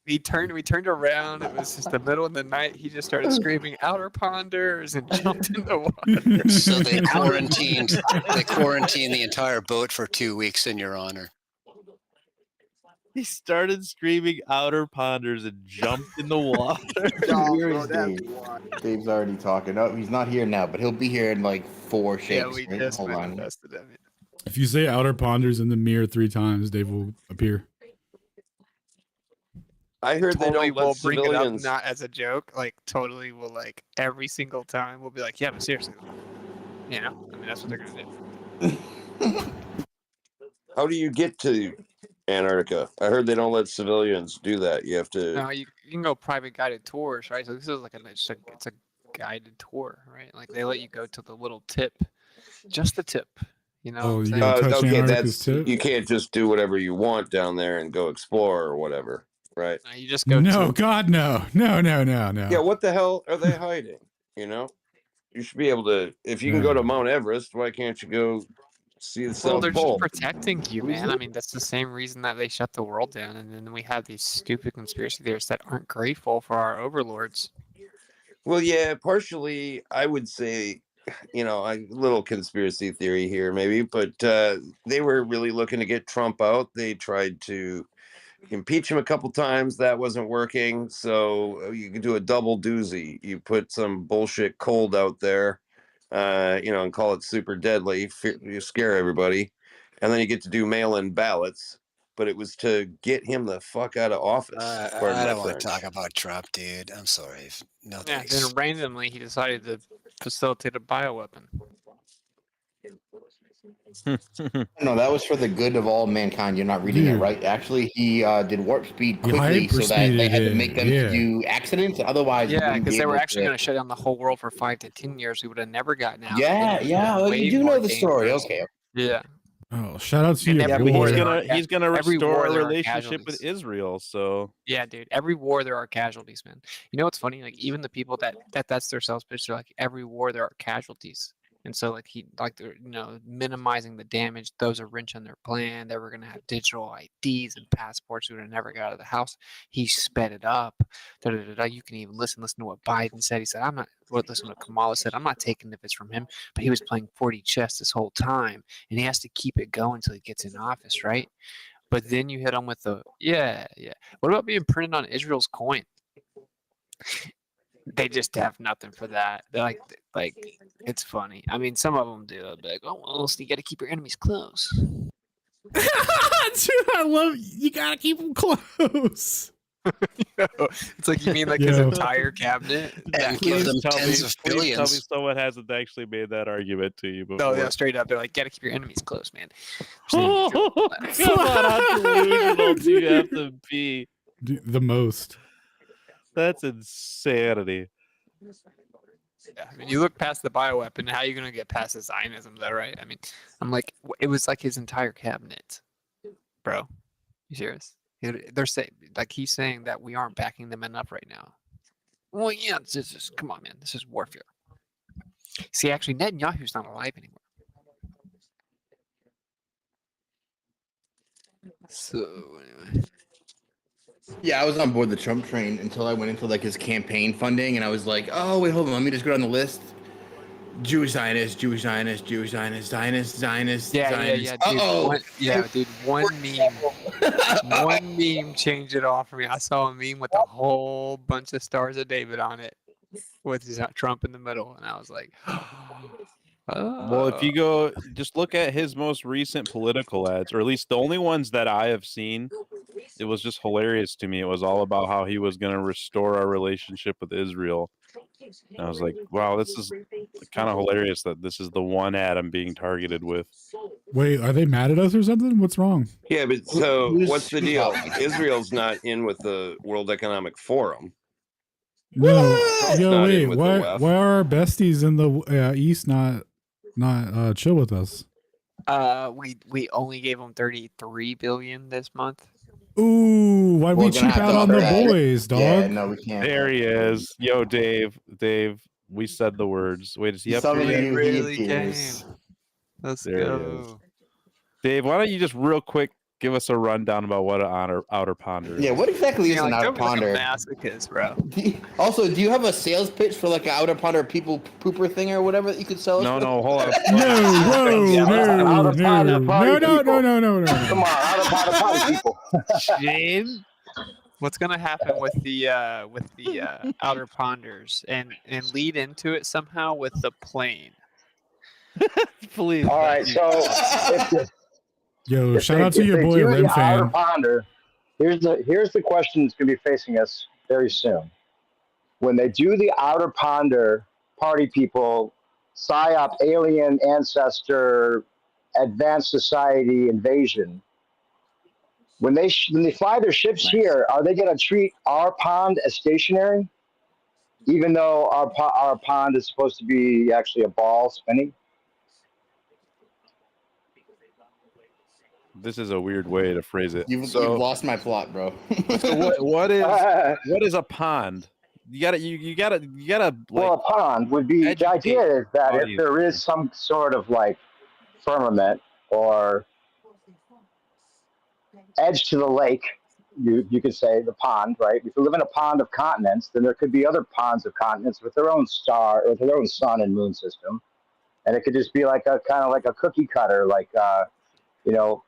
Speaker 8: We turned around. It was just the middle of the night. He just started screaming "outer ponders" and jumped in the water.
Speaker 5: So they quarantined the entire boat for 2 weeks in your honor.
Speaker 2: He started screaming "outer ponders" and jumped in the water.
Speaker 3: Where is Dave? Dave's already talking. Oh, he's not here now, but he'll be here in like 4 shakes.
Speaker 8: Yeah, we
Speaker 3: right?
Speaker 8: just
Speaker 3: Hold on.
Speaker 8: manifested him.
Speaker 4: If you say outer ponders in the mirror 3 times, Dave will appear.
Speaker 16: I heard
Speaker 8: Totally
Speaker 16: they don't
Speaker 8: will
Speaker 16: let
Speaker 8: bring it up,
Speaker 16: civilians.
Speaker 8: not as a joke. Like totally will, like every single time we'll be like, yeah, but seriously, you know, I mean that's what they're gonna do.
Speaker 16: How do you get to Antarctica? I heard they don't let civilians do that. You have to.
Speaker 8: No, you can go private guided tours, right? So this is like it's a guided tour, right? Like they let you go to the little tip, just the tip. You know,
Speaker 4: Oh,
Speaker 8: what I'm
Speaker 4: you
Speaker 8: saying?
Speaker 4: gotta touch
Speaker 16: Okay,
Speaker 4: Antarctica's
Speaker 16: that's
Speaker 4: tip?
Speaker 16: you can't just do whatever you want down there and go explore or whatever, right?
Speaker 8: No, you just go
Speaker 4: No,
Speaker 8: to
Speaker 4: God, no. No.
Speaker 16: Yeah, what the hell are they hiding? You know, you should be able to. If you can go to Mount Everest, why can't you go see the
Speaker 8: well,
Speaker 16: South
Speaker 8: they're
Speaker 16: Pole?
Speaker 8: just protecting you, man. I mean, that's the same reason that they shut the world down, and then we have these stupid conspiracy theorists that aren't grateful for our overlords.
Speaker 16: Well, yeah, partially, I would say, you know, a little conspiracy theory here, maybe, but they were really looking to get Trump out. They tried to impeach him a couple times. That wasn't working. So you could do a double doozy. You put some bullshit cold out there, you know, and call it super deadly. You scare everybody. And then you get to do mail in ballots. But it was to get him the fuck out of office. Pardon
Speaker 5: I
Speaker 16: my
Speaker 5: don't want to
Speaker 16: French.
Speaker 5: talk about Trump, dude. I'm sorry. No
Speaker 8: Yeah,
Speaker 5: thanks.
Speaker 8: then randomly he decided to facilitate a bioweapon.
Speaker 3: No, that was for the good of all mankind. You're not reading it
Speaker 4: Dude.
Speaker 3: right. Actually, he did warp speed
Speaker 4: He
Speaker 3: quickly so that they
Speaker 4: hyperspeeded
Speaker 3: had to
Speaker 4: it,
Speaker 3: make them
Speaker 4: yeah.
Speaker 3: do accidents. Otherwise,
Speaker 8: Yeah,
Speaker 3: wouldn't
Speaker 8: because
Speaker 3: be
Speaker 8: they were
Speaker 3: able
Speaker 8: actually
Speaker 3: to.
Speaker 8: going to shut down the whole world for 5 to 10 years. We would have never gotten out.
Speaker 3: Yeah, yeah. Well,
Speaker 8: Way
Speaker 3: you do
Speaker 8: more
Speaker 3: know the story.
Speaker 8: dangerous.
Speaker 3: Okay.
Speaker 8: Yeah.
Speaker 4: Oh, shout out to
Speaker 8: In
Speaker 4: you,
Speaker 8: every
Speaker 2: Yeah, but
Speaker 8: war
Speaker 2: he's
Speaker 8: there
Speaker 4: boy.
Speaker 8: are
Speaker 2: gonna
Speaker 8: every
Speaker 2: restore
Speaker 8: war
Speaker 2: our
Speaker 8: there are
Speaker 2: relationship with
Speaker 8: casualties.
Speaker 2: Israel. So
Speaker 8: Yeah, dude. Every war there are casualties, man. You know what's funny? Like even the people that's their sales pitch, they're like every war there are casualties. And so like they're minimizing the damage. Those are wrench on their plan. They were gonna have digital IDs and passports. We would have never got out of the house. He sped it up. You can even listen to what Biden said. He said, I'm not listen to what Kamala said. I'm not taking if it's from him, but he was playing 40 chess this whole time, and he has to keep it going until he gets in office, right? But then you hit on with the yeah. What about being printed on Israel's coin? They just have nothing for that. They're like it's funny. I mean, some of them do. They'll be like, oh, well, so you got to keep your enemies close.
Speaker 4: Dude, I love you. Gotta keep them close.
Speaker 8: It's like you mean like his entire cabinet?
Speaker 5: And give them tens of
Speaker 2: Please tell me
Speaker 5: billions.
Speaker 2: someone hasn't actually made that argument to you before.
Speaker 8: No, yeah, straight up. They're like, gotta keep your enemies close, man.
Speaker 2: Come on, how delusional do you have to be?
Speaker 4: Dude, the most.
Speaker 2: That's insanity.
Speaker 8: Yeah, I mean, you look past the bioweapon. How are you gonna get past the Zionism, though, right? I mean, I'm like, it was like his entire cabinet, bro. You serious? They're saying like he's saying that we aren't backing them enough right now. Well, yeah, it's just come on, man. This is warfare. See, actually, Netanyahu's not alive anymore. So anyway.
Speaker 3: Yeah, I was on board the Trump train until I went into like his campaign funding, and I was like, "Oh wait, hold on, let me just go down the list: Jewish Zionist, Jewish Zionist, Jewish Zionist, Zionist, Zionist,
Speaker 8: Yeah,
Speaker 3: Zionist."
Speaker 8: dude. One meme changed it all for me. I saw a meme with a whole bunch of stars of David on it, with Trump in the middle, and I was like,
Speaker 2: Well, if you go, just look at his most recent political ads, or at least the only ones that I have seen. It was just hilarious to me. It was all about how he was going to restore our relationship with Israel. And I was like, wow, this is kind of hilarious that this is the one ad I'm being targeted with.
Speaker 4: Wait, are they mad at us or something? What's wrong?
Speaker 16: Yeah, but so what's the deal? Israel's not in with the World Economic Forum.
Speaker 4: No,
Speaker 16: Trump's
Speaker 4: yo,
Speaker 16: not
Speaker 4: wait,
Speaker 16: in with the
Speaker 4: why
Speaker 16: left.
Speaker 4: are our besties in the East not chill with us?
Speaker 8: we only gave him 33 billion this month.
Speaker 4: Ooh, why we
Speaker 3: We're gonna
Speaker 4: cheap
Speaker 3: have
Speaker 4: out
Speaker 3: to
Speaker 4: on the
Speaker 3: upgrade.
Speaker 4: boys, dog?
Speaker 3: Yeah, no, we can't.
Speaker 2: There he is. Yo, Dave. Dave, we said the words. Wait, is he up
Speaker 3: Some
Speaker 2: here
Speaker 3: of
Speaker 2: yet?
Speaker 3: you, he
Speaker 8: really
Speaker 3: appears.
Speaker 8: came. Let's
Speaker 2: There he is.
Speaker 8: go.
Speaker 2: Dave, why don't you just real quick give us a rundown about what an outer ponder is?
Speaker 3: Yeah, what exactly is
Speaker 8: Yeah,
Speaker 3: an
Speaker 8: like,
Speaker 3: outer
Speaker 8: don't be like a
Speaker 3: ponder?
Speaker 8: masochist, bro.
Speaker 3: Also, do you have a sales pitch for like an outer ponder people pooper thing or whatever that you could sell us?
Speaker 2: No,
Speaker 3: with?
Speaker 2: no, hold on.
Speaker 4: No, whoa,
Speaker 8: Yeah,
Speaker 4: no,
Speaker 11: Outer ponder
Speaker 4: no,
Speaker 11: party
Speaker 4: no, no,
Speaker 11: people.
Speaker 4: no, no, no,
Speaker 11: Come
Speaker 4: no.
Speaker 11: on, outer ponder party people.
Speaker 8: Shane, what's gonna happen with the outer ponders and lead into it somehow with the plane?
Speaker 2: Please.
Speaker 11: All right, so if
Speaker 4: Yo, shout out to
Speaker 11: if
Speaker 4: your
Speaker 11: they
Speaker 4: boy
Speaker 11: do
Speaker 4: Rim
Speaker 11: the outer
Speaker 4: fan.
Speaker 11: ponder, here's the question that's going to be facing us very soon. When they do the outer ponder party people, psyop alien ancestor advanced society invasion, when they fly their ships here, are they going to treat our pond as stationary, even though our pond is supposed to be actually a ball spinning?
Speaker 2: This is a weird way to phrase it.
Speaker 3: You've
Speaker 2: So,
Speaker 3: lost my plot, bro.
Speaker 2: so what is a pond? You gotta like,
Speaker 11: Well, a pond would be, the
Speaker 2: educate
Speaker 11: idea is that if
Speaker 2: audience
Speaker 11: there
Speaker 2: here.
Speaker 11: is some sort of like firmament or edge to the lake, you could say the pond, right? If you live in a pond of continents, then there could be other ponds of continents with their own star, with their own sun and moon system, and it could just be like a kind of like a cookie cutter, like you know,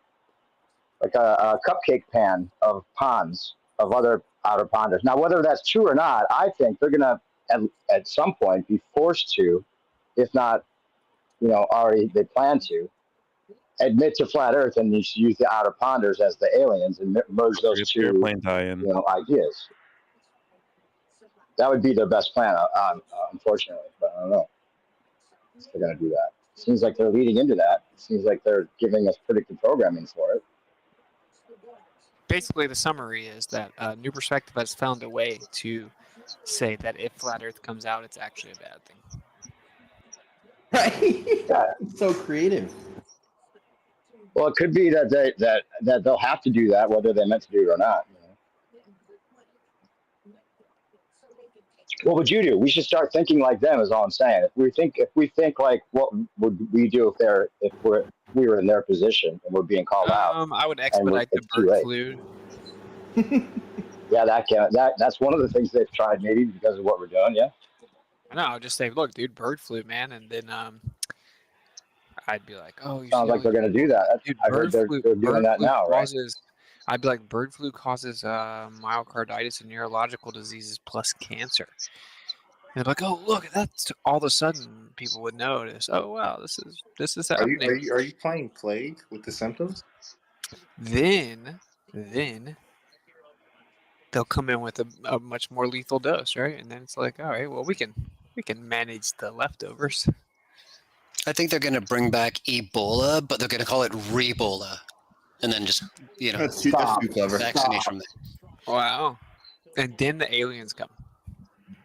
Speaker 11: like a cupcake pan of ponds of other outer ponders. Now, whether that's true or not, I think they're gonna at some point be forced to, if not, already they plan to admit to flat Earth and use the outer ponders as the aliens and merge those
Speaker 2: It's
Speaker 11: two,
Speaker 2: airplane tie-in.
Speaker 11: ideas. That would be their best plan, unfortunately. But I don't know if they're going to do that. Seems like they're leading into that. Seems like they're giving us predictive programming for it.
Speaker 8: Basically, the summary is that New Perspective has found a way to say that if flat Earth comes out, it's actually a bad thing.
Speaker 3: Right? It's so creative.
Speaker 11: Well, it could be that they'll have to do that, whether they meant to do it or not. What would you do? We should start thinking like them. Is all I'm saying. If we think like, what would we do if we were in their position and we're being called out?
Speaker 8: I would expedite the bird flu.
Speaker 11: Yeah, that's one of the things they've tried, maybe because of what we're doing. Yeah.
Speaker 8: No, I would just say, look, dude, bird flu, man, and then I'd be like, oh,
Speaker 11: Sounds like they're going to do that.
Speaker 8: Dude,
Speaker 11: I heard they're doing that now, right?
Speaker 8: I'd be like, bird flu causes myocarditis and neurological diseases plus cancer. And they're like, oh, look, that's all of a sudden people would notice. Oh, wow, this is happening.
Speaker 1: Are you playing Plague with the symptoms?
Speaker 8: Then they'll come in with a much more lethal dose, right? And then it's like, all right, well, we can manage the leftovers.
Speaker 5: I think they're going to bring back Ebola, but they're going to call it Rebola. And then just,
Speaker 3: That's too clever.
Speaker 5: vaccinate from there.
Speaker 8: Wow. And then the aliens come.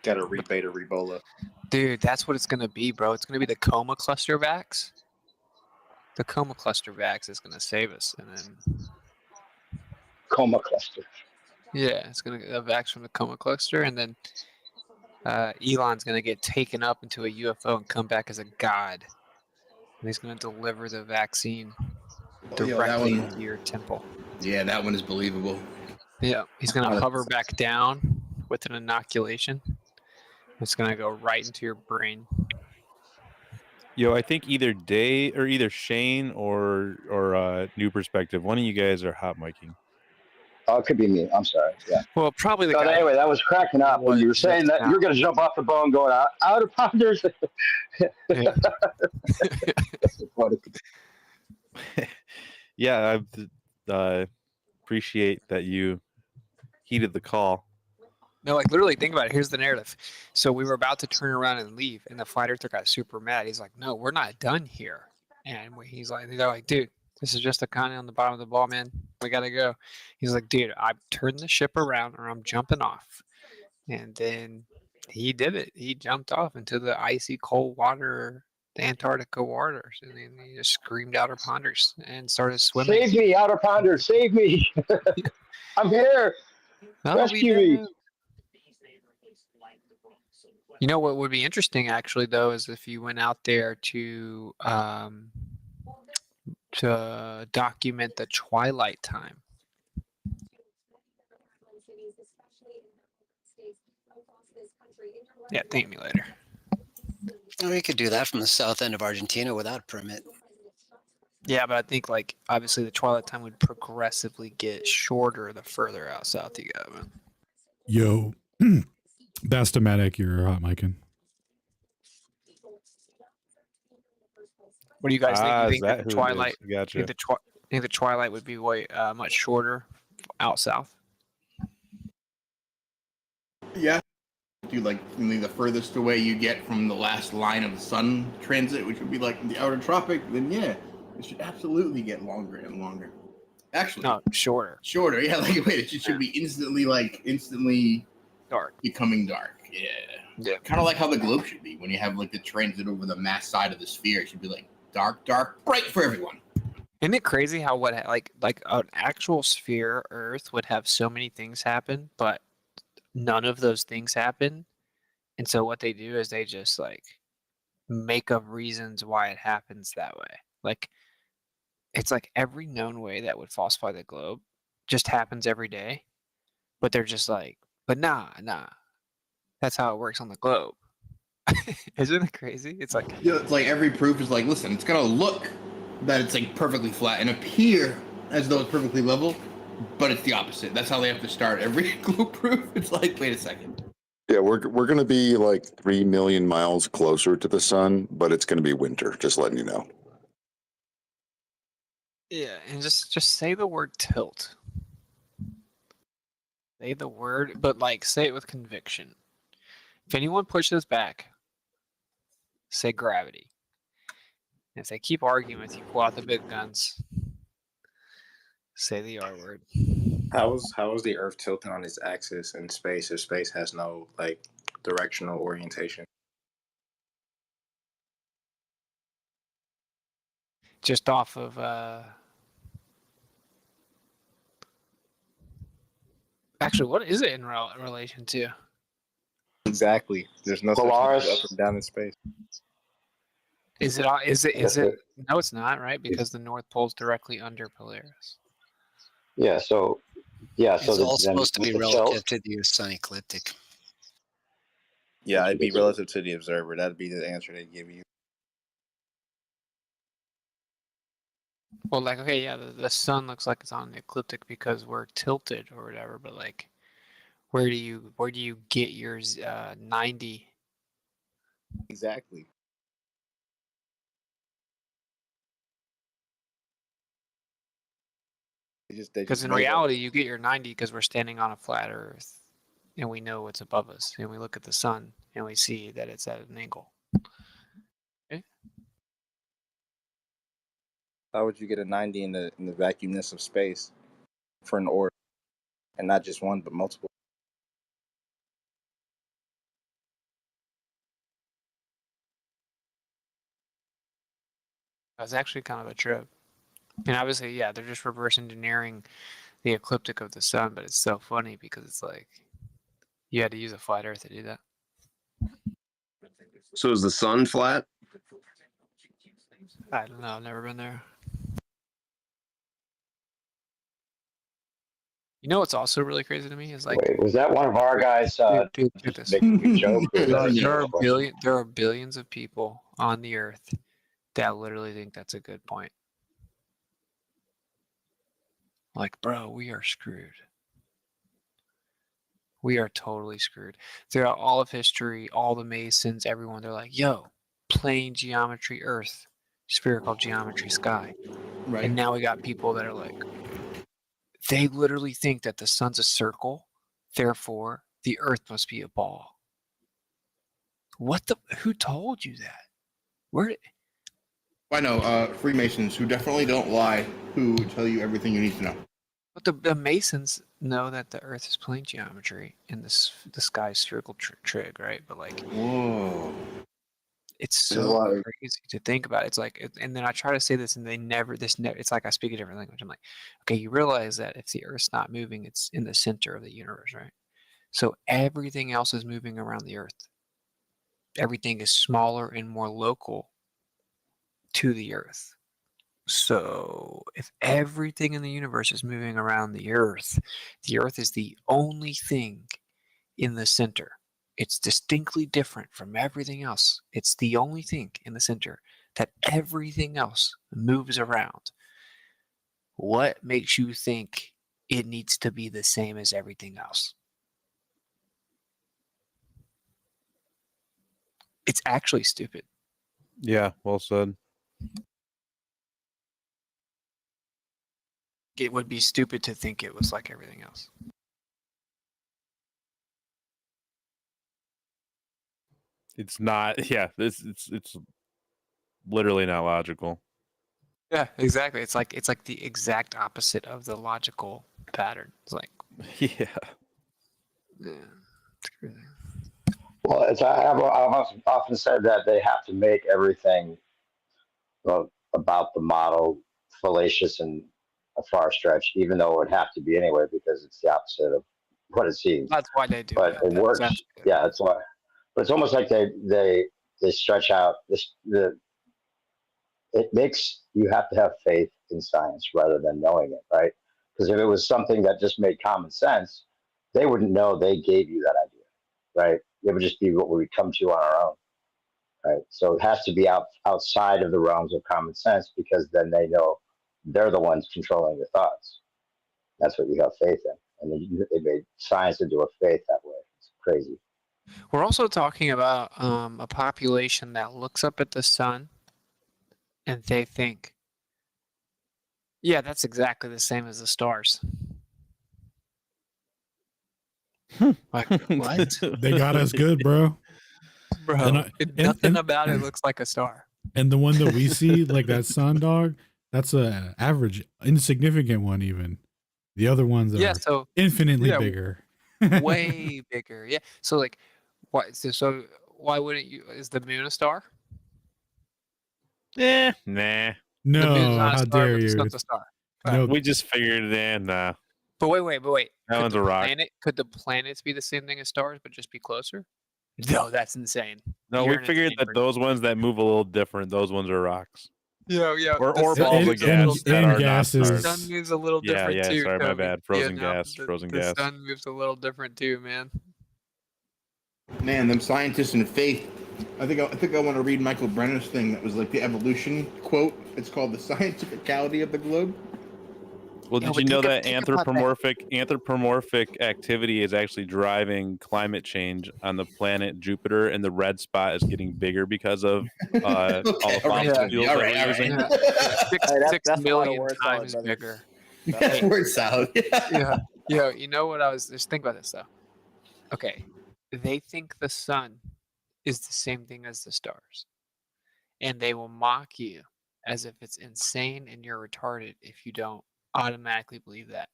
Speaker 1: Got a rebate of Rebola.
Speaker 8: Dude, that's what it's going to be, bro. It's going to be the coma cluster vax. The coma cluster vax is going to save us. And then
Speaker 11: Coma cluster.
Speaker 8: yeah, it's going to get a vax from the coma cluster. And then Elon's going to get taken up into a UFO and come back as a god. And he's going to deliver the vaccine directly into your temple.
Speaker 3: Yeah, that one is believable.
Speaker 8: Yeah, he's going to hover back down with an inoculation. It's going to go right into your brain.
Speaker 2: Yo, I think either Shane or New Perspective, one of you guys are hot micing.
Speaker 11: Oh, it could be me. I'm sorry. Yeah.
Speaker 8: Well, probably the
Speaker 11: guy. Anyway, that was cracking up when you were saying that you're going to jump off the boat and go out of ponders.
Speaker 2: Yeah, I appreciate that you heeded the call.
Speaker 8: No, like literally, think about it. Here's the narrative. So we were about to turn around and leave, and the flight earther got super mad. He's like, "No, we're not done here." And they're like, "Dude, this is just a conning on the bottom of the ball, man. We gotta go." He's like, "Dude, I've turned the ship around, or I'm jumping off." And then he did it. He jumped off into the icy cold water, the Antarctica waters, and then he just screamed outer ponders and started swimming.
Speaker 11: Save me, outer ponders! Save me! I'm here. Rescue me.
Speaker 8: You know what would be interesting, actually, though, is if you went out there to document the twilight time. Yeah, thank me later.
Speaker 5: We could do that from the south end of Argentina without a permit.
Speaker 8: Yeah, but I think, like, obviously the twilight time would progressively get shorter the further out south you go. Man.
Speaker 4: Yo, Bastomatic, you're hot micing.
Speaker 8: What do you guys think? You
Speaker 2: Is
Speaker 8: think that
Speaker 2: that
Speaker 8: the
Speaker 2: who it
Speaker 8: twilight?
Speaker 2: is? Gotcha.
Speaker 8: Think the twilight would be way much shorter out south?
Speaker 3: Yeah. Do like the furthest away you get from the last line of the sun transit, which would be like the outer tropic, then yeah, it should absolutely get longer and longer. Actually,
Speaker 8: no, shorter.
Speaker 3: Shorter, yeah. Like wait, it should be instantly
Speaker 8: dark,
Speaker 3: becoming dark. Yeah.
Speaker 8: Yeah.
Speaker 3: Kind of like how the globe should be when you have like the transit over the mass side of the sphere. It should be like dark, bright for everyone.
Speaker 8: Isn't it crazy how like an actual sphere Earth would have so many things happen, but none of those things happen, and so what they do is they just like make up reasons why it happens that way. Like it's like every known way that would falsify the globe just happens every day, but they're just like, but nah, that's how it works on the globe. Isn't it crazy? It's like
Speaker 3: It's like every proof is like, listen, it's gonna look that it's like perfectly flat and appear as though it's perfectly level, but it's the opposite. That's how they have to start every globe proof. It's like, wait a second.
Speaker 12: Yeah, we're going to be like 3 million miles closer to the sun, but it's going to be winter. Just letting you know.
Speaker 8: yeah, and just say the word tilt. Say the word, but like say it with conviction. If anyone pushes back, say gravity. And if they keep arguing with you, pull out the big guns. Say the R word.
Speaker 1: How is the Earth tilting on its axis in space if space has no like directional orientation?
Speaker 8: Just off of actually, what is it in relation to?
Speaker 1: Exactly. There's no such thing as up and down in space.
Speaker 8: Is it? No, it's not, right? Because the North Pole's directly under Polaris.
Speaker 11: Yeah. So
Speaker 5: It's
Speaker 11: so
Speaker 5: all
Speaker 11: then
Speaker 5: supposed to be
Speaker 11: with the
Speaker 5: relative
Speaker 11: tilt,
Speaker 5: to the sun ecliptic.
Speaker 1: Yeah, it'd be relative to the observer. That'd be the answer they give you.
Speaker 8: Well, like, okay, yeah, the sun looks like it's on the ecliptic because we're tilted or whatever, but like, where do you get yours 90?
Speaker 1: Exactly.
Speaker 8: Because in reality, you get your 90 because we're standing on a flat Earth, and we know what's above us, and we look at the sun and we see that it's at an angle. Okay?
Speaker 1: How would you get a 90 in the vacuumness of space for an orb, and not just one but multiple?
Speaker 8: That's actually kind of a trip. And obviously, yeah, they're just reverse engineering the ecliptic of the sun, but it's so funny because it's like you had to use a flat Earth to do that.
Speaker 16: So is the sun flat?
Speaker 8: I don't know. I've never been there. You know what's also really crazy to me is like,
Speaker 11: wait, was that one of our guys
Speaker 8: dude,
Speaker 11: just making a joke? Or is that a serious question?
Speaker 8: there are billions of people on the Earth that literally think that's a good point. Like, bro, we are screwed. We are totally screwed. Throughout all of history, all the Masons, everyone, they're like, yo, plane geometry Earth, spherical geometry sky.
Speaker 3: Right.
Speaker 8: And now we got people that are like, they literally think that the sun's a circle, therefore the Earth must be a ball. Who told you that? Where?
Speaker 3: I know Freemasons who definitely don't lie, who tell you everything you need to know.
Speaker 8: But the Masons know that the Earth is plane geometry and the sky is spherical trig, right? But like,
Speaker 3: whoa,
Speaker 8: It's so crazy to think about. It's like, and then I try to say this, and it's like I speak a different language. I'm like, okay, you realize that if the Earth's not moving, it's in the center of the universe, right? So everything else is moving around the Earth. Everything is smaller and more local to the Earth. So if everything in the universe is moving around the Earth is the only thing in the center. It's distinctly different from everything else. It's the only thing in the center that everything else moves around. What makes you think it needs to be the same as everything else? It's actually stupid.
Speaker 2: Yeah, well said.
Speaker 8: It would be stupid to think it was like everything else.
Speaker 2: It's not. Yeah, it's literally not logical.
Speaker 8: Yeah, exactly. It's like the exact opposite of the logical pattern. It's like,
Speaker 2: yeah.
Speaker 8: It's crazy.
Speaker 11: Well, I've often said that they have to make everything about the model fallacious and a far stretch, even though it would have to be anyway, because it's the opposite of what it seems.
Speaker 8: That's why they do
Speaker 11: But
Speaker 8: it.
Speaker 11: it works. Yeah, that's why. But it's almost like they stretch out the. It makes you have to have faith in science rather than knowing it, right? Because if it was something that just made common sense, they wouldn't know they gave you that idea, right? It would just be what we come to on our own, right? So it has to be outside of the realms of common sense, because then they know they're the ones controlling your thoughts. That's what you have faith in, and they made science into a faith that way. It's crazy.
Speaker 8: We're also talking about a population that looks up at the sun and they think, yeah, that's exactly the same as the stars. Like, what?
Speaker 4: They got us good, bro.
Speaker 8: Bro, nothing about it looks like a star.
Speaker 4: And the one that we see, like that sun dog, that's a average, insignificant one even. The other ones
Speaker 8: Yeah,
Speaker 4: are
Speaker 8: so
Speaker 4: infinitely
Speaker 8: yeah,
Speaker 4: bigger.
Speaker 8: way bigger. Yeah. So like, why? So why wouldn't you? Is the moon a star?
Speaker 2: Nah.
Speaker 8: The
Speaker 4: No,
Speaker 8: moon's not a
Speaker 4: how
Speaker 8: star,
Speaker 4: dare
Speaker 8: but the
Speaker 4: you?
Speaker 8: sun's a star.
Speaker 4: No,
Speaker 2: We just figured nah.
Speaker 8: But wait.
Speaker 2: That one's a rock.
Speaker 8: Could the planets be the same thing as stars, but just be closer? No, that's insane.
Speaker 2: No, we figured that those ones that move a little different, those ones are rocks.
Speaker 8: Yeah.
Speaker 2: Or
Speaker 8: The sun
Speaker 2: balls of
Speaker 8: moves a little
Speaker 2: gas that
Speaker 8: different.
Speaker 2: are not
Speaker 8: The
Speaker 2: stars.
Speaker 8: sun moves a little different
Speaker 2: Yeah,
Speaker 8: too.
Speaker 2: sorry, my
Speaker 8: Toby.
Speaker 2: bad. Frozen gas.
Speaker 8: The sun moves a little different too, man.
Speaker 3: Man, them scientists in faith. I think I want to read Michael Brenner's thing that was like the evolution quote. It's called "The Scientificality of the Globe."
Speaker 2: Well, did you know that anthropomorphic activity is actually driving climate change on the planet Jupiter, and the red spot is getting bigger because of all the fossil fuels that we're using?
Speaker 8: Yeah. 6 million times bigger.
Speaker 3: That's word salad.
Speaker 8: Yeah. Yo, you know what I was just think about this though. Okay. They think the sun is the same thing as the stars. And they will mock you as if it's insane and you're retarded if you don't automatically believe that.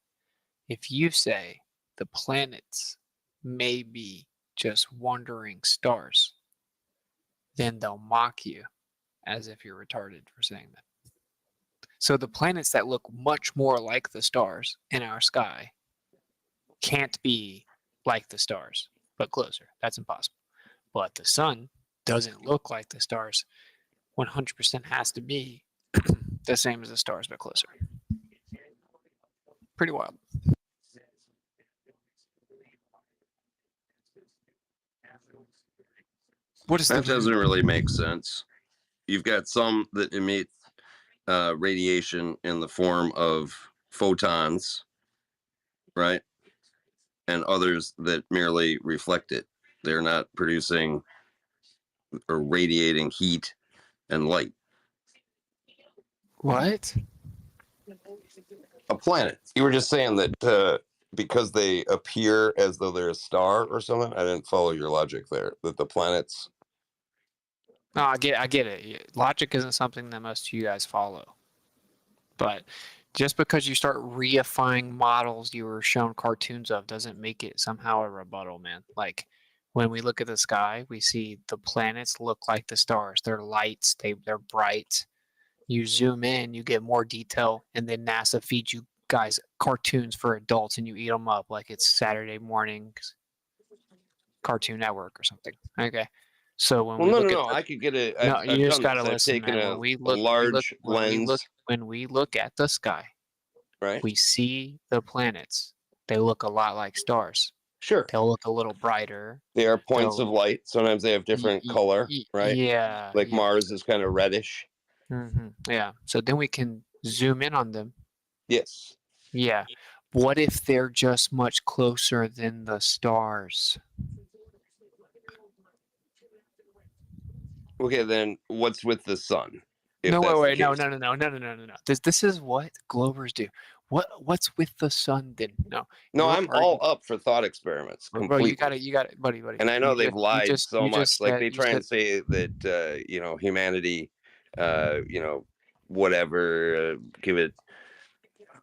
Speaker 8: If you say the planets may be just wandering stars, then they'll mock you as if you're retarded for saying that. So the planets that look much more like the stars in our sky can't be like the stars, but closer. That's impossible. But the sun doesn't look like the stars. 100% has to be the same as the stars, but closer. Pretty wild.
Speaker 16: That doesn't really make sense. You've got some that emit radiation in the form of photons, right? And others that merely reflect it. They're not producing or radiating heat and light.
Speaker 8: What?
Speaker 16: A planet. You were just saying that because they appear as though they're a star or something. I didn't follow your logic there. That the planets.
Speaker 8: No, I get it. Logic isn't something that most of you guys follow. But just because you start reifying models you were shown cartoons of doesn't make it somehow a rebuttal, man. Like, When we look at the sky, we see the planets look like the stars. They're lights, they're bright. You zoom in, you get more detail, and then NASA feeds you guys cartoons for adults, and you eat them up like it's Saturday morning Cartoon Network or something. Okay, so when
Speaker 16: Well,
Speaker 8: we
Speaker 16: no, no,
Speaker 8: look at
Speaker 16: no. I could get a.
Speaker 8: no,
Speaker 16: I've
Speaker 8: you just
Speaker 16: done
Speaker 8: gotta
Speaker 16: this. I've
Speaker 8: listen,
Speaker 16: taken
Speaker 8: man. When we
Speaker 16: a
Speaker 8: look,
Speaker 16: large lens,
Speaker 8: when we look at the sky,
Speaker 16: right?
Speaker 8: we see the planets. They look a lot like stars.
Speaker 16: Sure.
Speaker 8: They'll look a little brighter.
Speaker 16: They are points
Speaker 8: They'll
Speaker 16: of light. Sometimes they have different color, right?
Speaker 8: yeah,
Speaker 16: Like
Speaker 8: yeah.
Speaker 16: Mars is kind of reddish.
Speaker 8: Yeah. So then we can zoom in on them.
Speaker 16: Yes.
Speaker 8: Yeah. What if they're just much closer than the stars?
Speaker 16: Okay, then what's with the sun? If
Speaker 8: No,
Speaker 16: that's the
Speaker 8: wait, no,
Speaker 16: case.
Speaker 8: no, no, no, no, no, no, no, no. This is what Glovers do. What's with the sun then? No,
Speaker 16: No,
Speaker 8: you're
Speaker 16: I'm all
Speaker 8: arguing.
Speaker 16: up for thought experiments
Speaker 8: Bro, you
Speaker 16: completely.
Speaker 8: got it, buddy.
Speaker 16: And I know they've lied so
Speaker 8: You
Speaker 16: much.
Speaker 8: just
Speaker 16: Like
Speaker 8: said
Speaker 16: they try and say that humanity, whatever, give it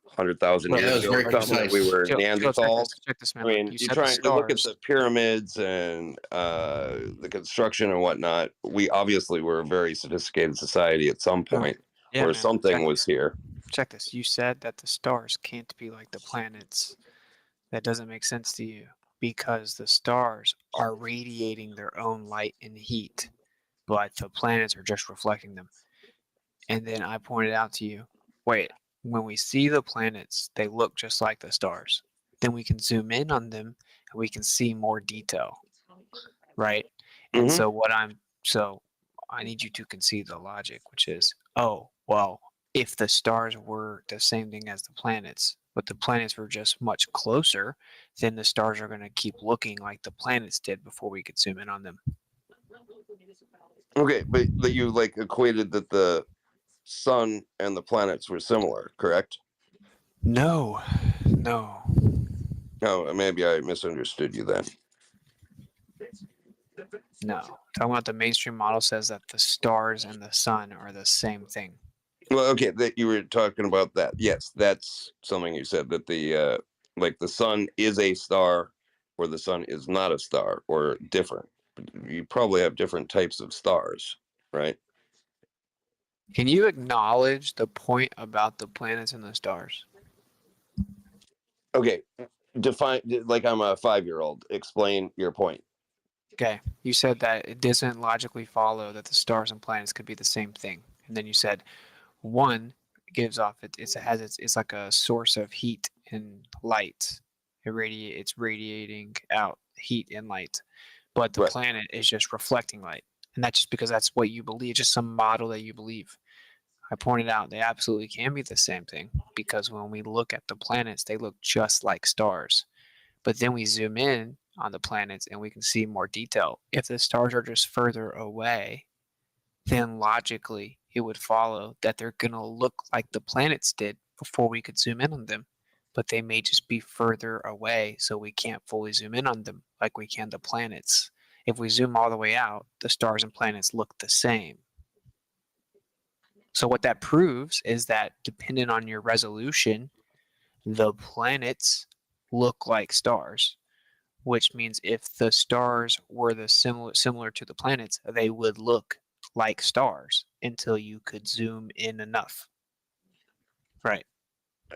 Speaker 16: 100,000
Speaker 3: Right, that
Speaker 16: years
Speaker 3: was
Speaker 16: ago
Speaker 3: very
Speaker 16: or something, that we
Speaker 3: precise.
Speaker 16: were
Speaker 8: Joe,
Speaker 16: Neanderthals.
Speaker 8: check this, man.
Speaker 16: I
Speaker 8: Look,
Speaker 16: mean,
Speaker 8: you
Speaker 16: you
Speaker 8: said the
Speaker 16: try to look at
Speaker 8: stars.
Speaker 16: the pyramids and the construction and whatnot. We obviously were a very sophisticated society at some
Speaker 8: No.
Speaker 16: point,
Speaker 8: Yeah,
Speaker 16: or
Speaker 8: man.
Speaker 16: something was here.
Speaker 8: Check this. You said that the stars can't be like the planets. That doesn't make sense to you because the stars are radiating their own light and heat, but the planets are just reflecting them. And then I pointed out to you, wait, when we see the planets, they look just like the stars. Then we can zoom in on them and we can see more detail, right? And
Speaker 16: Mhm.
Speaker 8: so I need you to concede the logic, which is, oh, well, if the stars were the same thing as the planets, but the planets were just much closer, then the stars are going to keep looking like the planets did before we could zoom in on them.
Speaker 16: Okay, but that you like equated that the sun and the planets were similar, correct?
Speaker 8: No.
Speaker 16: Oh, maybe I misunderstood you then.
Speaker 8: No. Talking about the mainstream model says that the stars and the sun are the same thing.
Speaker 16: Well, okay, that you were talking about that. Yes, that's something you said, that the like the sun is a star or the sun is not a star or different. You probably have different types of stars, right?
Speaker 8: Can you acknowledge the point about the planets and the stars?
Speaker 16: Okay, define, like I'm a 5-year-old. Explain your point.
Speaker 8: Okay, you said that it doesn't logically follow that the stars and planets could be the same thing, and then you said one gives off it's like a source of heat and light. It's radiating out heat and light, but the
Speaker 16: Right.
Speaker 8: planet is just reflecting light, and that's just because that's what you believe, just some model that you believe. I pointed out they absolutely can be the same thing because when we look at the planets, they look just like stars. But then we zoom in on the planets and we can see more detail. If the stars are just further away, then logically it would follow that they're going to look like the planets did before we could zoom in on them. But they may just be further away, so we can't fully zoom in on them like we can the planets. If we zoom all the way out, the stars and planets look the same. So what that proves is that depending on your resolution, the planets look like stars, which means if the stars were similar to the planets, they would look like stars until you could zoom in enough. Right.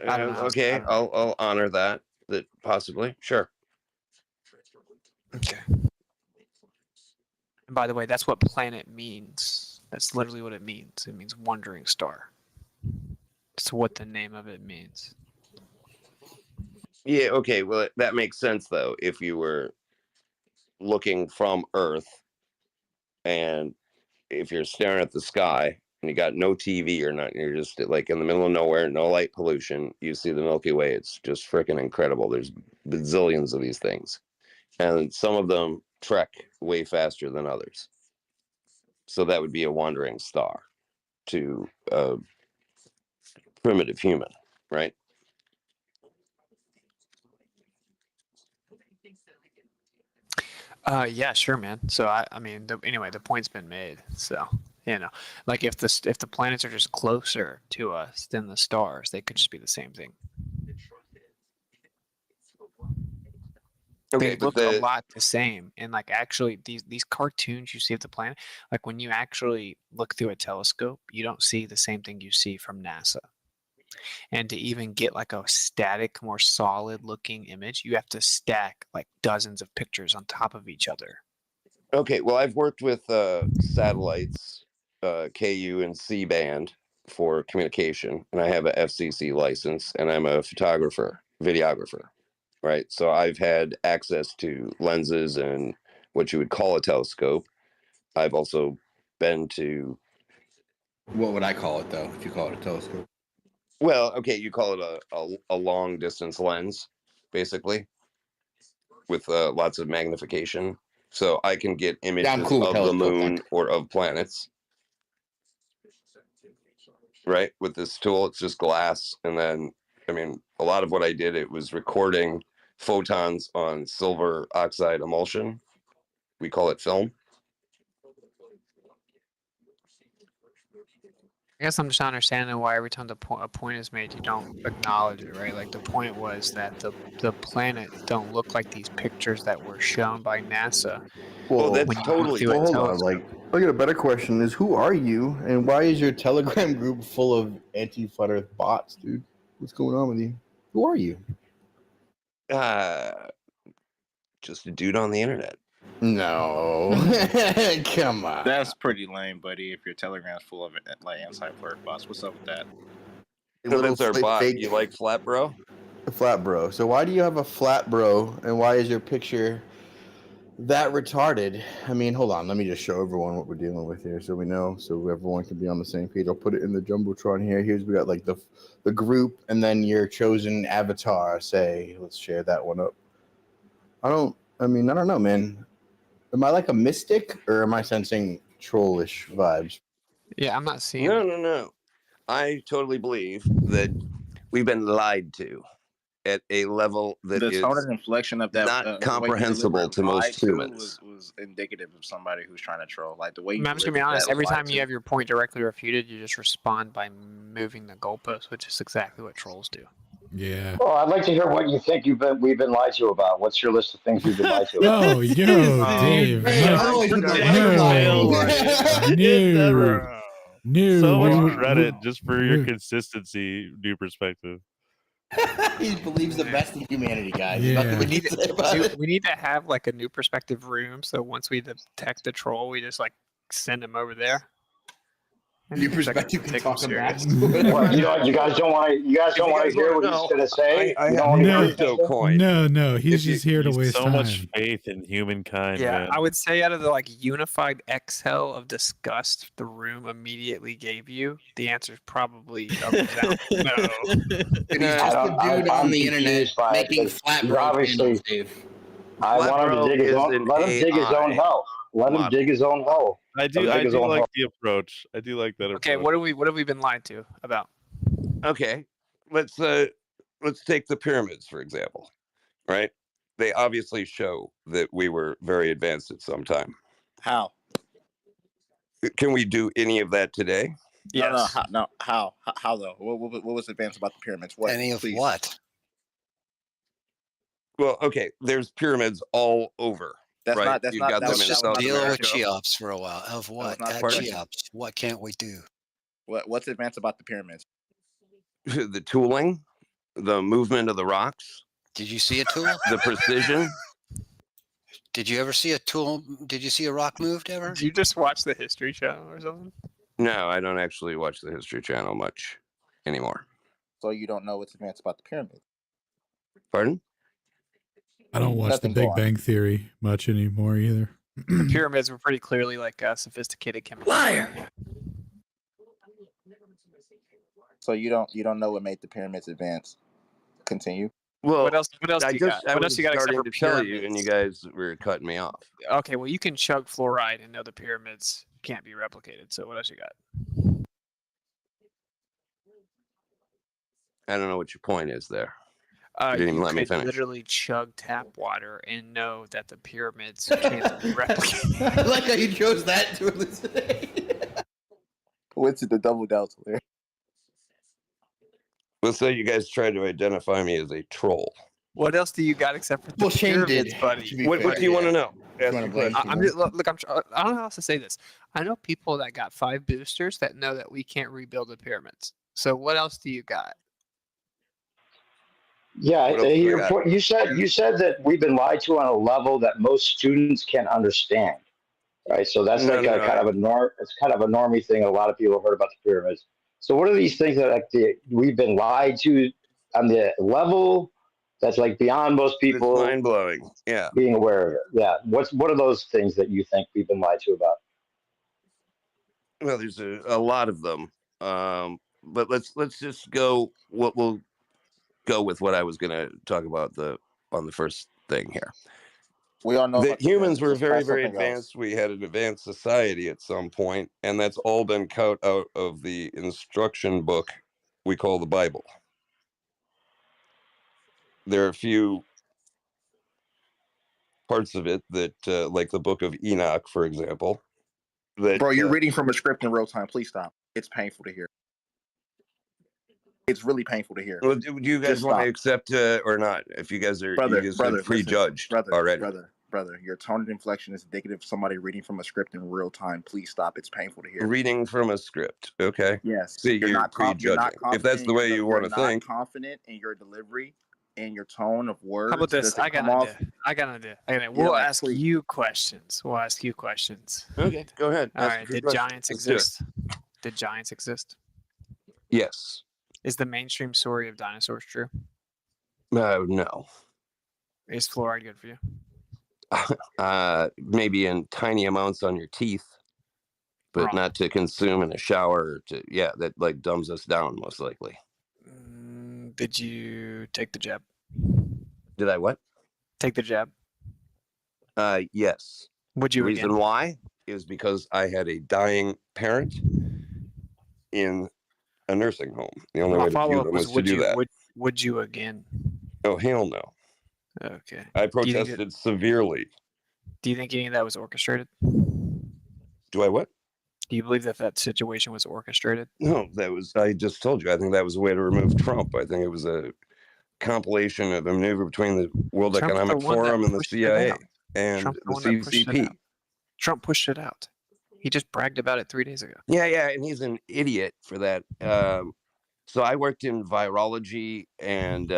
Speaker 8: I don't know how
Speaker 16: Okay, I'll honor that. That possibly, sure.
Speaker 8: Okay. And by the way, that's what planet means. That's literally what it means. It means wandering star. That's what the name of it means.
Speaker 16: Yeah, okay. Well, that makes sense though. If you were looking from Earth and if you're staring at the sky and you got no TV or nothing, you're just like in the middle of nowhere, no light pollution, you see the Milky Way. It's just freaking incredible. There's bazillions of these things, and some of them trek way faster than others. So that would be a wandering star to a primitive human, right?
Speaker 8: Yeah, sure, man. So I mean, anyway, the point's been made. So like if the planets are just closer to us than the stars, they could just be the same thing. They look a lot the same. And like actually these cartoons you see of the planet, like when you actually look through a telescope, you don't see the same thing you see from NASA. And to even get like a static, more solid looking image, you have to stack like dozens of pictures on top of each other.
Speaker 16: Okay, well, I've worked with satellites, KU and C band for communication, and I have a FCC license, and I'm a photographer, videographer, right? So I've had access to lenses and what you would call a telescope. I've also been to.
Speaker 3: What would I call it though? If you call it a telescope?
Speaker 16: Well, okay, you call it a long distance lens, basically, with lots of magnification. So I can get images
Speaker 3: cool with
Speaker 16: of the
Speaker 3: telescope,
Speaker 16: moon or of planets. Right, with this tool, it's just glass, and then I mean, a lot of what I did, it was recording photons on silver oxide emulsion. We call it film.
Speaker 8: I guess I'm just not understanding why every time a point is made, you don't acknowledge it, right? Like the point was that the planet don't look like these pictures that were shown by NASA.
Speaker 3: Well,
Speaker 16: that's
Speaker 8: when you
Speaker 16: totally
Speaker 8: through a
Speaker 3: hold on.
Speaker 8: telescope.
Speaker 3: Like, I get a better question: is who are you, and why is your Telegram group full of anti-flat Earth bots, dude? What's going on with you? Who are you?
Speaker 16: Just a dude on the internet.
Speaker 3: No, come on.
Speaker 1: That's pretty lame, buddy. If your Telegram's full of like anti-flirt bots, what's up with that?
Speaker 16: That's our bot. You like flat bro?
Speaker 3: Flat bro. So why do you have a flat bro, and why is your picture that retarded? I mean, hold on. Let me just show everyone what we're dealing with here, so we know, so everyone can be on the same page. I'll put it in the jumbotron here. Here's we got like the group, and then your chosen avatar. Say, let's share that one up. I don't know, man. Am I like a mystic, or am I sensing trollish vibes?
Speaker 8: Yeah, I'm not seeing.
Speaker 16: No. I totally believe that we've been lied to at a level that
Speaker 1: The
Speaker 16: is
Speaker 1: tone and inflection of that
Speaker 16: not
Speaker 1: way you
Speaker 16: comprehensible
Speaker 1: delivered
Speaker 16: to most
Speaker 1: lied to
Speaker 16: humans.
Speaker 1: was indicative of somebody who's trying to troll. Like the way you
Speaker 8: I'm just gonna be
Speaker 1: delivered
Speaker 8: honest.
Speaker 1: that was
Speaker 8: Every
Speaker 1: lied
Speaker 8: time
Speaker 1: to.
Speaker 8: you have your point directly refuted, you just respond by moving the goalpost, which is exactly what trolls do.
Speaker 4: Yeah.
Speaker 11: Well, I'd like to hear what you think we've been lied to about. What's your list of things we've been lied to about?
Speaker 4: Oh, yo, Dave. No.
Speaker 2: So much credit just for your consistency, new perspective.
Speaker 3: He believes the best in humanity, guys.
Speaker 4: Yeah.
Speaker 3: Nothing we can say about it.
Speaker 8: We need to have like a new perspective room. So once we detect the troll, we just like send him over there.
Speaker 3: New perspective can talk about.
Speaker 11: What, you guys don't want to hear what he's gonna say.
Speaker 16: I
Speaker 11: You
Speaker 16: have
Speaker 11: don't want to hear
Speaker 16: crypto
Speaker 11: what
Speaker 16: coin.
Speaker 4: No. He's just here to waste
Speaker 2: so
Speaker 4: time.
Speaker 2: much faith in humankind.
Speaker 8: Yeah,
Speaker 2: man.
Speaker 8: I would say out of the like unified exhale of disgust the room immediately gave you, the answer is probably a resounding no.
Speaker 3: He's just a dude on the internet making flat bro candles, Dave.
Speaker 11: I want him to dig his own. Let him dig his own hole. Let him dig his own hole.
Speaker 2: I do like the approach. I do like that approach.
Speaker 8: Okay, what have we been lied to about?
Speaker 16: Okay, let's take the pyramids for example, right? They obviously show that we were very advanced at some time.
Speaker 1: How?
Speaker 16: Can we do any of that today?
Speaker 8: Yes.
Speaker 1: How though? What was advanced about the pyramids? What?
Speaker 5: Any of
Speaker 1: please?
Speaker 5: what?
Speaker 16: Well, okay, there's pyramids all over.
Speaker 1: That's
Speaker 16: right?
Speaker 1: not. That's
Speaker 16: You've
Speaker 1: not.
Speaker 16: got
Speaker 1: That
Speaker 16: them
Speaker 1: was
Speaker 16: in
Speaker 5: Just
Speaker 16: South
Speaker 5: deal with
Speaker 16: America.
Speaker 5: Cheops for a while. Of what?
Speaker 1: not
Speaker 5: At
Speaker 1: pardon?
Speaker 5: Cheops. What can't we do?
Speaker 1: What's advanced about the pyramids?
Speaker 16: The tooling, the movement of the rocks.
Speaker 5: Did you see a tool?
Speaker 16: The precision.
Speaker 5: Did you ever see a tool? Did you see a rock moved ever?
Speaker 8: Did you just watch the History Channel or something?
Speaker 16: No, I don't actually watch the History Channel much anymore.
Speaker 1: So you don't know what's advanced about the pyramids?
Speaker 16: Pardon?
Speaker 4: I don't watch
Speaker 1: Nothing,
Speaker 4: The Big
Speaker 1: go on.
Speaker 4: Bang Theory much anymore either.
Speaker 8: The pyramids were pretty clearly like sophisticated chemicals.
Speaker 5: Liar.
Speaker 1: So you don't know what made the pyramids advance? Continue.
Speaker 16: Well,
Speaker 8: What else do you got?
Speaker 16: I
Speaker 8: What
Speaker 16: was
Speaker 8: else you got except
Speaker 16: starting
Speaker 8: for
Speaker 16: to tell you, and
Speaker 8: pyramids?
Speaker 16: you guys were cutting me off.
Speaker 8: Okay, well you can chug fluoride and know the pyramids can't be replicated. So what else you got?
Speaker 16: I don't know what your point is there. You didn't even
Speaker 8: You
Speaker 16: let me
Speaker 8: could
Speaker 16: finish.
Speaker 8: literally chug tap water and know that the pyramids can't be replicated.
Speaker 3: I like how you chose that to elucidate.
Speaker 1: What's the double delta there?
Speaker 16: Let's say you guys tried to identify me as a troll.
Speaker 8: What else do you got except for the
Speaker 3: Well, Shane did,
Speaker 8: pyramids, buddy?
Speaker 3: to be
Speaker 16: What
Speaker 3: fair.
Speaker 16: do you want to know?
Speaker 3: You
Speaker 16: Ask
Speaker 3: wanna
Speaker 16: your
Speaker 3: blame
Speaker 16: question.
Speaker 8: I'm just, look. I don't know how else to say this. I know people that got 5 boosters that know that we can't rebuild the pyramids. So what else do you got?
Speaker 11: Yeah,
Speaker 16: What else do I got?
Speaker 11: you said that we've been lied to on a level that most students can understand, right? So that's
Speaker 16: No,
Speaker 11: like
Speaker 16: no,
Speaker 11: a
Speaker 16: no.
Speaker 11: kind of a norm. It's kind of a normie thing. A lot of people have heard about the pyramids. So what are these things that we've been lied to on the level that's like beyond most
Speaker 16: It's
Speaker 11: people
Speaker 16: mind blowing. Yeah.
Speaker 11: being aware of it? Yeah. What are those things that you think we've been lied to about?
Speaker 16: Well, there's a lot of them. But let's just go. What we'll go with what I was going to talk about on the first thing here.
Speaker 1: We all know
Speaker 16: That
Speaker 1: about the
Speaker 16: humans
Speaker 1: pyramids.
Speaker 16: were
Speaker 1: Let's try
Speaker 16: very, very
Speaker 1: something else.
Speaker 16: advanced. We had an advanced society at some point, and that's all been cut out of the instruction book we call the Bible. There are a few parts of it that, like the book of Enoch, for example. That,
Speaker 1: Bro, you're reading from a script in real time. Please stop. It's painful to hear. It's really painful to hear.
Speaker 16: Well, do you guys
Speaker 1: Just
Speaker 16: want to
Speaker 1: stop.
Speaker 16: accept or not? If you guys are,
Speaker 1: Brother,
Speaker 16: you guys
Speaker 1: brother,
Speaker 16: are prejudged
Speaker 1: listen,
Speaker 16: already.
Speaker 1: brother, your tone and inflection is indicative of somebody reading from a script in real time. Please stop. It's painful to hear.
Speaker 16: Reading from a script, okay?
Speaker 1: Yes,
Speaker 16: See, you're prejudging. If that's the way you want to think.
Speaker 1: You're not confident in your delivery and your tone of words.
Speaker 8: How about this? I got an idea. We'll ask
Speaker 1: please.
Speaker 8: you questions. We'll ask you questions.
Speaker 16: Okay, go ahead.
Speaker 8: All
Speaker 16: Ask
Speaker 8: right.
Speaker 16: your
Speaker 8: Did
Speaker 16: question.
Speaker 8: giants
Speaker 16: Let's do it.
Speaker 8: exist? Did giants exist?
Speaker 16: Yes.
Speaker 8: Is the mainstream story of dinosaurs true?
Speaker 16: No.
Speaker 8: Is fluoride good for you?
Speaker 16: Maybe in tiny amounts on your teeth, but
Speaker 8: Wrong.
Speaker 16: not to consume in a shower. That like dumbs us down most likely.
Speaker 8: Did you take the jab?
Speaker 16: Did I what?
Speaker 8: Take the jab.
Speaker 16: Yes.
Speaker 8: Would you
Speaker 16: The reason
Speaker 8: again?
Speaker 16: why is because I had a dying parent in a nursing home. The only way to view them was to do that.
Speaker 8: Would you again?
Speaker 16: Oh, hell no.
Speaker 8: Okay.
Speaker 16: I protested severely.
Speaker 8: Do you think any of that was orchestrated?
Speaker 16: Do I what?
Speaker 8: Do you believe that situation was orchestrated?
Speaker 16: No, I just told you. I think that was a way to remove Trump. I think it was a compilation of a maneuver between the World
Speaker 8: Trump's
Speaker 16: Economic
Speaker 8: the one that
Speaker 16: Forum and the
Speaker 8: pushed it
Speaker 16: CIA
Speaker 8: out.
Speaker 16: and
Speaker 8: Trump's
Speaker 16: the
Speaker 8: one that pushed it
Speaker 16: CCP.
Speaker 8: out. Trump pushed it out. He just bragged about it 3 days ago.
Speaker 16: Yeah, and he's an idiot for that. So I worked in virology and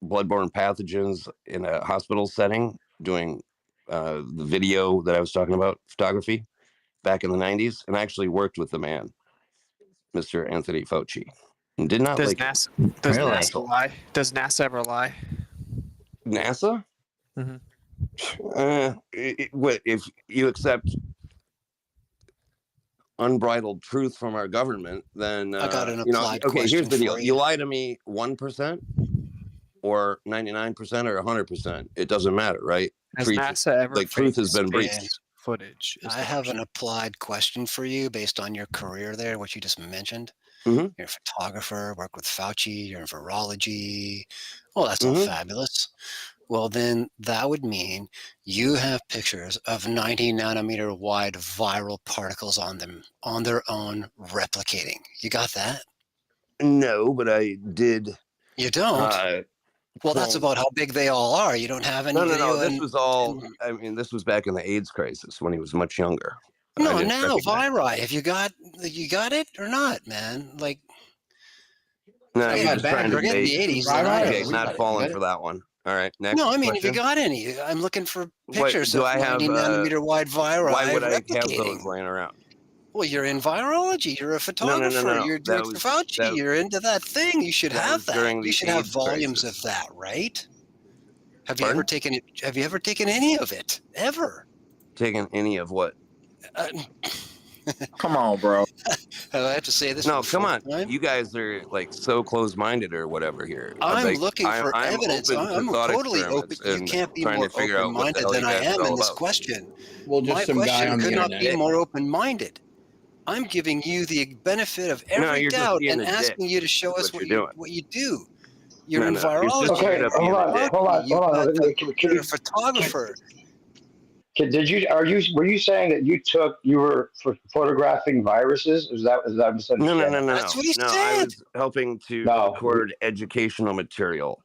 Speaker 16: bloodborne pathogens in a hospital setting, doing the video that I was talking about, photography, back in the 90s, and I actually worked with the man, Mr. Anthony Fauci, and did not
Speaker 8: Does
Speaker 16: like
Speaker 8: NASA,
Speaker 16: him.
Speaker 8: does NASA lie? Does NASA ever lie?
Speaker 16: NASA?
Speaker 8: Mhm.
Speaker 16: If you accept unbridled truth from our government, then
Speaker 5: I got an
Speaker 16: you know.
Speaker 5: applied
Speaker 16: Okay, here's
Speaker 5: question
Speaker 16: the deal:
Speaker 5: for
Speaker 16: you lie to me 1% or 99% or 100%. It doesn't matter, right?
Speaker 8: Has NASA ever
Speaker 16: like truth has been
Speaker 8: faked
Speaker 16: breached.
Speaker 8: space footage? is
Speaker 5: I
Speaker 8: the
Speaker 5: have
Speaker 8: question.
Speaker 5: an applied question for you based on your career there, what you just mentioned.
Speaker 16: Mhm.
Speaker 5: You're a photographer, work with Fauci, you're in virology. Well, that's all
Speaker 16: Mhm.
Speaker 5: fabulous. Well, then that would mean you have pictures of 90 nanometer wide viral particles on them on their own replicating. You got that?
Speaker 16: No, but I did.
Speaker 5: You don't? Well, that's
Speaker 16: pull-
Speaker 5: about how big they all are. You don't have any
Speaker 16: No.
Speaker 5: video.
Speaker 16: This was all. I mean, this was back in the AIDS crisis when he was much younger. I
Speaker 5: No,
Speaker 16: didn't
Speaker 5: now
Speaker 16: recognize-
Speaker 5: viri. Have you got it or not, man? Like,
Speaker 16: No,
Speaker 5: forget
Speaker 16: you're just trying to
Speaker 5: forget
Speaker 16: bait.
Speaker 5: the 80s.
Speaker 16: Okay, not falling for that one. All right, next.
Speaker 5: No, I mean, if you
Speaker 16: question.
Speaker 5: got any, I'm looking for
Speaker 16: What,
Speaker 5: pictures
Speaker 16: do
Speaker 5: of
Speaker 16: I have?
Speaker 5: 90 nanometer wide viri
Speaker 16: Why would I have
Speaker 5: replicating.
Speaker 16: those laying around?
Speaker 5: Well, you're in virology. You're a
Speaker 16: No.
Speaker 5: photographer. You're doing for Fauci. You're into that thing. You should
Speaker 16: that
Speaker 5: have
Speaker 16: was
Speaker 5: that.
Speaker 16: during
Speaker 5: You
Speaker 16: the
Speaker 5: should have
Speaker 16: AIDS
Speaker 5: volumes
Speaker 16: crisis.
Speaker 5: of that, right? Have you
Speaker 16: Pardon?
Speaker 5: ever taken it? Have you ever taken any of it ever?
Speaker 16: Taking any of what?
Speaker 1: Come on, bro.
Speaker 5: I have to say this.
Speaker 16: No,
Speaker 5: for the
Speaker 16: come on.
Speaker 5: fourth time?
Speaker 16: You guys are like so close-minded or whatever here.
Speaker 5: I'm
Speaker 16: Like,
Speaker 5: looking for
Speaker 16: I'm
Speaker 5: evidence.
Speaker 16: open to
Speaker 5: I'm
Speaker 16: thought
Speaker 5: totally open.
Speaker 16: experiments
Speaker 5: You
Speaker 16: and
Speaker 5: can't be
Speaker 16: trying
Speaker 5: more
Speaker 16: to figure out what the
Speaker 5: open-minded
Speaker 16: hell
Speaker 5: than
Speaker 16: you
Speaker 5: I
Speaker 16: guys are
Speaker 5: am
Speaker 16: all
Speaker 5: in this
Speaker 16: about.
Speaker 5: question.
Speaker 3: Well, just
Speaker 5: My
Speaker 3: some guy
Speaker 5: question
Speaker 3: on the
Speaker 5: could not be
Speaker 3: internet.
Speaker 5: more open-minded. I'm giving you the benefit of every
Speaker 16: you're just
Speaker 5: doubt
Speaker 16: being
Speaker 5: and
Speaker 16: a dick,
Speaker 5: asking you to show
Speaker 16: is
Speaker 5: us
Speaker 16: what
Speaker 5: what
Speaker 16: you're
Speaker 5: you
Speaker 16: doing.
Speaker 5: what you do. You're
Speaker 16: No,
Speaker 5: in
Speaker 16: no, you're
Speaker 5: virology.
Speaker 16: just straight
Speaker 11: Okay,
Speaker 16: up being
Speaker 11: hold
Speaker 16: a
Speaker 11: on,
Speaker 16: dick.
Speaker 11: hold on,
Speaker 5: You
Speaker 11: hold
Speaker 5: got
Speaker 11: on.
Speaker 5: the, you're a photographer.
Speaker 11: Were you saying that you were photographing viruses? Is that misunderstanding?
Speaker 16: No.
Speaker 5: That's what he
Speaker 16: No, I
Speaker 5: said.
Speaker 16: was helping to
Speaker 11: No.
Speaker 16: record educational material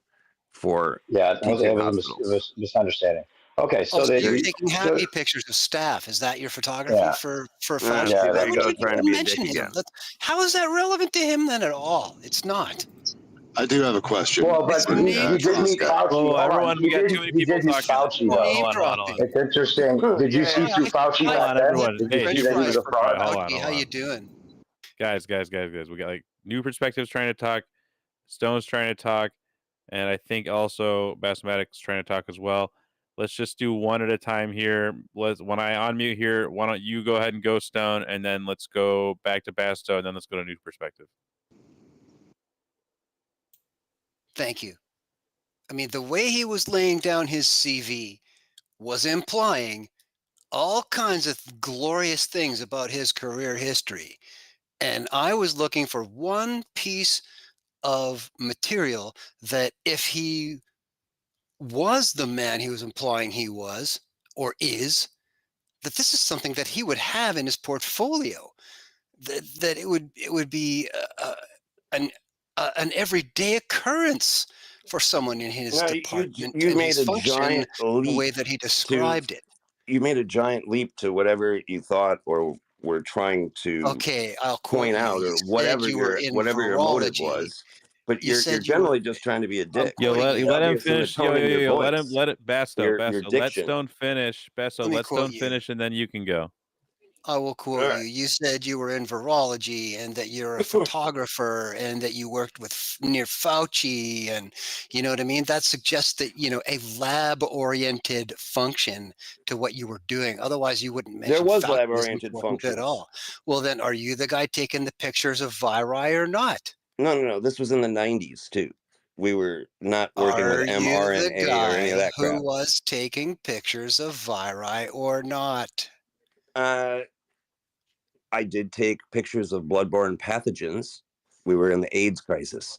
Speaker 16: for
Speaker 11: Yeah,
Speaker 16: teaching
Speaker 11: it was
Speaker 16: hospitals.
Speaker 11: a misunderstanding. Okay,
Speaker 5: Oh,
Speaker 11: so
Speaker 5: so you're
Speaker 11: they,
Speaker 5: taking
Speaker 11: so,
Speaker 5: happy pictures of staff. Is that your photography
Speaker 11: yeah,
Speaker 5: for
Speaker 16: Ah,
Speaker 5: Fauci?
Speaker 16: see,
Speaker 11: yeah,
Speaker 16: there you
Speaker 5: Why
Speaker 16: go,
Speaker 5: would you
Speaker 16: trying to
Speaker 5: even
Speaker 16: be a dick
Speaker 5: mention him?
Speaker 16: again.
Speaker 5: How is that relevant to him then at all? It's not.
Speaker 13: I do have a question.
Speaker 11: well, but
Speaker 5: It's name
Speaker 11: he did
Speaker 5: dropping.
Speaker 11: meet Fauci.
Speaker 2: Well,
Speaker 11: Hold on,
Speaker 2: everyone, we got too many
Speaker 11: he
Speaker 2: people
Speaker 11: did meet
Speaker 2: talking.
Speaker 11: Fauci
Speaker 2: Hold on,
Speaker 11: though.
Speaker 2: hold on, hold on, hold
Speaker 5: Name
Speaker 2: on.
Speaker 11: It's interesting. Did you see
Speaker 16: Yeah.
Speaker 11: Fauci
Speaker 2: Hold
Speaker 11: back
Speaker 2: on,
Speaker 11: then?
Speaker 2: everyone.
Speaker 11: Did you
Speaker 2: Hey,
Speaker 11: see
Speaker 5: French
Speaker 11: that he
Speaker 5: fries
Speaker 11: was a
Speaker 5: for
Speaker 11: fraud?
Speaker 2: hold on,
Speaker 5: Fauci. How
Speaker 2: hold
Speaker 5: you
Speaker 2: on.
Speaker 5: doing?
Speaker 2: Guys. We got like new perspectives trying to talk. Stone's trying to talk, and I think also Basmatic's trying to talk as well. Let's just do one at a time here. When I unmute here, why don't you go ahead and go Stone, and then let's go back to Basto, and then let's go to new perspective.
Speaker 5: Thank you. I mean, the way he was laying down his CV was implying all kinds of glorious things about his career history. And I was looking for one piece of material that if he was the man he was implying he was or is, that this is something that he would have in his portfolio, that it would be an everyday occurrence for someone in his
Speaker 16: No,
Speaker 5: department
Speaker 16: you
Speaker 5: and his
Speaker 16: made a
Speaker 5: function
Speaker 16: giant
Speaker 5: the way
Speaker 16: leap
Speaker 5: that he
Speaker 16: to
Speaker 5: described it.
Speaker 16: you made a giant leap to whatever you thought or were trying to
Speaker 5: Okay, I'll quote
Speaker 16: point
Speaker 5: you.
Speaker 16: out,
Speaker 5: You
Speaker 16: or
Speaker 5: said you were in
Speaker 16: whatever your motive
Speaker 5: virology.
Speaker 16: was. But
Speaker 5: You
Speaker 16: you're
Speaker 5: said you were.
Speaker 16: generally just trying to be a
Speaker 5: I'm
Speaker 16: dick.
Speaker 2: Yo,
Speaker 5: quoting
Speaker 16: It's
Speaker 5: you.
Speaker 2: let him
Speaker 16: obvious in the
Speaker 2: finish.
Speaker 16: tone in your
Speaker 2: Let him
Speaker 16: voice,
Speaker 2: let it Basto.
Speaker 16: your
Speaker 2: Let
Speaker 16: diction.
Speaker 2: Stone finish. Basto,
Speaker 5: Let me
Speaker 2: let
Speaker 5: quote
Speaker 2: Stone
Speaker 5: you.
Speaker 2: finish, and then you can go.
Speaker 5: I will
Speaker 16: All
Speaker 5: quote you.
Speaker 16: right.
Speaker 5: You said you were in virology and that you're a photographer and that you worked with near Fauci, and you know what I mean? That suggests that, a lab-oriented function to what you were doing. Otherwise, you wouldn't
Speaker 16: There
Speaker 5: mention
Speaker 16: was
Speaker 5: Fauci as
Speaker 16: lab-oriented
Speaker 5: important at
Speaker 16: functions.
Speaker 5: all. Well, then, are you the guy taking the pictures of viri or not?
Speaker 16: No. This was in the 90s too. We were not working with
Speaker 5: Are you the
Speaker 16: mRNA or any of
Speaker 5: guy
Speaker 16: that
Speaker 5: who
Speaker 16: crap.
Speaker 5: was taking pictures of viri or not?
Speaker 16: I did take pictures of bloodborne pathogens. We were in the AIDS crisis.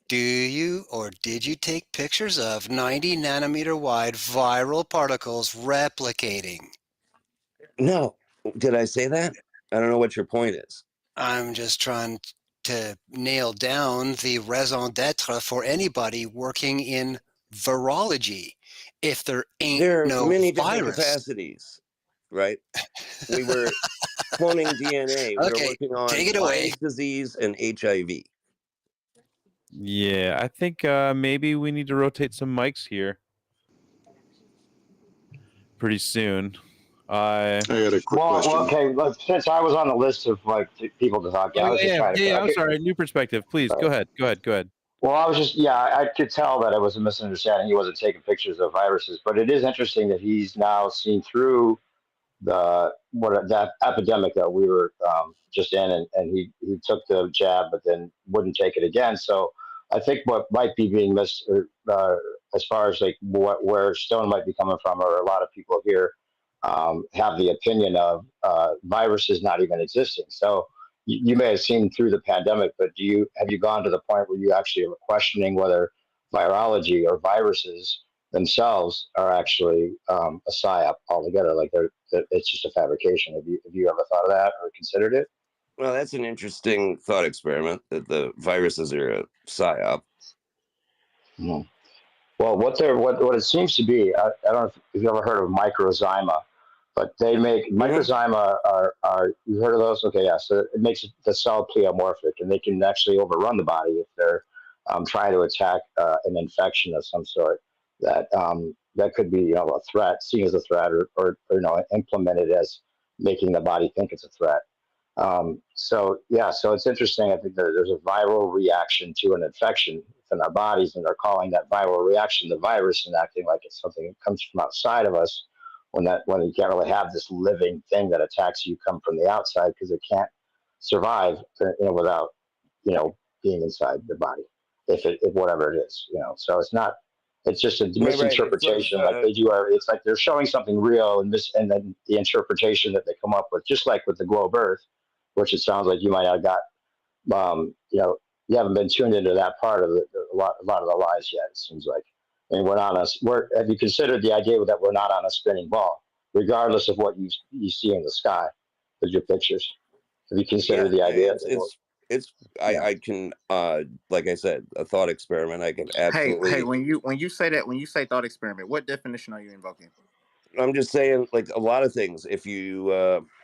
Speaker 5: Do you or did you take pictures of 90 nanometer wide viral particles replicating?
Speaker 16: No, did I say that? I don't know what your point is.
Speaker 5: I'm just trying to nail down the raison d'etre for anybody working in virology. If there ain't
Speaker 16: There are
Speaker 5: no
Speaker 16: many different
Speaker 5: virus.
Speaker 16: capacities, right? We were cloning DNA. We were
Speaker 5: Okay,
Speaker 16: working on
Speaker 5: take it away.
Speaker 16: Lyme's disease and HIV.
Speaker 2: Yeah, I think maybe we need to rotate some mics here pretty soon.
Speaker 13: I got a quick
Speaker 11: Well,
Speaker 13: question.
Speaker 11: okay. Look, since I was on the list of people to talk to, I was just trying to.
Speaker 2: I'm
Speaker 11: Okay,
Speaker 2: sorry. New perspective, please. Go ahead.
Speaker 11: well, I was just, yeah, I could tell that it was a misunderstanding. He wasn't taking pictures of viruses, but it is interesting that he's now seen through that epidemic that we were just in, and he took the jab, but then wouldn't take it again. So I think what might be being missed, as far as like where Stone might be coming from, or a lot of people here have the opinion of viruses not even existing. So you may have seen through the pandemic, but have you gone to the point where you actually are questioning whether virology or viruses themselves are actually a psyop altogether? Like it's just a fabrication. Have you ever thought of that or considered it?
Speaker 16: Well, that's an interesting thought experiment that the viruses are a psyop.
Speaker 11: Hmm. Well, what it seems to be, I don't know if you've ever heard of microzyma, but they make microzyma are you heard of those? Okay, yeah. So it makes the cell pleomorphic, and they can actually overrun the body if they're trying to attack an infection of some sort that could be a threat, seen as a threat, or implemented as making the body think it's a threat. So it's interesting. I think that there's a viral reaction to an infection within our bodies, and they're calling that viral reaction the virus and acting like it's something that comes from outside of us. When you can't really have this living thing that attacks you come from the outside, because it can't survive without being inside the body, if whatever it is. So it's not. It's just a
Speaker 16: Right. It's like
Speaker 11: misinterpretation. Like they do, it's like they're showing something real, and then the interpretation that they come up with, just like with the globe Earth, which it sounds like you might have got. You haven't been tuned into that part of a lot of the lies yet. It seems like, and have you considered the idea that we're not on a spinning ball, regardless of what you see in the sky with your pictures? Have you considered the idea?
Speaker 16: I can like I said, a thought experiment. I can absolutely.
Speaker 1: Hey, when you say thought experiment, what definition are you invoking?
Speaker 16: I'm just saying, like a lot of things. If you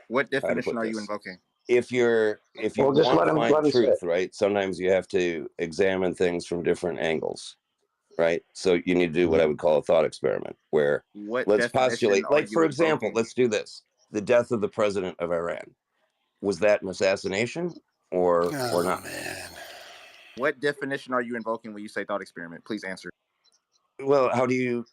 Speaker 1: what
Speaker 16: how to
Speaker 1: definition
Speaker 16: put
Speaker 1: are you
Speaker 16: this?
Speaker 1: invoking?
Speaker 16: If you
Speaker 11: Well, just
Speaker 16: want to
Speaker 11: let
Speaker 16: find
Speaker 11: him say it.
Speaker 16: truth, right? Sometimes you have to examine things from different angles, right? So you need to do what I would call a thought experiment, where
Speaker 1: What
Speaker 16: let's
Speaker 1: definition
Speaker 16: postulate,
Speaker 1: are
Speaker 16: like
Speaker 1: you
Speaker 16: for example,
Speaker 1: invoking?
Speaker 16: let's do this: the death of the president of Iran. Was that an assassination or not?
Speaker 5: Man.
Speaker 1: What definition are you invoking when you say thought experiment? Please answer.
Speaker 16: Well, how do you?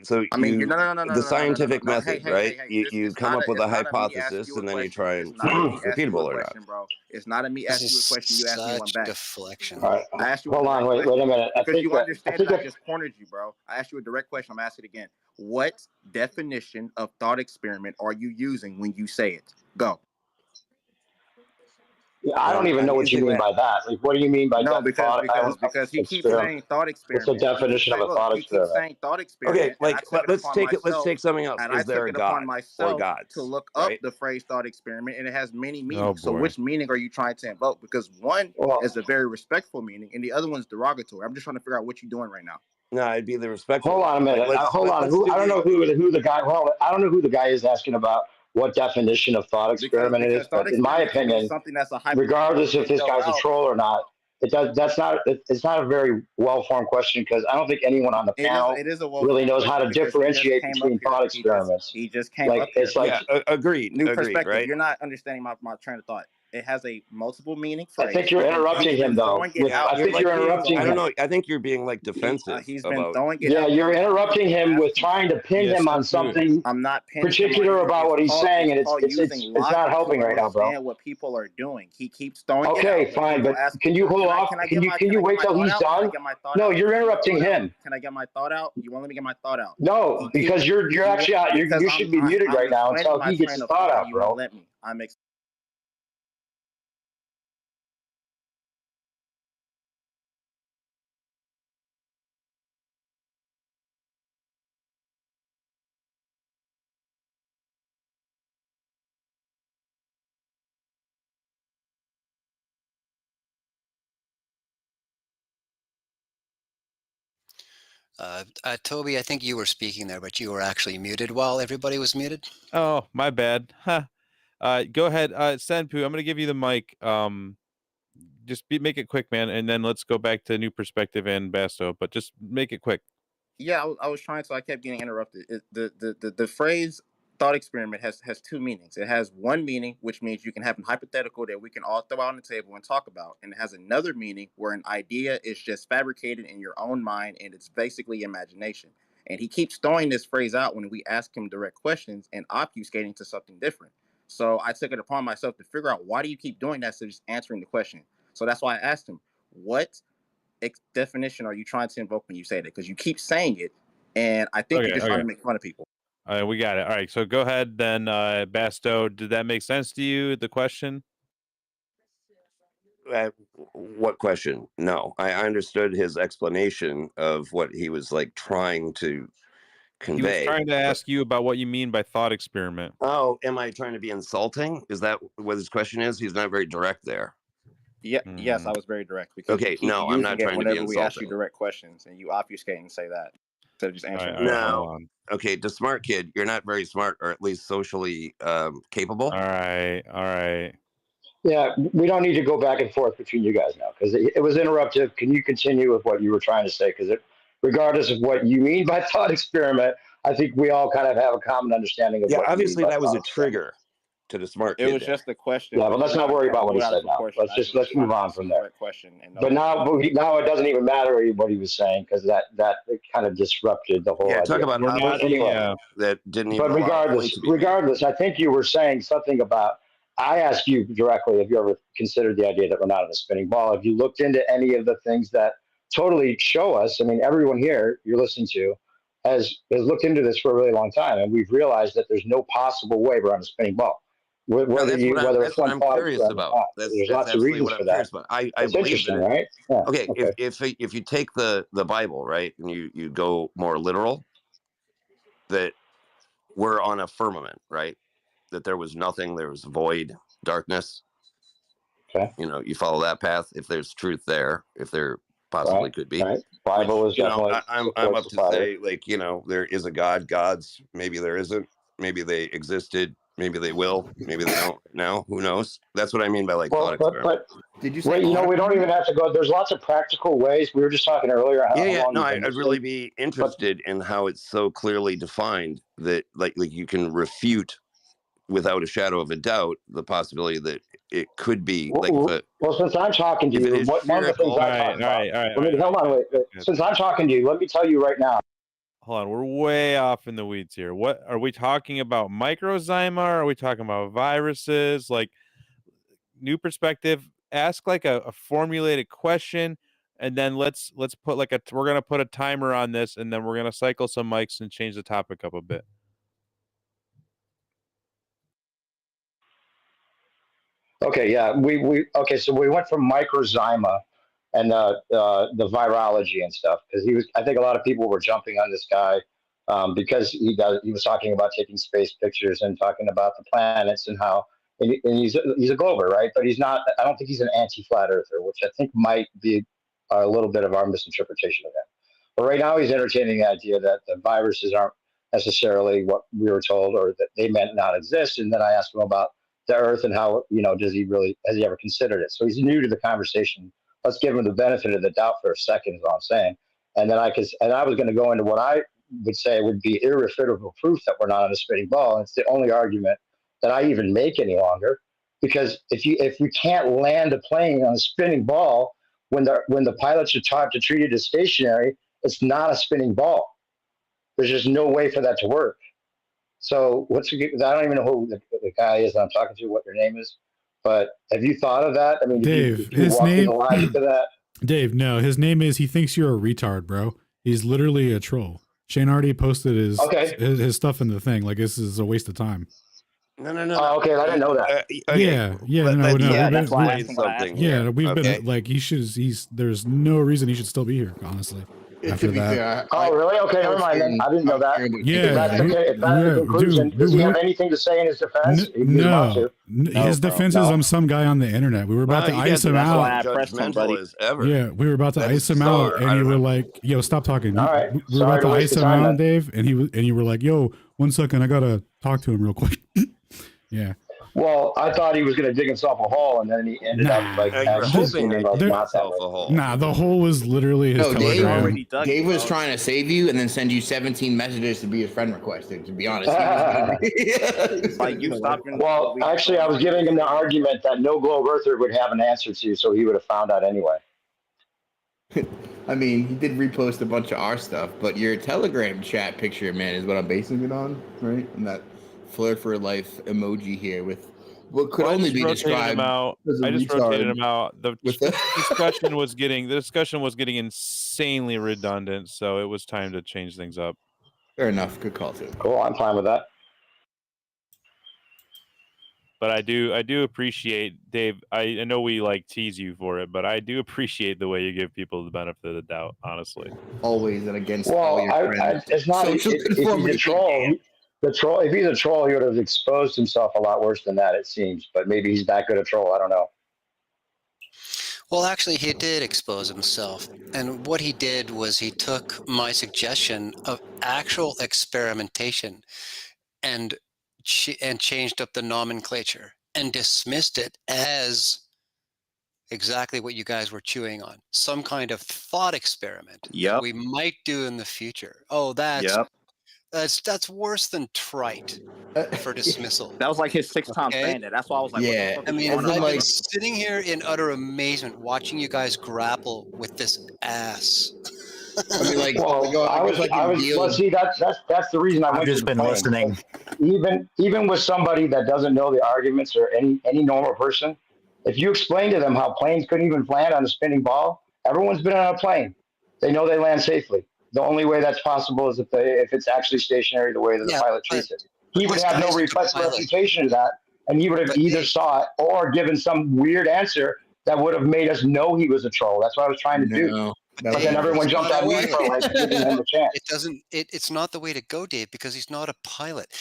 Speaker 16: So
Speaker 1: I mean,
Speaker 16: you the scientific
Speaker 1: no.
Speaker 16: method, right? You come up with a hypothesis and then you try and see if it's repeatable or not.
Speaker 1: Bro. It's not a me
Speaker 5: This
Speaker 1: asking you a
Speaker 5: is
Speaker 1: question. You ask me one
Speaker 5: such
Speaker 1: back.
Speaker 5: deflection.
Speaker 11: All right,
Speaker 1: I asked you
Speaker 11: hold on, wait a minute.
Speaker 1: because you understand that I
Speaker 11: I
Speaker 1: just cornered you, bro. I asked you a direct question. I'm asking it again. What definition of thought experiment are you using when you say it? Go.
Speaker 11: I don't even
Speaker 16: I'm
Speaker 11: know what you
Speaker 16: using
Speaker 11: mean
Speaker 16: that.
Speaker 11: by that. Like, what do you mean by
Speaker 1: No,
Speaker 11: thought
Speaker 1: because he keeps
Speaker 11: experiment?
Speaker 1: saying thought
Speaker 11: What's the
Speaker 1: experiment.
Speaker 11: definition of a thought
Speaker 1: He keeps
Speaker 11: experiment?
Speaker 1: saying thought
Speaker 16: Okay,
Speaker 1: experiment, and I
Speaker 16: like
Speaker 1: took it
Speaker 16: let's
Speaker 1: upon
Speaker 16: take it. Let's
Speaker 1: myself,
Speaker 16: take something else.
Speaker 1: and I
Speaker 16: Is there
Speaker 1: took
Speaker 16: a
Speaker 1: it upon
Speaker 16: God or
Speaker 1: myself to
Speaker 16: gods?
Speaker 1: look up
Speaker 16: Right?
Speaker 1: the phrase thought experiment, and it has many
Speaker 2: Oh,
Speaker 1: meanings. So
Speaker 2: boy.
Speaker 1: which meaning are you trying to invoke? Because one
Speaker 11: Well,
Speaker 1: is a very respectful meaning, and the other one's derogatory. I'm just trying to figure out what you're doing right now.
Speaker 16: No, it'd be the respectful
Speaker 11: hold
Speaker 16: one.
Speaker 11: on a minute.
Speaker 16: Like
Speaker 11: Hold on.
Speaker 16: let's do
Speaker 11: I don't
Speaker 16: the.
Speaker 11: know who the guy. Well, I don't know who the guy is asking about what definition of thought experiment it is.
Speaker 1: Because thought
Speaker 11: But in my
Speaker 1: experiment can be
Speaker 11: opinion,
Speaker 1: something that's a hypothetical
Speaker 11: regardless
Speaker 1: you
Speaker 11: if
Speaker 1: can
Speaker 11: this
Speaker 1: go
Speaker 11: guy's a
Speaker 1: out.
Speaker 11: troll or not, it's not a very well formed question because I don't think anyone on the panel
Speaker 1: It is a well
Speaker 11: really
Speaker 1: formed
Speaker 11: knows how
Speaker 1: question
Speaker 11: to
Speaker 1: because he just
Speaker 11: differentiate
Speaker 1: came up
Speaker 11: between
Speaker 1: here.
Speaker 11: thought experiments.
Speaker 1: He just came
Speaker 11: Like
Speaker 1: up here.
Speaker 11: it's like
Speaker 16: Yeah, agreed,
Speaker 1: New perspective.
Speaker 16: right?
Speaker 1: You're not understanding my train of thought. It has a multiple meaning
Speaker 11: I think
Speaker 1: phrase.
Speaker 11: you're
Speaker 1: And
Speaker 11: interrupting
Speaker 1: he's been
Speaker 11: him though.
Speaker 1: throwing it out.
Speaker 11: I think
Speaker 16: like
Speaker 11: you're
Speaker 16: being.
Speaker 11: interrupting
Speaker 16: I
Speaker 11: him.
Speaker 16: don't know. I think you're being like defensive
Speaker 1: He's been
Speaker 16: about.
Speaker 1: throwing it
Speaker 11: Yeah,
Speaker 1: out.
Speaker 11: you're interrupting him with
Speaker 1: Ask him.
Speaker 11: trying to pin
Speaker 2: Yes,
Speaker 11: him on
Speaker 2: that's true.
Speaker 11: something
Speaker 1: I'm not pinning
Speaker 11: particular about what he's saying, and
Speaker 1: It's called using
Speaker 11: it's
Speaker 1: logic
Speaker 11: not
Speaker 1: to
Speaker 11: helping right now, bro.
Speaker 1: understand what people are doing. He keeps throwing it
Speaker 11: Okay,
Speaker 1: out. And
Speaker 11: fine,
Speaker 1: people
Speaker 11: but
Speaker 1: ask,
Speaker 11: can you hold off?
Speaker 1: Can I
Speaker 11: Can
Speaker 1: get
Speaker 11: you wait
Speaker 1: my
Speaker 11: till
Speaker 1: thought
Speaker 11: he's
Speaker 1: out? Can I
Speaker 11: done?
Speaker 1: get my thought
Speaker 11: No,
Speaker 1: out?
Speaker 11: you're interrupting him.
Speaker 1: Can I get my thought out? You won't let me get my thought out.
Speaker 11: No, because you're actually out. You should be muted
Speaker 1: I'm
Speaker 11: right now
Speaker 1: explaining
Speaker 11: until
Speaker 1: my
Speaker 11: he gets
Speaker 1: train
Speaker 11: his
Speaker 1: of
Speaker 11: thought
Speaker 1: thought.
Speaker 11: out,
Speaker 1: You won't
Speaker 11: bro.
Speaker 1: let me.
Speaker 5: Toby, I think you were speaking there, but you were actually muted while everybody was muted.
Speaker 2: Oh, my bad. Huh. Go ahead, Senpu. I'm gonna give you the mic. Just make it quick, man, and then let's go back to New Perspective and Basto. But just make it quick.
Speaker 1: Yeah, I was trying, so I kept getting interrupted. The phrase thought experiment has two meanings. It has one meaning, which means you can have a hypothetical that we can all throw out on the table and talk about, and it has another meaning where an idea is just fabricated in your own mind and it's basically imagination. And he keeps throwing this phrase out when we ask him direct questions and obfuscating to something different. So I took it upon myself to figure out, why do you keep doing that instead of just answering the question. So that's why I asked him, what definition are you trying to invoke when you say that? Because you keep saying it, and I think you're just trying to make fun of people.
Speaker 2: All right, we got it. All right, so go ahead then, Basto. Did that make sense to you? The question?
Speaker 16: What question? No, I understood his explanation of what he was like trying to convey.
Speaker 2: He was trying to ask you about what you mean by thought experiment.
Speaker 16: Oh, am I trying to be insulting? Is that what his question is? He's not very direct there.
Speaker 1: Yeah, yes, I was very direct because
Speaker 16: Okay,
Speaker 1: you keep
Speaker 16: no, I'm
Speaker 1: using
Speaker 16: not
Speaker 1: it
Speaker 16: trying to be
Speaker 1: whenever we ask you
Speaker 16: insulting.
Speaker 1: direct questions, and you obfuscate and say that instead of just answering.
Speaker 16: No, okay, the smart kid, you're not very smart, or at least socially capable.
Speaker 2: All right.
Speaker 11: Yeah, we don't need to go back and forth between you guys now because it was interruptive. Can you continue with what you were trying to say? Because regardless of what you mean by thought experiment, I think we all kind of have a common understanding of
Speaker 16: Yeah,
Speaker 11: what
Speaker 16: obviously
Speaker 11: you mean by
Speaker 16: that was
Speaker 11: thought
Speaker 16: a trigger to the smart kid.
Speaker 1: It was just a question.
Speaker 11: Yeah, but let's not worry about what he said now. Let's move on from there. But now it doesn't even matter what he was saying because that it kind of disrupted the whole
Speaker 16: Yeah,
Speaker 11: idea.
Speaker 16: talk about
Speaker 11: Anyway,
Speaker 16: that didn't even.
Speaker 11: but regardless, I think you were saying something about. I asked you directly if you ever considered the idea that we're not in a spinning ball. If you looked into any of the things that totally show us, I mean, everyone here you're listening to has looked into this for a really long time, and we've realized that there's no possible way we're on a spinning ball. Whether it's one thought
Speaker 16: curious about.
Speaker 11: There's lots of reasons for that.
Speaker 16: I
Speaker 11: It's
Speaker 16: believe
Speaker 11: interesting,
Speaker 16: that.
Speaker 11: right? Yeah.
Speaker 16: Okay, if you take the Bible, right, and you go more literal, that we're on a firmament, right, that there was nothing, there was void, darkness.
Speaker 11: Okay.
Speaker 16: You know, you follow that path. If there's truth there, if there possibly could be,
Speaker 11: Right. Bible is
Speaker 16: you know,
Speaker 11: definitely
Speaker 16: I'm up
Speaker 11: supports the
Speaker 16: to
Speaker 11: Father.
Speaker 16: say, like, you know, there is a God. Gods, maybe there isn't. Maybe they existed. Maybe they will. Maybe they don't now. Who knows? That's what I mean by like thought experiment.
Speaker 3: Did you
Speaker 11: Wait, you know, we don't even have to go. There's lots of practical ways. We were just talking earlier how
Speaker 16: Yeah.
Speaker 11: long
Speaker 16: No,
Speaker 11: you've been
Speaker 16: I'd really
Speaker 11: listening.
Speaker 16: be interested in how it's so clearly defined that like you can refute without a shadow of a doubt the possibility that it could be like
Speaker 11: Well, since I'm talking to
Speaker 16: if it
Speaker 11: you,
Speaker 16: is
Speaker 11: one of the things
Speaker 16: spherical.
Speaker 11: I talk about. Hold on, wait. Since I'm talking to you, let me tell you right now.
Speaker 2: Hold on, we're way off in the weeds here. What are we talking about? Microzyma? Are we talking about viruses? Like, new perspective. Ask like a formulated question, and then let's put like we're gonna put a timer on this, and then we're gonna cycle some mics and change the topic up a bit.
Speaker 11: Okay, yeah, okay. So we went from microzyma and the virology and stuff because I think a lot of people were jumping on this guy because he was talking about taking space pictures and talking about the planets and how and he's a glober, right? But he's not. I don't think he's an anti-flat earther, which I think might be a little bit of our misinterpretation of him. But right now he's entertaining the idea that the viruses aren't necessarily what we were told or that they meant not exist. And then I asked him about the Earth and how, you know, has he ever considered it? So he's new to the conversation. Let's give him the benefit of the doubt for a second, is all I'm saying. And then I was going to go into what I would say would be irrefutable proof that we're not on a spinning ball. And it's the only argument that I even make any longer, because if we can't land a plane on a spinning ball when the pilots are taught to treat it as stationary, it's not a spinning ball. There's just no way for that to work. So I don't even know who the guy is that I'm talking to, what your name is, but have you thought of that? I mean,
Speaker 4: Dave,
Speaker 11: did you
Speaker 4: his
Speaker 11: walk through
Speaker 4: name,
Speaker 11: the logic of that?
Speaker 4: Dave, no, his name is, he thinks you're a retard, bro. He's literally a troll. Shane already posted his stuff in the thing. Like, this is a waste of time.
Speaker 16: No.
Speaker 11: Oh, okay, I didn't know that.
Speaker 4: That's
Speaker 16: why I asked something.
Speaker 4: Yeah, we've
Speaker 16: Okay.
Speaker 4: been like, there's no reason he should still be here, honestly. After that.
Speaker 11: Really? Okay, never mind then. I didn't know that.
Speaker 4: Yeah,
Speaker 11: If that's the conclusion, does he have anything to say in his defense? He's about to.
Speaker 4: His defense is I'm some guy on the internet. We were about to ice him out.
Speaker 16: Judgmental as ever.
Speaker 4: Yeah, we were about to ice him out, and you were like, "Yo, stop talking."
Speaker 11: All right.
Speaker 4: We were about to ice him out, Dave, and you were like, "Yo, 1 second, I gotta talk to him real quick." Yeah.
Speaker 11: Well, I thought he was going to dig himself a hole, and then he ended up like
Speaker 3: hoping
Speaker 11: not that way.
Speaker 4: Nah, the hole was literally his Telegram.
Speaker 3: Dave was trying to save you and then send you 17 messages to be his friend requested. To be honest,
Speaker 11: like you stopped. Well, actually, I was giving him the argument that no globe earther would have an answer to, so he would have found out anyway.
Speaker 3: I mean, he did repost a bunch of our stuff, but your Telegram chat picture, man, is what I'm basing it on, right? And that flirt for life emoji here with what could only be described as a
Speaker 2: I just
Speaker 3: retard.
Speaker 2: rotated him out. The discussion was getting insanely redundant, so it was time to change things up.
Speaker 3: Fair enough. Good call too.
Speaker 11: Cool. I'm fine with that.
Speaker 2: But I do appreciate, Dave. I know we like tease you for it, but I do appreciate the way you give people the benefit of the doubt. Honestly,
Speaker 3: always and against
Speaker 11: Well,
Speaker 3: all your friends.
Speaker 11: it's not.
Speaker 3: Social
Speaker 11: If he's a
Speaker 3: conformity.
Speaker 11: troll, if he's a troll, he would have exposed himself a lot worse than that, it seems. But maybe he's that good a troll. I don't know.
Speaker 5: Well, actually, he did expose himself. And what he did was he took my suggestion of actual experimentation and changed up the nomenclature and dismissed it as exactly what you guys were chewing on. Some kind of thought experiment that we might do in the future. Oh, that's worse than trite for dismissal.
Speaker 10: That was like his 6th time saying it. That's why I was like,
Speaker 3: Yeah.
Speaker 10: what the fuck
Speaker 5: I
Speaker 10: is
Speaker 5: mean,
Speaker 10: going on?
Speaker 5: I've been sitting here in utter amazement watching you guys grapple with this ass.
Speaker 3: I mean, like,
Speaker 11: Well, see, that's the reason I went
Speaker 22: just
Speaker 11: to
Speaker 22: been
Speaker 11: the plane.
Speaker 22: listening.
Speaker 11: Even with somebody that doesn't know the arguments or any normal person, if you explain to them how planes couldn't even land on a spinning ball, everyone's been on a plane. They know they land safely. The only way that's possible is if it's actually stationary the way that the pilot treats it. He would have no refutation to that, and he would have either saw it or given some weird answer that would have made us know he was a troll. That's what I was trying to do. But then everyone jumped on me for like giving him a chance.
Speaker 5: It's not the way to go, Dave, because he's not a pilot.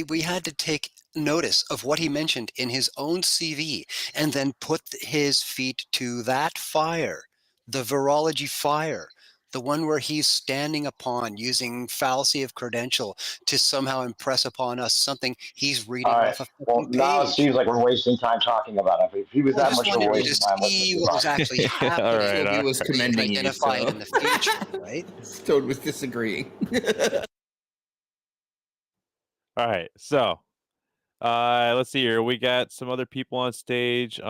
Speaker 5: We had to take notice of what he mentioned in his own CV and then put his feet to that fire, the virology fire, the one where he's standing upon using fallacy of credential to somehow impress upon us something he's reading
Speaker 11: All right.
Speaker 5: off a
Speaker 11: Well,
Speaker 5: fucking
Speaker 11: now it
Speaker 5: page.
Speaker 11: seems like we're wasting time talking about it. If he was
Speaker 5: Well,
Speaker 11: that
Speaker 5: just
Speaker 11: much of a
Speaker 5: wanted you
Speaker 11: waste
Speaker 5: to
Speaker 11: of time, let's
Speaker 5: see
Speaker 11: move
Speaker 5: what
Speaker 11: on.
Speaker 5: was actually happening.
Speaker 2: all right.
Speaker 3: Toby was
Speaker 5: So you can
Speaker 3: commending you,
Speaker 5: identify it
Speaker 3: so
Speaker 5: in the future, right?
Speaker 3: Toad was disagreeing.
Speaker 2: All right. So, let's see here. We got some other people on stage.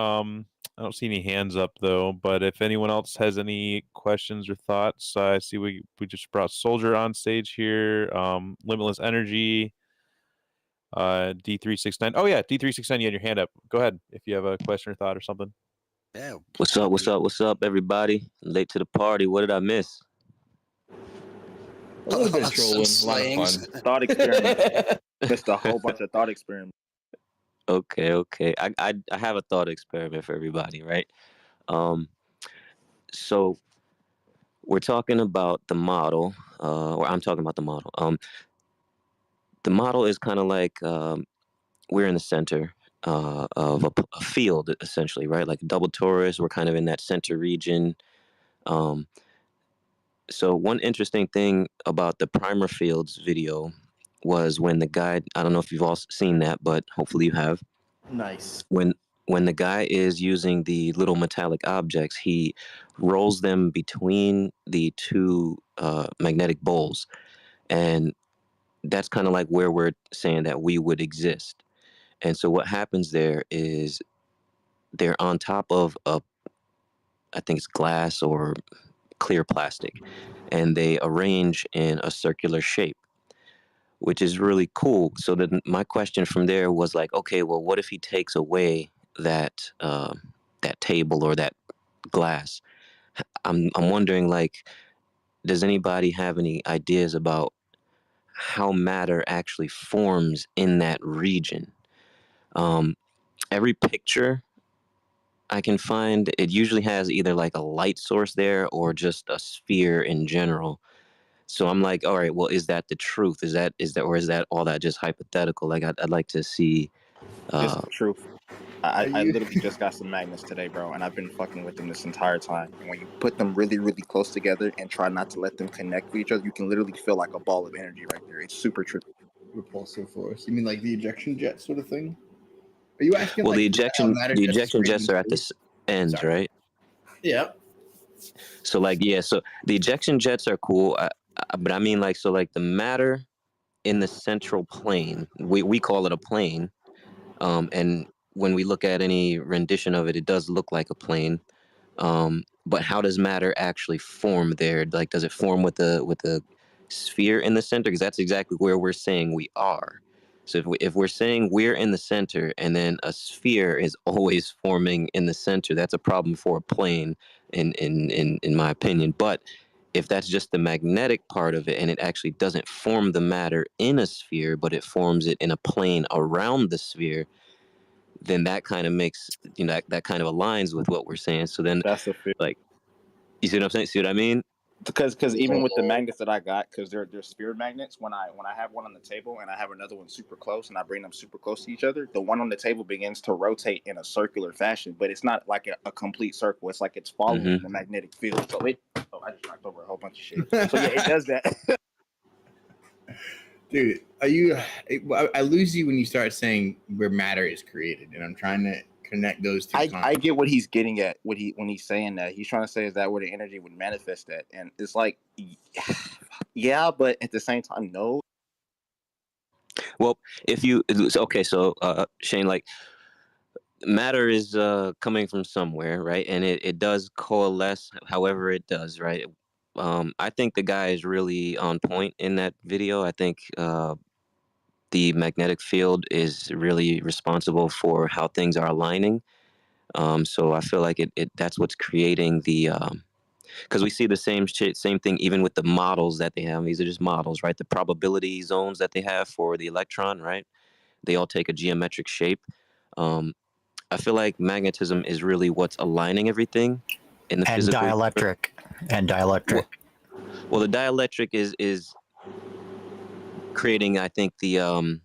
Speaker 2: I don't see any hands up though, but if anyone else has any questions or thoughts, I see we just brought Soldier on stage here. Limitless Energy, D369. Oh yeah, D369, you had your hand up. Go ahead if you have a question or thought or something.
Speaker 5: Yeah.
Speaker 15: What's up? What's up? What's up, everybody? Late to the party. What did I miss?
Speaker 10: A little bit of
Speaker 5: Some
Speaker 10: trolling, a lot of fun.
Speaker 5: slangs.
Speaker 10: Thought experiment. Missed a whole bunch of thought experiments.
Speaker 15: Okay. I have a thought experiment for everybody, right? So we're talking about the model, or I'm talking about the model. The model is kind of like we're in the center of a field, essentially, right? Like a double torus. We're kind of in that center region. So one interesting thing about the primer fields video was when the guy, I don't know if you've all seen that, but hopefully you have.
Speaker 10: Nice.
Speaker 15: When the guy is using the little metallic objects, he rolls them between the two magnetic poles, and that's kind of like where we're saying that we would exist. And so what happens there is they're on top of I think it's glass or clear plastic, and they arrange in a circular shape, which is really cool. So then my question from there was like, okay, well, what if he takes away that that table or that glass? I'm wondering, like, does anybody have any ideas about how matter actually forms in that region? Every picture I can find, it usually has either like a light source there or just a sphere in general. So I'm like, all right, well, is that the truth? Is that or is that all that just hypothetical? Like, I'd like to see.
Speaker 10: It's the truth. I
Speaker 3: you-
Speaker 10: literally just got some magnets today, bro, and I've been fucking with them this entire time. And when you put them really, really close together and try not to let them connect with each other, you can literally feel like a ball of energy right there. It's super true.
Speaker 3: Repulsive force. You mean like the ejection jet sort of thing? Are you asking?
Speaker 15: Well,
Speaker 3: like,
Speaker 15: the
Speaker 3: is that how matter
Speaker 15: the
Speaker 3: just
Speaker 15: ejection jets
Speaker 3: created
Speaker 15: are at the end,
Speaker 3: Sorry.
Speaker 15: right?
Speaker 3: Yeah.
Speaker 15: So like, yeah, so the ejection jets are cool, but I mean, like, so like the matter in the central plane, we call it a plane, and when we look at any rendition of it, it does look like a plane. But how does matter actually form there? Like, does it form with the sphere in the center? Because that's exactly where we're saying we are. So if we're saying we're in the center and then a sphere is always forming in the center, that's a problem for a plane, in my opinion. But if that's just the magnetic part of it and it actually doesn't form the matter in a sphere, but it forms it in a plane around the sphere, then that kind of makes, that kind of aligns with what we're saying. So then,
Speaker 10: That's the fear.
Speaker 15: like, you see what I'm saying? See what I mean?
Speaker 10: Because even with the magnets that I got, because they're sphere magnets, when I have one on the table and I have another one super close and I bring them super close to each other, the one on the table begins to rotate in a circular fashion, but it's not like a complete circle. It's like it's following the magnetic field. So I just knocked over a whole bunch of shit. So yeah, it does that.
Speaker 3: Dude, I lose you when you start saying where matter is created, and I'm trying to connect those two.
Speaker 10: I get what he's getting at. When he's saying that, he's trying to say is that where the energy would manifest at, and it's like, yeah, but at the same time, no.
Speaker 15: Well, so Shane, like, matter is coming from somewhere, right? And it does coalesce however it does, right? I think the guy is really on point in that video. I think the magnetic field is really responsible for how things are aligning. So I feel like that's what's creating the, because we see the same thing even with the models that they have. These are just models, right? The probability zones that they have for the electron, right? They all take a geometric shape. I feel like magnetism is really what's aligning everything in the physical.
Speaker 22: Dielectric.
Speaker 15: Well, the dielectric is creating, I think, the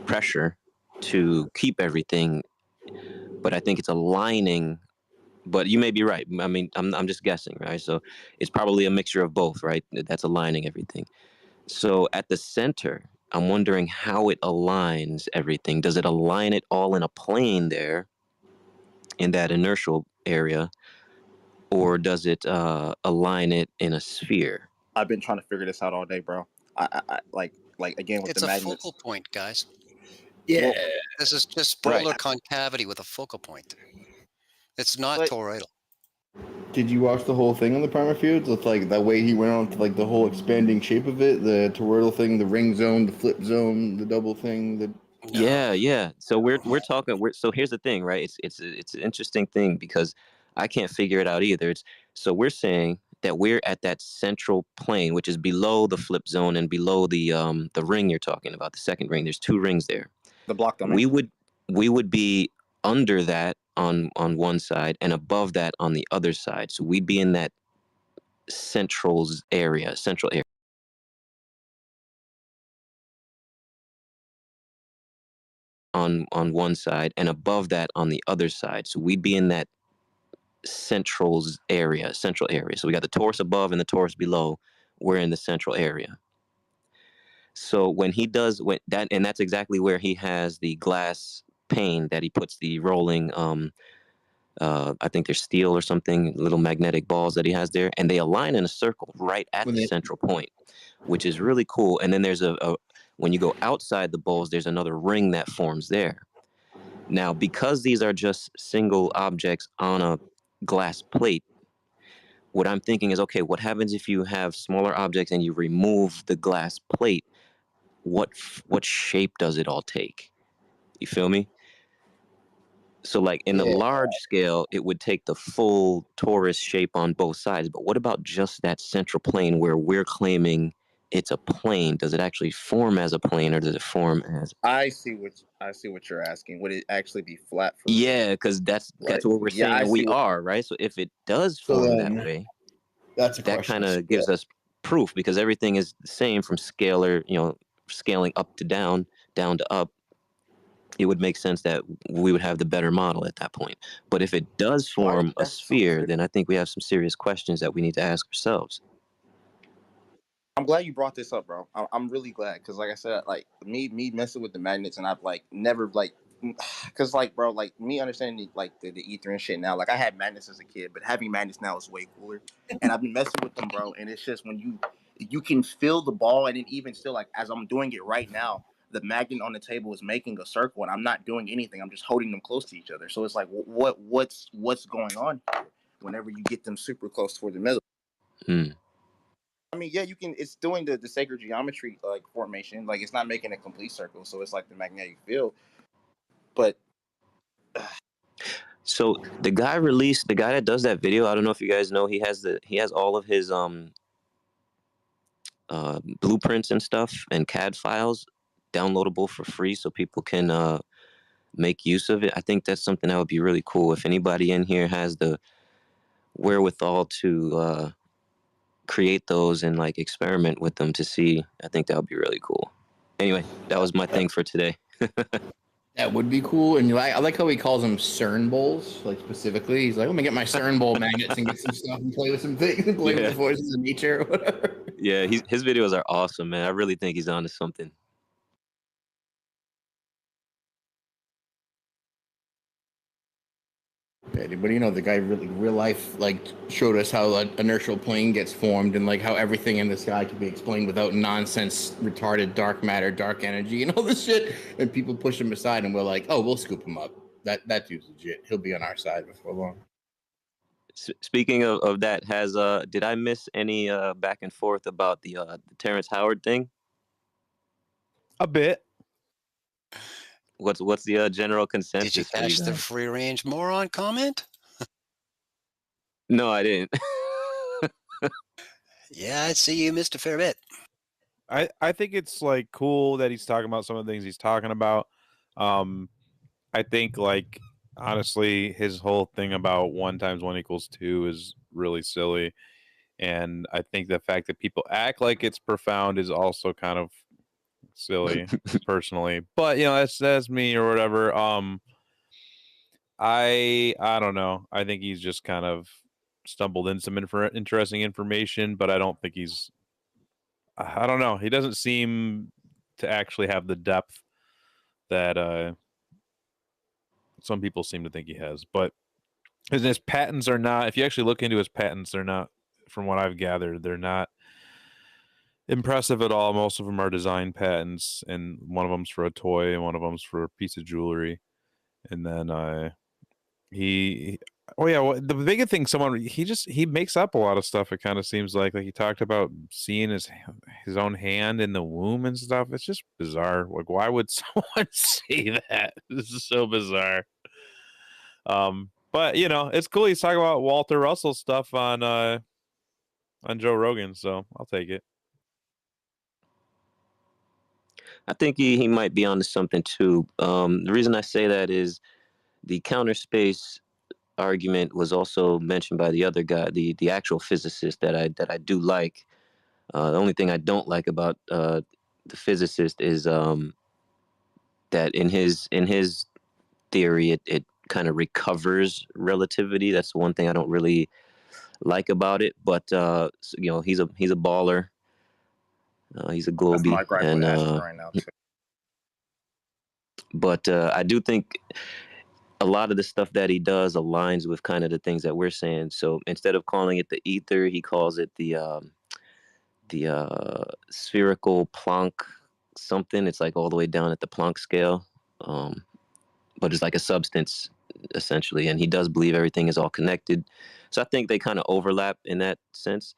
Speaker 15: pressure to keep everything, but I think it's aligning. But you may be right. I mean, I'm just guessing, right? So it's probably a mixture of both, right? That's aligning everything. So at the center, I'm wondering how it aligns everything. Does it align it all in a plane there in that inertial area, or does it align it in a sphere?
Speaker 10: I've been trying to figure this out all day, bro. I like again with
Speaker 5: It's
Speaker 10: the
Speaker 5: a
Speaker 10: magnets.
Speaker 5: focal point, guys.
Speaker 3: Yeah.
Speaker 5: This is just
Speaker 15: Right.
Speaker 5: polar concavity with a focal point. It's not
Speaker 10: But-
Speaker 5: toroidal.
Speaker 3: Did you watch the whole thing on the primer fields? With like that way he went on to like the whole expanding shape of it, the toroidal thing, the ring zone, the flip zone, the double thing. The
Speaker 15: Yeah. So we're talking. So here's the thing, right? It's an interesting thing because I can't figure it out either. So we're saying that we're at that central plane, which is below the flip zone and below the ring you're talking about, the second ring. There's two rings there.
Speaker 10: The block domain.
Speaker 15: We would be under that on one side and above that on the other side. So we'd be in that central area. On one side and above that on the other side. So we'd be in that central area. So we got the torus above and the torus below. We're in the central area. So when he does that, and that's exactly where he has the glass pane that he puts the rolling I think they're steel or something, little magnetic balls that he has there, and they align in a circle right at the central point, which is really cool. And then there's when you go outside the bowls, there's another ring that forms there. Now, because these are just single objects on a glass plate, what I'm thinking is, okay, what happens if you have smaller objects and you remove the glass plate? What shape does it all take? You feel me? So like in the large scale, it would take the full torus shape on both sides. But what about just that central plane where we're claiming it's a plane? Does it actually form as a plane, or does it form as?
Speaker 10: I see what you're asking. Would it actually be flat?
Speaker 15: Yeah, because that's what we're saying we are, right? So if it does form that way,
Speaker 3: that's
Speaker 15: that kind of gives us proof, because everything is the same from scalar, scaling up to down to up. It would make sense that we would have the better model at that point. But if it does form a sphere, then I think we have some serious questions that we need to ask ourselves.
Speaker 10: I'm glad you brought this up, bro. I'm really glad, because like I said, like me messing with the magnets, and I've like never like, because like bro, like me understanding the ether and shit now. Like I had magnets as a kid, but having magnets now is way cooler. And I've been messing with them, bro. And it's just when you can feel the ball, and then even still, like as I'm doing it right now, the magnet on the table is making a circle, and I'm not doing anything. I'm just holding them close to each other. So it's like, what's going on here whenever you get them super close toward the middle? I mean, yeah, you can. It's doing the sacred geometry like formation. Like it's not making a complete circle, so it's like the magnetic field. But
Speaker 15: so the guy that does that video, I don't know if you guys know, he has all of his blueprints and stuff and CAD files downloadable for free, so people can make use of it. I think that's something that would be really cool. If anybody in here has the wherewithal to create those and like experiment with them to see, I think that would be really cool. Anyway, that was my thing for today.
Speaker 3: That would be cool. And I like how he calls them CERN bowls, like specifically. He's like, let me get my CERN bowl magnets and get some stuff and play with some things and play with the forces of nature or whatever.
Speaker 15: Yeah, his videos are awesome, man. I really think he's onto something.
Speaker 3: But the guy really real life like showed us how an inertial plane gets formed, and like how everything in the sky can be explained without nonsense, retarded dark matter, dark energy, and all this shit. And people push him aside, and we're like, oh, we'll scoop him up. That dude's legit. He'll be on our side before long.
Speaker 15: Speaking of that, did I miss any back and forth about the Terrence Howard thing?
Speaker 2: A bit.
Speaker 15: What's the general consensus?
Speaker 5: Did you catch the free range moron comment?
Speaker 15: No, I didn't.
Speaker 5: Yeah, I see you missed a fair bit.
Speaker 2: I think it's like cool that he's talking about some of the things he's talking about. I think like honestly, his whole thing about 1 × 1 = 2 is really silly, and I think the fact that people act like it's profound is also kind of silly personally, but that's me or whatever. I don't know. I think he's just kind of stumbled in some interesting information, but I don't think I don't know. He doesn't seem to actually have the depth that some people seem to think he has. But his patents are not, if you actually look into his patents, they're not, from what I've gathered, they're not impressive at all. Most of them are design patents, and one of them's for a toy, and one of them's for a piece of jewelry. And then he oh yeah, well, the big thing, he makes up a lot of stuff. It kind of seems like he talked about seeing his own hand in the womb and stuff. It's just bizarre. Like, why would someone say that? This is so bizarre. But it's cool. He's talking about Walter Russell stuff on Joe Rogan, so I'll take it.
Speaker 15: I think he might be onto something too. The reason I say that is the counter space argument was also mentioned by the other guy, the actual physicist that I do like. The only thing I don't like about the physicist is that in his theory it kind of recovers relativity. That's the one thing I don't really like about it. But he's a baller. He's a
Speaker 10: That's
Speaker 15: Goldie,
Speaker 10: my gripe
Speaker 15: and
Speaker 10: with Astro right now too.
Speaker 15: but I do think a lot of the stuff that he does aligns with kind of the things that we're saying. So instead of calling it the ether, he calls it the spherical Planck something. It's like all the way down at the Planck scale, but it's like a substance essentially. And he does believe everything is all connected. So I think they kind of overlap in that sense.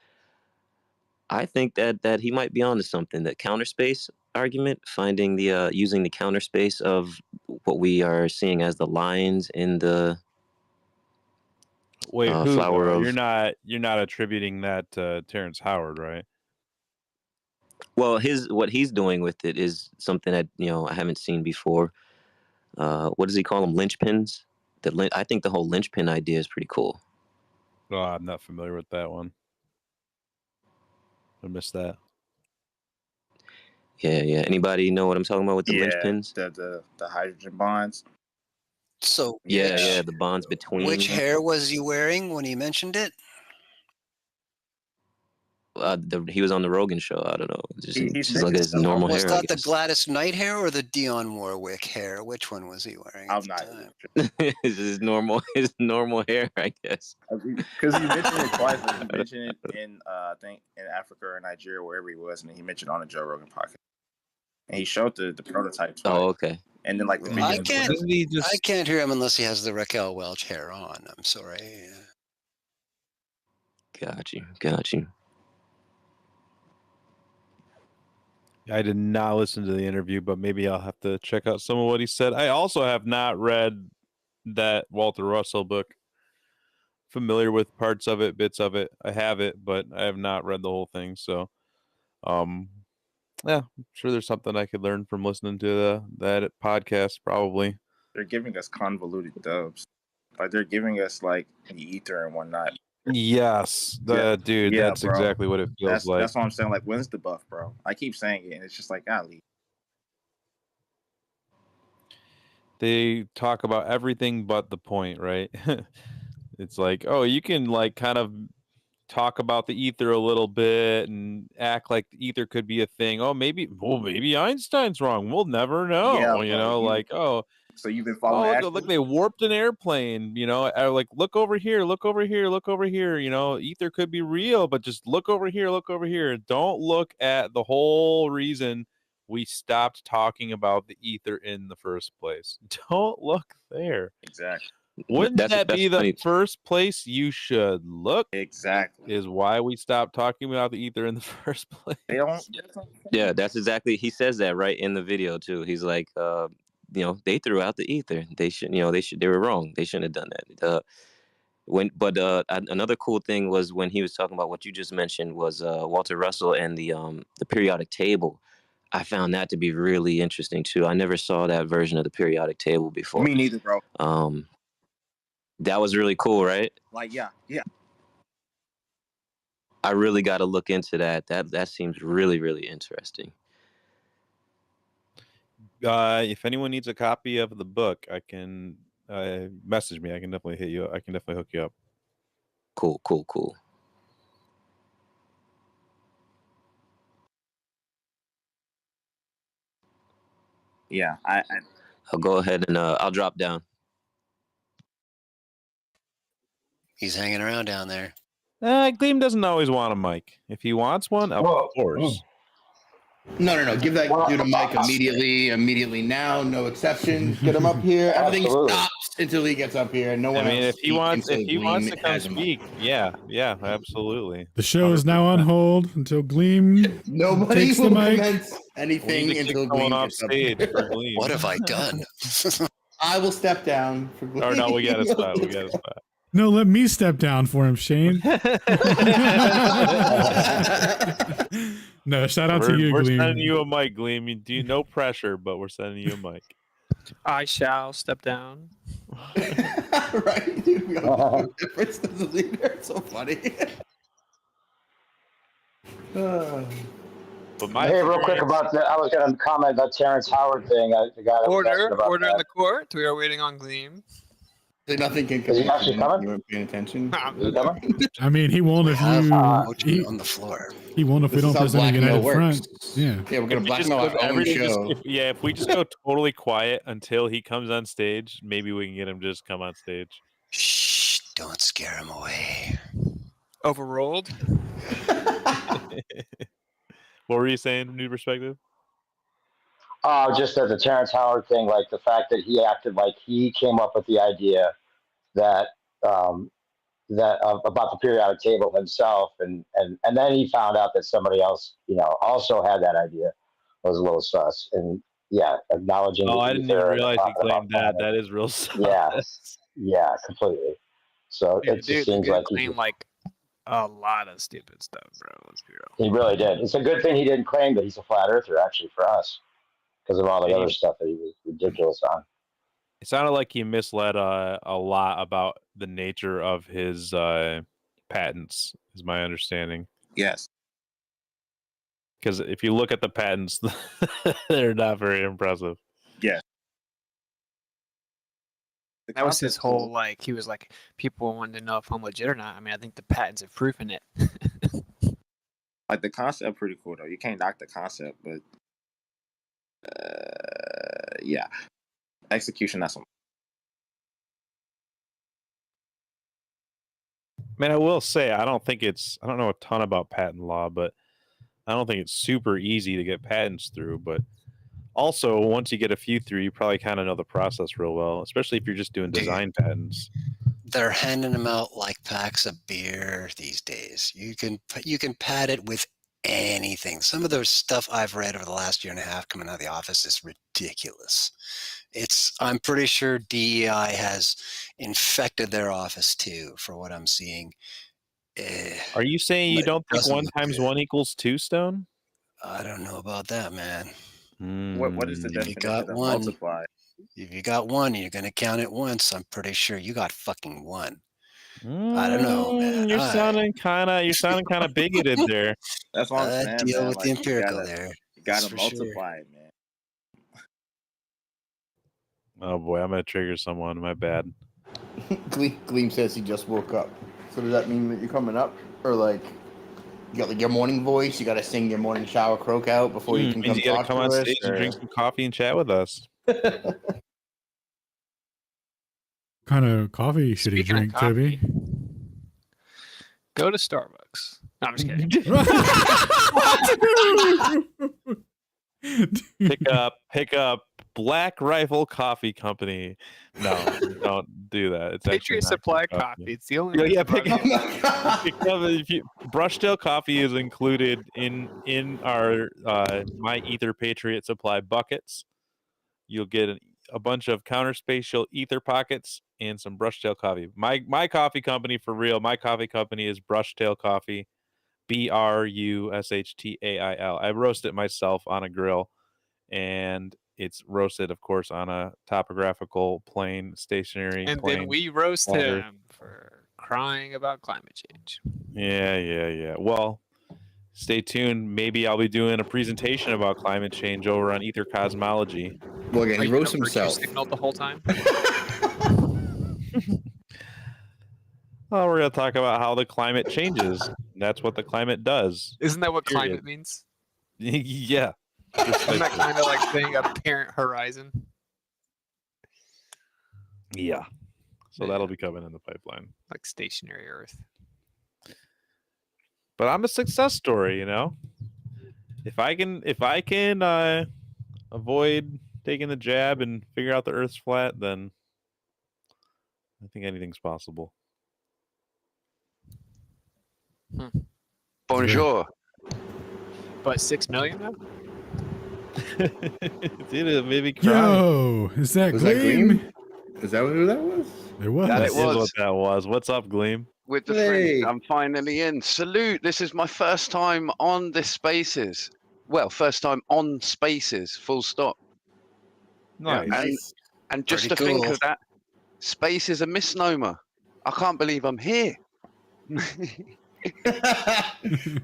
Speaker 15: I think that he might be onto something. That counter space argument, finding the using the counter space of what we are seeing as the lines in the
Speaker 2: Wait,
Speaker 15: flower of.
Speaker 2: You're not attributing that to Terrence Howard, right?
Speaker 15: Well, what he's doing with it is something that I haven't seen before. What does he call them? Linchpins. I think the whole linchpin idea is pretty cool.
Speaker 2: Oh, I'm not familiar with that one. I missed that.
Speaker 15: Yeah. Anybody know what I'm talking about with the linchpins?
Speaker 10: The hydrogen bonds.
Speaker 5: So
Speaker 15: yeah, the bonds between.
Speaker 5: Which hair was he wearing when he mentioned it?
Speaker 15: He was on the Rogan show. I don't know. Just like his
Speaker 5: Was
Speaker 15: normal hair.
Speaker 5: Was
Speaker 15: I
Speaker 5: that the
Speaker 15: guess.
Speaker 5: Gladys Knight hair or the Dionne Warwick hair? Which one was he wearing?
Speaker 10: I'm not.
Speaker 15: his normal hair, I guess.
Speaker 10: Because he mentioned it twice. He mentioned it in I think in Africa or Nigeria, wherever he was, and he mentioned it on the Joe Rogan podcast. And he showed the prototype twice.
Speaker 15: Oh, okay.
Speaker 10: And then like
Speaker 5: I can't hear him unless he has the Raquel Welch hair on. I'm sorry.
Speaker 15: Got you.
Speaker 2: I did not listen to the interview, but maybe I'll have to check out some of what he said. I also have not read that Walter Russell book. Familiar with parts of it, bits of it. I have it, but I have not read the whole thing. So, yeah, I'm sure there's something I could learn from listening to that podcast. Probably.
Speaker 10: They're giving us convoluted dubs. Like they're giving us like the ether and whatnot.
Speaker 2: Yes, dude,
Speaker 10: Yeah,
Speaker 2: that's
Speaker 10: bro.
Speaker 2: exactly what it feels like.
Speaker 10: That's what I'm saying. Like, when's the buff, bro? I keep saying it, and it's just like, golly.
Speaker 2: They talk about everything but the point, right? It's like, oh, you can like kind of talk about the ether a little bit and act like the ether could be a thing. Oh, maybe Einstein's wrong. We'll never know.
Speaker 10: Yeah, so you've been following.
Speaker 2: Look, they warped an airplane. Like look over here. Ether could be real, but just look over here. Don't look at the whole reason we stopped talking about the ether in the first place. Don't look there.
Speaker 10: Exactly.
Speaker 2: Wouldn't that be the first place you should look?
Speaker 10: Exactly.
Speaker 2: Is why we stopped talking about the ether in the first place.
Speaker 10: They don't.
Speaker 15: Yeah, that's exactly. He says that right in the video too. He's like, they threw out the ether. They were wrong. They shouldn't have done that. Another cool thing was when he was talking about what you just mentioned was Walter Russell and the periodic table. I found that to be really interesting too. I never saw that version of the periodic table before.
Speaker 10: Me neither, bro.
Speaker 15: That was really cool, right?
Speaker 10: Like, yeah.
Speaker 15: I really got to look into that. That seems really, really interesting.
Speaker 2: If anyone needs a copy of the book, I can message me. I can definitely hit you. I can definitely hook you up.
Speaker 15: Cool.
Speaker 10: Yeah,
Speaker 15: I'll go ahead and I'll drop down.
Speaker 5: He's hanging around down there.
Speaker 2: Gleam doesn't always want a mic. If he wants one, of course.
Speaker 3: No. Give that dude a mic immediately now. No exceptions. Get him up here. Everything
Speaker 11: Absolutely.
Speaker 3: stops until he gets up here. No one
Speaker 2: I mean,
Speaker 3: else
Speaker 2: if he wants
Speaker 3: until Gleam
Speaker 2: to come
Speaker 3: has a mic.
Speaker 2: speak, yeah, absolutely.
Speaker 4: The show is now on hold until Gleam
Speaker 3: Nobody
Speaker 4: takes
Speaker 3: will
Speaker 4: the mic.
Speaker 3: commence anything until Gleam
Speaker 2: off
Speaker 3: gets up
Speaker 2: stage
Speaker 3: here.
Speaker 2: for Gleam.
Speaker 5: What have I done?
Speaker 3: I will step down for Gleam.
Speaker 2: Or no, we got to stop. We got to stop.
Speaker 4: No, let me step down for him, Shane. No, shout out to you,
Speaker 2: We're
Speaker 4: Gleam.
Speaker 2: sending you a mic, Gleam. You do no pressure, but we're sending you a mic.
Speaker 8: I shall step down.
Speaker 3: Right, dude. We all do difference to the leader. It's so funny.
Speaker 2: But
Speaker 11: Hey, real quick about that. I was going to comment about Terrence Howard thing. The guy that was asking
Speaker 8: Order
Speaker 11: about
Speaker 8: in
Speaker 11: that.
Speaker 8: the court. We are waiting on Gleam.
Speaker 3: Nothing can
Speaker 11: Is he actually coming?
Speaker 3: You weren't paying attention.
Speaker 11: Is he coming?
Speaker 4: I mean, he won't if you.
Speaker 5: On the floor.
Speaker 4: He won't if we
Speaker 3: This
Speaker 4: don't
Speaker 3: is how
Speaker 4: present a
Speaker 3: blackmail
Speaker 4: United
Speaker 3: works.
Speaker 4: Front. Yeah.
Speaker 3: Yeah, we're gonna
Speaker 2: If we just
Speaker 3: blackmail
Speaker 2: go-
Speaker 3: our own
Speaker 2: every- just-
Speaker 3: show.
Speaker 2: if we just go totally quiet until he comes on stage, maybe we can get him to just come on stage.
Speaker 5: Shh! Don't scare him away.
Speaker 8: Overruled.
Speaker 2: What were you saying from your perspective?
Speaker 11: Just that the Terrence Howard thing, like the fact that he acted like he came up with the idea that about the periodic table himself, and then he found out that somebody else, also had that idea, was a little sus. And yeah, acknowledging.
Speaker 2: Oh,
Speaker 11: the
Speaker 2: I didn't
Speaker 11: ether
Speaker 2: even
Speaker 11: and
Speaker 2: realize he
Speaker 11: talking about
Speaker 2: claimed that. That is real sus.
Speaker 11: Yeah, completely. So it just seems like he
Speaker 8: claim like a lot of stupid stuff, bro. Let's be real.
Speaker 11: He really did. It's a good thing he didn't claim that he's a flat earther, actually, for us, because of all the
Speaker 2: Yeah,
Speaker 11: other stuff that he was ridiculous on.
Speaker 2: It sounded like he misled a lot about the nature of his patents, is my understanding.
Speaker 10: Yes.
Speaker 2: Because if you look at the patents, they're not very impressive.
Speaker 10: Yeah.
Speaker 8: That was his whole he was like, people wanted to know if I'm legit or not. I mean, I think the patents have proven it.
Speaker 10: Like the concept, pretty cool though. You can't knock the concept, but yeah, execution. That's something.
Speaker 2: Man, I will say I don't know a ton about patent law, but I don't think it's super easy to get patents through. But also, once you get a few through, you probably kind of know the process real well, especially if you're just doing design patents.
Speaker 5: They're handing them out like packs of beer these days. You can pad it with anything. Some of the stuff I've read over the last year and a half coming out of the office is ridiculous. I'm pretty sure DEI has infected their office too, for what I'm seeing.
Speaker 2: Are you saying you don't think
Speaker 5: doesn't
Speaker 2: 1
Speaker 5: look
Speaker 2: × 1 = 2, Stone?
Speaker 5: I don't know about that, man.
Speaker 10: What is the
Speaker 5: If you
Speaker 10: definition
Speaker 5: got
Speaker 10: of
Speaker 5: one,
Speaker 10: multiply?
Speaker 5: if you got one, you're going to count it once. I'm pretty sure you got fucking one. I don't know, man.
Speaker 2: You're sounding kind of bigoted there.
Speaker 10: That's what I'm saying,
Speaker 5: deal
Speaker 10: man.
Speaker 5: with
Speaker 10: Like,
Speaker 5: the empirical
Speaker 10: you gotta,
Speaker 5: there.
Speaker 10: You gotta
Speaker 5: That's for
Speaker 10: multiply it, man.
Speaker 2: Oh boy, I'm gonna trigger someone. My bad.
Speaker 3: Gleam says he just woke up. So does that mean that you're coming up, or like you got like your morning voice? You got to sing your morning shower croak out before you can
Speaker 2: Means you gotta
Speaker 3: talk
Speaker 2: come
Speaker 3: to
Speaker 2: on
Speaker 3: us?
Speaker 2: stage and
Speaker 3: or-
Speaker 2: drink some coffee and chat with us.
Speaker 4: What kind of coffee should he drink, Toby?
Speaker 8: Go to Starbucks. No, I'm just kidding.
Speaker 2: pick up Black Rifle Coffee Company. No, don't do that. It's actually
Speaker 8: Patriot
Speaker 2: not
Speaker 8: Supply
Speaker 2: good
Speaker 8: Coffee. It's the only.
Speaker 2: Yeah,
Speaker 8: reason
Speaker 2: pick
Speaker 8: why-
Speaker 2: up. Brushtail Coffee is included in our My Ether Patriot Supply buckets. You'll get a bunch of counter spatial ether pockets and some Brushtail Coffee. My coffee company, for real. My coffee company is Brushtail Coffee, BRUSHTAIL. I roast it myself on a grill, and it's roasted, of course, on a topographical plane, stationary.
Speaker 8: And
Speaker 2: plane
Speaker 8: then we roast
Speaker 2: water.
Speaker 8: him for crying about climate change.
Speaker 2: Yeah. Well, stay tuned. Maybe I'll be doing a presentation about climate change over on Ether Cosmology.
Speaker 3: Well, again,
Speaker 8: Are
Speaker 3: he
Speaker 8: you gonna
Speaker 3: roasts himself.
Speaker 8: virtue signal the whole time?
Speaker 2: Well, we're going to talk about how the climate changes. That's what the climate does.
Speaker 8: Isn't that what
Speaker 2: Period.
Speaker 8: climate means?
Speaker 2: Yeah.
Speaker 8: Isn't that kind of like saying apparent horizon?
Speaker 2: Yeah. So that'll be coming in the pipeline.
Speaker 8: Like stationary Earth.
Speaker 2: But I'm a success story, you know. If I can avoid taking the jab and figure out the Earth's flat, then I think anything's possible.
Speaker 18: Bonjour.
Speaker 8: But 6 million now?
Speaker 2: Did it maybe cry?
Speaker 4: Yo, is that
Speaker 3: Was
Speaker 4: Gleam?
Speaker 3: that Gleam? Is that who that was?
Speaker 4: It was.
Speaker 2: That
Speaker 18: It
Speaker 2: is
Speaker 18: was.
Speaker 2: what that was. What's up, Gleam?
Speaker 18: With the
Speaker 3: Hey.
Speaker 18: fringe, I'm finally in. Salute. This is my first time on this Spaces. Well, first time on Spaces, full stop.
Speaker 2: Nice.
Speaker 18: And just
Speaker 3: Pretty
Speaker 18: to think
Speaker 3: cool.
Speaker 18: of that, space is a misnomer. I can't believe I'm here.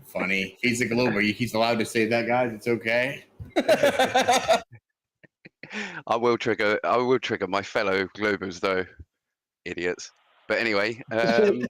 Speaker 3: Funny. He's a Glober. He's allowed to say that, guys. It's okay.
Speaker 18: I will trigger my fellow Globers though, idiots. But anyway,
Speaker 11: See,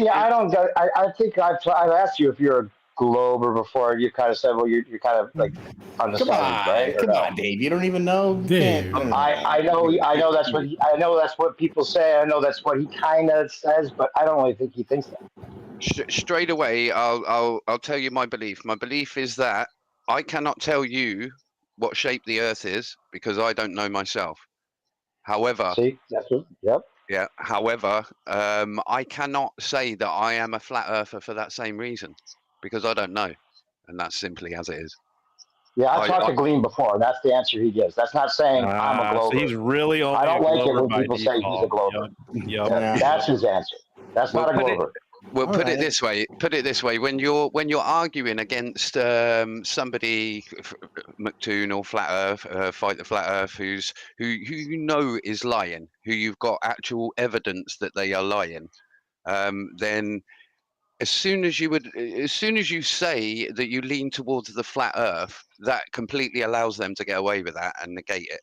Speaker 11: I don't. I think I've asked you if you're a Glober before. You kind of said, well, you're kind of like on the
Speaker 3: Come
Speaker 11: side,
Speaker 3: on,
Speaker 11: right? Or
Speaker 3: come
Speaker 11: no?
Speaker 3: on, Dave. You don't even know. You
Speaker 4: Dave.
Speaker 3: can't-
Speaker 11: I know that's what I know that's what people say. I know that's what he kind of says, but I don't really think he thinks that.
Speaker 18: straight away, I'll tell you my belief. My belief is that I cannot tell you what shape the Earth is because I don't know myself. However,
Speaker 11: See, that's what. Yep.
Speaker 18: yeah. However, I cannot say that I am a flat earther for that same reason because I don't know, and that's simply as it is.
Speaker 11: Yeah, I've talked to Gleam before, and that's the answer he gives. That's not saying I'm a Glober.
Speaker 2: So he's really only
Speaker 11: I don't
Speaker 2: a
Speaker 11: like it
Speaker 2: Glober
Speaker 11: when
Speaker 2: by
Speaker 11: people say he's a
Speaker 2: default.
Speaker 11: Glober.
Speaker 2: Yep.
Speaker 11: That's his answer. That's
Speaker 18: Well,
Speaker 11: not a
Speaker 18: put it-
Speaker 11: Glober.
Speaker 18: Well,
Speaker 3: All
Speaker 18: put
Speaker 3: right.
Speaker 18: it this way. Put it this way. When you're arguing against somebody, McToon or Flat Earth, Fight the Flat Earth, who you know is lying, who you've got actual evidence that they are lying, then as soon as you say that you lean towards the flat Earth, that completely allows them to get away with that and negate it.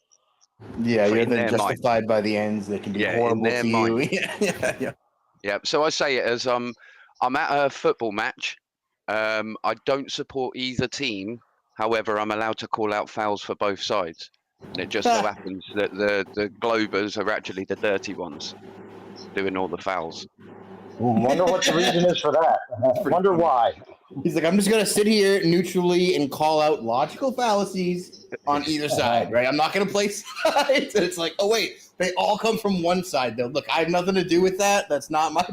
Speaker 3: Yeah, you're
Speaker 18: in
Speaker 3: then
Speaker 18: their mind.
Speaker 3: justified by the ends that can be
Speaker 18: Yeah, in
Speaker 3: horrible
Speaker 18: their
Speaker 3: to
Speaker 18: mind.
Speaker 3: you. Yeah.
Speaker 18: Yeah, so I say it as I'm at a football match. I don't support either team. However, I'm allowed to call out fouls for both sides. And it just so happens that the Globers are actually the dirty ones doing all the fouls.
Speaker 11: Wonder what the reason is for that. Wonder why.
Speaker 3: He's like, I'm just gonna sit here neutrally and call out logical fallacies on either side, right? I'm not gonna play sides. And it's like, oh wait, they all come from one side though. Look, I have nothing to do with that. That's not my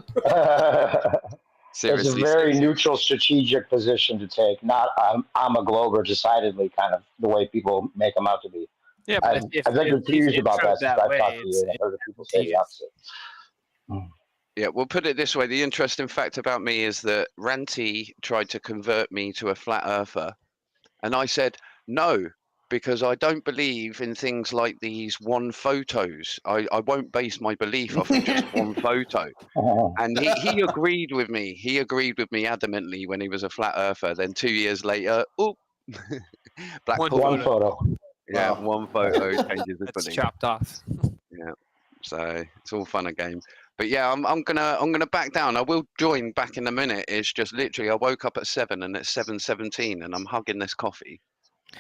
Speaker 11: It's a very neutral strategic position to take. Not I'm a Glober, decidedly kind of the way people make them out to be.
Speaker 8: Yeah, but
Speaker 11: I've been confused about that since I've talked to you.
Speaker 8: it's-
Speaker 11: I've heard people say the opposite.
Speaker 18: Yeah, we'll put it this way. The interesting fact about me is that Ranty tried to convert me to a flat earther. And I said, no, because I don't believe in things like these one photos. I won't base my belief off of just one photo. And he agreed with me. He agreed with me adamantly when he was a flat earther. Then 2 years later, Blackpool.
Speaker 11: One photo.
Speaker 18: Yeah,
Speaker 11: Wow.
Speaker 18: one photo changes the
Speaker 8: It's
Speaker 18: belief.
Speaker 8: chopped off.
Speaker 18: Yeah, so it's all fun and game. But yeah, I'm gonna back down. I will join back in a minute. It's just literally I woke up at 7 and it's 7:17 and I'm hugging this coffee.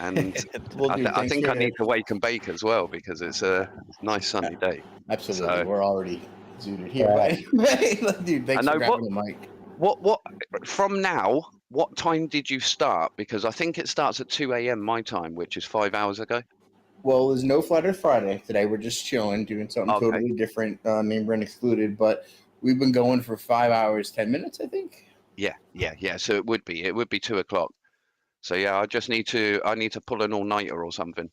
Speaker 18: And
Speaker 3: Well, dude,
Speaker 18: I
Speaker 3: thanks
Speaker 18: think I
Speaker 3: for-
Speaker 18: need to wake and bake as well because it's a nice sunny day.
Speaker 3: Absolutely.
Speaker 18: So-
Speaker 3: We're already zooted here.
Speaker 18: Right.
Speaker 3: But dude, thanks
Speaker 18: I
Speaker 3: for
Speaker 18: know,
Speaker 3: grabbing the mic.
Speaker 18: What from now? What time did you start? Because I think it starts at 2 a.m. my time, which is 5 hours ago.
Speaker 3: Well, there's no Flat Earth Friday today. We're just chilling, doing something
Speaker 18: Okay.
Speaker 3: totally different. Name brand excluded, but we've been going for 5 hours, 10 minutes, I think.
Speaker 18: Yeah. So it would be 2 o'clock. So yeah, I need to pull an all-nighter or something,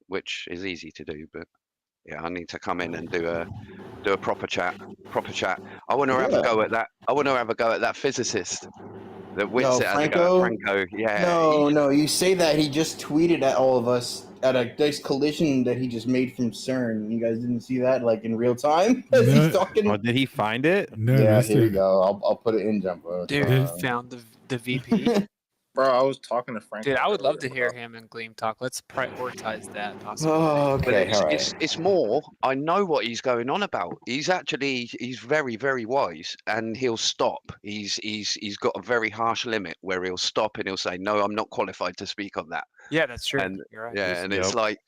Speaker 18: which is easy to do, but yeah, I need to come in and do a proper chat. I want to have a go at that. I want to have a go at that physicist that wits it. Franco. Yeah.
Speaker 3: No, you say that. He just tweeted at all of us at a nice collision that he just made from CERN. You guys didn't see that, like, in real time? As he's talking.
Speaker 2: Oh, did he find it?
Speaker 4: No,
Speaker 3: Yeah,
Speaker 4: missed
Speaker 3: here you
Speaker 4: it.
Speaker 3: go. I'll put it in Jumbo.
Speaker 8: Dude, found the VP.
Speaker 1: Bro, I was talking to Frank.
Speaker 8: Dude, I would love to hear him and Gleam talk. Let's prioritize that possibly.
Speaker 18: But it's more. I know what he's going on about. He's very, very wise, and he'll stop. He's got a very harsh limit where he'll stop and he'll say, "No, I'm not qualified to speak on that."
Speaker 8: Yeah, that's true.
Speaker 18: And
Speaker 8: You're right.
Speaker 18: yeah, and it's like,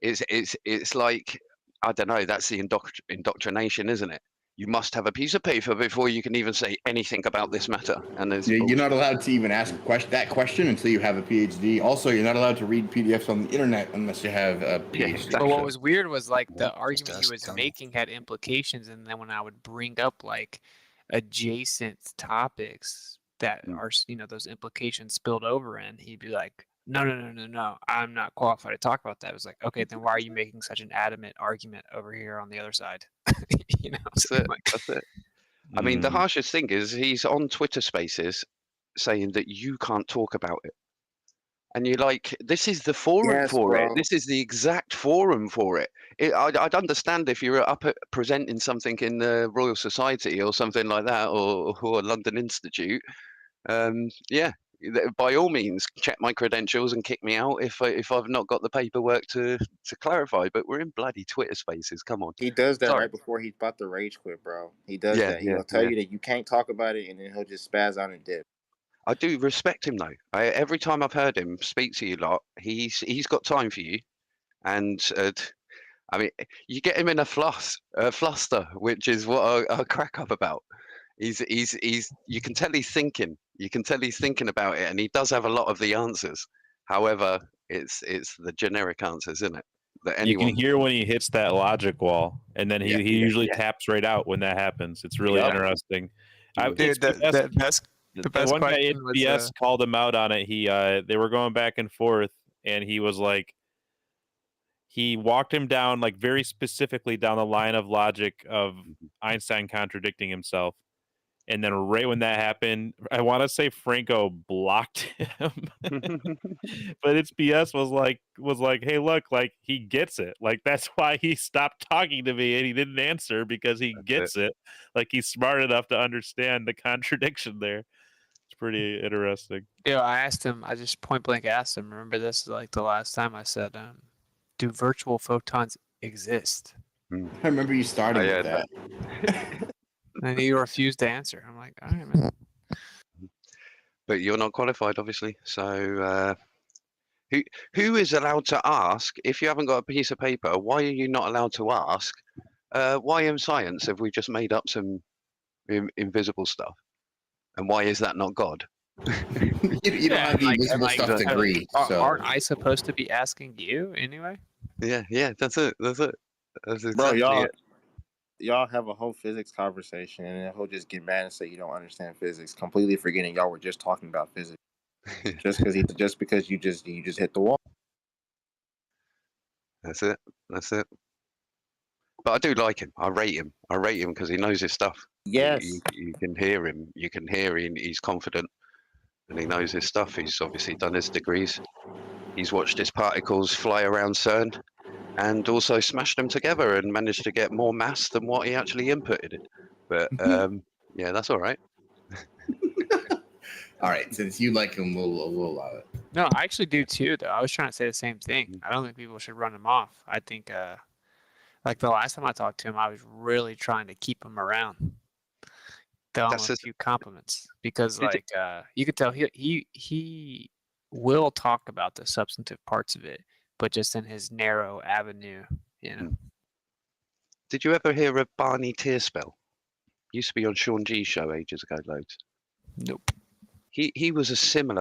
Speaker 18: it's like, I don't know. That's the indoctrination, isn't it? You must have a piece of paper before you can even say anything about this matter. And
Speaker 3: you're not allowed to even ask that question until you have a PhD. Also, you're not allowed to read PDFs on the internet unless you have a PhD.
Speaker 8: But what was weird was like the argument he was making had implications, and then when I would bring up like adjacent topics that are, you know, those implications spilled over in, he'd be like, no, I'm not qualified to talk about that. It was like, okay, then why are you making such an adamant argument over here on the other side? You know,
Speaker 18: that's it. That's it. I mean, the harshest thing is he's on Twitter Spaces saying that you can't talk about it. And you're like, this is the forum for it. This is the exact forum for it. I'd understand if you're up at presenting something in the Royal Society or something like that, or London Institute. Yeah, by all means, check my credentials and kick me out if I've not got the paperwork to clarify. But we're in bloody Twitter Spaces. Come on.
Speaker 1: He does that right before he's about to rage quit, bro. He does that. He'll tell you that you can't talk about it, and then he'll just spaz out and dip.
Speaker 18: I do respect him though. Every time I've heard him speak to you lot, he's got time for you, and I mean, you get him in a fluster, which is what I crack up about. He's you can tell he's thinking. You can tell he's thinking about it, and he does have a lot of the answers. However, it's the generic answers, isn't it? That anyone...
Speaker 2: You can hear when he hits that logic wall, and then he usually taps right out when that happens. It's really interesting.
Speaker 8: Dude, the best
Speaker 2: one guy
Speaker 8: question
Speaker 2: at
Speaker 8: was,
Speaker 2: BS called him out on it. They were going back and forth, and he was like, he walked him down like very specifically down the line of logic of Einstein contradicting himself. And then right when that happened, I want to say Franco blocked him, but it's BS was like, hey, look, like he gets it. Like that's why he stopped talking to me and he didn't answer because he gets it. Like he's smart enough to understand the contradiction there. It's pretty interesting.
Speaker 8: Yeah, I asked him. I just point blank asked him. Remember, this is like the last time I said, "Do virtual photons exist?"
Speaker 3: I remember you starting with that.
Speaker 8: And he refused to answer. I'm like, all right, man.
Speaker 18: But you're not qualified, obviously. So who is allowed to ask, if you haven't got a piece of paper, why are you not allowed to ask, why in science have we just made up some invisible stuff? And why is that not God?
Speaker 3: You don't have the invisible stuff degree. So.
Speaker 8: Aren't I supposed to be asking you anyway?
Speaker 18: Yeah, that's it. That's exactly
Speaker 1: Bro,
Speaker 18: it.
Speaker 1: Y'all have a whole physics conversation, and then he'll just get mad and say you don't understand physics, completely forgetting y'all were just talking about physics. just because you just hit the wall.
Speaker 18: That's it. But I do like him. I rate him because he knows his stuff.
Speaker 1: Yes.
Speaker 18: You can hear him. You can hear he's confident, and he knows his stuff. He's obviously done his degrees. He's watched his particles fly around CERN, and also smashed them together and managed to get more mass than what he actually inputted. But yeah, that's all right.
Speaker 3: All right, since you like him, we'll allow it.
Speaker 8: No, I actually do too, though. I was trying to say the same thing. I don't think people should run him off. I think, like the last time I talked to him, I was really trying to keep him around. Tell him a few compliments because, like, you could tell he will talk about the substantive parts of it, but just in his narrow avenue, you know.
Speaker 18: Did you ever hear of Barney Tearspell? Used to be on Sean G's show ages ago, loads.
Speaker 8: Nope.
Speaker 18: He was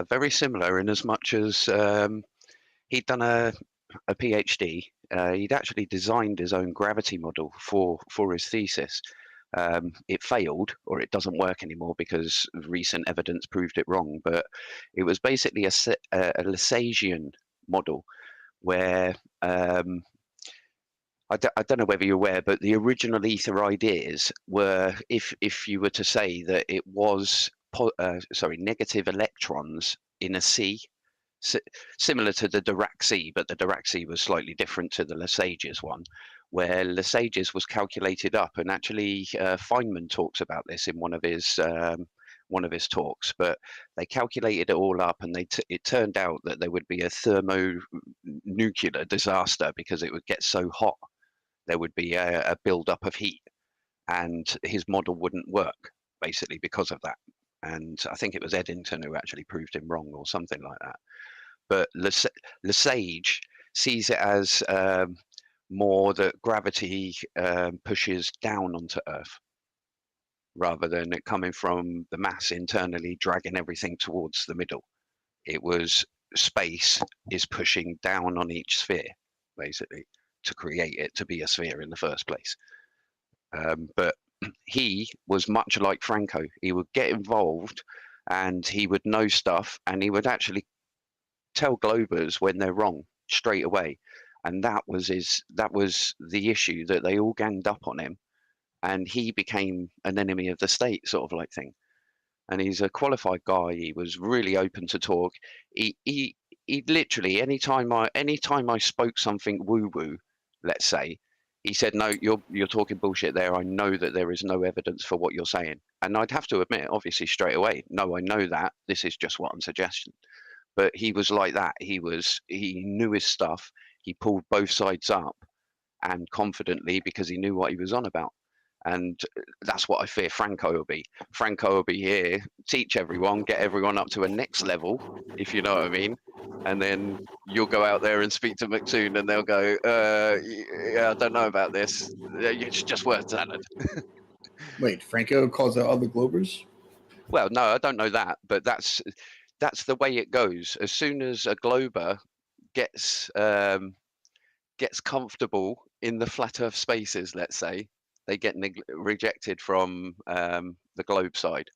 Speaker 18: very similar in as much as he'd done a PhD. He'd actually designed his own gravity model for his thesis. It failed, or it doesn't work anymore because recent evidence proved it wrong. But it was basically a Lissasian model where I don't know whether you're aware, but the original ether ideas were if you were to say that it was negative electrons in a sea, similar to the Dirac sea, but the Dirac sea was slightly different to the Lissajous one, where Lissajous was calculated up, and actually Feynman talks about this in one of one of his talks, but they calculated it all up, and it turned out that there would be a thermonuclear disaster because it would get so hot. There would be a build-up of heat, and his model wouldn't work, basically, because of that. And I think it was Eddington who actually proved him wrong or something like that. But Lesage sees it as more that gravity pushes down onto Earth, rather than it coming from the mass internally dragging everything towards the middle. It was space is pushing down on each sphere, basically, to create it to be a sphere in the first place. But he was much like Franco. He would get involved and he would know stuff, and he would actually tell Globers when they're wrong straight away. And that was the issue, that they all ganged up on him, and he became an enemy of the state sort of like thing. And he's a qualified guy. He was really open to talk. He literally, anytime I spoke something woo woo, let's say, he said, no, you're talking bullshit there. I know that there is no evidence for what you're saying. And I'd have to admit, obviously, straight away, no, I know that. This is just what I'm suggesting. But he was like that. He knew his stuff. He pulled both sides up, and confidently, because he knew what he was on about. And that's what I fear Franco will be. Franco will be here, teach everyone, get everyone up to a next level, if you know what I mean. And then you'll go out there and speak to McToon, and they'll go, yeah, I don't know about this. It's just worth telling.
Speaker 3: Wait, Franco calls out other Globers?
Speaker 18: Well, no, I don't know that, but that's the way it goes. As soon as a Glober gets comfortable in the flat Earth spaces, let's say, they get rejected from the globe side.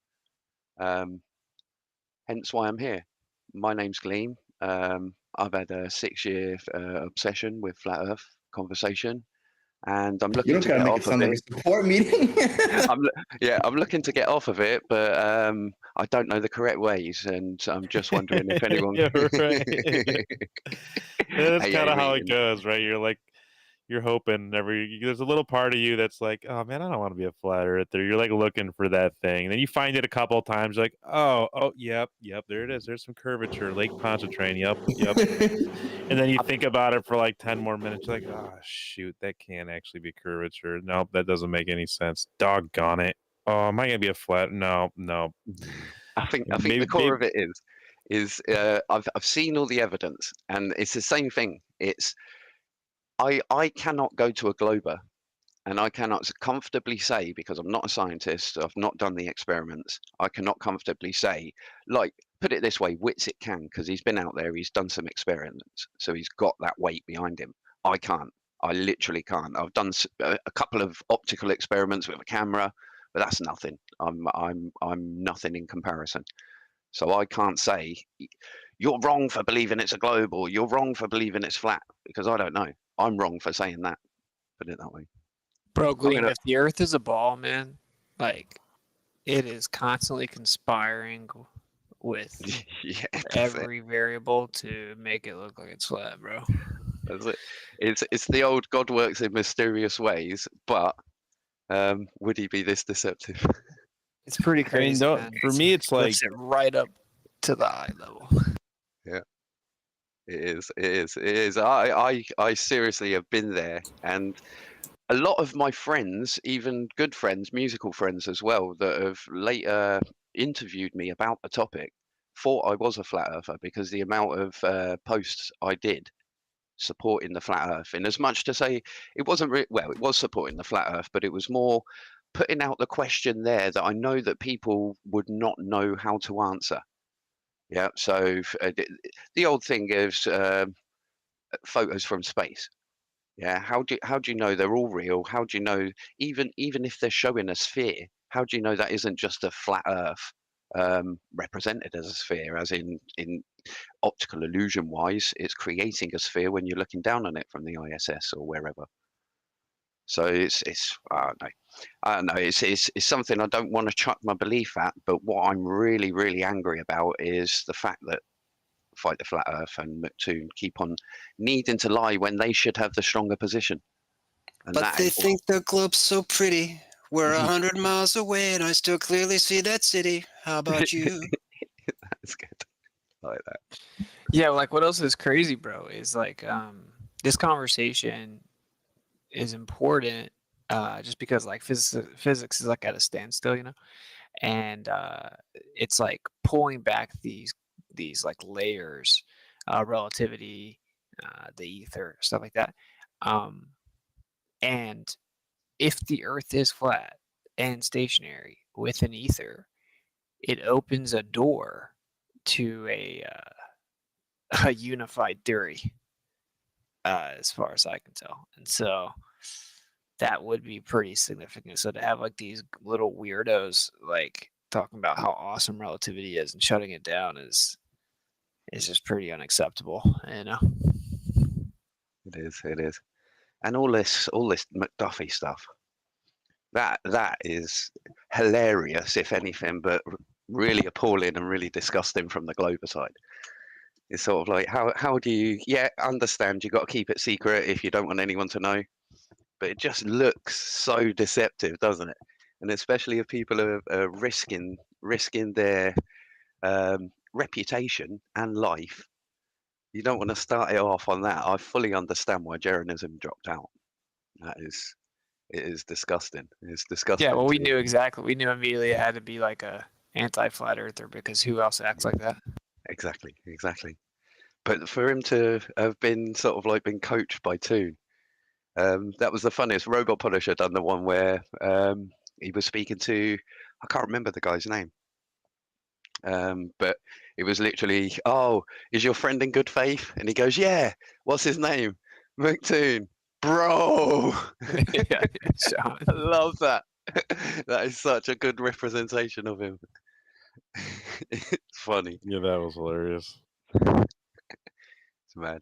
Speaker 18: Hence why I'm here. My name's Gleam. I've had a 6-year obsession with flat Earth conversation, and I'm looking to get off of it. You don't gotta make it sound like a support meeting. I'm looking to get off of it, but I don't know the correct ways, and I'm just wondering if anyone.
Speaker 2: Yeah, right. That's kind of how it goes, right? You're hoping there's a little part of you that's like, oh man, I don't want to be a flat earther. You're like looking for that thing, and then you find it a couple of times, like, oh, yep, there it is. There's some curvature, Lake Pontchartrain, yep. And then you think about it for like 10 more minutes, you're like, oh shoot, that can't actually be curvature. Nope, that doesn't make any sense. Doggone it. Oh, am I gonna be a flat? No.
Speaker 18: I think the core of it is I've seen all the evidence, and it's the same thing. It's I cannot go to a Glober, and I cannot comfortably say, because I'm not a scientist, I've not done the experiments, I cannot comfortably say, like, put it this way, Whitsitt can, because he's been out there, he's done some experiments, so he's got that weight behind him. I can't. I literally can't. I've done a couple of optical experiments with a camera, but that's nothing. I'm nothing in comparison. So I can't say, you're wrong for believing it's a globe, or you're wrong for believing it's flat, because I don't know. I'm wrong for saying that. Put it that way.
Speaker 8: Bro, Gleam, if the Earth is a ball, man, like, it is constantly conspiring with every variable to make it look like it's flat, bro.
Speaker 18: That's it. It's the old God works in mysterious ways, but would he be this deceptive?
Speaker 8: It's pretty crazy.
Speaker 2: I mean, for me, it's like
Speaker 8: it right up to the eye level.
Speaker 18: Yeah, it is. I seriously have been there, and a lot of my friends, even good friends, musical friends as well, that have later interviewed me about the topic, thought I was a flat earther because the amount of posts I did supporting the flat earth, in as much to say it wasn't it was supporting the flat earth, but it was more putting out the question there that I know that people would not know how to answer. Yeah, so the old thing is photos from space. Yeah, how do you know they're all real? How do you know even if they're showing a sphere? How do you know that isn't just a flat Earth represented as a sphere, as in optical illusion wise, it's creating a sphere when you're looking down on it from the ISS or wherever. So it's I don't know. It's something I don't want to chuck my belief at, but what I'm really, really angry about is the fact that Fight the Flat Earth and McToon keep on needing to lie when they should have the stronger position. And
Speaker 5: but they think their globe's so pretty. We're 100 miles away and I still clearly see that city. How about you?
Speaker 18: That's good. I like that.
Speaker 8: Yeah, like what else is crazy, bro, is like this conversation is important just because like physics is like at a standstill, you know? And it's like pulling back these like layers, relativity, the ether, stuff like that. And if the earth is flat and stationary with an ether, it opens a door to a unified theory, as far as I can tell. And so that would be pretty significant. So to have like these little weirdos like talking about how awesome relativity is and shutting it down is just pretty unacceptable, you know.
Speaker 18: It is. It is. And all this McDuffie stuff. That is hilarious, if anything, but really appalling and really disgusting from the Glober side. It's sort of like how do you understand you got to keep it secret if you don't want anyone to know, but it just looks so deceptive, doesn't it? And especially if people are risking their reputation and life, you don't want to start it off on that. I fully understand why Jeranism dropped out. It is disgusting. It's disgusting.
Speaker 8: Yeah, well, we knew exactly. We knew immediately it had to be like a anti-flat earther because who else acts like that?
Speaker 18: Exactly. But for him to have been sort of like been coached by Toon, that was the funniest. Robot Polisher done the one where he was speaking to, I can't remember the guy's name, but it was literally, oh, is your friend in good faith? And he goes, yeah. What's his name? McToon. Bro, I love that. That is such a good representation of him. It's funny.
Speaker 2: Yeah, that was hilarious.
Speaker 18: It's mad.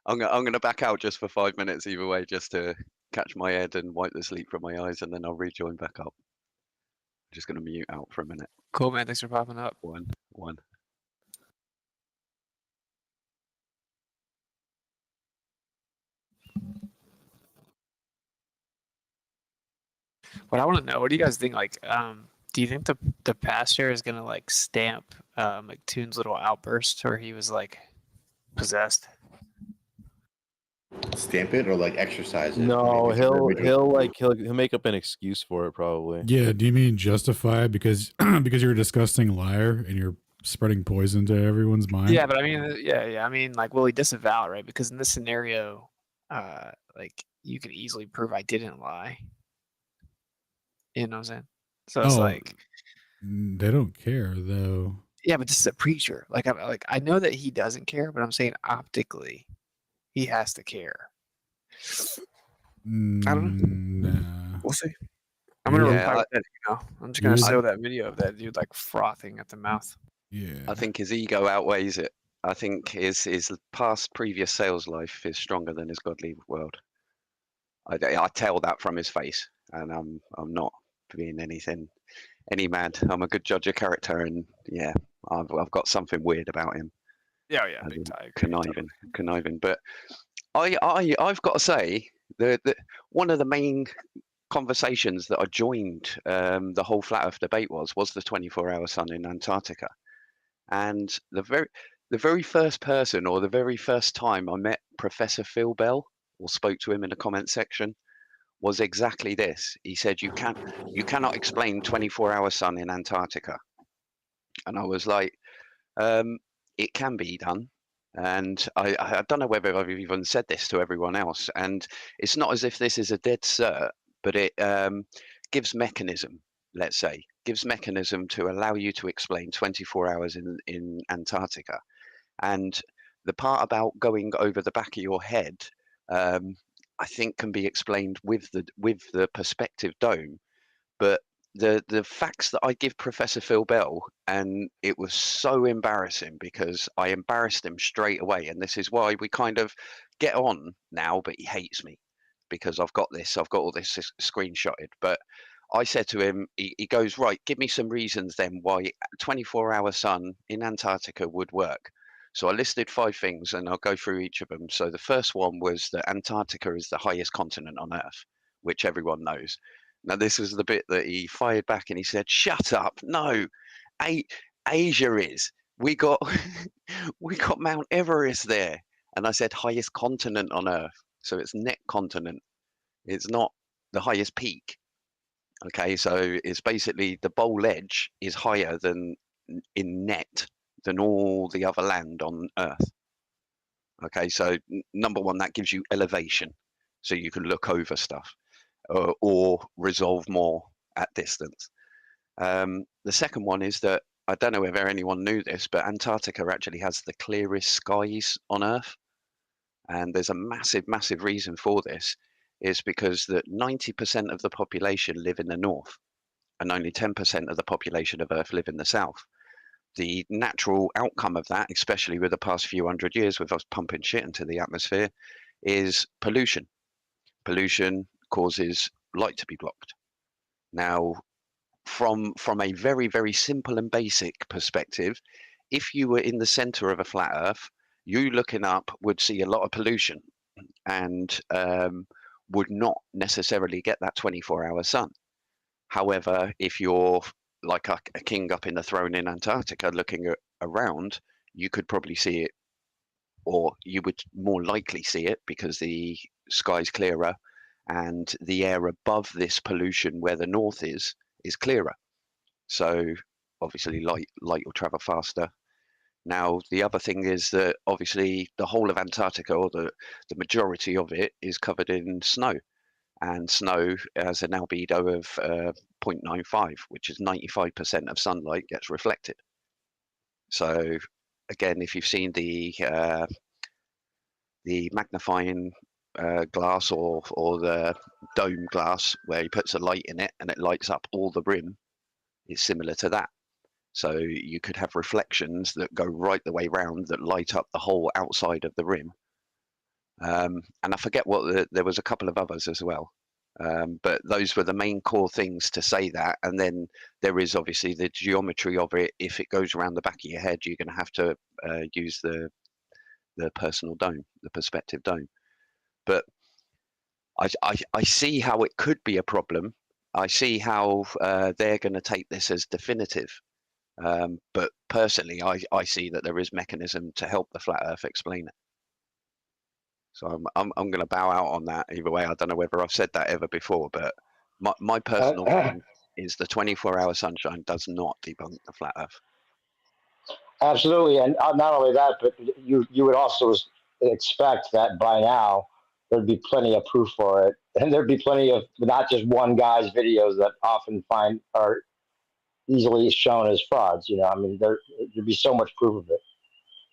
Speaker 18: I'm gonna back out just for 5 minutes either way, just to catch my head and wipe the sleep from my eyes, and then I'll rejoin back up. I'm just gonna mute out for a minute.
Speaker 8: Cool, man. Thanks for popping up.
Speaker 18: One.
Speaker 8: What I want to know, what do you guys think? Like, do you think the pastor is gonna like stamp McToon's little outburst where he was like possessed?
Speaker 3: Stamp it or like exercise it?
Speaker 2: No,
Speaker 3: Maybe
Speaker 2: he'll make up an excuse for it probably.
Speaker 4: Yeah, do you mean justify because because you're a disgusting liar and you're spreading poison to everyone's mind?
Speaker 8: Yeah, but I mean, yeah. I mean, like, will he disavow it, right? Because in this scenario, like, you could easily prove I didn't lie. You know what I'm saying? So it's like,
Speaker 4: they don't care though.
Speaker 8: yeah, but this is a preacher. Like, I know that he doesn't care, but I'm saying optically, he has to care. I don't know.
Speaker 4: Nah.
Speaker 8: We'll see. I'm gonna reply that, I'm just gonna show that video of that dude like frothing at the mouth.
Speaker 4: Yeah.
Speaker 18: I think his ego outweighs it. I think his previous sales life is stronger than his godly world. I tell that from his face, and I'm not being any mad. I'm a good judge of character, and yeah, I've got something weird about him.
Speaker 8: Yeah, big time.
Speaker 18: Conniving. But I've got to say that one of the main conversations that I joined the whole flat Earth debate was the 24-hour sun in Antarctica, and the very first person or the very first time I met Professor Phil Bell or spoke to him in the comment section was exactly this. He said you cannot explain 24-hour sun in Antarctica, and I was like, it can be done. And I don't know whether I've even said this to everyone else, and it's not as if this is a dead cert, but it gives mechanism, let's say, to allow you to explain 24 hours in Antarctica. And the part about going over the back of your head, I think can be explained with the perspective dome. But the facts that I give Professor Phil Bell, and it was so embarrassing because I embarrassed him straight away, and this is why we kind of get on now, but he hates me because I've got all this screenshotted. But I said to him, he goes, right, give me some reasons then why 24-hour sun in Antarctica would work. So I listed 5 things, and I'll go through each of them. So the first one was that Antarctica is the highest continent on Earth, which everyone knows. Now, this was the bit that he fired back and he said, "Shut up! No, Asia is. We got we got Mount Everest there." And I said, "Highest continent on Earth, so it's net continent. It's not the highest peak." Okay, so it's basically the bowl edge is higher than in net than all the other land on Earth. Okay, so number one, that gives you elevation, so you can look over stuff or resolve more at distance. The second one is that I don't know whether anyone knew this, but Antarctica actually has the clearest skies on Earth, and there's a massive, massive reason for this. Is because that 90% of the population live in the north, and only 10% of the population of Earth live in the south. The natural outcome of that, especially with the past few hundred years with us pumping shit into the atmosphere, is pollution. Pollution causes light to be blocked. Now, from a very, very simple and basic perspective, if you were in the center of a flat Earth, you looking up would see a lot of pollution and would not necessarily get that 24-hour sun. However, if you're like a king up in the throne in Antarctica looking around, you could probably see it, or you would more likely see it because the sky's clearer and the air above this pollution where the north is clearer. So obviously light will travel faster. Now, the other thing is that obviously the whole of Antarctica, or the majority of it, is covered in snow. And snow has an albedo of 0.95, which is 95% of sunlight gets reflected. So again, if you've seen the magnifying glass or the dome glass where he puts a light in it and it lights up all the rim, it's similar to that. So you could have reflections that go right the way round that light up the whole outside of the rim. And I forget what there was a couple of others as well. But those were the main core things to say that. And then there is obviously the geometry of it. If it goes around the back of your head, you're going to have to use the personal dome, the perspective dome. But I see how it could be a problem. I see how they're going to take this as definitive. But personally, I see that there is mechanism to help the flat Earth explain it. So I'm going to bow out on that either way. I don't know whether I've said that ever before, but my personal thing is the 24-hour sunshine does not debunk the flat Earth.
Speaker 11: Absolutely, and not only that, but you would also expect that by now there'd be plenty of proof for it, and there'd be plenty of not just one guy's videos that often are easily shown as frauds. You know, I mean, there'd be so much proof of it.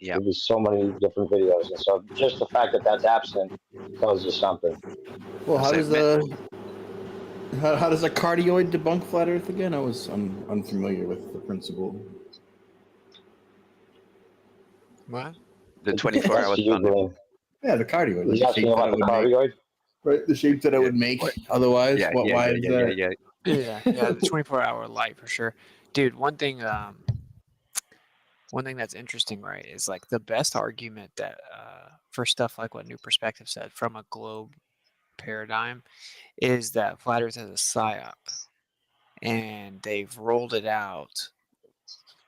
Speaker 18: Yeah.
Speaker 11: There'd be so many different videos, and so just the fact that that's absent tells you something.
Speaker 3: Well, how does a cardioid debunk flat Earth again? I was unfamiliar with the principle.
Speaker 18: What? The 24-hour sun.
Speaker 3: Yeah, the cardioid.
Speaker 11: He's asking about the cardioid.
Speaker 3: Right, the shape that it would make. Otherwise, why is that?
Speaker 8: Yeah, the 24-hour light for sure, dude. One thing that's interesting, right, is like the best argument that for stuff like what New Perspective said from a globe paradigm is that flat Earth is a psyop, and they've rolled it out,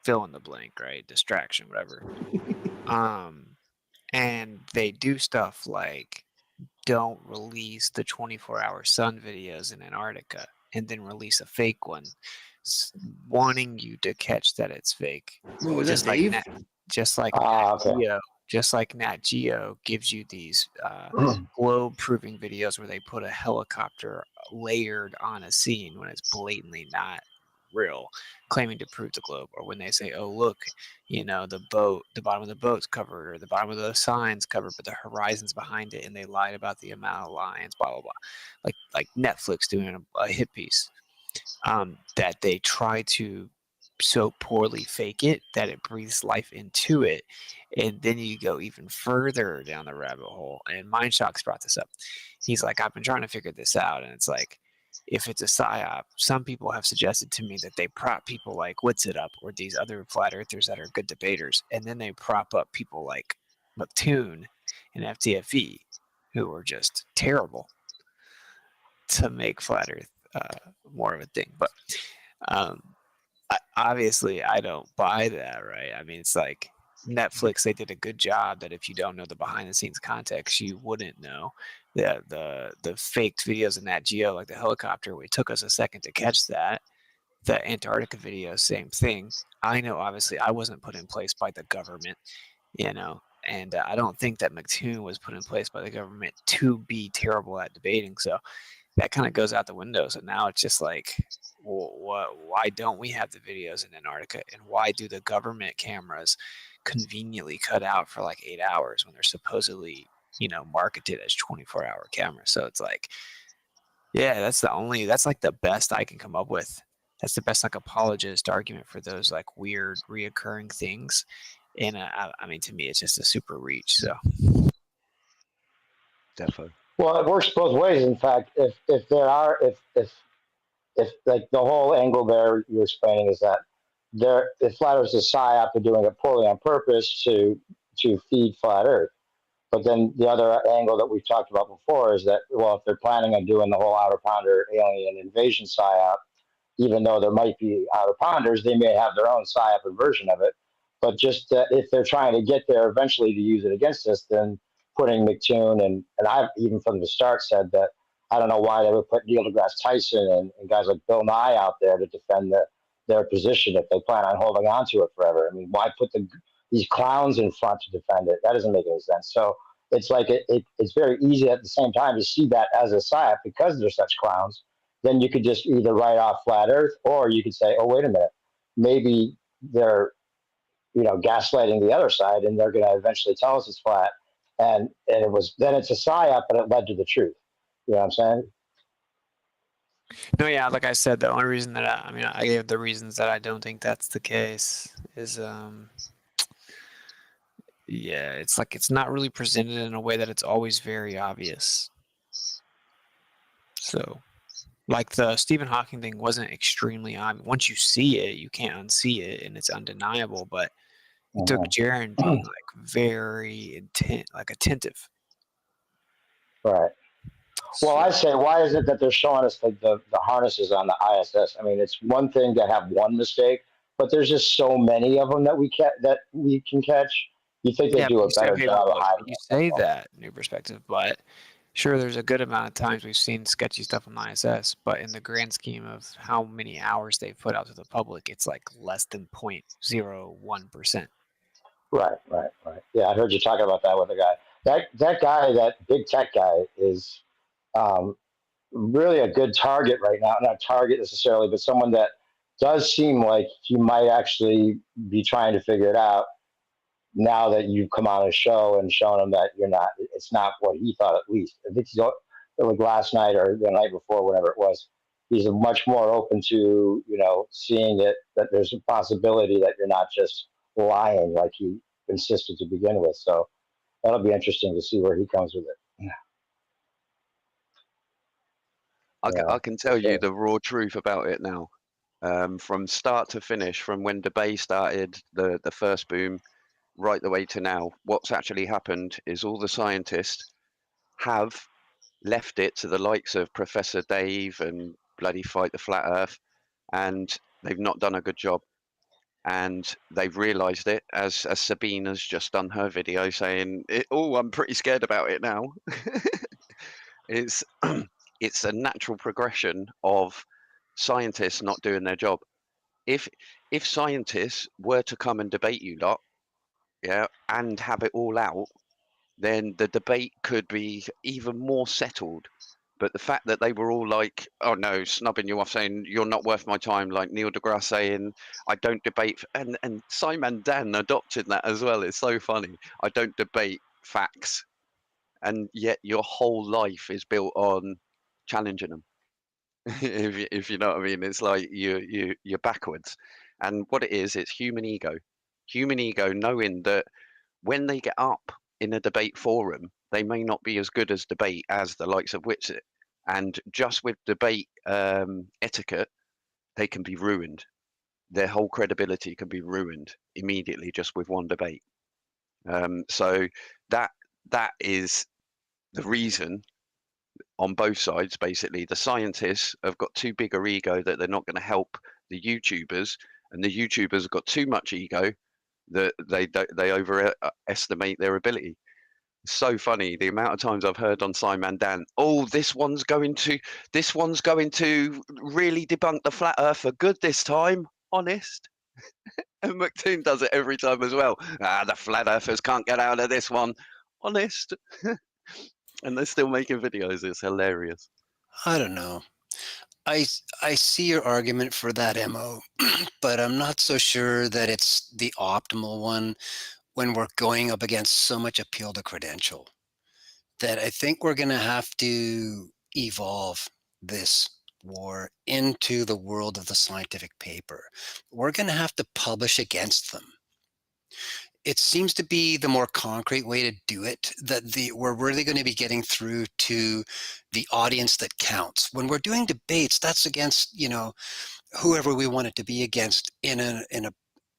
Speaker 8: fill in the blank, right? Distraction, whatever. And they do stuff like don't release the 24-hour sun videos in Antarctica and then release a fake one, wanting you to catch that it's fake.
Speaker 3: Oh, is
Speaker 8: just
Speaker 3: that
Speaker 8: like
Speaker 3: Dave?
Speaker 8: Just like Nat Geo gives you these globe proving videos where they put a helicopter layered on a scene when it's blatantly not real, claiming to prove the globe, or when they say, oh look, you know, the bottom of the boat's covered, or the bottom of the sign's covered, but the horizon's behind it, and they lied about the amount of lines, blah blah blah, like Netflix doing a hit piece, that they try to so poorly fake it that it breathes life into it. And then you go even further down the rabbit hole, and Mindshock's brought this up. He's like, I've been trying to figure this out, and it's like, if it's a psyop, some people have suggested to me that they prop people like What's It Up or these other flat earthers that are good debaters, and then they prop up people like McToon and FTFE, who are just terrible, to make flat Earth more of a thing. But obviously, I don't buy that, right? I mean, it's like Netflix. They did a good job that if you don't know the behind the scenes context, you wouldn't know the faked videos in Nat Geo, like the helicopter. It took us a second to catch that. The Antarctica video, same thing. I know, obviously, I wasn't put in place by the government, and I don't think that McToon was put in place by the government to be terrible at debating. So that kind of goes out the window. So now it's just like, well, why don't we have the videos in Antarctica, and why do the government cameras conveniently cut out for like 8 hours when they're supposedly, marketed as 24-hour cameras? So it's like, yeah, that's like the best I can come up with. That's the best like apologist argument for those like weird reoccurring things. And I mean, to me, it's just a super reach. So
Speaker 18: Definitely.
Speaker 11: Well, it works both ways. In fact, if there are if like the whole angle there you're explaining is that if flat Earth is a psyop, they're doing it poorly on purpose to feed flat Earth. But then the other angle that we've talked about before is that, well, if they're planning on doing the whole outer pounder alien invasion psyop, even though there might be outer pounders, they may have their own psyop version of it. But just if they're trying to get there eventually to use it against us, then putting McToon and I've even from the start said that I don't know why they would put Neil deGrasse Tyson and guys like Bill Nye out there to defend their position if they plan on holding on to it forever. I mean, why put these clowns in front to defend it? That doesn't make any sense. So it's like it's very easy at the same time to see that as a psyop because they're such clowns. Then you could just either write off flat Earth, or you could say, oh, wait a minute, maybe they're gaslighting the other side, and they're going to eventually tell us it's flat, and it's a psyop, but it led to the truth. You know what I'm saying?
Speaker 8: no, yeah, like I said, the only reason that I gave the reasons that I don't think that's the case is yeah, it's like it's not really presented in a way that it's always very obvious. So, like the Stephen Hawking thing wasn't extremely obvious. Once you see it, you can't unsee it, and it's undeniable. But it took Jaron being like very attentive.
Speaker 11: Right. Well, I say, why is it that they're showing us the harnesses on the ISS? I mean, it's one thing to have one mistake, but there's just so many of them that we can catch. You think they do a better job of hiding?
Speaker 8: You say that, new perspective, but sure, there's a good amount of times we've seen sketchy stuff on the ISS, but in the grand scheme of how many hours they've put out to the public, it's like less than 0.01%.
Speaker 11: Right. Yeah, I heard you talking about that with a guy. That guy, that big tech guy, is really a good target right now. Not target necessarily, but someone that does seem like he might actually be trying to figure it out now that you've come on a show and shown him that it's not what he thought, at least. I think like last night or the night before, whatever it was, he's much more open to, seeing it, that there's a possibility that you're not just lying like he insisted to begin with. So that'll be interesting to see where he comes with it.
Speaker 18: I can tell you the raw truth about it now. From start to finish, from when debate started, the first boom, right the way to now, what's actually happened is all the scientists have left it to the likes of Professor Dave and bloody Fight the Flat Earth, and they've not done a good job. And they've realized it, as Sabine has just done her video saying, oh, I'm pretty scared about it now. It's a natural progression of scientists not doing their job. If scientists were to come and debate you lot, and have it all out, then the debate could be even more settled. But the fact that they were all like, oh no, snubbing you off, saying you're not worth my time, like Neil deGrasse saying, I don't debate, and Simon Dan adopted that as well. It's so funny. I don't debate facts, and yet your whole life is built on challenging them. if you know what I mean, it's like you're backwards. And what it is, it's human ego knowing that when they get up in a debate forum, they may not be as good as debate as the likes of Witsit. And just with debate etiquette, they can be ruined. Their whole credibility can be ruined immediately just with one debate. So that is the reason on both sides. Basically, the scientists have got too big a ego that they're not going to help the YouTubers, and the YouTubers have got too much ego that they overestimate their ability. It's so funny the amount of times I've heard on Simon Dan, oh, this one's going to really debunk the flat earther good this time, honest. And McToon does it every time as well. The flat earthers can't get out of this one, honest. And they're still making videos. It's hilarious.
Speaker 5: I don't know. I see your argument for that MO, but I'm not so sure that it's the optimal one when we're going up against so much appeal to credential. That I think we're going to have to evolve this war into the world of the scientific paper. We're going to have to publish against them. It seems to be the more concrete way to do it, that we're really going to be getting through to the audience that counts. When we're doing debates, that's against, whoever we want it to be against in a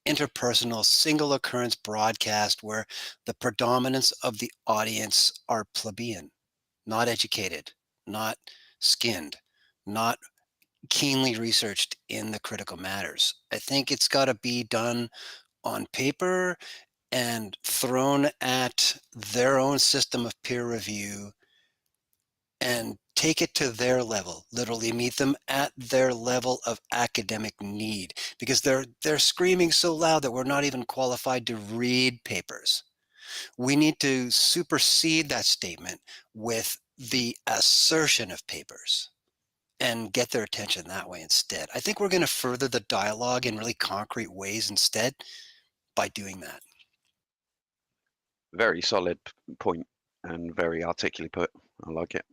Speaker 5: interpersonal single occurrence broadcast where the predominance of the audience are plebeian, not educated, not skinned, not keenly researched in the critical matters. I think it's got to be done on paper and thrown at their own system of peer review and take it to their level, literally meet them at their level of academic need, because they're screaming so loud that we're not even qualified to read papers. We need to supersede that statement with the assertion of papers and get their attention that way instead. I think we're going to further the dialogue in really concrete ways instead by doing that.
Speaker 18: Very solid point and very articulately put. I like it.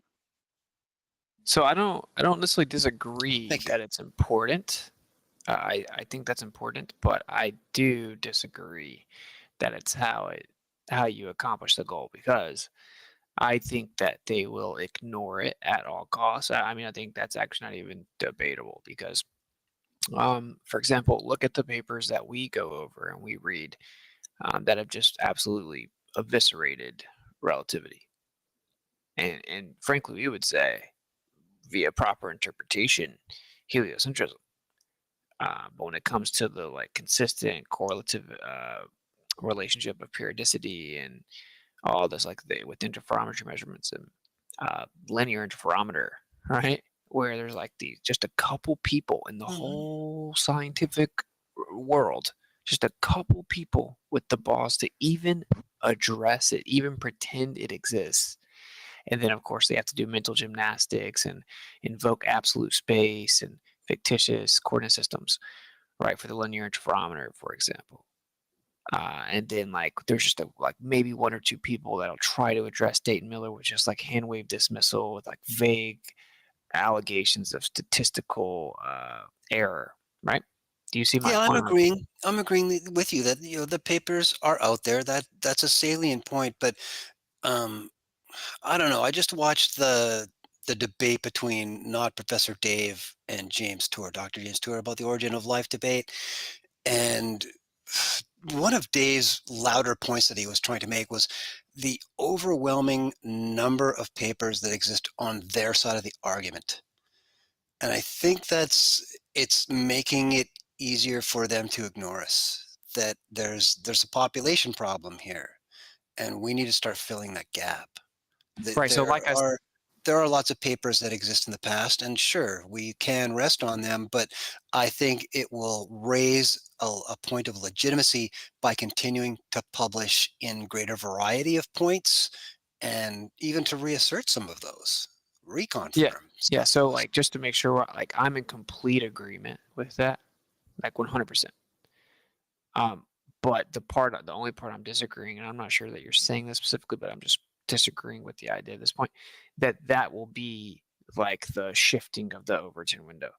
Speaker 8: So I don't necessarily disagree that it's important. I think that's important, but I do disagree that it's how you accomplish the goal, because I think that they will ignore it at all costs. I mean, I think that's actually not even debatable because, for example, look at the papers that we go over and we read that have just absolutely eviscerated relativity. And frankly, we would say, via proper interpretation, heliocentrism. But when it comes to the consistent correlative relationship of periodicity and all this, with interferometry measurements and linear interferometer, right, where there's just a couple people in the whole scientific world, just a couple people with the balls to even address it, even pretend it exists. And then, of course, they have to do mental gymnastics and invoke absolute space and fictitious coordinate systems, right, for the linear interferometer, for example. And then, there's just maybe one or two people that'll try to address Dayton Miller with just hand wave dismissal with vague allegations of statistical error, right? Do you see my point?
Speaker 5: I'm agreeing with you that the papers are out there. That's a salient point, but I don't know. I just watched the debate between not Professor Dave and Dr. James Tour about the origin of life debate. And one of Dave's louder points that he was trying to make was the overwhelming number of papers that exist on their side of the argument. And I think it's making it easier for them to ignore us, that there's a population problem here and we need to start filling that gap.
Speaker 8: Right. So
Speaker 5: there are lots of papers that exist in the past, and sure, we can rest on them, but I think it will raise a point of legitimacy by continuing to publish in greater variety of points and even to reassert some of those, reconfirm.
Speaker 8: Yeah. So just to make sure, I'm in complete agreement with that, 100%. But the only part I'm disagreeing, and I'm not sure that you're saying this specifically, but I'm just disagreeing with the idea at this point, that will be the shifting of the Overton window.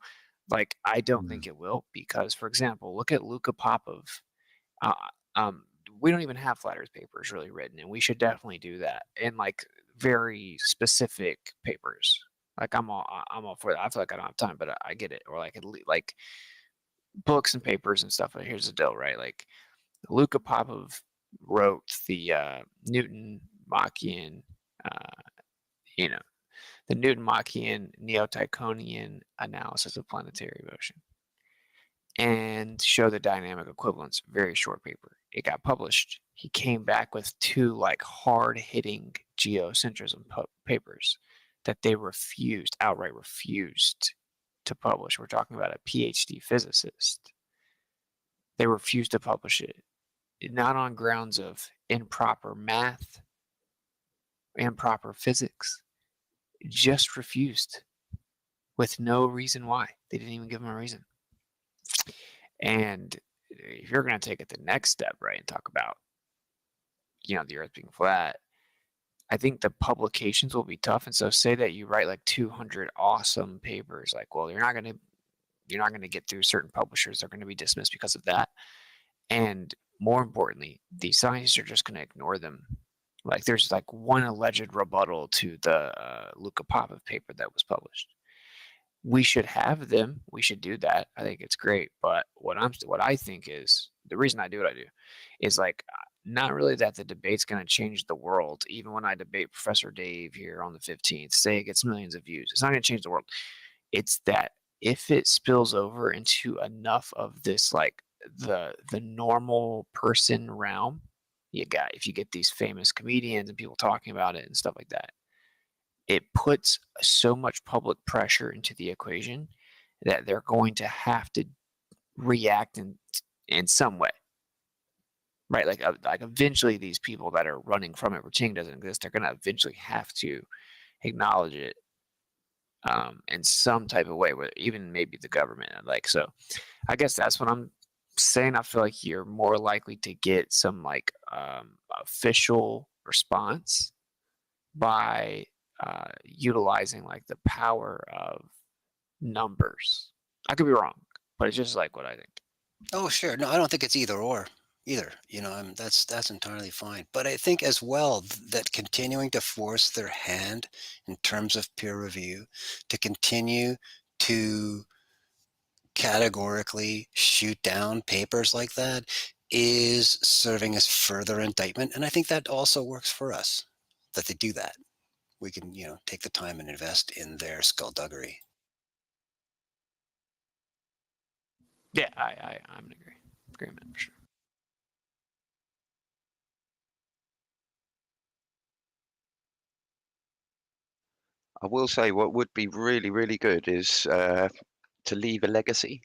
Speaker 8: I don't think it will, because, for example, look at Luka Popov. We don't even have flat Earth papers really written, and we should definitely do that in very specific papers. I'm all for that. I feel like I don't have time, but I get it. Or books and papers and stuff. Here's the deal, right? Luka Popov wrote the Newton Machian, the the Newton-Machian Neo-Tychonian analysis of planetary motion, and show the dynamic equivalence. Very short paper. It got published. He came back with 2 like hard-hitting geocentrism papers that they outright refused to publish. We're talking about a PhD physicist. They refused to publish it, not on grounds of improper math, improper physics, just refused with no reason why. They didn't even give them a reason. And if you're going to take it the next step, right, and talk about, the Earth being flat, I think the publications will be tough. And so say that you write like 200 awesome papers, like, well, you're not going to get through certain publishers. They're going to be dismissed because of that. And more importantly, the scientists are just going to ignore them. Like there's like one alleged rebuttal to the Luka Popov paper that was published. We should have them. We should do that. I think it's great. But what I think is the reason I do what I do is like not really that the debate's going to change the world. Even when I debate Professor Dave here on the 15th, say it gets millions of views, it's not going to change the world. It's that if it spills over into enough of this, like the normal person realm, if you get these famous comedians and people talking about it and stuff like that, it puts so much public pressure into the equation that they're going to have to react in some way, right? Like eventually these people that are running from it, pretending it doesn't exist, they're going to eventually have to acknowledge it in some type of way, even maybe the government. Like, so I guess that's what I'm saying. I feel like you're more likely to get some like official response by utilizing like the power of numbers. I could be wrong, but it's just like what I think.
Speaker 5: Oh, sure. No, I don't think it's either or either. That's entirely fine. But I think as well that continuing to force their hand in terms of peer review, to continue to categorically shoot down papers like that is serving as further indictment. And I think that also works for us, that they do that. We can, take the time and invest in their skullduggery.
Speaker 8: Yeah, I'm in agreement for sure.
Speaker 18: I will say what would be really, really good is to leave a legacy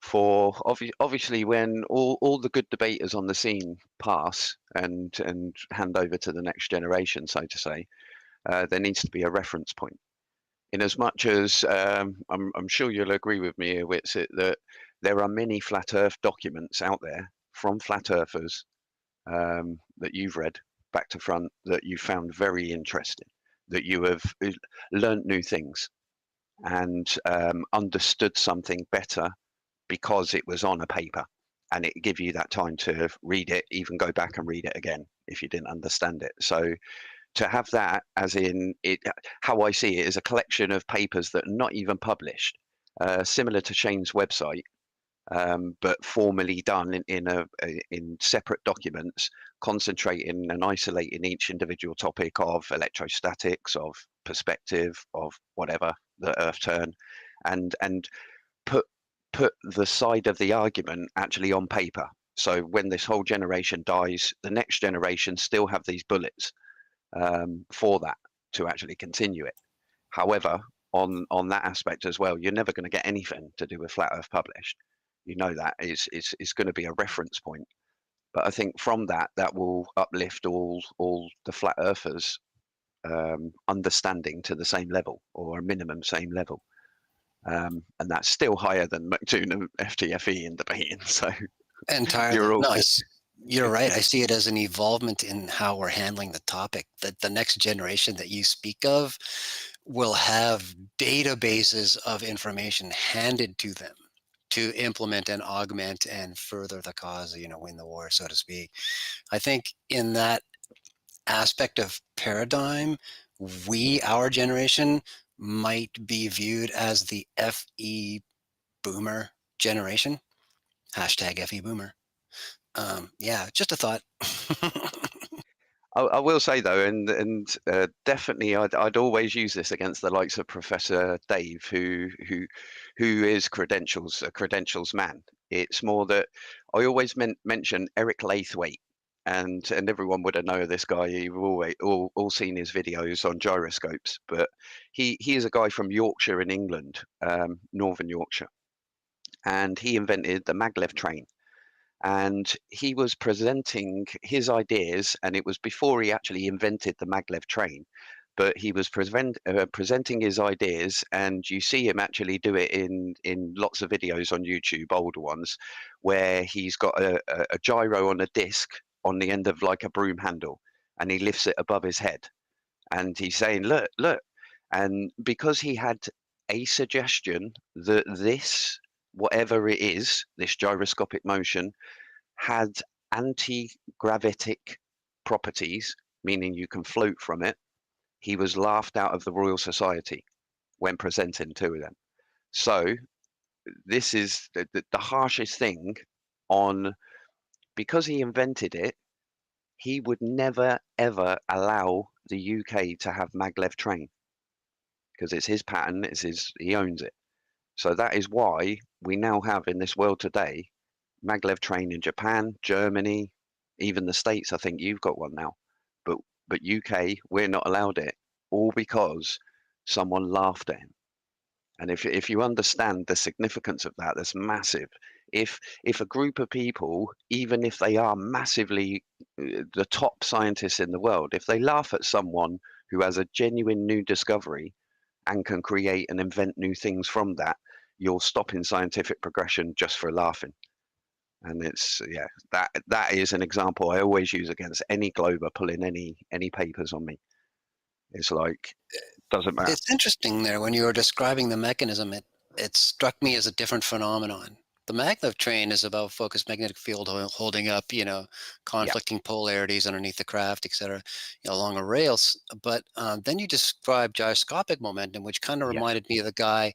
Speaker 18: for obviously when all the good debaters on the scene pass and hand over to the next generation, so to say, there needs to be a reference point. In as much as I'm sure you'll agree with me, Witsit, that there are many flat Earth documents out there from flat earthers that you've read back to front that you found very interesting, that you have learned new things and understood something better because it was on a paper, and it give you that time to read it, even go back and read it again if you didn't understand it. So to have that, as in it, how I see it is a collection of papers that are not even published, similar to Shane's website, but formally done in separate documents, concentrating and isolating each individual topic of electrostatics, of perspective, of whatever, the Earth turn, and put the side of the argument actually on paper. So when this whole generation dies, the next generation still have these bullets for that to actually continue it. However, on that aspect as well, you're never going to get anything to do with flat Earth published. That is going to be a reference point. But I think from that will uplift all the flat earthers understanding to the same level, or a minimum same level. And that's still higher than McToon and FTFE in debating. So
Speaker 5: entirely. You're right. I see it as an evolvement in how we're handling the topic. That the next generation that you speak of will have databases of information handed to them to implement and augment and further the cause, win the war, so to speak. I think in that aspect of paradigm, our generation, might be viewed as the FE boomer generation. #FE boomer. Yeah, just a thought.
Speaker 18: I will say though, and definitely, I'd always use this against the likes of Professor Dave, who is a credentials man. It's more that I always mention Eric Laithwaite, and everyone would have known this guy. You've always all seen his videos on gyroscopes, but he is a guy from Yorkshire in England, northern Yorkshire, and he invented the maglev train. And he was presenting his ideas, and it was before he actually invented the maglev train, but he was presenting his ideas, and you see him actually do it in lots of videos on YouTube, older ones, where he's got a gyro on a disc on the end of like a broom handle, and he lifts it above his head, and he's saying, look, look. And because he had a suggestion that this, whatever it is, this gyroscopic motion, had anti-gravitic properties, meaning you can float from it, he was laughed out of the Royal Society when presenting to them. So this is the harshest thing on, because he invented it, he would never ever allow the UK to have maglev train, because it's his patent, he owns it. So that is why we now have in this world today maglev train in Japan, Germany, even the States. I think you've got one now, but UK, we're not allowed it, all because someone laughed at him. And if you understand the significance of that, that's massive. If a group of people, even if they are massively the top scientists in the world, if they laugh at someone who has a genuine new discovery and can create and invent new things from that, you're stopping scientific progression just for laughing. And it's, yeah, that is an example I always use against any glober pulling any papers on me. It's like, doesn't matter.
Speaker 5: It's interesting there when you were describing the mechanism. It struck me as a different phenomenon. The maglev train is about focused magnetic field holding up, conflicting polarities underneath the craft, etc., along a rail. But then you described gyroscopic momentum, which kind of reminded me of the guy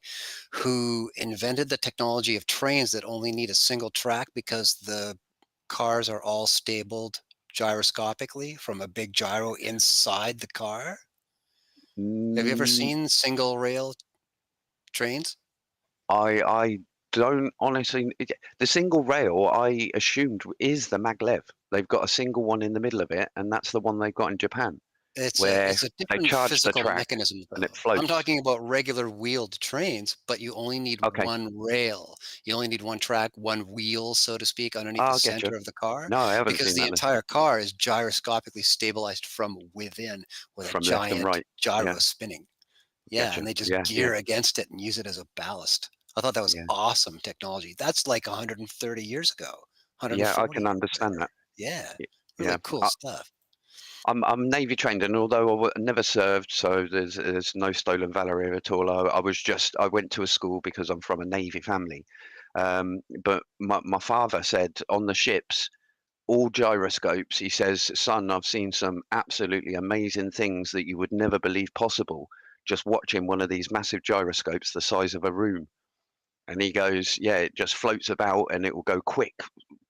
Speaker 5: who invented the technology of trains that only need a single track because the cars are all stabled gyroscopically from a big gyro inside the car. Have you ever seen single rail trains?
Speaker 18: I don't honestly. The single rail I assumed is the maglev. They've got a single one in the middle of it, and that's the one they've got in Japan,
Speaker 5: It's
Speaker 18: where
Speaker 5: a
Speaker 18: they
Speaker 5: different
Speaker 18: charge the
Speaker 5: physical
Speaker 18: track
Speaker 5: mechanism,
Speaker 18: and it
Speaker 5: though.
Speaker 18: floats.
Speaker 5: I'm talking about regular wheeled trains, but you only need
Speaker 18: Okay.
Speaker 5: one rail. You only need one track, one wheel, so to speak, underneath the
Speaker 18: I'll get you.
Speaker 5: center of the car,
Speaker 18: No, I haven't
Speaker 5: because
Speaker 18: seen
Speaker 5: the
Speaker 18: that
Speaker 5: entire car is gyroscopically stabilized from within with a
Speaker 18: from left and
Speaker 5: giant
Speaker 18: right.
Speaker 5: gyro
Speaker 18: Yeah,
Speaker 5: spinning. Yeah,
Speaker 18: getcha.
Speaker 5: and they just
Speaker 18: Yeah,
Speaker 5: gear against it and use it as a ballast. I thought that was
Speaker 18: yeah.
Speaker 5: awesome technology. That's like 130 years ago,
Speaker 18: Yeah, I
Speaker 5: 140
Speaker 18: can
Speaker 5: or
Speaker 18: understand
Speaker 5: whatever.
Speaker 18: that.
Speaker 5: Yeah,
Speaker 18: Yeah,
Speaker 5: really cool stuff.
Speaker 18: I'm Navy trained, and although I never served, so there's no stolen valor here at all. I went to a school because I'm from a Navy family, but my father said on the ships, all gyroscopes. He says, son, I've seen some absolutely amazing things that you would never believe possible just watching one of these massive gyroscopes the size of a room. And he goes, yeah, it just floats about and it will go quick,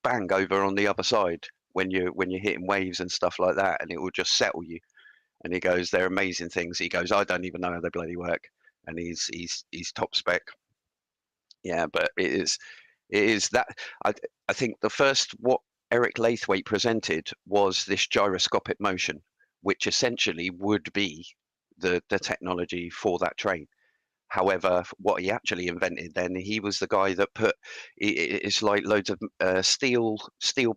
Speaker 18: bang, over on the other side when you're hitting waves and stuff like that, and it will just settle you. And he goes, they're amazing things. He goes, I don't even know how they bloody work. And he's top spec. Yeah, but it is that I think the first what Eric Laithwaite presented was this gyroscopic motion, which essentially would be the technology for that train. However, what he actually invented then, he was the guy that put it's like loads of steel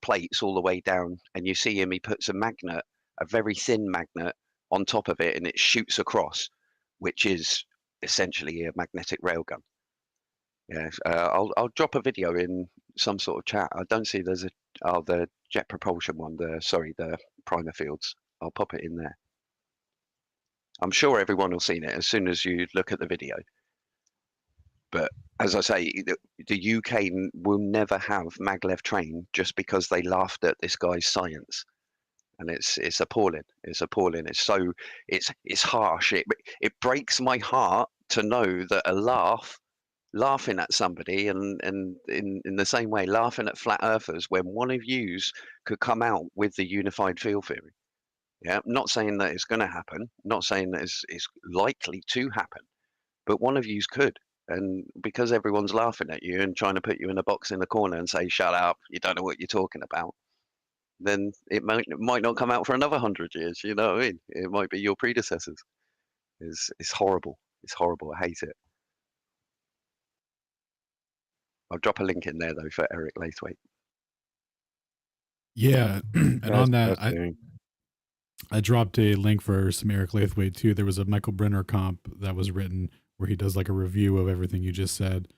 Speaker 18: plates all the way down, and you see him. He puts a magnet, a very thin magnet, on top of it, and it shoots across, which is essentially a magnetic railgun. Yeah, I'll drop a video in some sort of chat. I don't see there's the jet propulsion one. The primer fields. I'll pop it in there. I'm sure everyone will seen it as soon as you look at the video. But as I say, the UK will never have maglev train just because they laughed at this guy's science, and it's appalling. It's appalling. It's harsh. It breaks my heart to know that laughing at somebody and in the same way laughing at flat earthers when one of yous could come out with the unified field theory. Yeah, I'm not saying that it's going to happen, not saying that it's likely to happen, but one of yous could. And because everyone's laughing at you and trying to put you in a box in the corner and say, shut up, you don't know what you're talking about, then it might not come out for another 100 years. You know what I mean? It might be your predecessors. It's horrible. It's horrible. I hate it. I'll drop a link in there though for Eric Lathwaite.
Speaker 4: Yeah, and
Speaker 2: That's
Speaker 4: on that,
Speaker 2: fascinating.
Speaker 4: I dropped a link for some Eric Lathwaite too. There was a Michael Brenner comp that was written where he does like a review of everything you just said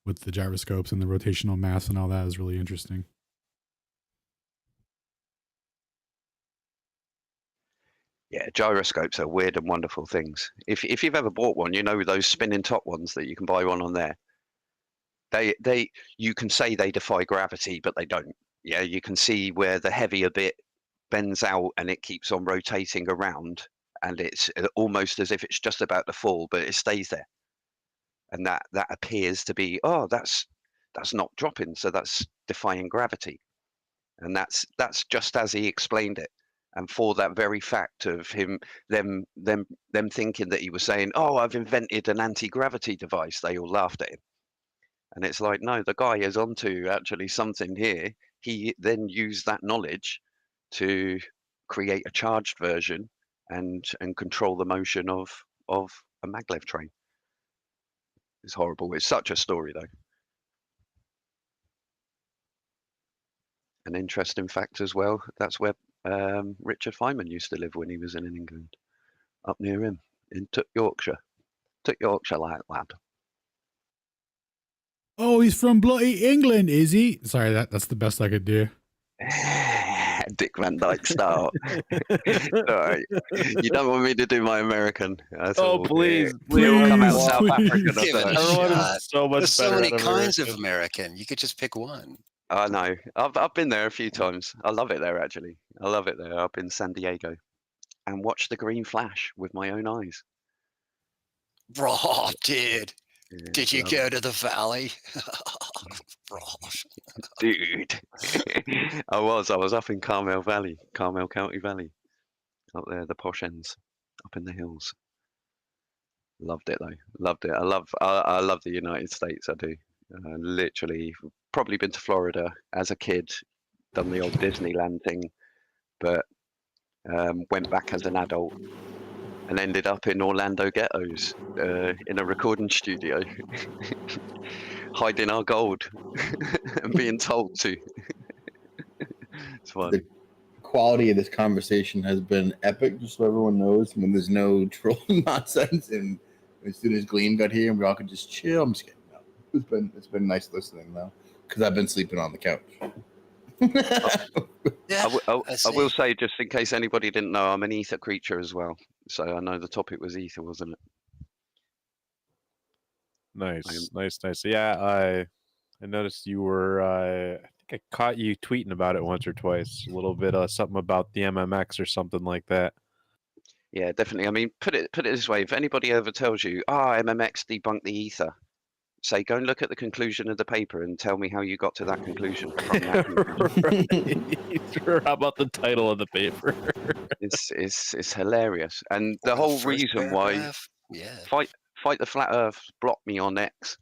Speaker 4: with the gyroscopes and the rotational mass and all that. Is really interesting.
Speaker 18: Yeah, gyroscopes are weird and wonderful things. If you've ever bought one, you know those spinning top ones that you can buy one on there. You can say they defy gravity, but they don't. Yeah, you can see where the heavier bit bends out and it keeps on rotating around, and it's almost as if it's just about to fall, but it stays there. And that appears to be, oh, that's not dropping, so that's defying gravity. And that's just as he explained it. And for that very fact of them thinking that he was saying, oh, I've invented an anti-gravity device, they all laughed at him. And it's like, no, the guy is onto actually something here. He then used that knowledge to create a charged version and control the motion of a maglev train. It's horrible. It's such a story, though. An interesting fact as well, that's where Richard Feynman used to live when he was in England, up near him, in Yorkshire. Yorkshire, lad.
Speaker 4: Oh, he's from bloody England, is he? Sorry, that's the best I could do.
Speaker 18: Dick Van Dyke style. Sorry. You don't want me to do my American.
Speaker 2: Please,
Speaker 18: we all come out South
Speaker 2: please.
Speaker 18: African.
Speaker 5: Give it a
Speaker 2: Everyone
Speaker 5: shot.
Speaker 2: is so much
Speaker 5: There's so
Speaker 2: better
Speaker 5: many
Speaker 2: at
Speaker 5: kinds of
Speaker 2: American.
Speaker 5: American. You could just pick one.
Speaker 18: I know. I've been there a few times. I love it there, actually. I love it there. Up in San Diego, and watched the green flash with my own eyes.
Speaker 5: Bro, dude.
Speaker 18: Yeah,
Speaker 5: Did you go to the valley? Bro.
Speaker 18: Dude. I was up in Carmel County Valley. Up there, the posh ends, up in the hills. Loved it though. Loved it. I love the United States. I do. Literally, probably been to Florida as a kid, done the old Disneyland thing, but went back as an adult and ended up in Orlando ghettos in a recording studio, hiding our gold and being told to. It's fun.
Speaker 3: The quality of this conversation has been epic, just so everyone knows, when there's no trolling nonsense, and as soon as Gleam got here and we all could just chill. I'm just kidding. No. It's been nice listening though, because I've been sleeping on the couch.
Speaker 18: I will say, just in case anybody didn't know, I'm an ether creature as well. So I know the topic was ether, wasn't it?
Speaker 2: Nice. Yeah, I noticed you were. I think I caught you tweeting about it once or twice. A little bit of something about the MMX or something like that.
Speaker 18: Yeah, definitely. I mean, put it this way: if anybody ever tells you, MMX debunked the ether, say, go and look at the conclusion of the paper and tell me how you got to that conclusion. From that conclusion.
Speaker 2: Sure, how about the title of the paper?
Speaker 18: It's hilarious, and the whole reason why fight the flat Earth blocked me on X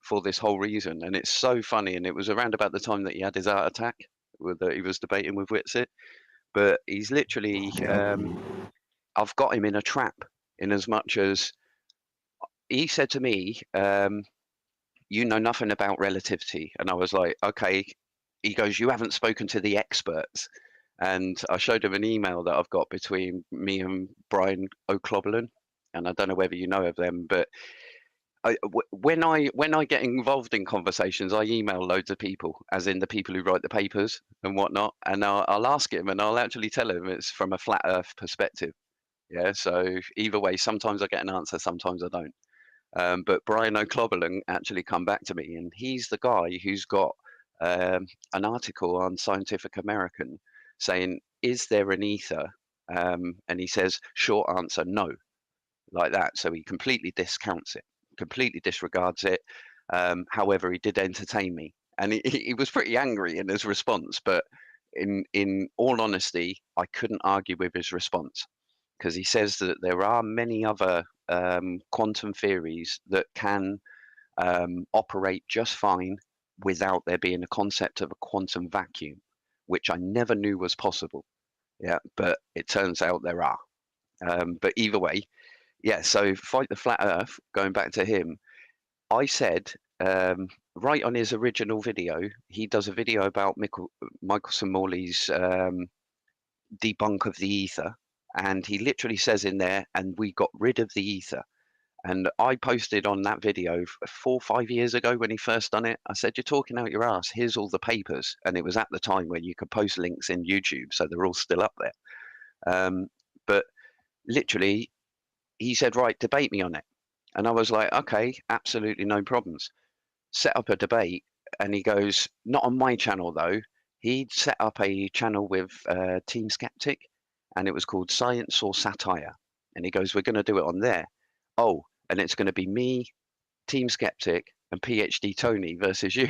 Speaker 18: for this whole reason, and it's so funny. And it was around about the time that he had his heart attack, that he was debating with Whitsitt. But he's literally, I've got him in a trap, in as much as he said to me, you know nothing about relativity. And I was like, okay. He goes, you haven't spoken to the experts. And I showed him an email that I've got between me and Brian O'Cloberlin. And I don't know whether you know of them, but when I get involved in conversations, I email loads of people, as in the people who write the papers and whatnot. And I'll ask him, and I'll actually tell him it's from a flat Earth perspective. Yeah. So either way, sometimes I get an answer, sometimes I don't. But Brian O'Cloberlin actually come back to me, and he's the guy who's got an article on Scientific American saying, is there an ether? And he says, short answer, no, like that. So he completely discounts it, completely disregards it. However, he did entertain me, and he was pretty angry in his response, but in all honesty, I couldn't argue with his response, because he says that there are many other quantum theories that can operate just fine without there being a concept of a quantum vacuum, which I never knew was possible. Yeah, but it turns out there are. But either way, yeah, so Fight the Flat Earth, going back to him, I said, right on his original video, he does a video about Michelson Morley's debunk of the ether. And he literally says in there, and we got rid of the ether. And I posted on that video 4 or 5 years ago when he first done it. I said, you're talking out your ass. Here's all the papers. And it was at the time when you could post links in YouTube. So they're all still up there. But literally, he said, right, debate me on it. And I was like, okay, absolutely no problems. Set up a debate. And he goes, not on my channel, though. He'd set up a channel with Team Skeptic, and it was called Science or Satire. And he goes, we're going to do it on there. Oh, and it's going to be me, Team Skeptic, and PhD Tony versus you.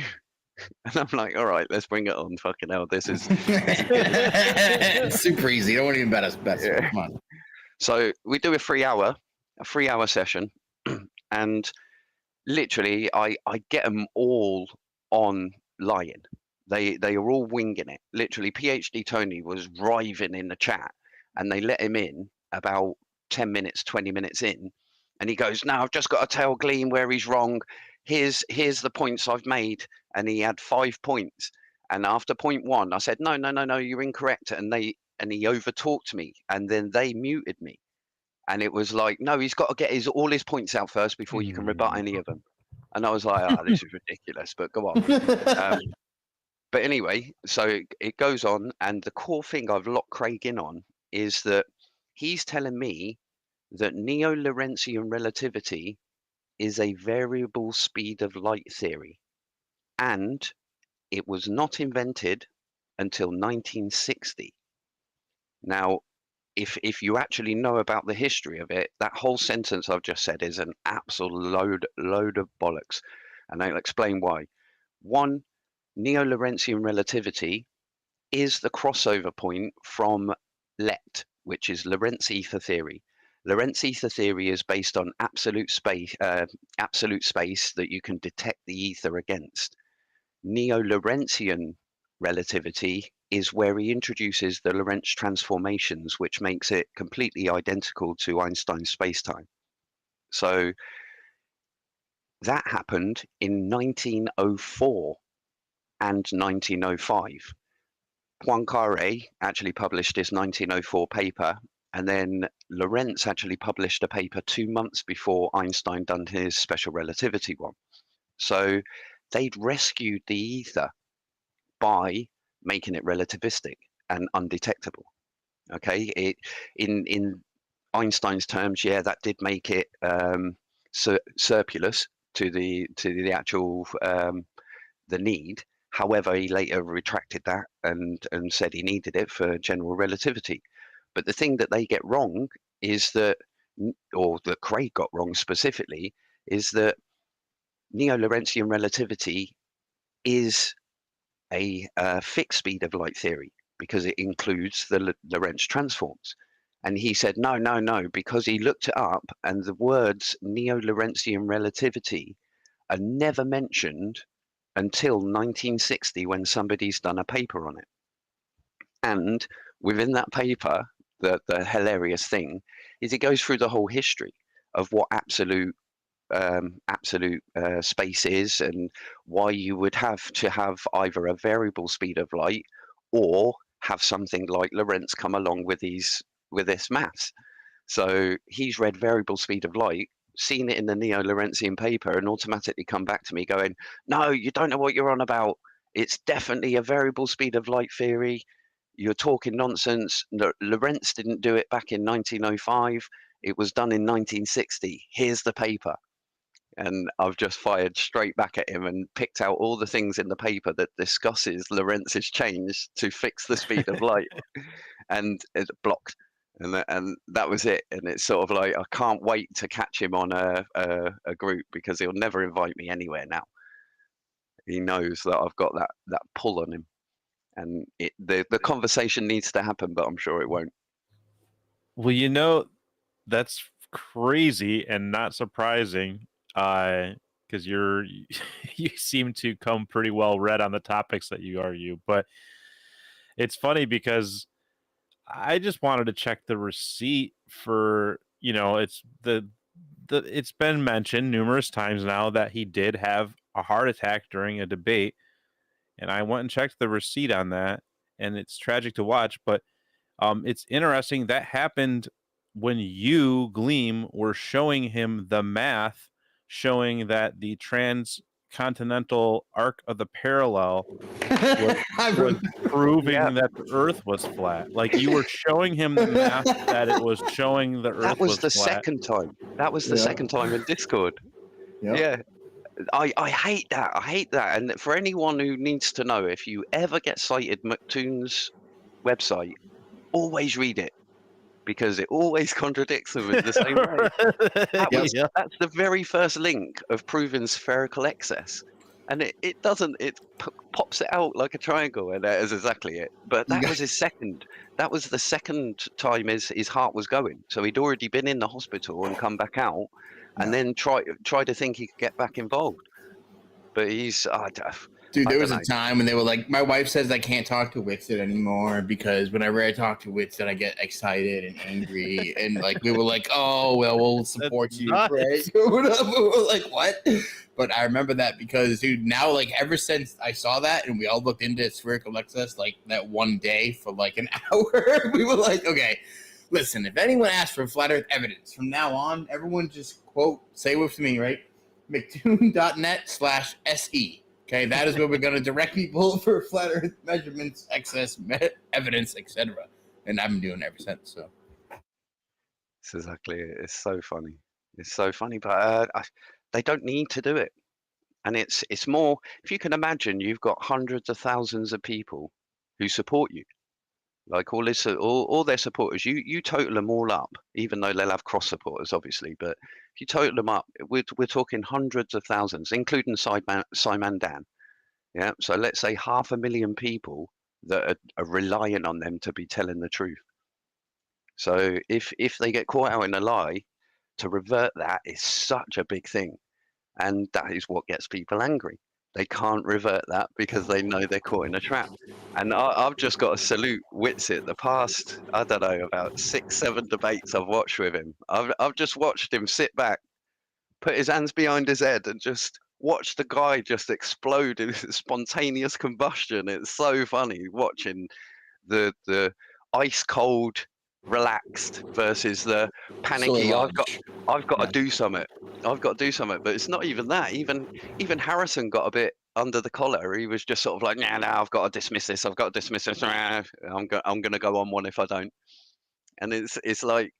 Speaker 18: And I'm like, all right, let's bring it on. Fucking hell, this is
Speaker 3: It's super easy. Don't worry about us.
Speaker 18: Yeah.
Speaker 3: Come on.
Speaker 18: So we do a 3 hour session, and literally I get them all on lying. They are all winging it. Literally, PhD Tony was writhing in the chat, and they let him in about 10 minutes, 20 minutes in, and he goes, "No, I've just got to tell Gleam where he's wrong. Here's the points I've made," and he had 5 points. And after point 1, I said, "No, you're incorrect," and he overtalked me, and then they muted me. And it was like, no, he's got to get all his points out first before you can rebut any of them. And I was like, oh, this is ridiculous, but go on. But anyway, so it goes on, and the core thing I've locked Craig in on is that he's telling me that neo-Lorentzian relativity is a variable speed of light theory, and it was not invented until 1960. Now, if you actually know about the history of it, that whole sentence I've just said is an absolute load of bollocks, and I'll explain why. One, neo-Lorentzian relativity is the crossover point from LET, which is Lorentz ether theory. Lorentz ether theory is based on absolute space that you can detect the ether against. Neo-Lorentzian relativity is where he introduces the Lorentz transformations, which makes it completely identical to Einstein's spacetime. So that happened in 1904 and 1905. Poincaré actually published his 1904 paper, and then Lorentz actually published a paper 2 months before Einstein done his special relativity one. So they'd rescued the ether by making it relativistic and undetectable. Okay, in Einstein's terms, yeah, that did make it surplus to the actual the need. However, he later retracted that and said he needed it for general relativity. But the thing that they get wrong is that, or that Craig got wrong specifically, is that neo-Lorentzian relativity is a fixed speed of light theory because it includes the Lorentz transforms. And he said, no, because he looked it up, and the words neo-Lorentzian relativity are never mentioned until 1960 when somebody's done a paper on it. And within that paper, the hilarious thing is it goes through the whole history of what absolute space is, and why you would have to have either a variable speed of light or have something like Lorentz come along with this maths. So he's read variable speed of light, seen it in the neo-Lorentzian paper, and automatically come back to me going, no, you don't know what you're on about. It's definitely a variable speed of light theory. You're talking nonsense. Lorentz didn't do it back in 1905. It was done in 1960. Here's the paper. And I've just fired straight back at him and picked out all the things in the paper that discusses Lorentz's change to fix the speed of light, and it's blocked. And that was it. And it's sort of like, I can't wait to catch him on a group, because he'll never invite me anywhere now. He knows that I've got that pull on him. and the conversation needs to happen, but I'm sure it won't.
Speaker 2: Well, that's crazy and not surprising, because you seem to come pretty well read on the topics that you argue. But it's funny because I just wanted to check the receipt for, it's it's been mentioned numerous times now that he did have a heart attack during a debate, and I went and checked the receipt on that, and it's tragic to watch, but it's interesting that happened when you, Gleam, were showing him the math showing that the transcontinental arc of the parallel was proving that the Earth was flat. Like, you were showing him the math that it was showing the Earth
Speaker 18: That was the
Speaker 2: flat.
Speaker 18: second time. That was the second time in Discord. Yeah. I hate that. I hate that. And for anyone who needs to know, if you ever get cited McToon's website, always read it, because it always contradicts them in the same way. That's the very first link of proving spherical excess. And it doesn't, pops it out like a triangle, and that is exactly it. But that was his second. That was the second time his heart was going. So he'd already been in the hospital and come back out, and then try to think he could get back involved. But he's
Speaker 3: dude, there was a time when they were like, my wife says I can't talk to Wixit anymore because whenever I talk to Wixit, I get excited and angry. And like, we were like, oh, well, we'll support you, right? We were like, what? But I remember that because, dude, now, like, ever since I saw that and we all looked into spherical excess, like that one day for like an hour, we were like, okay, listen, if anyone asks for flat earth evidence from now on, everyone just quote, say with me, right? McToon.net/SE. Okay, that is where we're going to direct people for flat earth measurements, excess evidence, etc. And I've been doing it ever since. So
Speaker 18: that's exactly it. It's so funny. It's so funny, but they don't need to do it. And it's more, if you can imagine, you've got hundreds of thousands of people who support you, like all their supporters. You total them all up, even though they'll have cross supporters, obviously. But if you total them up, we're talking hundreds of thousands, including Simon Dan. Yeah, so let's say 500,000 people that are relying on them to be telling the truth. So if they get caught out in a lie, to revert that is such a big thing, and that is what gets people angry. They can't revert that because they know they're caught in a trap. And I've just got to salute Witsit. The past, I don't know, about 6-7 debates I've watched with him. I've just watched him sit back, put his hands behind his head, and just watch the guy just explode in spontaneous combustion. It's so funny watching the ice cold, relaxed versus the panicky. I've got to do something. I've got to do something. But it's not even that. Even Harrison got a bit under the collar. He was just sort of like, nah, I've got to dismiss this. I've got to dismiss this. I'm going to go on one if I don't. And it's like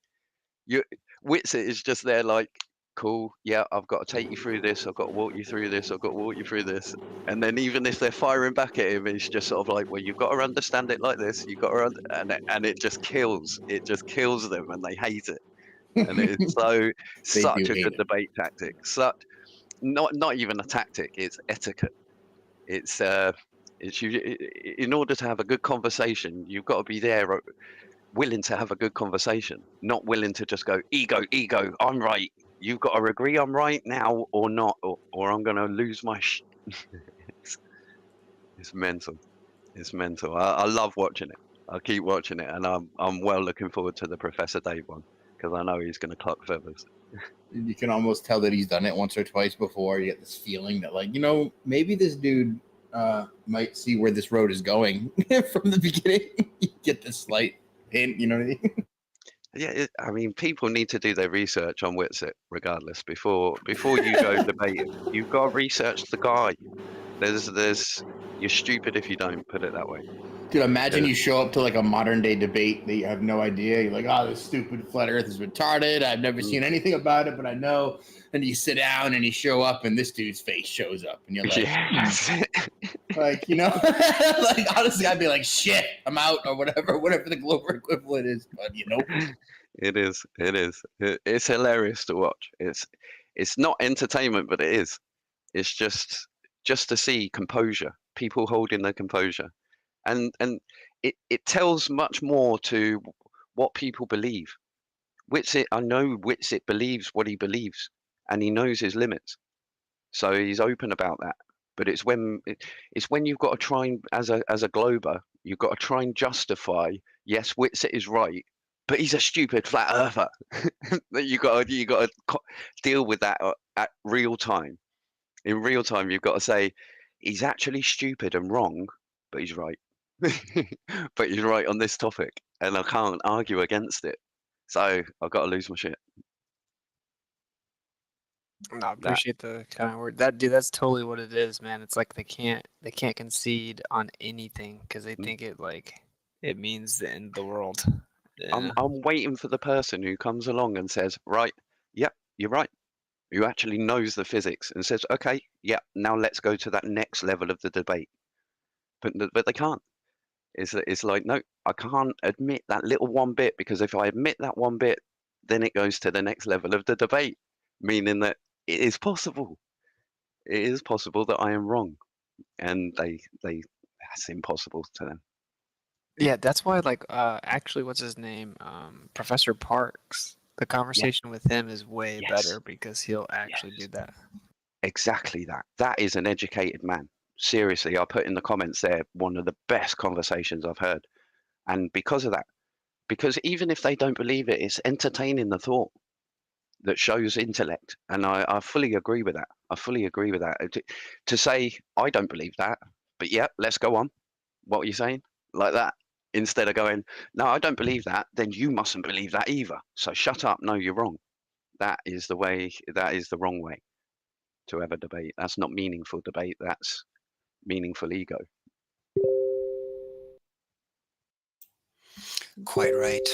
Speaker 18: Witsit is just there like, cool, yeah, I've got to take you through this, I've got to walk you through this, I've got to walk you through this. And then even if they're firing back at him, it's just sort of like, well, you've got to understand it like this, you've got to and it just kills them, and they hate it. And it's such a good debate tactic. Not even a tactic, it's etiquette. It's in order to have a good conversation, you've got to be there, willing to have a good conversation, not willing to just go ego, I'm right. You've got to agree I'm right now or not, or I'm going to lose my It's mental. It's mental. I love watching it. I'll keep watching it, and I'm well looking forward to the Professor Dave one, because I know he's going to clock feathers.
Speaker 3: You can almost tell that he's done it once or twice before. You get this feeling that, like, maybe this dude might see where this road is going from the beginning. You get this slight hint, you know what I mean?
Speaker 18: Yeah, I mean, people need to do their research on Witsit, regardless. Before you go debating, you've got to research the guy. You're stupid if you don't. Put it that way.
Speaker 3: Dude, imagine you show up to like a modern day debate that you have no idea. You're like, oh, this stupid flat earth is retarded. I've never seen anything about it, but I know. And you sit down and you show up and this dude's face shows up. And you're like, like, like, honestly, I'd be like, shit, I'm out, or whatever the global equivalent is. But,
Speaker 18: It is. It's hilarious to watch. It's not entertainment, but it is. It's just to see composure, people holding their composure. and it tells much more to what people believe. Whitsitt, I know Whitsitt believes what he believes, and he knows his limits, so he's open about that. But it's when you've got to try and, as a glober, you've got to try and justify. Yes, Whitsitt is right, but he's a stupid flat earther. you got to deal with that at real time. In real time, you've got to say he's actually stupid and wrong, but he's right. But he's right on this topic, and I can't argue against it. So I've got to lose my shit.
Speaker 8: No, I appreciate the kind of word. That's totally what it is, man. It's like they can't concede on anything because they think it means the end of the world. Yeah.
Speaker 18: I'm waiting for the person who comes along and says, right, yep, you're right. Who actually knows the physics and says, okay, yeah, now let's go to that next level of the debate. But they can't. It's like, no, I can't admit that little one bit, because if I admit that one bit, then it goes to the next level of the debate, meaning that it is possible. It is possible that I am wrong, and that's impossible to them.
Speaker 8: Yeah, that's why actually what's his name? Professor Parks. The conversation with him is way better because he'll actually do that.
Speaker 18: Exactly that. That is an educated man. Seriously, I put in the comments there, one of the best conversations I've heard. And because of that, because even if they don't believe it, it's entertaining the thought that shows intellect. And I fully agree with that. I fully agree with that. To say, I don't believe that, but yeah, let's go on. What are you saying? Like that. Instead of going, no, I don't believe that, then you mustn't believe that either. So shut up. No, you're wrong. That is the way, that is the wrong way to have a debate. That's not meaningful debate. That's meaningful ego.
Speaker 5: Quite right.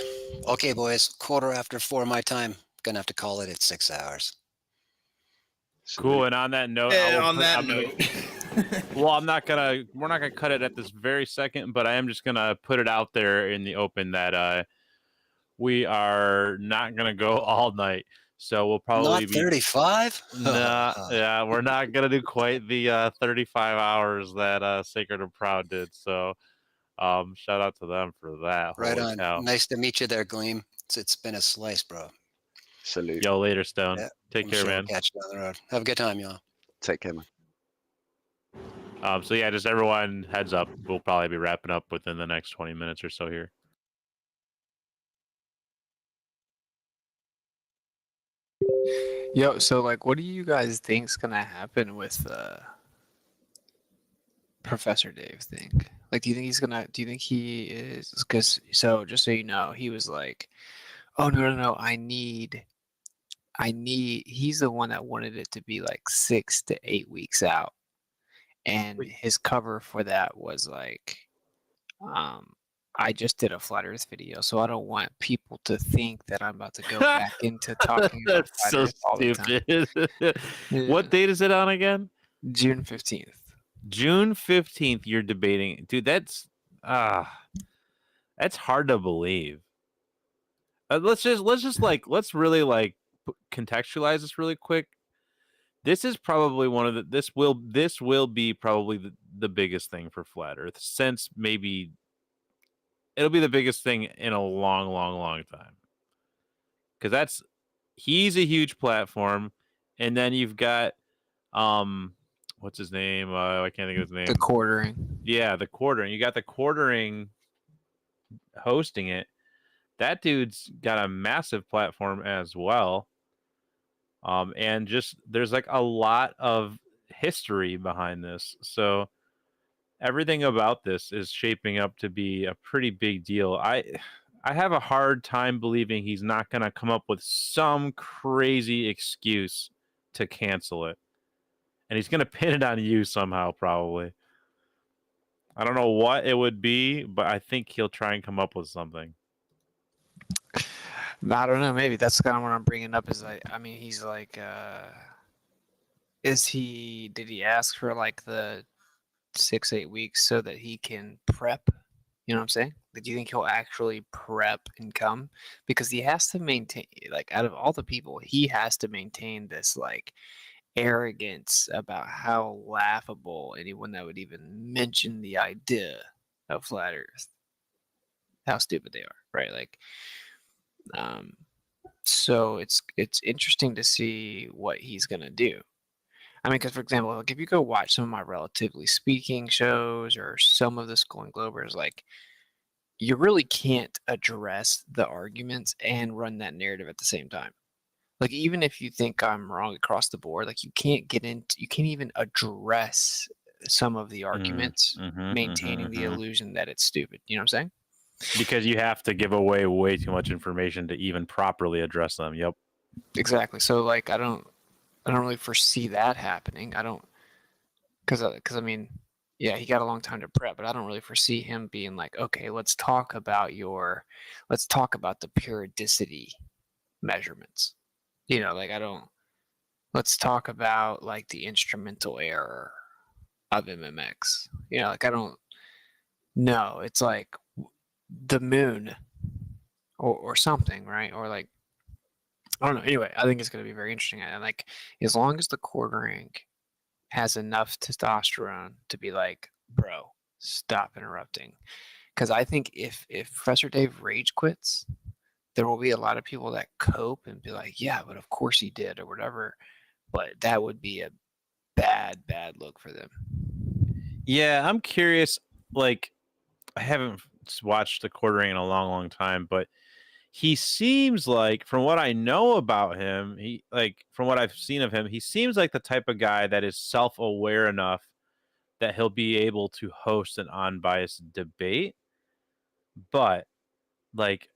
Speaker 5: Okay, boys, 4:15 my time. Gonna have to call it at 6 hours.
Speaker 2: Cool. And on that note,
Speaker 3: And on that note,
Speaker 2: well, we're not gonna cut it at this very second, but I am just gonna put it out there in the open that we are not gonna go all night. So we'll probably
Speaker 5: Not 35?
Speaker 2: Nah, yeah, we're not gonna do quite the 35 hours that Sacred and Proud did. So shout out to them for that.
Speaker 5: Right
Speaker 2: Holy
Speaker 5: on.
Speaker 2: cow.
Speaker 5: Nice to meet you there, Gleam. It's been a slice, bro.
Speaker 18: Salute.
Speaker 2: Yo, later, Stone.
Speaker 5: Yeah,
Speaker 2: Take
Speaker 5: I'm
Speaker 2: care,
Speaker 5: sure
Speaker 2: man.
Speaker 5: we'll catch you down the road. Have a good time, y'all.
Speaker 18: Take care, man.
Speaker 2: So yeah, just everyone heads up. We'll probably be wrapping up within the next 20 minutes or so here.
Speaker 8: Yo, so what do you guys think's gonna happen with Professor Dave thing? Do you think he is? Because just so you know, he was like, oh no, he's the one that wanted it to be 6 to 8 weeks out, and his cover for that was I just did a flat Earth video, so I don't want people to think that I'm about to go back into talking about
Speaker 2: That's
Speaker 8: flat
Speaker 2: so
Speaker 8: Earth all the time.
Speaker 2: stupid. What date is it on again?
Speaker 8: June 15th.
Speaker 2: June 15th, you're debating. Dude, that's hard to believe. Let's really contextualize this really quick. This is probably this will be probably the biggest thing for flat Earth, since maybe it'll be the biggest thing in a long time. Because he's a huge platform, and then you've got what's his name? I can't think of his name.
Speaker 8: The Quartering.
Speaker 2: Yeah, the Quartering. You got the Quartering hosting it. That dude's got a massive platform as well. And just there's a lot of history behind this. So everything about this is shaping up to be a pretty big deal. I have a hard time believing he's not going to come up with some crazy excuse to cancel it. And he's going to pin it on you somehow, probably. I don't know what it would be, but I think he'll try and come up with something.
Speaker 8: I don't know. Maybe that's kind of what I'm bringing up. Is he's did he ask for the 6-8 weeks so that he can prep? You know what I'm saying? Do you think he'll actually prep and come? Because he has to maintain, out of all the people, he has to maintain this arrogance about how laughable anyone that would even mention the idea of flat Earth, how stupid they are, right? Like, so it's interesting to see what he's gonna do. I mean, because for example, like if you go watch some of my Relatively Speaking shows or some of the Skull and Globers, like you really can't address the arguments and run that narrative at the same time. Like even if you think I'm wrong across the board, like you can't even address some of the arguments, maintaining the illusion that it's stupid. You know what I'm saying?
Speaker 2: Because you have to give away way too much information to even properly address them. Yep.
Speaker 8: Exactly. So like I don't really foresee that happening. I don't, because I mean, yeah, he got a long time to prep, but I don't really foresee him being like, okay, let's talk about the periodicity measurements. You know, like let's talk about like the instrumental error of MMX. You know, like I don't know. It's like the moon or something, right? Or like, I don't know. Anyway, I think it's going to be very interesting. And like, as long as the quartering has enough testosterone to be like, bro, stop interrupting. Because I think if Professor Dave rage quits, there will be a lot of people that cope and be like, yeah, but of course he did or whatever. But that would be a bad look for them.
Speaker 2: Yeah, I'm curious. Like, I haven't watched the quartering in a long time, but he seems like, from what I know about him, from what I've seen of him, he seems like the type of guy that is self-aware enough that he'll be able to host an unbiased debate. But like,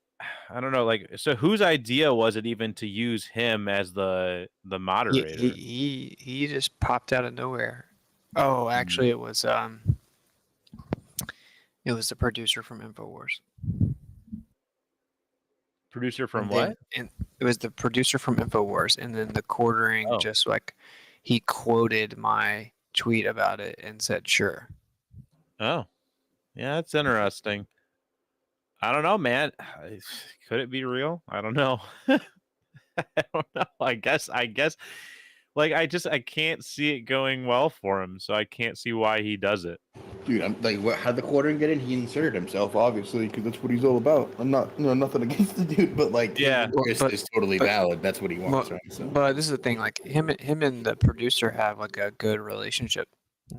Speaker 2: I don't know, like, so whose idea was it even to use him as the moderator?
Speaker 8: He just popped out of nowhere. Oh, actually, it was the producer from InfoWars.
Speaker 2: Producer from what?
Speaker 8: And it was the producer from InfoWars, and then the quartering just like he quoted my tweet about it and said, "Sure."
Speaker 2: Oh, yeah, that's interesting. I don't know, man. Could it be real? I don't know. I don't know. I guess. Like, I can't see it going well for him, so I can't see why he does it.
Speaker 3: Dude, I'm like, how'd the quartering get in? He inserted himself, obviously, because that's what he's all about. I'm not, nothing against the dude, but like,
Speaker 2: yeah,
Speaker 3: is totally valid. That's what he wants, right? So.
Speaker 8: But this is the thing, like him and the producer have like a good relationship.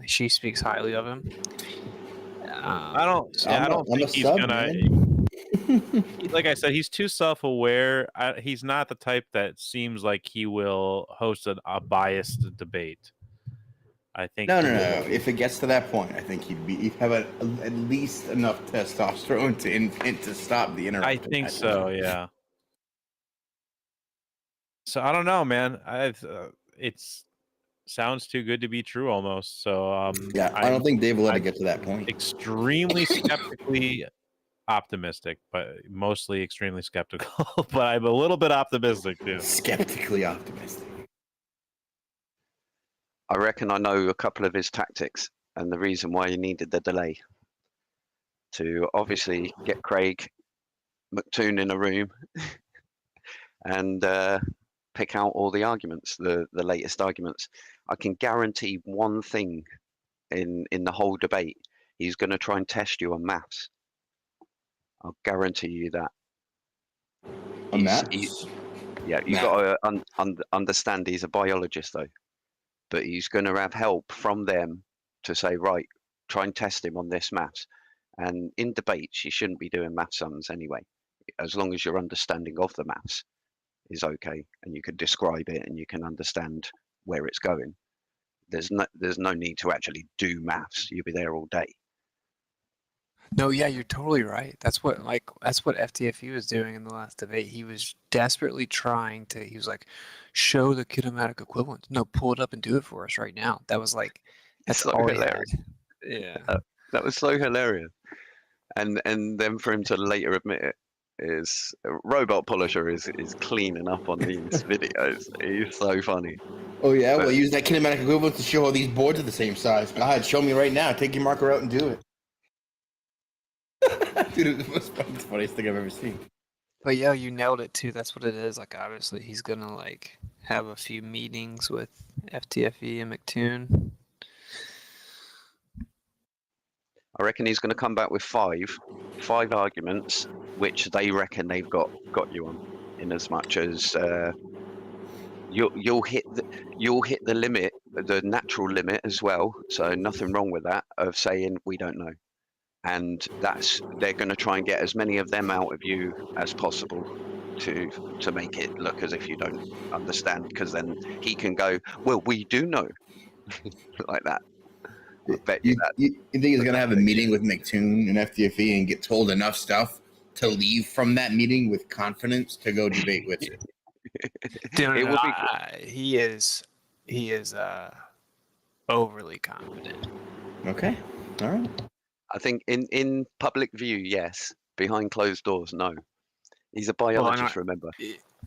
Speaker 8: She speaks highly of him.
Speaker 2: I don't think he's gonna. Like I said, he's too self-aware. He's not the type that seems like he will host a biased debate. I think
Speaker 3: No. If it gets to that point, I think he'd have at least enough testosterone to stop the interruption.
Speaker 2: I think so. Yeah. So I don't know, man. It's sounds too good to be true almost. So
Speaker 3: yeah, I don't think Dave will let it get to that point.
Speaker 2: Extremely skeptically optimistic, but mostly extremely skeptical. But I'm a little bit optimistic too.
Speaker 3: Skeptically optimistic.
Speaker 18: I reckon I know a couple of his tactics and the reason why he needed the delay. To obviously get Craig McToon in a room and pick out all the arguments, the latest arguments. I can guarantee one thing in the whole debate. He's going to try and test you on maths. I'll guarantee you that. Yeah, you've got to understand he's a biologist though. But he's going to have help from them to say, right, try and test him on this maths. And in debates, you shouldn't be doing math sums anyway, as long as your understanding of the maths is okay and you can describe it and you can understand where it's going. There's no need to actually do maths. You'll be there all day.
Speaker 8: No, yeah, you're totally right. That's what FTFE was doing in the last debate. He was desperately trying to. He was like, show the kinematic equivalent. No, pull it up and do it for us right now. That was like, that's
Speaker 18: so
Speaker 8: all
Speaker 18: hilarious.
Speaker 8: Yeah,
Speaker 18: that was so hilarious. And then for him to later admit it is Robot Polisher is cleaning up on these videos. He's so funny.
Speaker 3: Oh yeah, well use that kinematic equivalent to show all these boards are the same size. Go ahead, show me right now. Take your marker out and do it. Dude, it was the funniest thing I've ever seen.
Speaker 8: But yeah, you nailed it too. That's what it is. Like obviously he's gonna like have a few meetings with FTFE and McToon.
Speaker 18: I reckon he's going to come back with five arguments, which they reckon they've got you on, in as much as you'll hit the limit, the natural limit as well. So nothing wrong with that, of saying we don't know, and they're going to try and get as many of them out of you as possible to make it look as if you don't understand, because then he can go, well, we do know, like that. I bet you that.
Speaker 3: You think he's gonna have a meeting with McToon and FTFE and get told enough stuff to leave from that meeting with confidence to go debate with you?
Speaker 8: He is overly confident.
Speaker 3: Okay, all right.
Speaker 18: I think in public view, yes. Behind closed doors, no. He's a biologist, remember?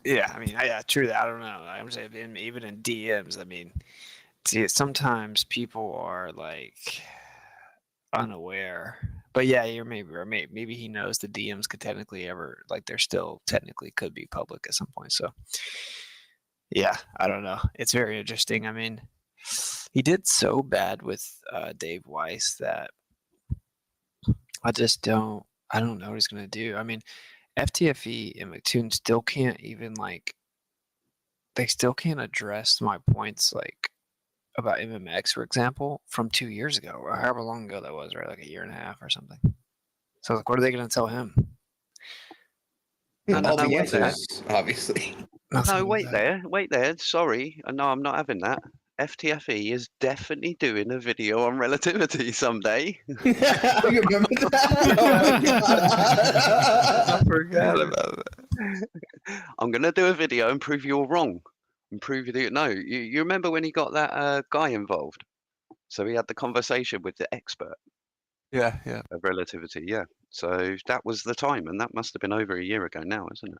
Speaker 8: Yeah, I mean, true that. I don't know. I'm saying even in DMs, I mean, sometimes people are like unaware. But yeah, you're maybe he knows the DMs could technically they're still technically could be public at some point. So yeah, I don't know. It's very interesting. I mean, he did so bad with Dave Weiss that I don't know what he's gonna do. I mean, FTFE and McToon still can't even they still can't address my points about MMX, for example, from 2 years ago, or however long ago that was, right? Like a year and a half or something. So what are they going to tell him?
Speaker 3: All the answers, obviously.
Speaker 18: No, wait there. Sorry, no, I'm not having that. FTFE is definitely doing a video on relativity someday.
Speaker 3: You remember that?
Speaker 18: I forgot about that. I'm going to do a video and prove you're wrong. And prove you no. You remember when he got that guy involved? So he had the conversation with the expert.
Speaker 8: Yeah.
Speaker 18: Of relativity, yeah. So that was the time, and that must have been over a year ago now, isn't it?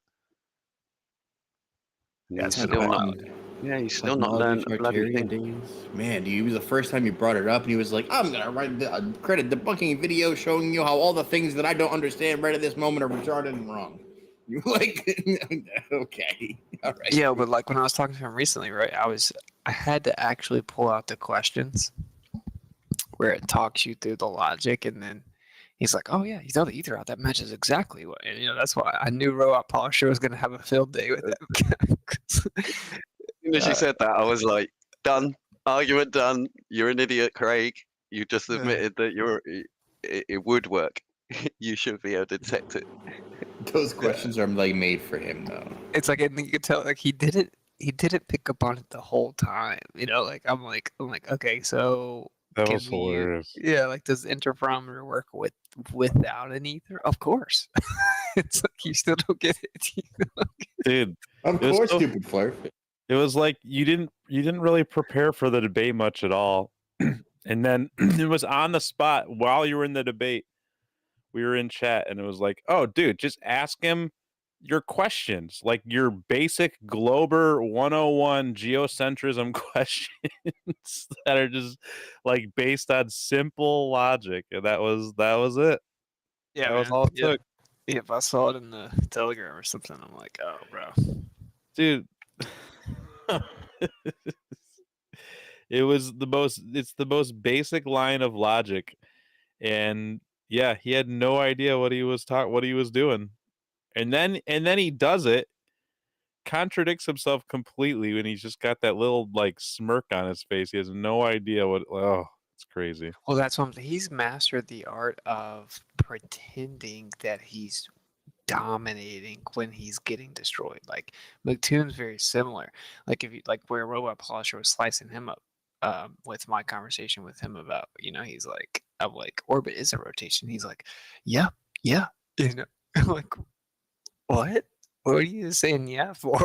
Speaker 18: And he's still not. Yeah, he's still not learned a bloody thing.
Speaker 3: Man, dude, it was the first time you brought it up, and he was like, "I'm gonna write a credit debunking video showing you how all the things that I don't understand right at this moment are retarded and wrong." You like, okay, all right.
Speaker 8: Yeah, but like when I was talking to him recently, right? I had to actually pull out the questions where it talks you through the logic, and then he's like, "Oh yeah, you throw the ether out. That matches exactly what." And that's why I knew Robot Polisher was gonna have a field day with that.
Speaker 18: As soon as you said that, I was like, "Done. Argument done. You're an idiot, Craig. You just admitted that it would work. You should be able to detect it."
Speaker 3: Those questions are made for him, though.
Speaker 8: It's like, and you could tell he didn't pick up on it the whole time. I'm like, okay, so
Speaker 2: that was hilarious.
Speaker 8: Yeah, does the interferometer work without an ether? Of course. It's like you still don't get it.
Speaker 2: Dude,
Speaker 3: of course, stupid flirt.
Speaker 2: It was like you didn't really prepare for the debate much at all, and then it was on the spot while you were in the debate. We were in chat, and it was like, "Oh, dude, just ask him your questions, like your basic Glober 101 geocentrism questions that are just based on simple logic." And that was it.
Speaker 8: Yeah,
Speaker 2: that was all it took.
Speaker 8: If I saw it in the Telegram or something, I'm like, "Oh, bro,
Speaker 2: dude." It's the most basic line of logic, and yeah, he had no idea what he was doing, and then he does it, contradicts himself completely when he's just got that little smirk on his face. He has no idea what. Oh, it's crazy.
Speaker 8: Well, that's what he's mastered the art of pretending that he's dominating when he's getting destroyed. Like McToon's very similar. Like if you where Robot Polisher was slicing him up with my conversation with him about, he's like, I'm like, orbit is a rotation. He's like, yeah. I'm like, what are you saying yeah for?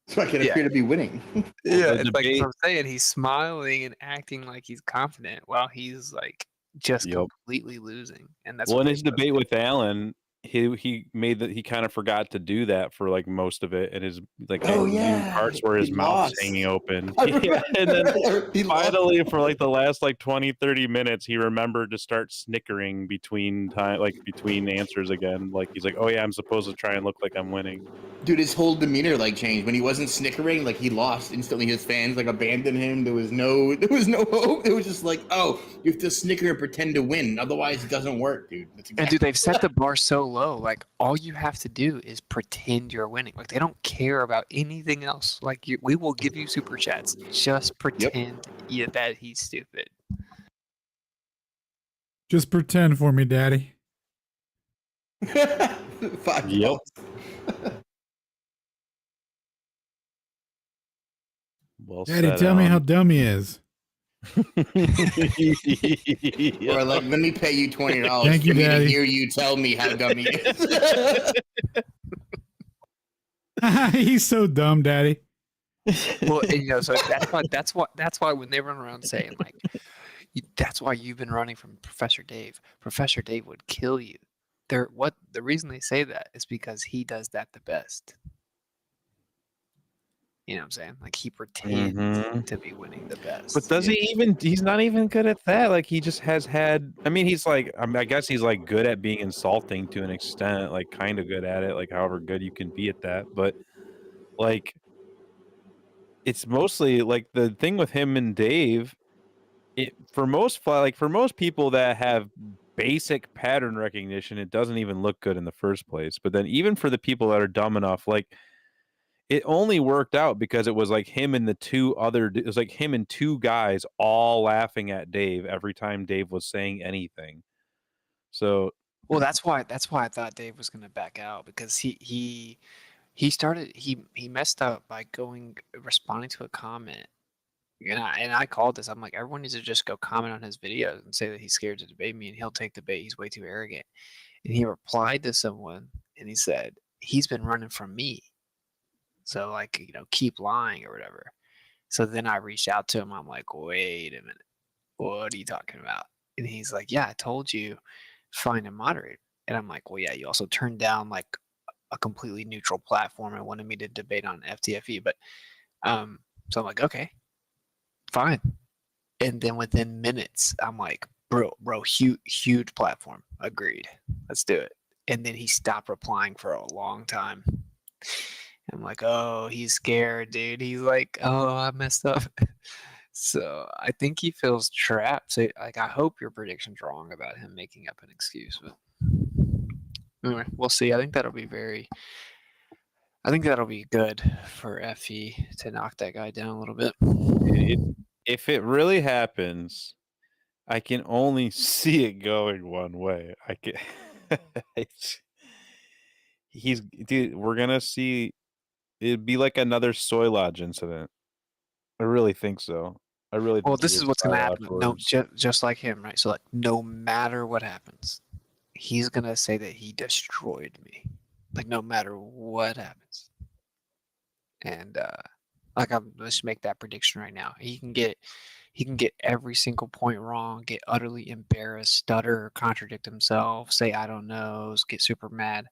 Speaker 3: So I can appear to be winning.
Speaker 8: Yeah, it's like I'm saying, he's smiling and acting like he's confident while he's just completely losing. And that's
Speaker 2: in his debate with Alan, he kind of forgot to do that for like most of it, and his like
Speaker 3: Oh
Speaker 2: in
Speaker 3: yeah,
Speaker 2: parts where
Speaker 3: he
Speaker 2: his mouth's
Speaker 3: lost.
Speaker 2: hanging open.
Speaker 3: I
Speaker 2: Yeah, and then
Speaker 3: remember. He lost.
Speaker 2: finally for like the last like 20-30 minutes he remembered to start snickering between answers again. Like he's like, oh yeah, I'm supposed to try and look like I'm winning.
Speaker 3: Dude, his whole demeanor like changed when he wasn't snickering. Like he lost instantly. His fans like abandoned him. There was no hope. It was just like, oh, you have to snicker and pretend to win, otherwise it doesn't work, dude. That's
Speaker 8: And dude, they've set the bar so low. Like all you have to do is pretend you're winning. Like they don't care about anything else. Like we will give you super chats. Just pretend that he's stupid.
Speaker 4: Just pretend for me, Daddy.
Speaker 3: $5.
Speaker 2: Well
Speaker 4: Daddy,
Speaker 2: said,
Speaker 4: tell me
Speaker 2: Alan.
Speaker 4: how dumb he is.
Speaker 3: Or like, let me pay you $20
Speaker 4: Thank
Speaker 3: for
Speaker 4: you,
Speaker 3: me to
Speaker 4: Daddy.
Speaker 3: hear you tell me how dumb he is.
Speaker 4: He's so dumb, Daddy.
Speaker 8: Well, and, so that's why when they run around saying like, that's why you've been running from Professor Dave. Professor Dave would kill you. The reason they say that is because he does that the best. You know what I'm saying? Like he pretends to be winning the best.
Speaker 2: But does he even? He's not even good at that. Like he just has had. I mean, he's like. I guess he's like good at being insulting to an extent. Like kind of good at it. Like however good you can be at that. But like, it's mostly like the thing with him and Dave. For most people that have basic pattern recognition, it doesn't even look good in the first place. But then even for the people that are dumb enough, like. It only worked out because it was like him and it was like him and two guys all laughing at Dave every time Dave was saying anything. So
Speaker 8: Well, that's why I thought Dave was going to back out because he messed up by responding to a comment. And I called this. I'm like, everyone needs to just go comment on his videos and say that he's scared to debate me and he'll take the bait. He's way too arrogant. And he replied to someone and he said, he's been running from me. So like, keep lying or whatever. So then I reached out to him. I'm like, wait a minute. What are you talking about? And he's like, yeah, I told you, find a moderator. And I'm like, well, yeah, you also turned down like a completely neutral platform and wanted me to debate on FTFE. But so I'm like, okay, fine. And then within minutes, I'm like, bro, huge platform. Agreed. Let's do it. And then he stopped replying for a long time. I'm like, oh, he's scared, dude. He's like, oh, I messed up. So I think he feels trapped. So like, I hope your prediction's wrong about him making up an excuse. But anyway, we'll see. I think that'll be good for FE to knock that guy down a little bit.
Speaker 2: if it really happens, I can only see it going one way. I can. We're gonna see. It'd be like another Soy Lodge incident. I really think so. I really.
Speaker 8: Well,
Speaker 2: think
Speaker 8: this
Speaker 2: he
Speaker 8: is
Speaker 2: would
Speaker 8: what's gonna
Speaker 2: cry
Speaker 8: happen. No,
Speaker 2: afterwards.
Speaker 8: just like him, right? So like, no matter what happens, he's gonna say that he destroyed me. Like no matter what happens. And let's make that prediction right now. He can get every single point wrong, get utterly embarrassed, stutter, contradict himself, say I don't know, get super mad.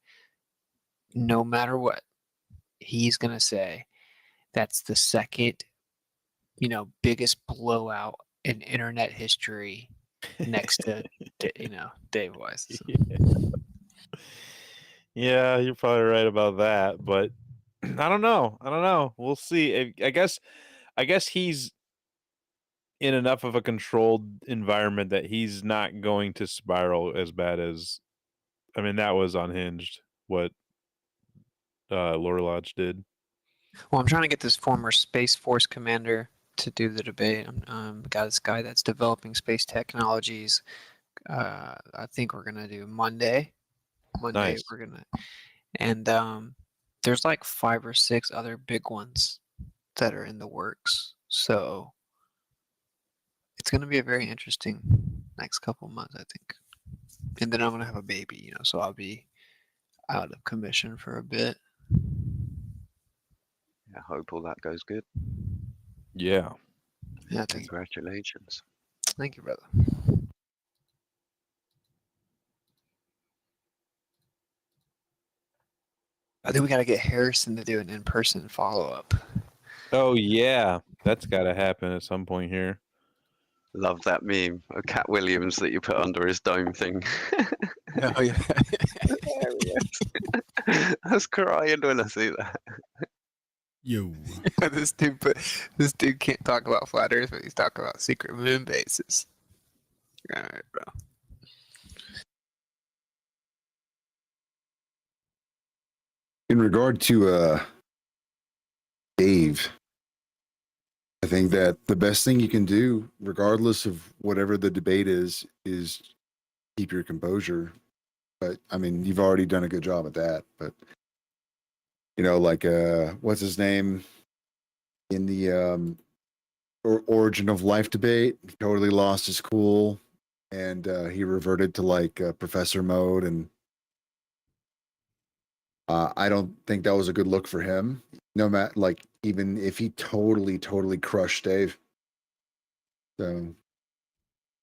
Speaker 8: No matter what, he's gonna say that's the second, biggest blowout in internet history next to Dave Weiss. So.
Speaker 2: Yeah, you're probably right about that, but I don't know. We'll see. I guess he's in enough of a controlled environment that he's not going to spiral as bad as. I mean, that was unhinged what Lore Lodge did.
Speaker 8: Well, I'm trying to get this former Space Force commander to do the debate. Got this guy that's developing space technologies. I think we're gonna do Monday.
Speaker 2: Nice.
Speaker 8: We're gonna, and there's like 5 or 6 other big ones that are in the works. So it's gonna be a very interesting next couple months, I think. And then I'm gonna have a baby, so I'll be out of commission for a bit.
Speaker 21: I hope all that goes good.
Speaker 2: Yeah.
Speaker 8: Yeah.
Speaker 21: Congratulations.
Speaker 8: Thank you, brother. I think we got to get Harrison to do an in-person follow-up.
Speaker 2: Oh yeah, that's got to happen at some point here.
Speaker 18: Love that meme of Cat Williams that you put under his dome thing.
Speaker 8: Oh yeah.
Speaker 18: I was crying when I see that.
Speaker 4: Yo.
Speaker 8: this dude can't talk about flat Earth, but he's talking about secret moon bases. All right, bro.
Speaker 13: In regard to Dave, I think that the best thing you can do, regardless of whatever the debate is keep your composure. But I mean, you've already done a good job at that. But you know, like what's his name in the origin of life debate? He totally lost his cool, and he reverted to like professor mode, and I don't think that was a good look for him. No matter, like, even if he totally crushed Dave, so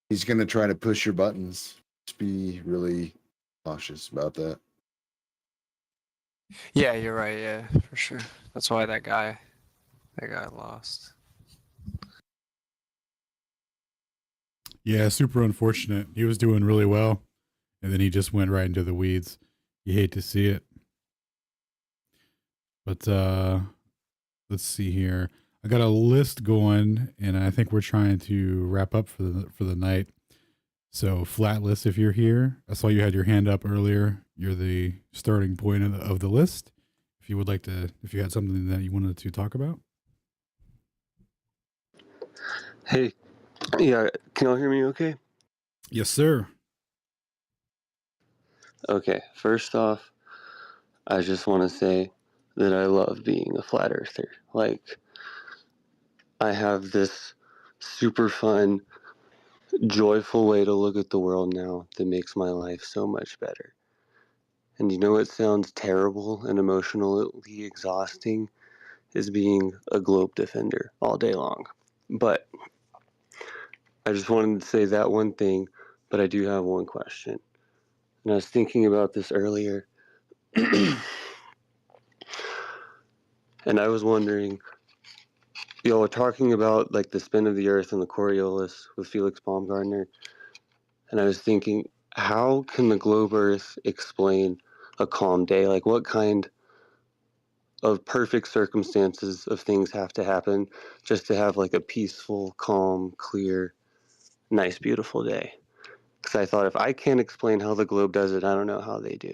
Speaker 13: he's gonna try to push your buttons. Just be really cautious about that.
Speaker 8: Yeah, you're right. Yeah, for sure. That's why that guy lost.
Speaker 4: Yeah, super unfortunate. He was doing really well, and then he just went right into the weeds. You hate to see it. But let's see here. I got a list going, and I think we're trying to wrap up for the night. So, Flatless, if you're here, I saw you had your hand up earlier. You're the starting point of the list. If you would like to, if you had something that you wanted to talk about.
Speaker 19: Hey, yeah, can y'all hear me okay?
Speaker 4: Yes, sir.
Speaker 19: Okay, first off, I just want to say that I love being a flat earther. Like, I have this super fun, joyful way to look at the world now that makes my life so much better. And you know what sounds terrible and emotionally exhausting is being a globe defender all day long. But I just wanted to say that one thing, but I do have one question. And I was thinking about this earlier. And I was wondering, y'all were talking about like the spin of the earth and the Coriolis with Felix Baumgartner. And I was thinking, how can the globe earth explain a calm day? Like, what kind of perfect circumstances of things have to happen just to have like a peaceful, calm, clear, nice, beautiful day? Because I thought if I can't explain how the globe does it, I don't know how they do.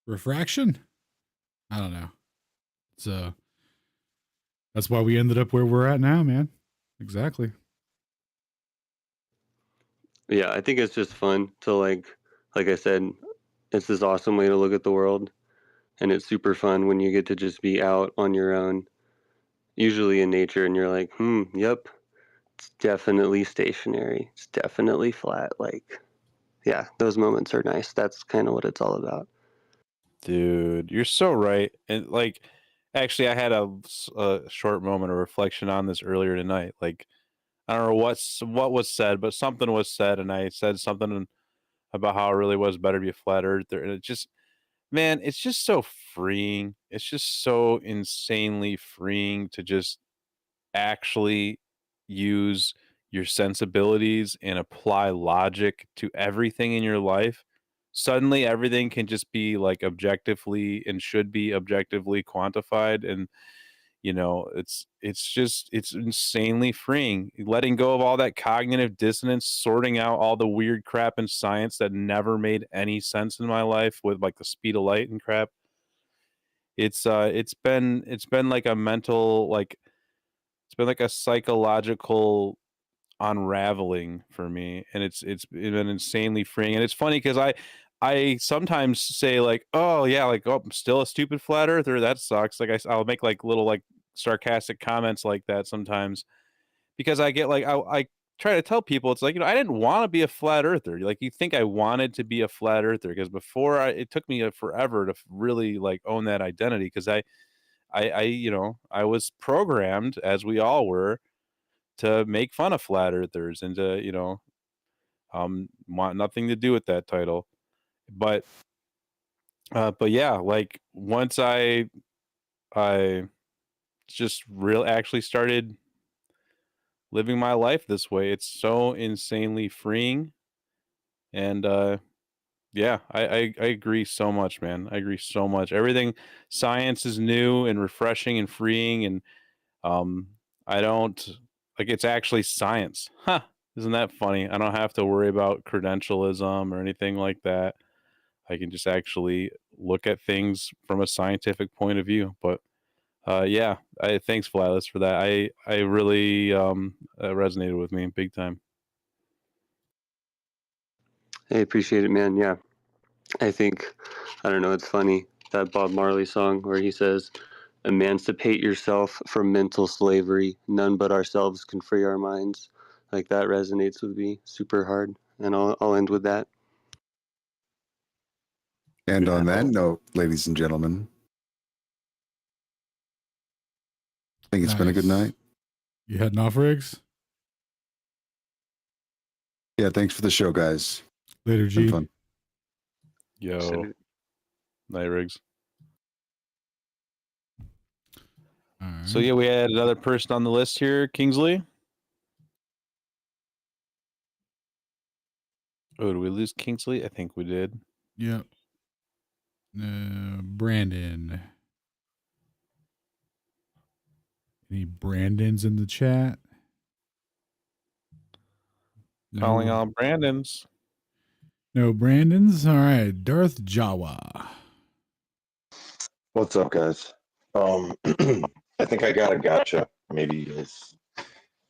Speaker 4: Refraction? I don't know. It's that's why we ended up where we're at now, man. Exactly.
Speaker 19: Yeah, I think it's just fun to like I said, it's this awesome way to look at the world. And it's super fun when you get to just be out on your own, usually in nature, and you're like, yep, it's definitely stationary. It's definitely flat. Like, yeah, those moments are nice. That's kind of what it's all about.
Speaker 2: Dude, you're so right. And like, actually, I had a short moment of reflection on this earlier tonight. Like, I don't know what was said, but something was said, and I said something about how it really was better to be a flat earther. And it just, man, it's just so freeing. It's just so insanely freeing to just actually use your sensibilities and apply logic to everything in your life. Suddenly everything can just be like objectively and should be objectively quantified, and it's insanely freeing, letting go of all that cognitive dissonance, sorting out all the weird crap in science that never made any sense in my life with like the speed of light and crap. It's been like a mental, like it's been like a psychological unraveling for me, and it's been insanely freeing. And it's funny because I sometimes say like, oh yeah, like, oh, I'm still a stupid flat earther, that sucks. Like I'll make like little like sarcastic comments like that sometimes, because I get like, I try to tell people, it's like, I didn't want to be a flat earther. Like, you think I wanted to be a flat earther? Because before, it took me forever to really like own that identity, because I was programmed, as we all were, to make fun of flat earthers and to Want nothing to do with that title. But yeah, like once I just actually started living my life this way, it's so insanely freeing. And yeah, I agree so much, man. I agree so much. Everything, science is new and refreshing and freeing, and I don't like, it's actually science. Huh. Isn't that funny? I don't have to worry about credentialism or anything like that. I can just actually look at things from a scientific point of view. But yeah, thanks, Flylas, for that. I really resonated with me big time.
Speaker 19: Hey, appreciate it, man. Yeah, I think, I don't know, it's funny, that Bob Marley song where he says, emancipate yourself from mental slavery. None but ourselves can free our minds. Like, that resonates with me super hard. And I'll end with that.
Speaker 13: And on that note, ladies and gentlemen, I think it's been a good night.
Speaker 4: You heading off, Riggs?
Speaker 13: Yeah, thanks for the show, guys.
Speaker 4: Later, G.
Speaker 13: Been fun.
Speaker 2: Yo. Night, Riggs. So yeah, we had another person on the list here, Kingsley. Oh, did we lose Kingsley? I think we did.
Speaker 4: Yep. Brandon. Any Brandons in the chat?
Speaker 2: Calling all Brandons.
Speaker 4: No Brandons? All right. Darth Jawa.
Speaker 17: What's up, guys? I think I got a gotcha. Maybe you guys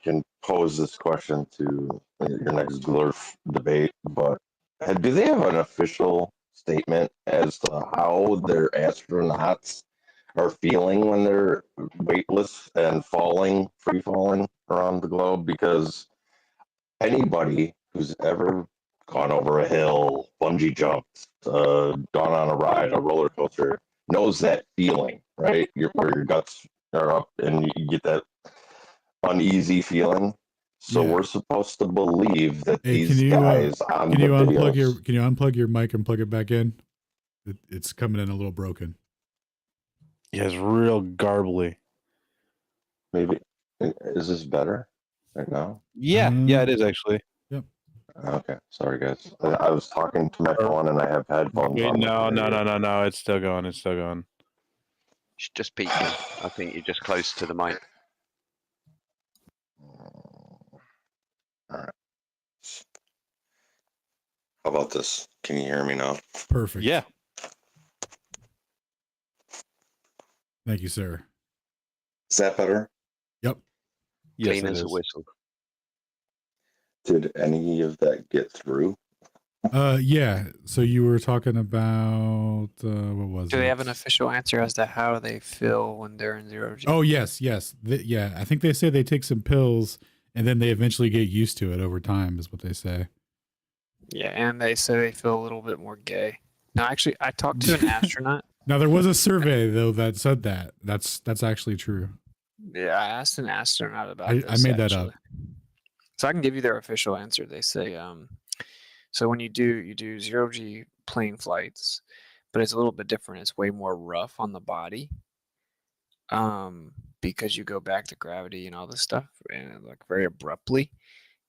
Speaker 17: can pose this question to your next Glurf debate, but do they have an official statement as to how their astronauts are feeling when they're weightless and free falling around the globe? Because anybody who's ever gone over a hill, bungee jumped, gone on a ride, a roller coaster, knows that feeling, right? Where your guts are up and you get that uneasy feeling. So we're supposed to believe that these guys on
Speaker 4: can
Speaker 17: the
Speaker 4: you
Speaker 17: videos.
Speaker 4: Can you unplug your mic and plug it back in? It's coming in a little broken.
Speaker 2: Yeah, it's real garbly.
Speaker 17: Maybe is this better right now?
Speaker 2: Yeah, yeah, it is actually.
Speaker 4: Yep.
Speaker 17: Okay, sorry guys. I was talking to my phone and I have headphones
Speaker 2: Wait,
Speaker 17: on.
Speaker 2: no, it's still going. It's still going.
Speaker 18: It's just peaking. I think you're just close to the mic.
Speaker 17: All right. How about this? Can you hear me now?
Speaker 4: Perfect.
Speaker 2: Yeah.
Speaker 4: Thank you, sir.
Speaker 17: Is that better?
Speaker 4: Yep.
Speaker 2: Yes,
Speaker 18: Clean
Speaker 2: it
Speaker 18: as a
Speaker 2: is.
Speaker 18: whistle.
Speaker 17: Did any of that get through?
Speaker 4: Yeah. So you were talking about what was it?
Speaker 8: Do they have an official answer as to how they feel when they're in zero G?
Speaker 4: Oh, yes. Yeah. I think they say they take some pills and then they eventually get used to it over time, is what they say.
Speaker 8: Yeah, and they say they feel a little bit more gay. No, actually, I talked to an astronaut.
Speaker 4: Now there was a survey though that said that. That's actually true.
Speaker 8: Yeah, I asked an astronaut about
Speaker 4: I
Speaker 8: this.
Speaker 4: made that up.
Speaker 8: So I can give you their official answer. They say, so when you do zero G plane flights, but it's a little bit different. It's way more rough on the body, because you go back to gravity and all this stuff, and like very abruptly.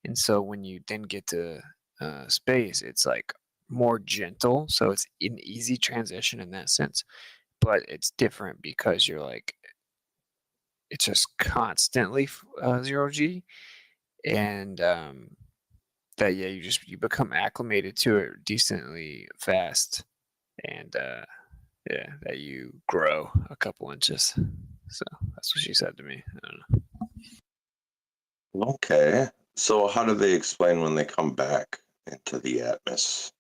Speaker 8: And so when you then get to space, it's like more gentle. So it's an easy transition in that sense, but it's different because you're like, it's just constantly zero G, and that you become acclimated to it decently fast, and yeah, that you grow a couple inches. So that's what she said to me. I don't know.
Speaker 17: Okay. So how do they explain when they come back into the atmosphere?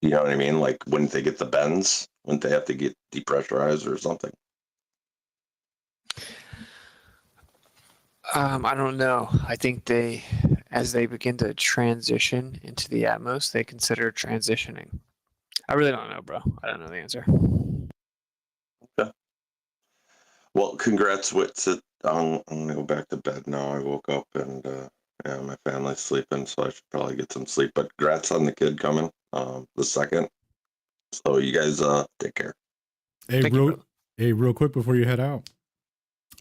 Speaker 17: You know what I mean? Like, wouldn't they get the bends? Wouldn't they have to get depressurized or something?
Speaker 8: I don't know. I think as they begin to transition into the Atmos, they consider transitioning. I really don't know, bro. I don't know the answer.
Speaker 17: Okay. Well, congrats, Wits. I'm gonna go back to bed now. I woke up and Yeah, my family's sleeping, so I should probably get some sleep. But congrats on the kid coming, the second. So you guys, take care.
Speaker 4: Hey, real quick before you head out,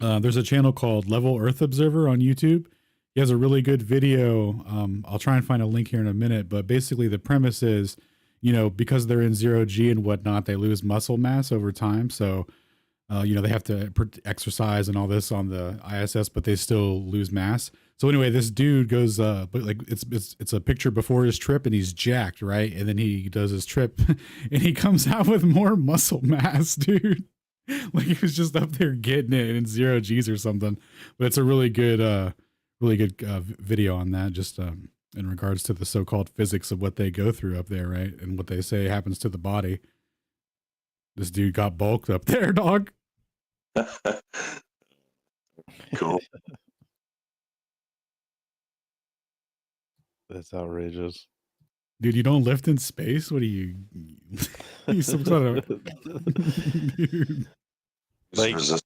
Speaker 4: there's a channel called Level Earth Observer on YouTube. He has a really good video. I'll try and find a link here in a minute, but basically the premise is, because they're in 0G and whatnot, they lose muscle mass over time. So, they have to exercise and all this on the ISS, but they still lose mass. So anyway, this dude goes, but like it's a picture before his trip, and he's jacked, right? And then he does his trip, and he comes out with more muscle mass, dude. Like he was just up there getting it in 0Gs or something. But it's a really good video on that, just in regards to the so-called physics of what they go through up there, right? And what they say happens to the body. This dude got bulked up there, dog.
Speaker 17: Cool.
Speaker 2: That's outrageous.
Speaker 4: Dude, you don't lift in space? What are you? You some sort of dude.
Speaker 2: Like it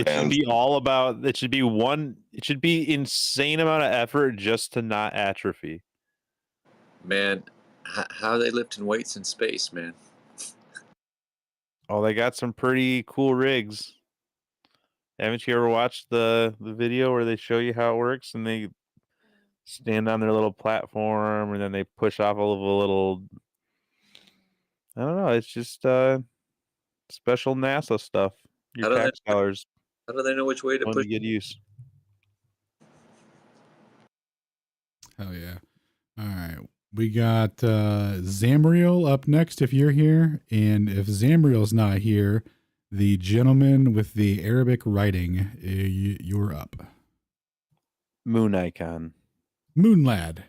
Speaker 2: should be all about. It should be one. It should be insane amount of effort just to not atrophy.
Speaker 7: Man, how are they lifting weights in space, man?
Speaker 2: Oh, they got some pretty cool rigs. Haven't you ever watched the video where they show you how it works and they stand on their little platform and then they push off all of a little, I don't know, it's just special NASA stuff. Your tax dollars.
Speaker 7: How do they know which way to push?
Speaker 2: Get use.
Speaker 4: Hell yeah. All right. We got Zamriel up next if you're here. And if Zamriel's not here, the gentleman with the Arabic writing, you're up.
Speaker 2: Moon icon.
Speaker 4: Moon Lad.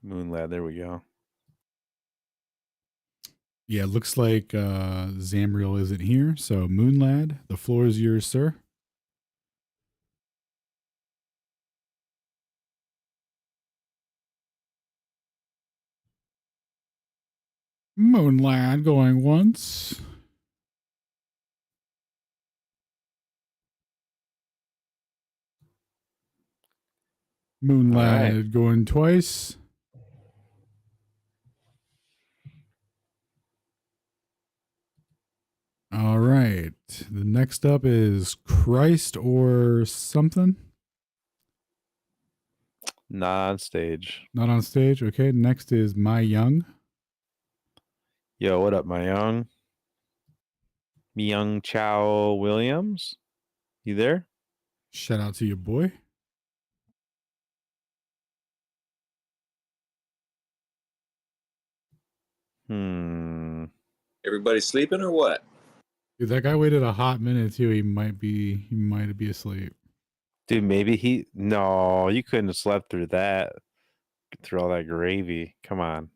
Speaker 2: Moon Lad, there we go.
Speaker 4: Yeah, looks like Zamriel isn't here. So Moon Lad, the floor is yours, sir. Moon Lad going once. Moon Lad going twice. All right. The next up is Christ or something.
Speaker 2: Not on stage.
Speaker 4: Not on stage. Okay. Next is My Young.
Speaker 2: Yo, what up, My Young? Myung Chow Williams? You there?
Speaker 4: Shout out to your boy.
Speaker 7: Everybody sleeping or what?
Speaker 4: Dude, that guy waited a hot minute too. He might be asleep.
Speaker 2: Dude, maybe no, you couldn't have slept through that. Through all that gravy. Come on.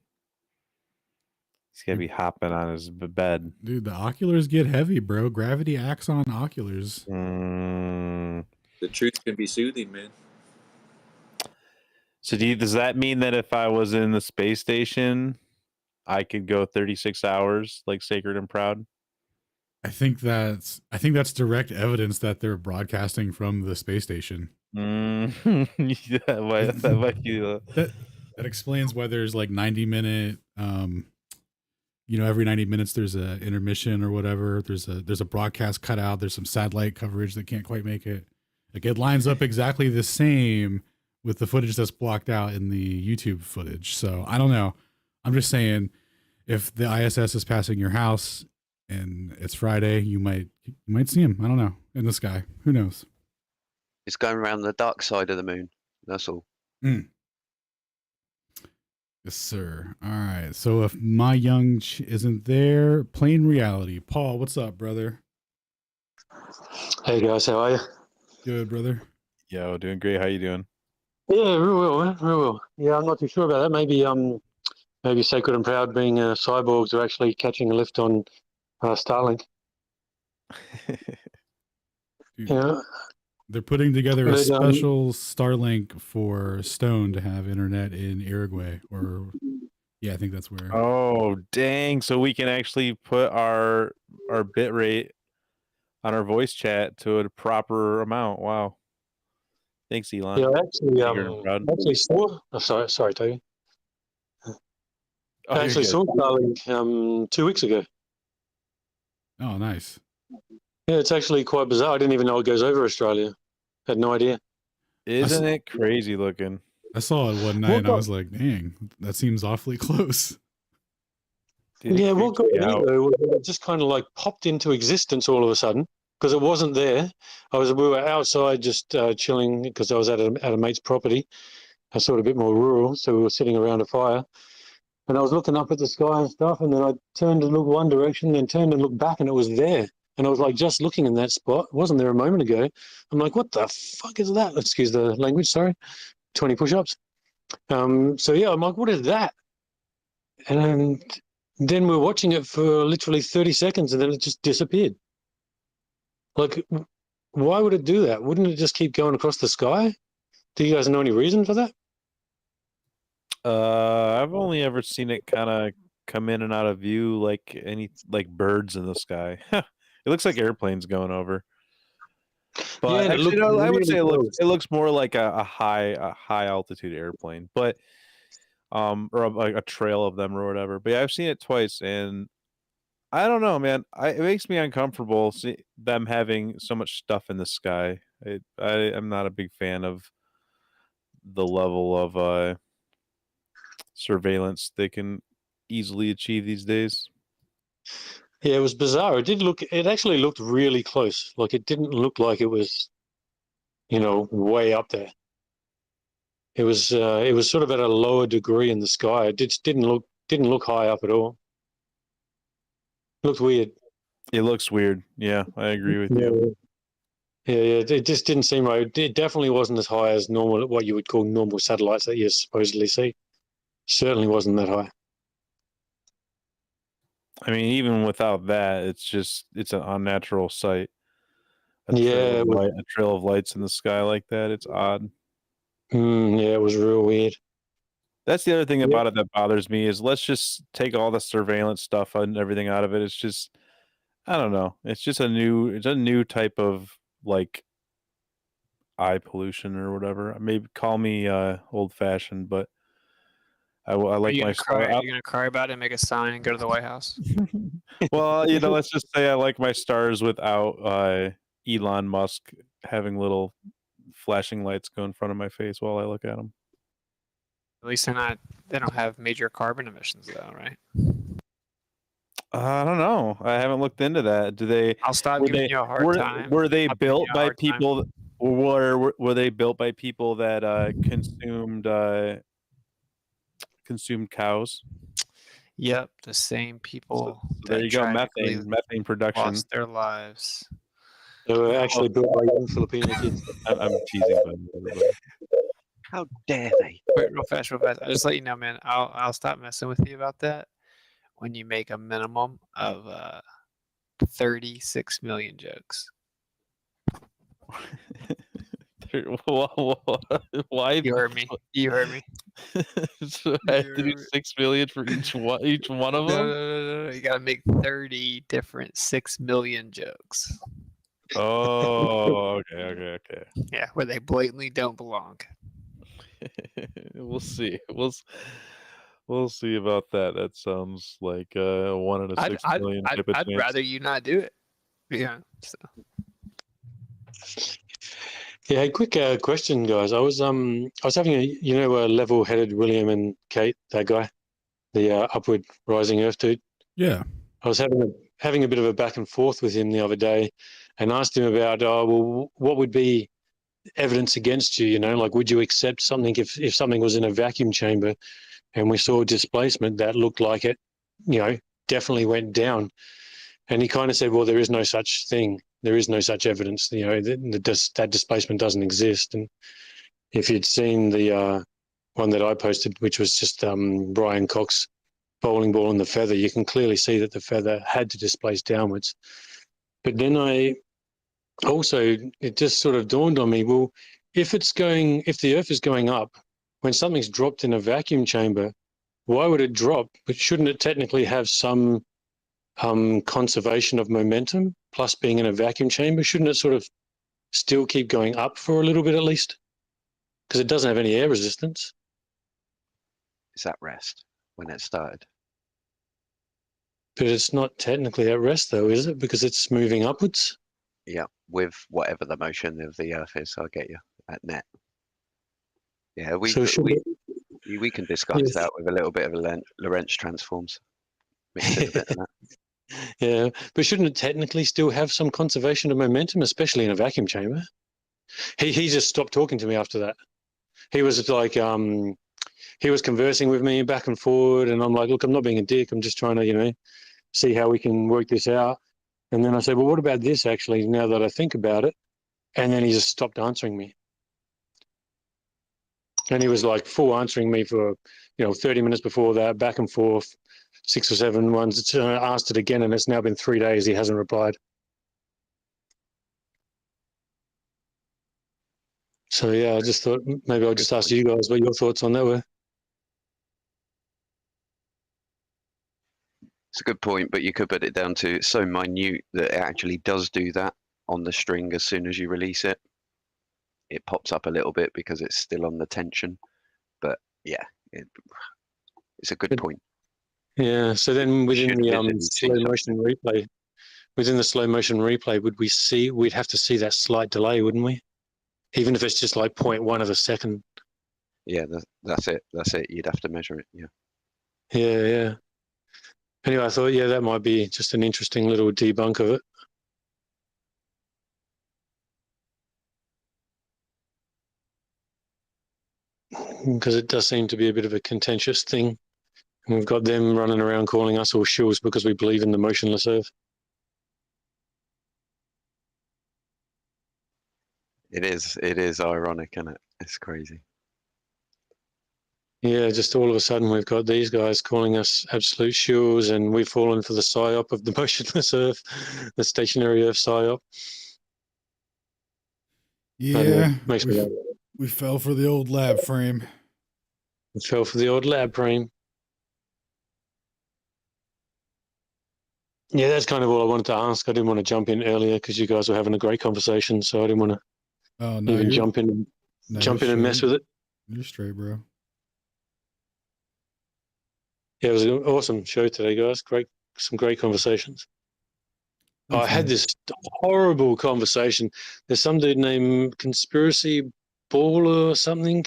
Speaker 2: He's gonna be hopping on his bed.
Speaker 4: Dude, the oculars get heavy, bro. Gravity acts on oculars.
Speaker 7: The truth can be soothing, man.
Speaker 2: So does that mean that if I was in the space station, I could go 36 hours like Sacred and Proud?
Speaker 4: I think that's direct evidence that they're broadcasting from the space station.
Speaker 2: Yeah,
Speaker 4: that explains why there's like 90-minute every 90 minutes there's a intermission or whatever. There's a broadcast cut out. There's some satellite coverage that can't quite make it. Like it lines up exactly the same with the footage that's blocked out in the YouTube footage. So I don't know. I'm just saying, if the ISS is passing your house and it's Friday, you might see him. I don't know, in the sky. Who knows?
Speaker 18: It's going around the dark side of the moon. That's all.
Speaker 4: Yes, sir. All right. So if My Young isn't there, Plain Reality. Paul, what's up, brother?
Speaker 20: Hey guys, how are you?
Speaker 4: Good, brother.
Speaker 2: Yo, doing great. How you doing?
Speaker 20: Yeah, real well, man. Real well. Yeah, I'm not too sure about that. Maybe Sacred and Proud being cyborgs are actually catching a lift on Starlink. Yeah.
Speaker 4: They're putting together a special Starlink for Stone to have internet in Uruguay, or yeah, I think that's where.
Speaker 2: Oh, dang. So we can actually put our bit rate on our voice chat to a proper amount. Wow. Thanks, Elon.
Speaker 20: Yeah, I actually,
Speaker 2: Bigger and proud.
Speaker 20: actually saw. Oh, sorry, Toby.
Speaker 2: Oh,
Speaker 20: I actually
Speaker 2: you're
Speaker 20: saw Starlink 2 weeks ago.
Speaker 4: Oh, nice.
Speaker 20: Yeah, it's actually quite bizarre. I didn't even know it goes over Australia. Had no idea.
Speaker 2: Isn't it crazy looking?
Speaker 4: I saw it one night and I was like, dang, that seems awfully close.
Speaker 2: Dude,
Speaker 20: Yeah, what got
Speaker 2: me
Speaker 20: me
Speaker 2: out.
Speaker 20: though was that it just kind of like popped into existence all of a sudden because it wasn't there. We were outside just chilling because I was at a mate's property. I sort of a bit more rural, so we were sitting around a fire. And I was looking up at the sky and stuff, and then I turned to look one direction, then turned and looked back, and it was there. And I was like just looking in that spot. It wasn't there a moment ago. I'm like, what the fuck is that? Excuse the language, sorry. 20 push-ups. So yeah, I'm like, what is that? And then we're watching it for literally 30 seconds, and then it just disappeared. Like, why would it do that? Wouldn't it just keep going across the sky? Do you guys know any reason for that?
Speaker 2: I've only ever seen it kind of come in and out of view like birds in the sky. It looks like airplanes going over. But
Speaker 20: Yeah, and it
Speaker 2: actually,
Speaker 20: looked
Speaker 2: no, I would
Speaker 20: really
Speaker 2: say
Speaker 20: close.
Speaker 2: it looks more like a high altitude airplane, but or like a trail of them or whatever. But yeah, I've seen it twice, and I don't know, man. It makes me uncomfortable see them having so much stuff in the sky. I'm not a big fan of the level of surveillance they can easily achieve these days.
Speaker 20: Yeah, it was bizarre. It actually looked really close. Like it didn't look like it was, way up there. It was sort of at a lower degree in the sky. It just didn't look high up at all. It looked weird.
Speaker 2: It looks weird. Yeah, I agree with
Speaker 20: Yeah.
Speaker 2: you.
Speaker 20: Yeah, it just didn't seem right. It definitely wasn't as high as normal, what you would call normal satellites that you supposedly see. Certainly wasn't that high.
Speaker 2: I mean, even without that, it's an unnatural sight. A trail of lights in the sky like that. It's odd.
Speaker 20: Yeah, it was real weird.
Speaker 2: That's the other thing about it that bothers me is let's just take all the surveillance stuff and everything out of it. It's just, I don't know. It's just a new type of like eye pollution or whatever. Maybe call me old fashioned, but I like my
Speaker 8: Are you gonna cry about it and make a sign and go to the White House?
Speaker 2: Well, let's just say I like my stars without Elon Musk having little flashing lights go in front of my face while I look at them.
Speaker 8: At least they don't have major carbon emissions though, right?
Speaker 2: I don't know. I haven't looked into that. Do they?
Speaker 8: I'll stop giving you a hard time.
Speaker 2: Were they built by people? Were they built by people that consumed cows?
Speaker 8: Yep, the same people.
Speaker 2: So there you go. Methane production.
Speaker 8: Lost their lives.
Speaker 20: They were actually built by young Filipino kids.
Speaker 2: I'm teasing them.
Speaker 18: How dare they?
Speaker 8: Wait, real fast. I'll just let you know, man. I'll stop messing with you about that when you make a minimum of 36 million jokes.
Speaker 2: Why?
Speaker 8: You heard me.
Speaker 2: So I have to do 6 million for each one of them?
Speaker 8: No. You gotta make 30 different 6 million jokes.
Speaker 2: Oh, okay.
Speaker 8: Yeah, where they blatantly don't belong.
Speaker 2: We'll see. We'll see about that. That sounds like 1 in a 6 million type of
Speaker 8: I'd
Speaker 2: chance.
Speaker 8: rather you not do it. Yeah. So.
Speaker 20: Yeah, hey, quick question, guys. I was having a level-headed William and Kate, that guy, the upward rising Earth dude.
Speaker 4: Yeah.
Speaker 20: I was having a bit of a back and forth with him the other day, and asked him about, what would be evidence against you? Like, would you accept something if something was in a vacuum chamber, and we saw displacement that looked like it, definitely went down? And he kind of said, well, there is no such thing. There is no such evidence. That displacement doesn't exist. And if you'd seen the one that I posted, which was just Brian Cox bowling ball and the feather, you can clearly see that the feather had to displace downwards. But then it just sort of dawned on me, well, if the Earth is going up, when something's dropped in a vacuum chamber, why would it drop? But shouldn't it technically have some conservation of momentum, plus being in a vacuum chamber? Shouldn't it sort of still keep going up for a little bit at least? because it doesn't have any air resistance.
Speaker 18: It's at rest when it started.
Speaker 20: But it's not technically at rest, though, is it? Because it's moving upwards.
Speaker 18: Yeah, with whatever the motion of the Earth is, I'll get you at net. Yeah, we can disguise that with a little bit of Lorentz transforms. Mix in a bit of that.
Speaker 20: Yeah, but shouldn't it technically still have some conservation of momentum, especially in a vacuum chamber? He just stopped talking to me after that. He was like, he was conversing with me back and forward, and I'm like, look, I'm not being a dick. I'm just trying to, see how we can work this out. And then I said, well, what about this actually, now that I think about it? And then he just stopped answering me. And he was like full answering me for, 30 minutes before that, back and forth, 6 or 7 ones. I asked it again, and it's now been 3 days. He hasn't replied. So, yeah, I just thought maybe I'll just ask you guys what your thoughts on that were.
Speaker 18: It's a good point, but you could put it down to it's so minute that it actually does do that on the string as soon as you release it. It pops up a little bit because it's still on the tension. But yeah, it's a good point.
Speaker 20: Yeah, so then within the slow motion replay, we'd have to see that slight delay, wouldn't we? Even if it's just like 0.1 of a second.
Speaker 18: Yeah, that's it. You'd have to measure it. Yeah.
Speaker 20: Yeah. Anyway, I thought, that might be just an interesting little debunk of it. Because it does seem to be a bit of a contentious thing. And we've got them running around calling us all shills because we believe in the motionless Earth.
Speaker 18: It is ironic, isn't it? It's crazy.
Speaker 20: Yeah, just all of a sudden we've got these guys calling us absolute shills, and we've fallen for the psyop of the motionless Earth, the stationary Earth psyop.
Speaker 4: Yeah,
Speaker 20: makes me laugh.
Speaker 4: We fell for the old lab frame.
Speaker 20: We fell for the old lab frame. Yeah, that's kind of all I wanted to ask. I didn't want to jump in earlier because you guys were having a great conversation, so I didn't want to even jump in and mess with it.
Speaker 4: You're straight, bro.
Speaker 20: Yeah, it was an awesome show today, guys. Some great conversations.
Speaker 4: Thanks,
Speaker 20: I had
Speaker 4: man.
Speaker 20: this horrible conversation. There's some dude named Conspiracy Baller or something.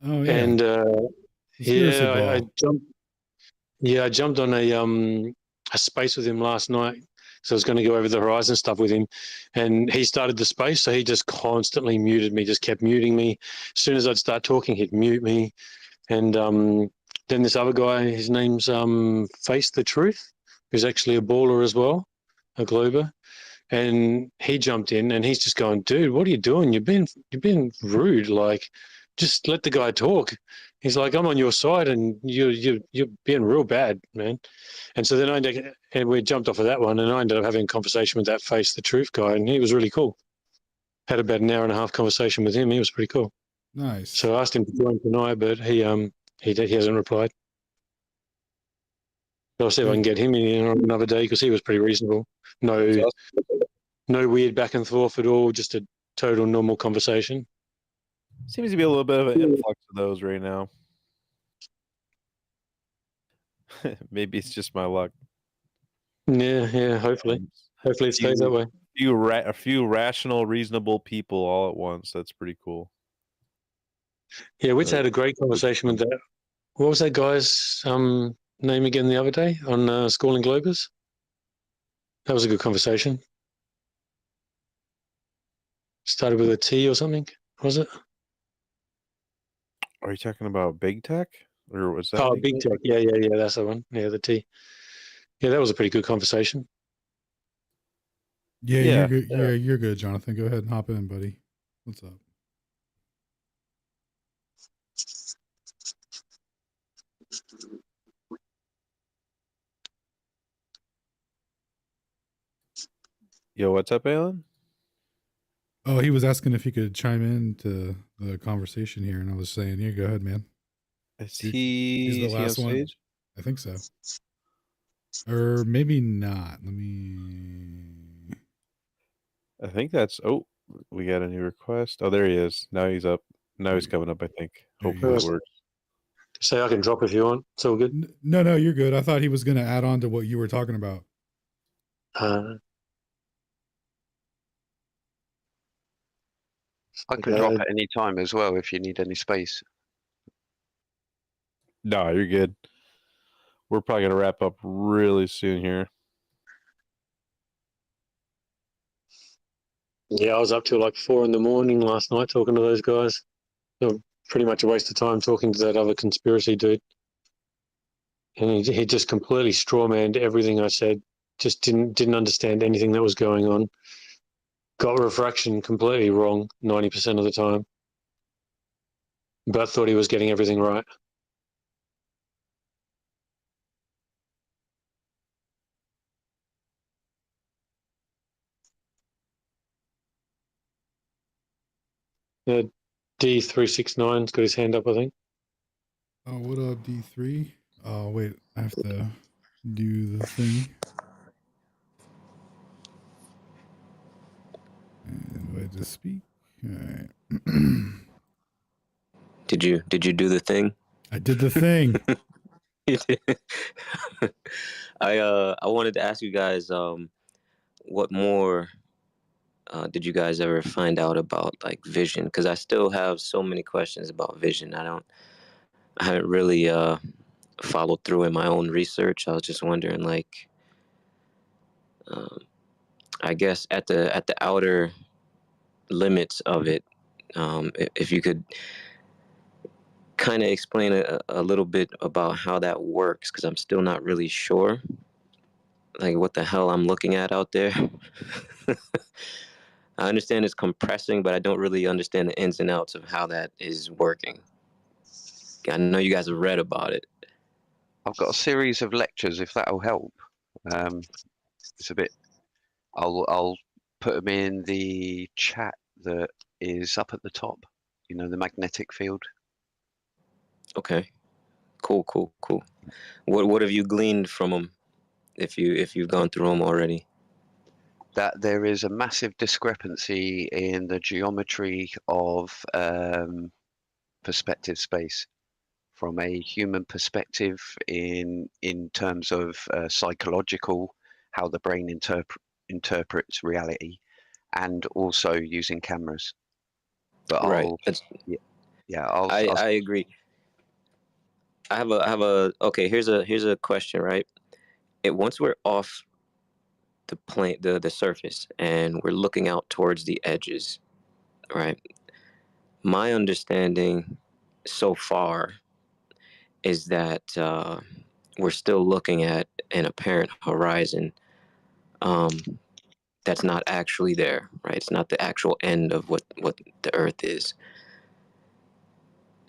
Speaker 4: Oh yeah.
Speaker 20: And
Speaker 4: Conspiracy
Speaker 20: I jumped on a space with him last night. So I was going to go over the Horizon stuff with him, and he started the space. So he just constantly muted me, just kept muting me. As soon as I'd start talking, he'd mute me. And then this other guy, his name's Face the Truth, who's actually a baller as well, a Glober. And he jumped in, and he's just going, dude, what are you doing? You've been rude. Like, just let the guy talk. He's like, I'm on your side, and you're being real bad, man. And so then we jumped off of that one, and I ended up having a conversation with that Face the Truth guy, and he was really cool. Had about an hour and a half conversation with him. He was pretty cool.
Speaker 4: Nice.
Speaker 20: So I asked him to join tonight, but he hasn't replied. But I'll see if I can get him in on another day because he was pretty reasonable. No weird back and forth at all. Just a total normal conversation.
Speaker 2: Seems to be a little bit of an influx of those right now. Maybe it's just my luck.
Speaker 20: Yeah. Hopefully it stays that way.
Speaker 2: A few rational, reasonable people all at once. That's pretty cool.
Speaker 20: Yeah, we had a great conversation with that. What was that guy's name again the other day on Schooling Globers? That was a good conversation. Started with a T or something, was it?
Speaker 2: Are you talking about Big Tech? Or was that?
Speaker 20: Oh, Big Tech. Yeah, that's the one. Yeah, the T. Yeah, that was a pretty good conversation.
Speaker 4: Yeah, you're good. Yeah, you're good, Jonathan. Go ahead and hop in, buddy. What's up?
Speaker 2: Yo, what's up, Alan?
Speaker 4: Oh, he was asking if he could chime in to the conversation here, and I was saying, yeah, go ahead, man.
Speaker 2: He's the
Speaker 4: last one.
Speaker 2: Stage?
Speaker 4: I think so. Or maybe not.
Speaker 2: I think that's... Oh, we got a new request. Oh, there he is. Now he's up. Now he's coming up, I think.
Speaker 4: There you
Speaker 2: Hopefully it
Speaker 4: go.
Speaker 2: works.
Speaker 20: Say I can drop if you want. It's all good.
Speaker 4: No, you're good. I thought he was going to add on to what you were talking about.
Speaker 18: I can drop at any time as well if you need any space.
Speaker 2: No, you're good. We're probably going to wrap up really soon here.
Speaker 20: Yeah, I was up till like 4 a.m. last night talking to those guys. Pretty much a waste of time talking to that other conspiracy dude. And he just completely strawmanned everything I said. Just didn't understand anything that was going on. Got refraction completely wrong 90% of the time. But thought he was getting everything right. D369's got his hand up, I think.
Speaker 4: Oh, what up, D3? Oh, wait, I have to do the thing. And do I just speak? All right.
Speaker 15: Did you do the thing?
Speaker 4: I did the thing.
Speaker 15: I wanted to ask you guys what more did you guys ever find out about like vision? Because I still have so many questions about vision. I haven't really followed through in my own research. I was just wondering, like, I guess at the outer limits of it, if you could kind of explain a little bit about how that works, because I'm still not really sure, like what the hell I'm looking at out there. I understand it's compressing, but I don't really understand the ins and outs of how that is working. I know you guys have read about it.
Speaker 18: I've got a series of lectures, if that'll help. It's a bit. I'll put them in the chat that is up at the top. You know, the magnetic field.
Speaker 15: Okay, cool. What have you gleaned from them, if you've gone through them already?
Speaker 18: That there is a massive discrepancy in the geometry of perspective space. From a human perspective, in terms of psychological, how the brain interprets reality, and also using cameras. But
Speaker 15: Right.
Speaker 18: I
Speaker 15: agree. I have a okay. Here's a question, right? Once we're off the plane, the surface, and we're looking out towards the edges, right? My understanding so far is that we're still looking at an apparent horizon that's not actually there, right? It's not the actual end of what the Earth is.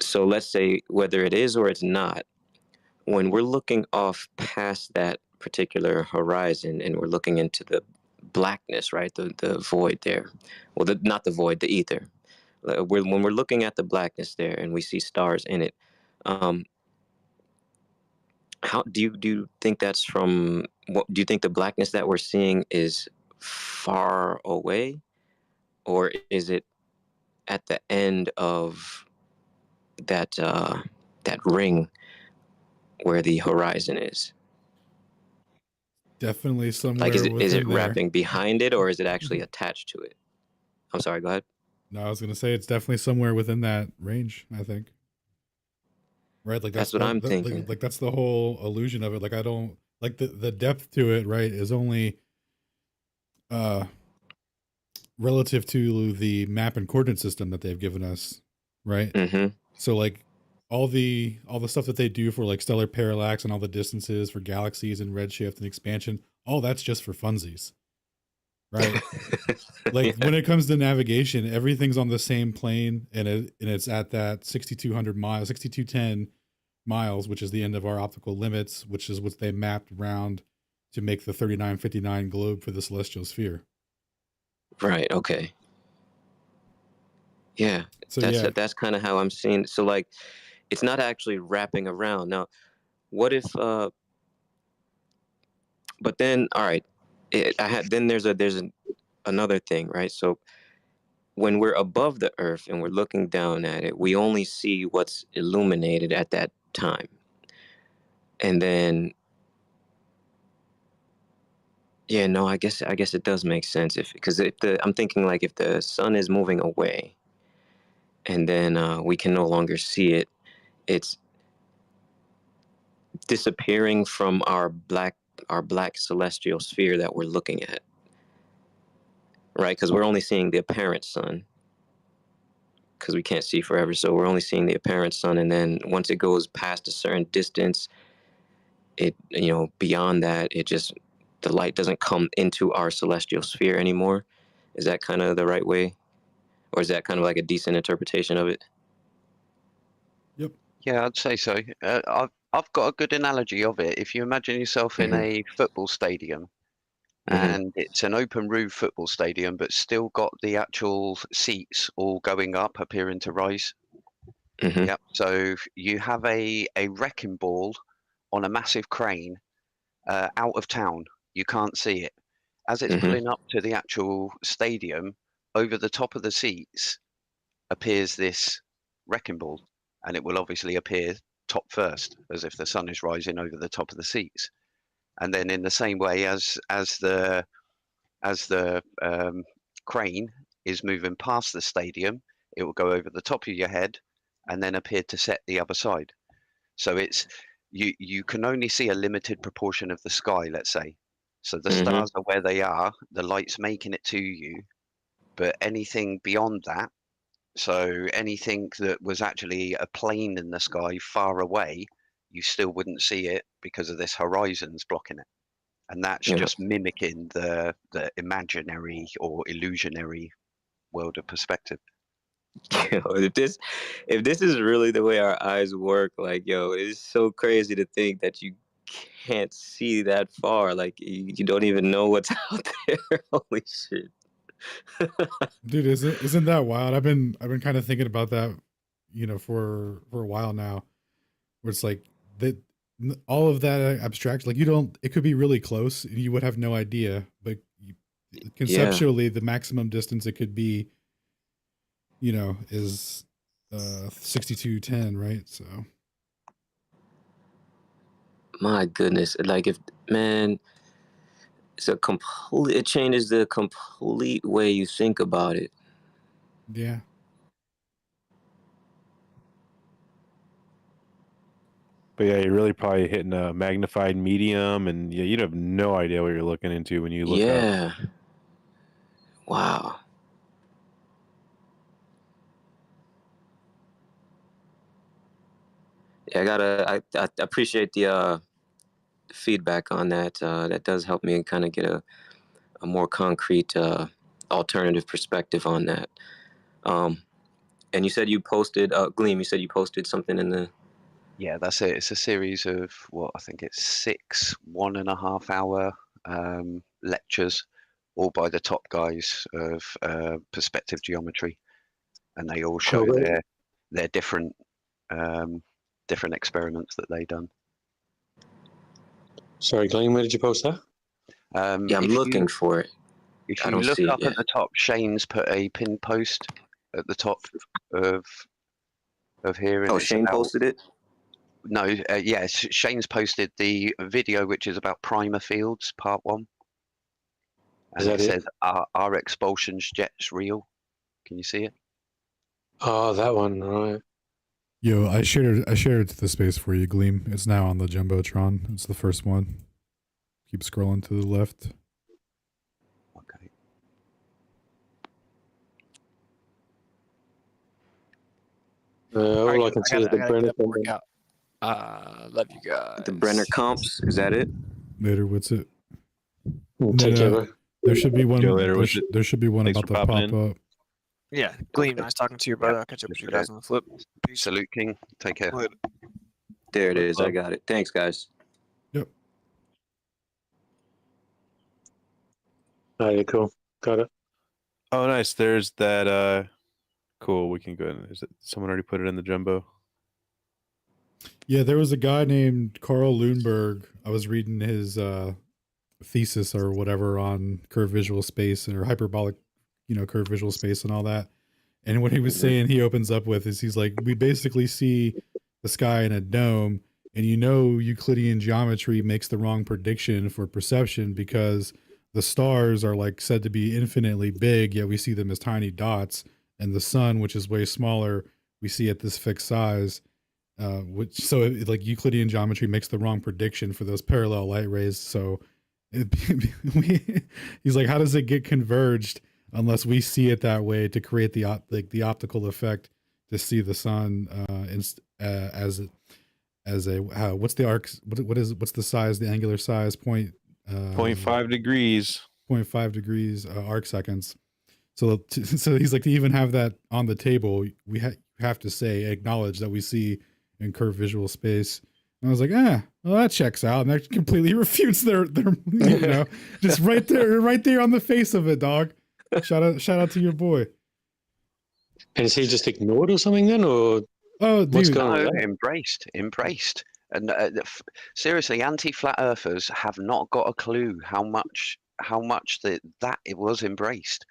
Speaker 15: So let's say whether it is or it's not, when we're looking off past that particular horizon and we're looking into the blackness, right? The void there. Well, not the void, the ether. When we're looking at the blackness there and we see stars in it, how do you think that's from? What do you think the blackness that we're seeing is far away, or is it at the end of that that ring where the horizon is?
Speaker 4: Definitely somewhere
Speaker 15: Like, is
Speaker 4: within
Speaker 15: it
Speaker 4: there.
Speaker 15: wrapping behind it, or is it actually attached to it? I'm sorry. Go ahead.
Speaker 4: No, I was gonna say it's definitely somewhere within that range. I think. Right, like
Speaker 15: That's what I'm thinking.
Speaker 4: Like that's the whole illusion of it. Like I don't like the depth to it. Right, is only relative to the map and coordinate system that they've given us. Right.
Speaker 15: Mm-hmm.
Speaker 4: So like all the stuff that they do for like stellar parallax and all the distances for galaxies and redshift and expansion, all that's just for funsies. Right. Like when it comes to navigation, everything's on the same plane and it's at that 6210 miles, which is the end of our optical limits, which is what they mapped around to make the 3959 globe for the celestial sphere.
Speaker 15: Right. Okay. Yeah.
Speaker 4: So
Speaker 15: that's kind of how I'm seeing it. So like, it's not actually wrapping around. Now, what if? But then, all right. Then there's another thing, right? So when we're above the Earth and we're looking down at it, we only see what's illuminated at that time. And then, yeah, no, I guess it does make sense because I'm thinking like if the sun is moving away, and then we can no longer see it, it's disappearing from our black celestial sphere that we're looking at, right? Because we're only seeing the apparent sun because we can't see forever, so we're only seeing the apparent sun, and then once it goes past a certain distance, it beyond that, the light doesn't come into our celestial sphere anymore. Is that kind of the right way, or is that kind of like a decent interpretation of it?
Speaker 4: Yep.
Speaker 18: Yeah, I'd say so. I've got a good analogy of it. If you imagine yourself in a football stadium, and it's an open roof football stadium, but still got the actual seats all going up, appearing to rise. Yep. So you have a wrecking ball on a massive crane out of town. You can't see it. As it's pulling up to the actual stadium, over the top of the seats appears this wrecking ball, and it will obviously appear top first, as if the sun is rising over the top of the seats. And then in the same way as the crane is moving past the stadium, it will go over the top of your head and then appear to set the other side. So it's you can only see a limited proportion of the sky, let's say. So the stars are where they are, the light's making it to you, but anything beyond that, so anything that was actually a plane in the sky far away, you still wouldn't see it because of this horizons blocking it. And that's just mimicking the imaginary or illusionary world of perspective.
Speaker 15: If this is really the way our eyes work, like, it's so crazy to think that you can't see that far. Like, you don't even know what's out there. Holy shit.
Speaker 4: Dude, isn't that wild? I've been kind of thinking about that, for a while now, where it's like that all of that abstract, like it could be really close and you would have no idea, but conceptually the maximum distance it could be, is 6210, right? So
Speaker 15: My goodness. Like, it changes the complete way you think about it.
Speaker 4: Yeah.
Speaker 2: But yeah, you're really probably hitting a magnified medium, and you'd have no idea what you're looking into when you look up.
Speaker 15: Yeah. Wow. Yeah, I appreciate the feedback on that. That does help me kind of get a more concrete alternative perspective on that. And you said you posted, Gleam, you said you posted something in the...
Speaker 18: Yeah, that's it. It's a series of I think it's 6 1.5 hour lectures, all by the top guys of perspective geometry, and they all show their different experiments that they done.
Speaker 20: Sorry, Glenn, where did you post that?
Speaker 15: Yeah, I'm looking for it.
Speaker 18: If you look up at the top, Shane's put a pinned post at the top of here.
Speaker 15: Oh, Shane posted it?
Speaker 18: No, yes, Shane's posted the video, which is about primer fields, part 1. And it says, are expulsions jets real? Can you see it?
Speaker 20: Oh, that one, right.
Speaker 4: Yo, I shared it to the space for you, Gleam. It's now on the Jumbotron. It's the first one. Keep scrolling to the left.
Speaker 18: Okay.
Speaker 20: All I can see is the Brenner.
Speaker 8: Love you guys.
Speaker 15: The Brenner comps, is that it?
Speaker 4: Later, what's it?
Speaker 20: Take care, bro.
Speaker 4: There should be one.
Speaker 2: Later,
Speaker 4: there should be one
Speaker 2: Thanks
Speaker 4: about
Speaker 2: for
Speaker 4: to
Speaker 2: popping
Speaker 4: pop
Speaker 2: in.
Speaker 4: up.
Speaker 8: Yeah, Gleam, nice talking to you, brother. I'll catch up with you guys on the flip.
Speaker 18: Peace. Salute, King. Take care.
Speaker 8: Later.
Speaker 15: There it is. I got it. Thanks, guys.
Speaker 4: Yep.
Speaker 20: Oh, yeah, cool. Got it.
Speaker 2: Oh, nice. There's that. Cool. We can go ahead. Is it someone already put it in the jumbo?
Speaker 4: Yeah, there was a guy named Carl Lundberg. I was reading his thesis or whatever on curved visual space or hyperbolic, curved visual space and all that. And what he was saying, he opens up with is he's like, we basically see the sky in a dome, and Euclidean geometry makes the wrong prediction for perception because the stars are like said to be infinitely big, yet we see them as tiny dots, and the sun, which is way smaller, we see at this fixed size. Like Euclidean geometry makes the wrong prediction for those parallel light rays. So he's like, how does it get converged unless we see it that way to create the optical effect to see the sun as a what's the arc? What's the size? The angular size
Speaker 2: 0.5 degrees.
Speaker 4: 0.5 degrees arc seconds. So he's like, to even have that on the table, we have to acknowledge that we see in curved visual space. And I was like, well, that checks out, and that completely refutes their just right there on the face of it, dog. Shout out to your boy.
Speaker 20: And is he just ignored or something then, or
Speaker 4: what's
Speaker 18: going on? Embraced. And seriously, anti-flat earthers have not got a clue how much that it was embraced.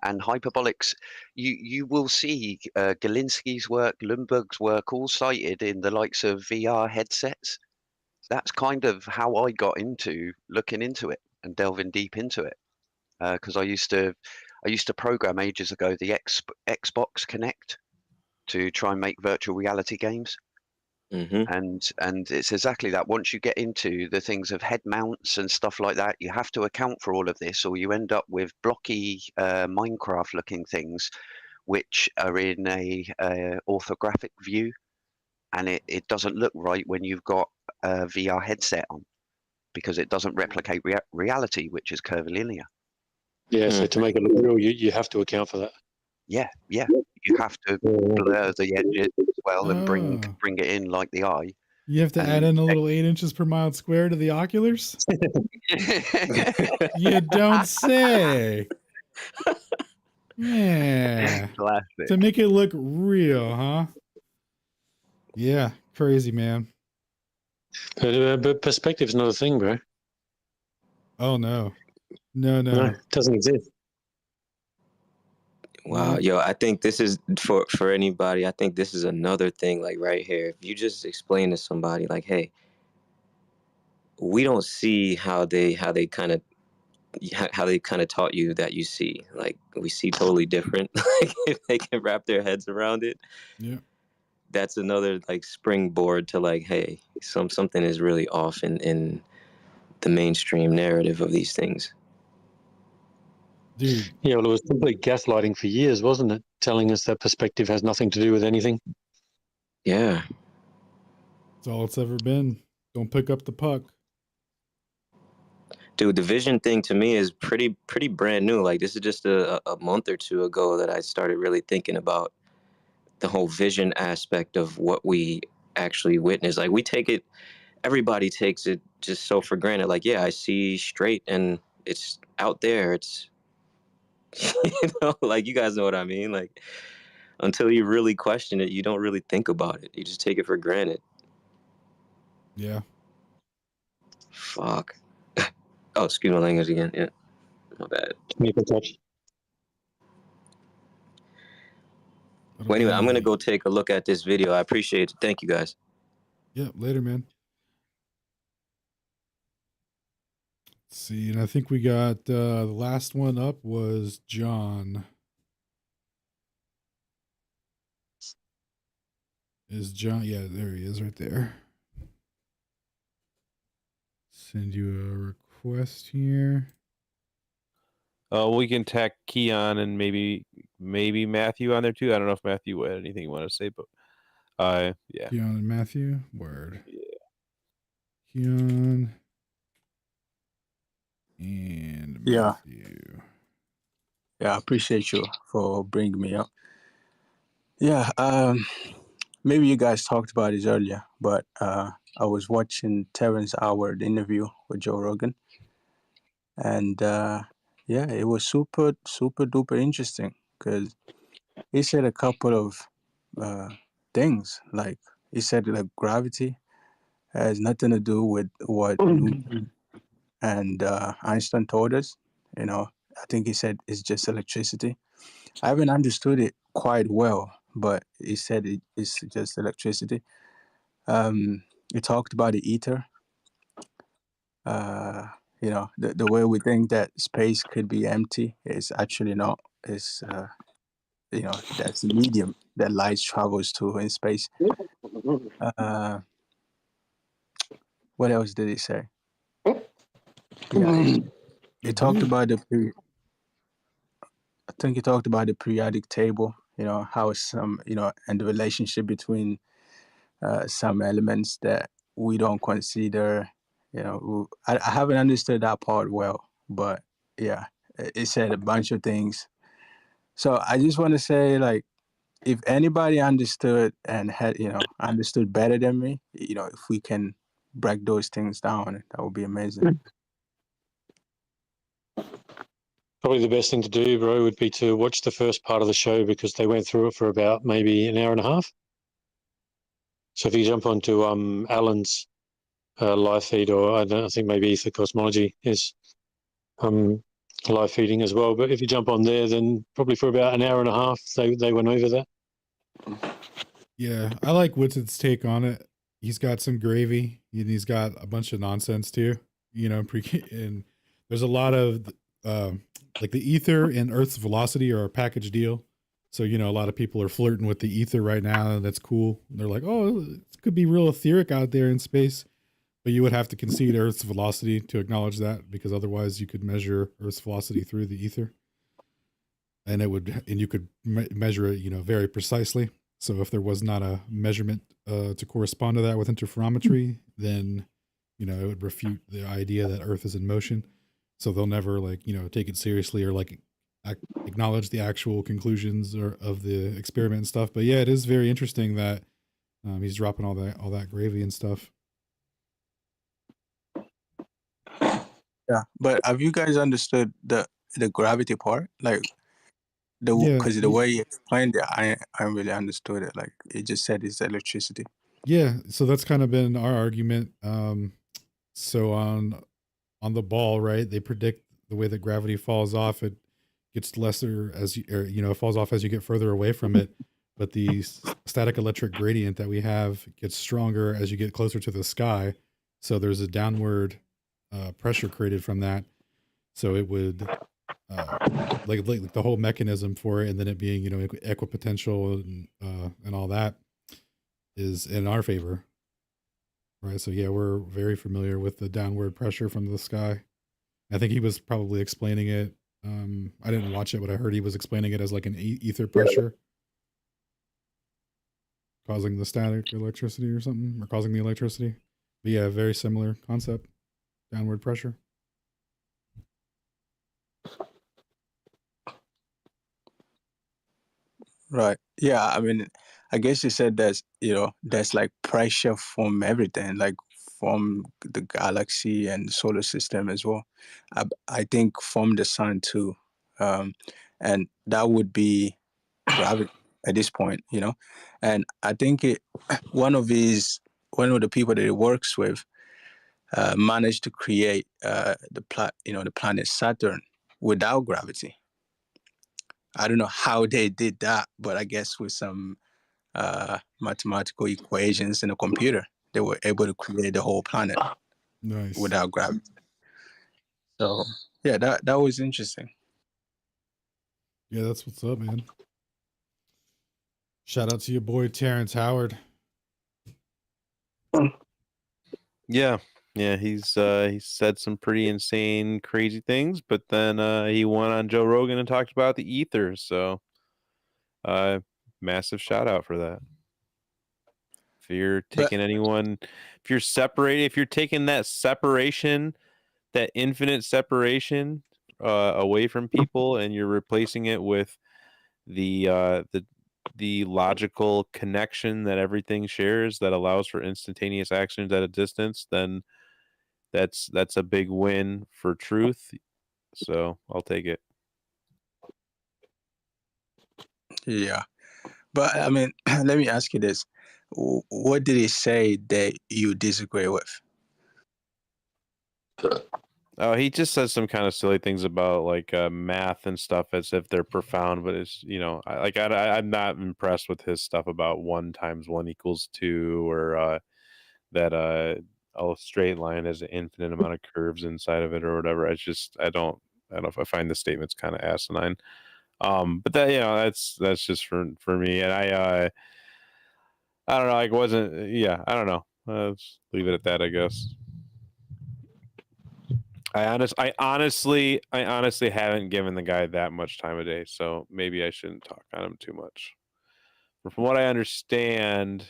Speaker 18: And hyperbolics, you will see Galinsky's work, Lundberg's work, all cited in the likes of VR headsets. That's kind of how I got into looking into it and delving deep into it, because I used to program ages ago the Xbox Kinect to try and make virtual reality games. And it's exactly that. Once you get into the things of head mounts and stuff like that, you have to account for all of this, or you end up with blocky Minecraft looking things which are in a orthographic view, and it doesn't look right when you've got a VR headset on, because it doesn't replicate reality, which is curvilinear.
Speaker 20: Yeah, so to make it look real, you have to account for that.
Speaker 18: Yeah, you have to blur the edges as well and bring it in like the eye.
Speaker 4: You have to add in a little 8 inches per mile square to the oculars. You don't say. Yeah.
Speaker 18: Classic.
Speaker 4: To make it look real, huh? Yeah, crazy, man.
Speaker 20: But perspective's not a thing, bro.
Speaker 4: Oh no,
Speaker 20: No, it doesn't exist.
Speaker 15: Wow, yo, I think this is for anybody. I think this is another thing, like right here. If you just explain to somebody, like, hey, we don't see how they kind of taught you that you see. Like, we see totally different. Like, if they can wrap their heads around it,
Speaker 4: yeah,
Speaker 15: that's another like springboard to like, hey, something is really off in the mainstream narrative of these things.
Speaker 4: Dude.
Speaker 20: Yeah, well, it was complete gaslighting for years, wasn't it? Telling us that perspective has nothing to do with anything.
Speaker 15: Yeah.
Speaker 4: That's all it's ever been. Don't pick up the puck.
Speaker 15: Dude, the vision thing to me is pretty brand new. Like, this is just a month or two ago that I started really thinking about the whole vision aspect of what we actually witness. Like, everybody takes it just so for granted. Like, yeah, I see straight and it's out there. It's, like, you guys know what I mean? Like, until you really question it, you don't really think about it. You just take it for granted.
Speaker 4: Yeah.
Speaker 15: Fuck. Oh, excuse my language again. Yeah. My bad. Well, anyway, I'm going to go take a look at this video. I appreciate it. Thank you, guys.
Speaker 4: Yeah, later, man. Let's see, and I think we got the last one up was John. Is John? Yeah, there he is right there. Send you a request here.
Speaker 2: We can tack Keon and maybe Matthew on there too. I don't know if Matthew had anything you want to say, but yeah.
Speaker 4: Keon and Matthew, word.
Speaker 2: Yeah.
Speaker 4: Keon and Matthew.
Speaker 9: Yeah, I appreciate you for bringing me up. Yeah, maybe you guys talked about it earlier, but I was watching Terrence Howard interview with Joe Rogan, and yeah, it was super duper interesting because he said a couple of things. Like he said that gravity has nothing to do with what Newton and Einstein told us, I think he said it's just electricity. I haven't understood it quite well, but he said it's just electricity. He talked about the ether. The way we think that space could be empty is actually not. It's that's the medium that light travels to in space. What else did he say? Yeah, he talked about I think he talked about the periodic table. How some and the relationship between some elements that we don't consider. I haven't understood that part well, but yeah, it said a bunch of things. So I just want to say, like, if anybody understood and had understood better than me, if we can break those things down, that would be amazing.
Speaker 20: Probably the best thing to do, bro, would be to watch the first part of the show because they went through it for about maybe an hour and a half. So if you jump onto Alan's live feed, or I think maybe Ether Cosmology is live feeding as well. But if you jump on there, then probably for about an hour and a half, they went over that.
Speaker 4: Yeah, I like Woodson's take on it. He's got some gravy, and he's got a bunch of nonsense too. And there's a lot of like the ether and Earth's velocity are a package deal. So a lot of people are flirting with the ether right now, and that's cool. They're like, oh, it could be real etheric out there in space, but you would have to concede Earth's velocity to acknowledge that, because otherwise you could measure Earth's velocity through the ether, and you could measure it, very precisely. So if there was not a measurement to correspond to that with interferometry, then it would refute the idea that Earth is in motion. So they'll never take it seriously or acknowledge the actual conclusions of the experiment and stuff. But yeah, it is very interesting that he's dropping all that gravy and stuff.
Speaker 9: Yeah, but have you guys understood the gravity part? Like because the way he explained it, I really understood it. Like it just said it's electricity.
Speaker 4: Yeah, so that's kind of been our argument. So on the ball, right? They predict the way that gravity falls off. It gets lesser as it falls off as you get further away from it. But the static electric gradient that we have gets stronger as you get closer to the sky. So there's a downward pressure created from that. So it would like the whole mechanism for it, and then it being equipotential and all that is in our favor, right? So yeah, we're very familiar with the downward pressure from the sky. I think he was probably explaining it. I didn't watch it, but I heard he was explaining it as like an ether pressure causing the static electricity or something, or causing the electricity. But yeah, very similar concept, downward pressure.
Speaker 9: Right. Yeah. I mean, I guess you said there's like pressure from everything, like from the galaxy and the solar system as well. I think from the sun too. And that would be gravity at this point, And I think one of the people that he works with managed to create the planet Saturn without gravity. I don't know how they did that, but I guess with some mathematical equations in a computer, they were able to create the whole planet without gravity. So yeah, that was interesting.
Speaker 4: Yeah, that's what's up, man. Shout out to your boy Terrence Howard.
Speaker 2: Yeah, he's said some pretty insane, crazy things, but then he went on Joe Rogan and talked about the ether. So, massive shout out for that. If you're taking if you're taking that separation, that infinite separation away from people, and you're replacing it with the logical connection that everything shares that allows for instantaneous actions at a distance, then that's a big win for truth. So I'll take it.
Speaker 9: Yeah. But I mean, let me ask you this. What did he say that you disagree with?
Speaker 2: Oh, he just says some kind of silly things about like math and stuff as if they're profound, but it's I'm not impressed with his stuff about 1 × 1 = 2 or that a straight line has an infinite amount of curves inside of it or whatever. It's just I don't know if I find the statements kind of asinine. But that that's just for me, and I don't know. Like wasn't yeah I don't know. Let's leave it at that, I guess. I honestly haven't given the guy that much time of day, so maybe I shouldn't talk on him too much. But from what I understand,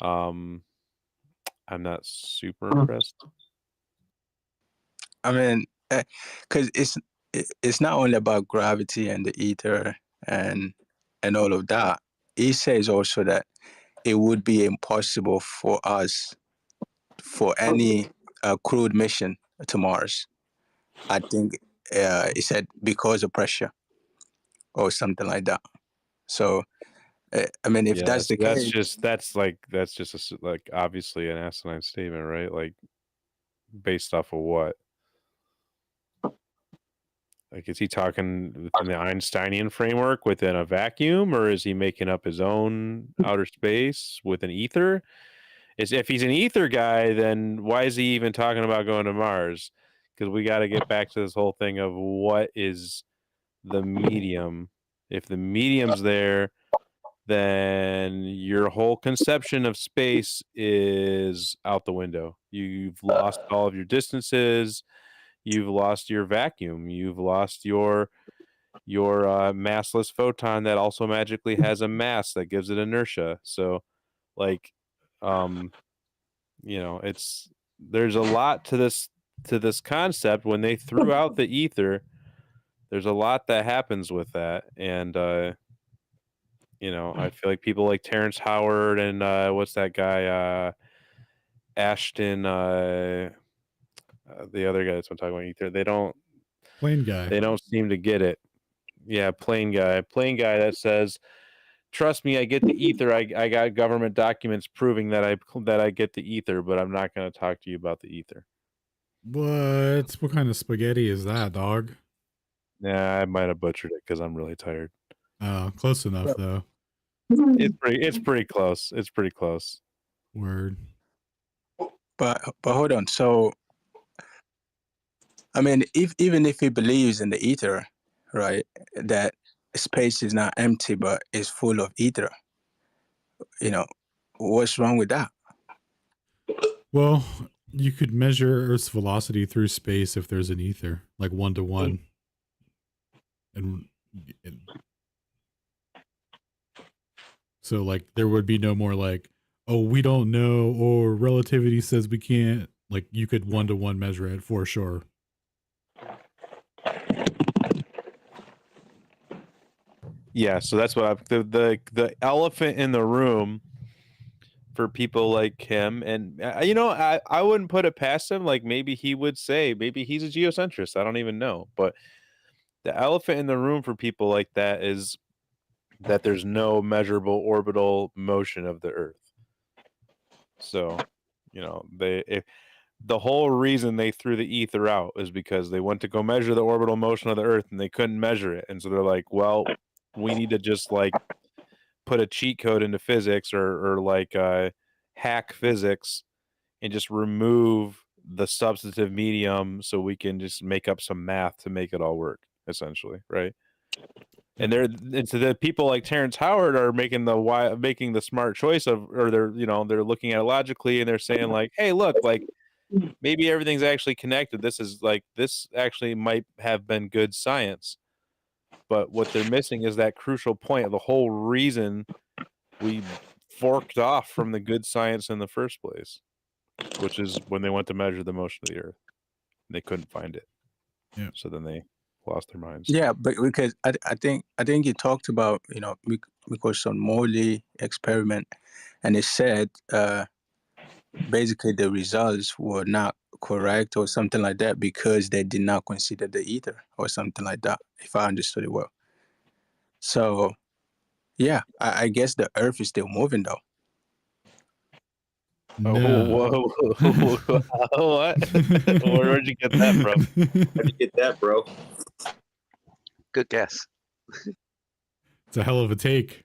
Speaker 2: I'm not super impressed.
Speaker 9: I mean, because it's not only about gravity and the ether and all of that. He says also that it would be impossible for us for any crewed mission to Mars. I think he said because of pressure or something like that. So, I mean, if that's the case,
Speaker 2: that's just like obviously an asinine statement, right? Like based off of what? Like, is he talking within the Einsteinian framework within a vacuum, or is he making up his own outer space with an ether? If he's an ether guy, then why is he even talking about going to Mars? Because we got to get back to this whole thing of what is the medium. If the medium's there, then your whole conception of space is out the window. You've lost all of your distances. You've lost your vacuum. You've lost your massless photon that also magically has a mass that gives it inertia. So, like, there's a lot to this concept. When they threw out the ether, there's a lot that happens with that, and I feel like people like Terrence Howard and what's that guy Ashton the other guy that's I'm talking about ether, they don't seem to get it. Yeah, plain guy that says, trust me, I get the ether. I got government documents proving that I get the ether, but I'm not going to talk to you about the ether.
Speaker 4: What kind of spaghetti is that, dog?
Speaker 2: Yeah, I might have butchered it because I'm really tired.
Speaker 4: Close enough though.
Speaker 2: It's pretty close. It's pretty close.
Speaker 4: Word.
Speaker 9: But hold on. So, I mean, even if he believes in the ether, right, that space is not empty but is full of ether, what's wrong with that?
Speaker 4: Well, you could measure Earth's velocity through space if there's an ether, like 1-to-1. And so, like, there would be no more like, oh, we don't know, or relativity says we can't. Like, you could 1-to-1 measure it for sure.
Speaker 2: Yeah, so that's what the elephant in the room for people like him, and I wouldn't put it past him. Like maybe he would say, maybe he's a geocentrist. I don't even know, but the elephant in the room for people like that is that there's no measurable orbital motion of the Earth. So, the whole reason they threw the ether out is because they went to go measure the orbital motion of the Earth and they couldn't measure it, and so they're like, well, we need to just like put a cheat code into physics or like hack physics and just remove the substantive medium so we can just make up some math to make it all work, essentially, right? And so the people like Terrence Howard are making the smart choice or they're looking at it logically and they're saying like, hey, look, like maybe everything's actually connected. This actually might have been good science. But what they're missing is that crucial point of the whole reason we forked off from the good science in the first place, which is when they went to measure the motion of the Earth. And they couldn't find it.
Speaker 4: Yeah.
Speaker 2: So then they lost their minds.
Speaker 9: Yeah, but because I think you talked about because on Morley experiment, and it said basically the results were not correct or something like that because they did not consider the ether or something like that, if I understood it well. So, yeah, I guess the Earth is still moving though.
Speaker 4: No.
Speaker 2: Whoa. What? Where'd you get that from?
Speaker 7: Where'd you get that, bro?
Speaker 18: Good guess.
Speaker 4: It's a hell of a take.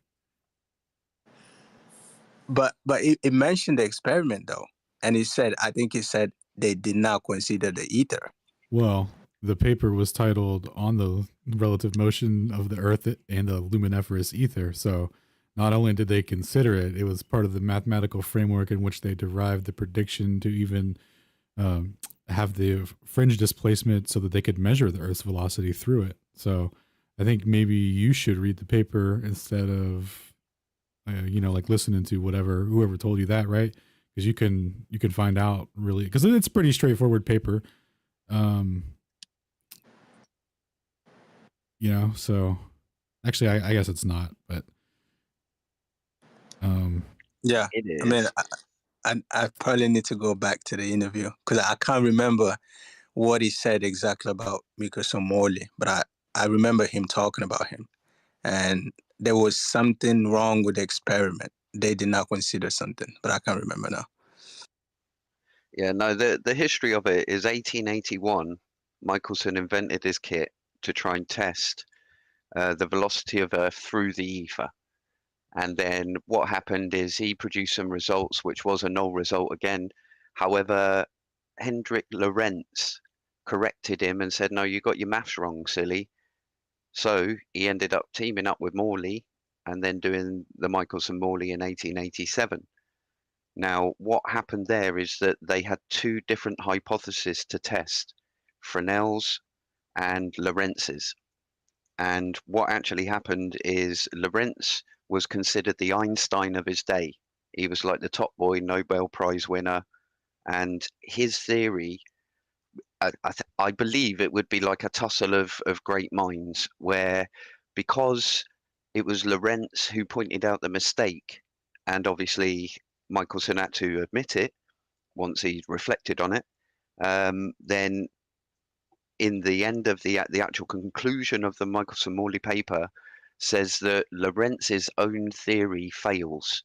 Speaker 9: But it mentioned the experiment though, and I think it said they did not consider the ether.
Speaker 4: Well, the paper was titled "On the Relative Motion of the Earth and the Luminiferous Ether." So, not only did they consider it, it was part of the mathematical framework in which they derived the prediction to even have the fringe displacement so that they could measure the Earth's velocity through it. So, I think maybe you should read the paper instead of like listening to whoever told you that, right? Because you can find out really, because it's a pretty straightforward paper. So actually I guess it's not, but
Speaker 9: Yeah,
Speaker 18: It is.
Speaker 9: I mean, I probably need to go back to the interview because I can't remember what he said exactly about Microsoft Morley, but I remember him talking about him, and there was something wrong with the experiment. They did not consider something, but I can't remember now.
Speaker 18: Yeah, no, the history of it is 1881. Michelson invented his kit to try and test the velocity of Earth through the ether. And then what happened is he produced some results, which was a null result again. However, Hendrik Lorentz corrected him and said, no, you got your maths wrong, silly. So he ended up teaming up with Morley and then doing the Michelson-Morley in 1887. Now, what happened there is that they had two different hypotheses to test, Fresnel's and Lorentz's. And what actually happened is Lorentz was considered the Einstein of his day. He was like the top boy, Nobel Prize winner. And his theory, I believe it would be like a tussle of great minds, where because it was Lorentz who pointed out the mistake, and obviously Michelson had to admit it once he reflected on it, then in the end of the actual conclusion of the Michelson-Morley paper says that Lorentz's own theory fails,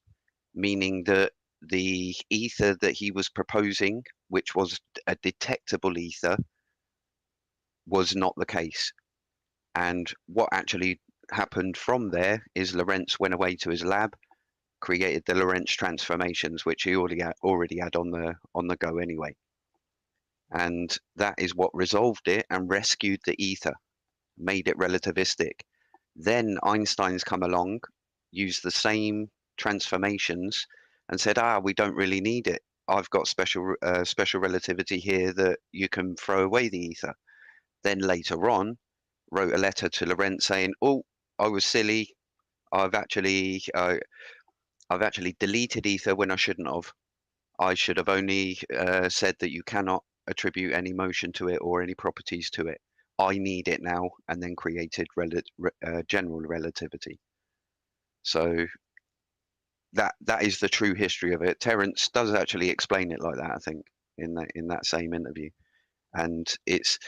Speaker 18: meaning that the ether that he was proposing, which was a detectable ether, was not the case. And what actually happened from there is Lorentz went away to his lab, created the Lorentz transformations, which he already had on the go anyway. And that is what resolved it and rescued the ether, made it relativistic. Then Einstein's come along, used the same transformations, and said, we don't really need it. I've got special relativity here that you can throw away the ether. Then later on, wrote a letter to Lorentz saying, "Oh, I was silly. I've actually deleted ether when I shouldn't have. I should have only said that you cannot attribute any motion to it or any properties to it. I need it now," and then created general relativity. So that is the true history of it. Terence does actually explain it like that, I think, in that same interview. And it's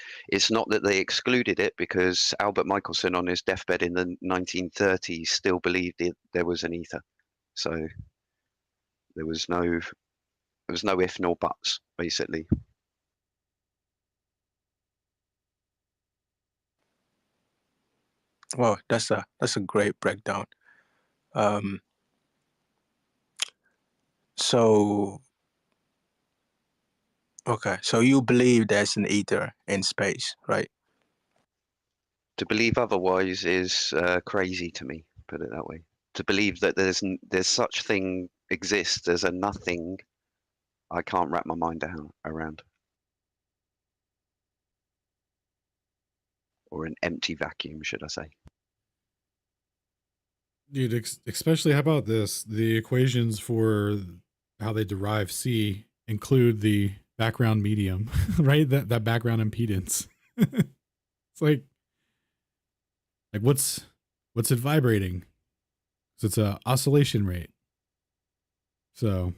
Speaker 18: not that they excluded it, because Albert Michelson on his deathbed in the 1930s still believed there was an ether. So there was no if nor buts, basically.
Speaker 9: Well, that's a great breakdown. So okay, so you believe there's an ether in space, right?
Speaker 18: To believe otherwise is crazy to me, put it that way. To believe that there's such thing exists as a nothing, I can't wrap my mind around. Or an empty vacuum, should I say.
Speaker 4: Dude, especially how about this? The equations for how they derive C include the background medium, right? That background impedance. It's like what's it vibrating? So it's a oscillation rate. So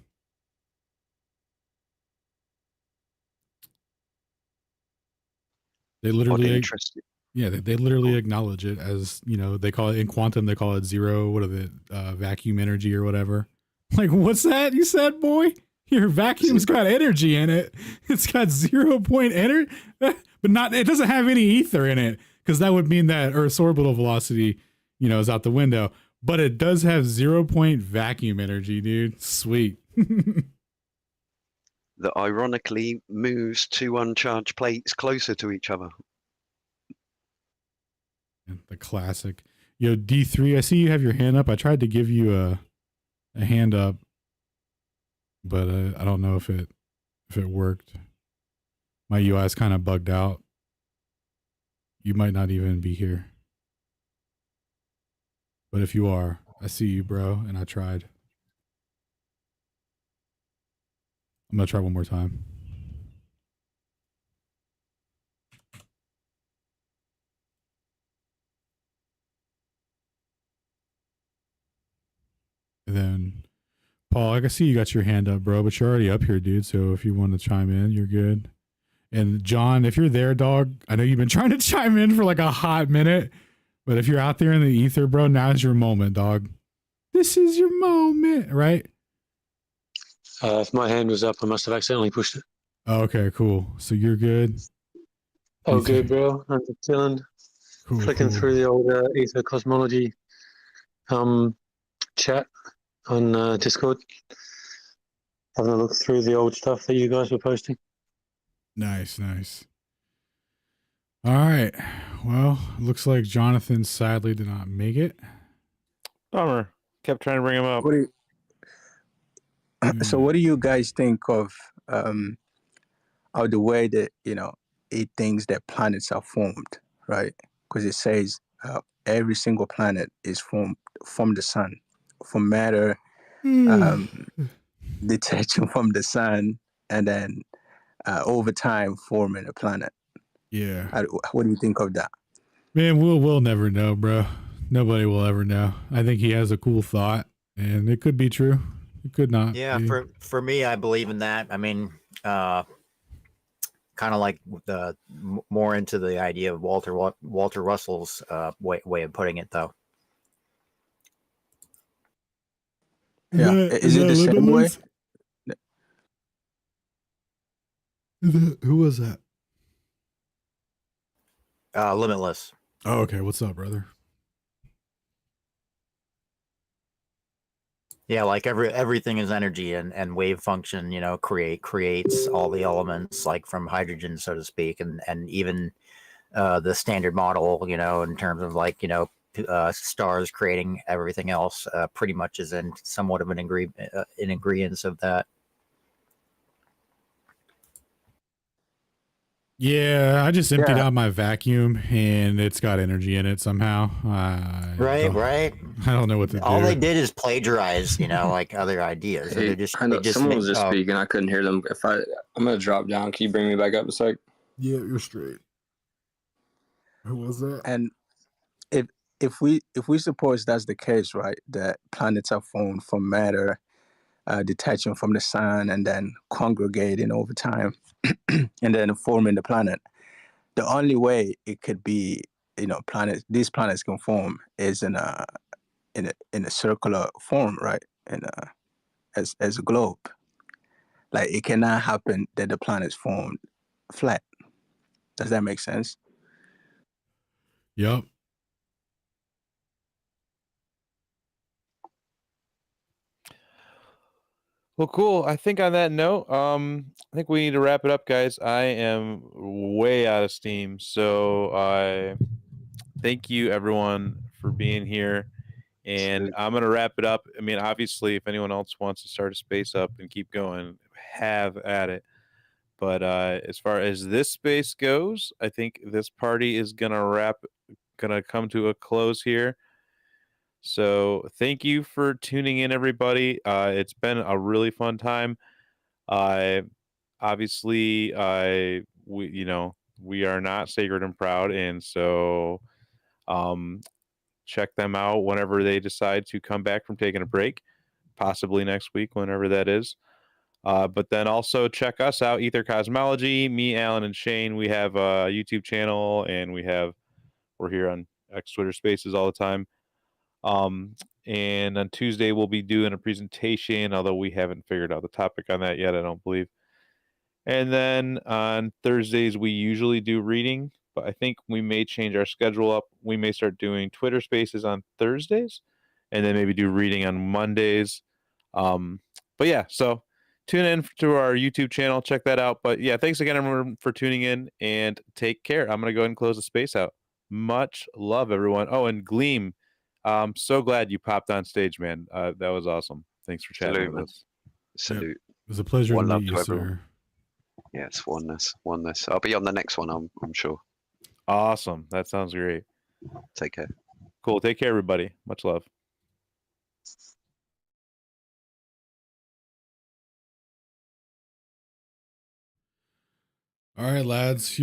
Speaker 4: they literally they literally acknowledge it as, they call it in quantum, they call it zero, what are the vacuum energy or whatever. Like, what's that you said, boy? Your vacuum's got energy in it. It's got 0 point energy, but not. It doesn't have any ether in it, because that would mean that Earth's orbital velocity, is out the window. But it does have 0 point vacuum energy, dude. Sweet.
Speaker 6: That ironically moves two uncharged plates closer to each other.
Speaker 4: The classic. Yo, D3, I see you have your hand up. I tried to give you a hand up, but I don't know if it worked. My UI is kind of bugged out. You might not even be here. But if you are, I see you, bro, and I tried. I'm going to try one more time. And then, Paul, I can see you got your hand up, bro, but you're already up here, dude. So if you want to chime in, you're good. And John, if you're there, dog, I know you've been trying to chime in for like a hot minute, but if you're out there in the ether, bro, now's your moment, dog. This is your moment, right?
Speaker 20: If my hand was up, I must have accidentally pushed it.
Speaker 4: Okay, cool. So you're good.
Speaker 20: Oh, good, bro. I'm just chilling, flicking through the old ether cosmology chat on Discord, having a look through the old stuff that you guys were posting.
Speaker 4: Nice. All right. Well, looks like Jonathan sadly did not make it.
Speaker 2: Bummer. Kept trying to bring him up.
Speaker 9: So what do you guys think of the way that, it thinks that planets are formed, right? Because it says every single planet is formed from the sun, from matter detaching from the sun, and then over time forming a planet.
Speaker 4: Yeah.
Speaker 9: What do you think of that?
Speaker 4: Man, we'll never know, bro. Nobody will ever know. I think he has a cool thought, and it could be true. It could not.
Speaker 22: Yeah,
Speaker 4: be.
Speaker 22: for me, I believe in that. I mean, kind of like the more into the idea of Walter Russell's way of putting it, though.
Speaker 9: Yeah, is it the same way?
Speaker 4: Who was that?
Speaker 22: Limitless.
Speaker 4: Oh, okay. What's up, brother?
Speaker 22: Yeah, like everything is energy and wave function, creates all the elements, like from hydrogen, so to speak, and even the standard model, in terms of like, stars creating everything else, pretty much is in somewhat of an agreement of that.
Speaker 4: Yeah, I just emptied out my vacuum, and it's got energy in it somehow.
Speaker 22: Right.
Speaker 4: I don't know what to do.
Speaker 22: All they did is plagiarize, like other ideas.
Speaker 14: Hey, I know someone was just speaking. I couldn't hear them. I'm gonna drop down. Can you bring me back up a sec?
Speaker 4: Yeah, you're straight. Who was that?
Speaker 9: And if we suppose that's the case, right, that planets are formed from matter detaching from the sun and then congregating over time and then forming the planet, the only way it could be, these planets can form is in a circular form, right? As a globe. Like, it cannot happen that the planet's formed flat. Does that make sense?
Speaker 4: Yep.
Speaker 2: Well, cool. I think on that note, I think we need to wrap it up, guys. I am way out of steam. So I thank you, everyone, for being here. And I'm going to wrap it up. I mean, obviously, if anyone else wants to start a space up and keep going, have at it. But as far as this space goes, I think this party is going to come to a close here. So thank you for tuning in, everybody. It's been a really fun time. Obviously, we are not Sacred and Proud, and so check them out whenever they decide to come back from taking a break, possibly next week, whenever that is. But then also check us out, Ether Cosmology. Me, Alan, and Shane. We have a YouTube channel, and we're here on X Twitter Spaces all the time. And on Tuesday, we'll be doing a presentation, although we haven't figured out the topic on that yet, I don't believe. And then on Thursdays, we usually do reading, but I think we may change our schedule up. We may start doing Twitter Spaces on Thursdays, and then maybe do reading on Mondays. But yeah, so tune in to our YouTube channel, check that out. But yeah, thanks again everyone for tuning in, and take care. I'm gonna go ahead and close the space out. Much love, everyone. Oh, and Gleam, I'm so glad you popped on stage, man. That was awesome. Thanks for chatting
Speaker 18: Salute,
Speaker 2: with
Speaker 18: man.
Speaker 2: us.
Speaker 18: Salute.
Speaker 4: It was a pleasure
Speaker 18: One
Speaker 4: to
Speaker 18: love
Speaker 4: meet
Speaker 18: to
Speaker 4: you,
Speaker 18: everyone.
Speaker 4: sir.
Speaker 18: Yes, oneness. I'll be on the next one, I'm sure.
Speaker 2: Awesome. That sounds great.
Speaker 18: Take care.
Speaker 2: Cool. Take care, everybody. Much love.
Speaker 4: All right, lads.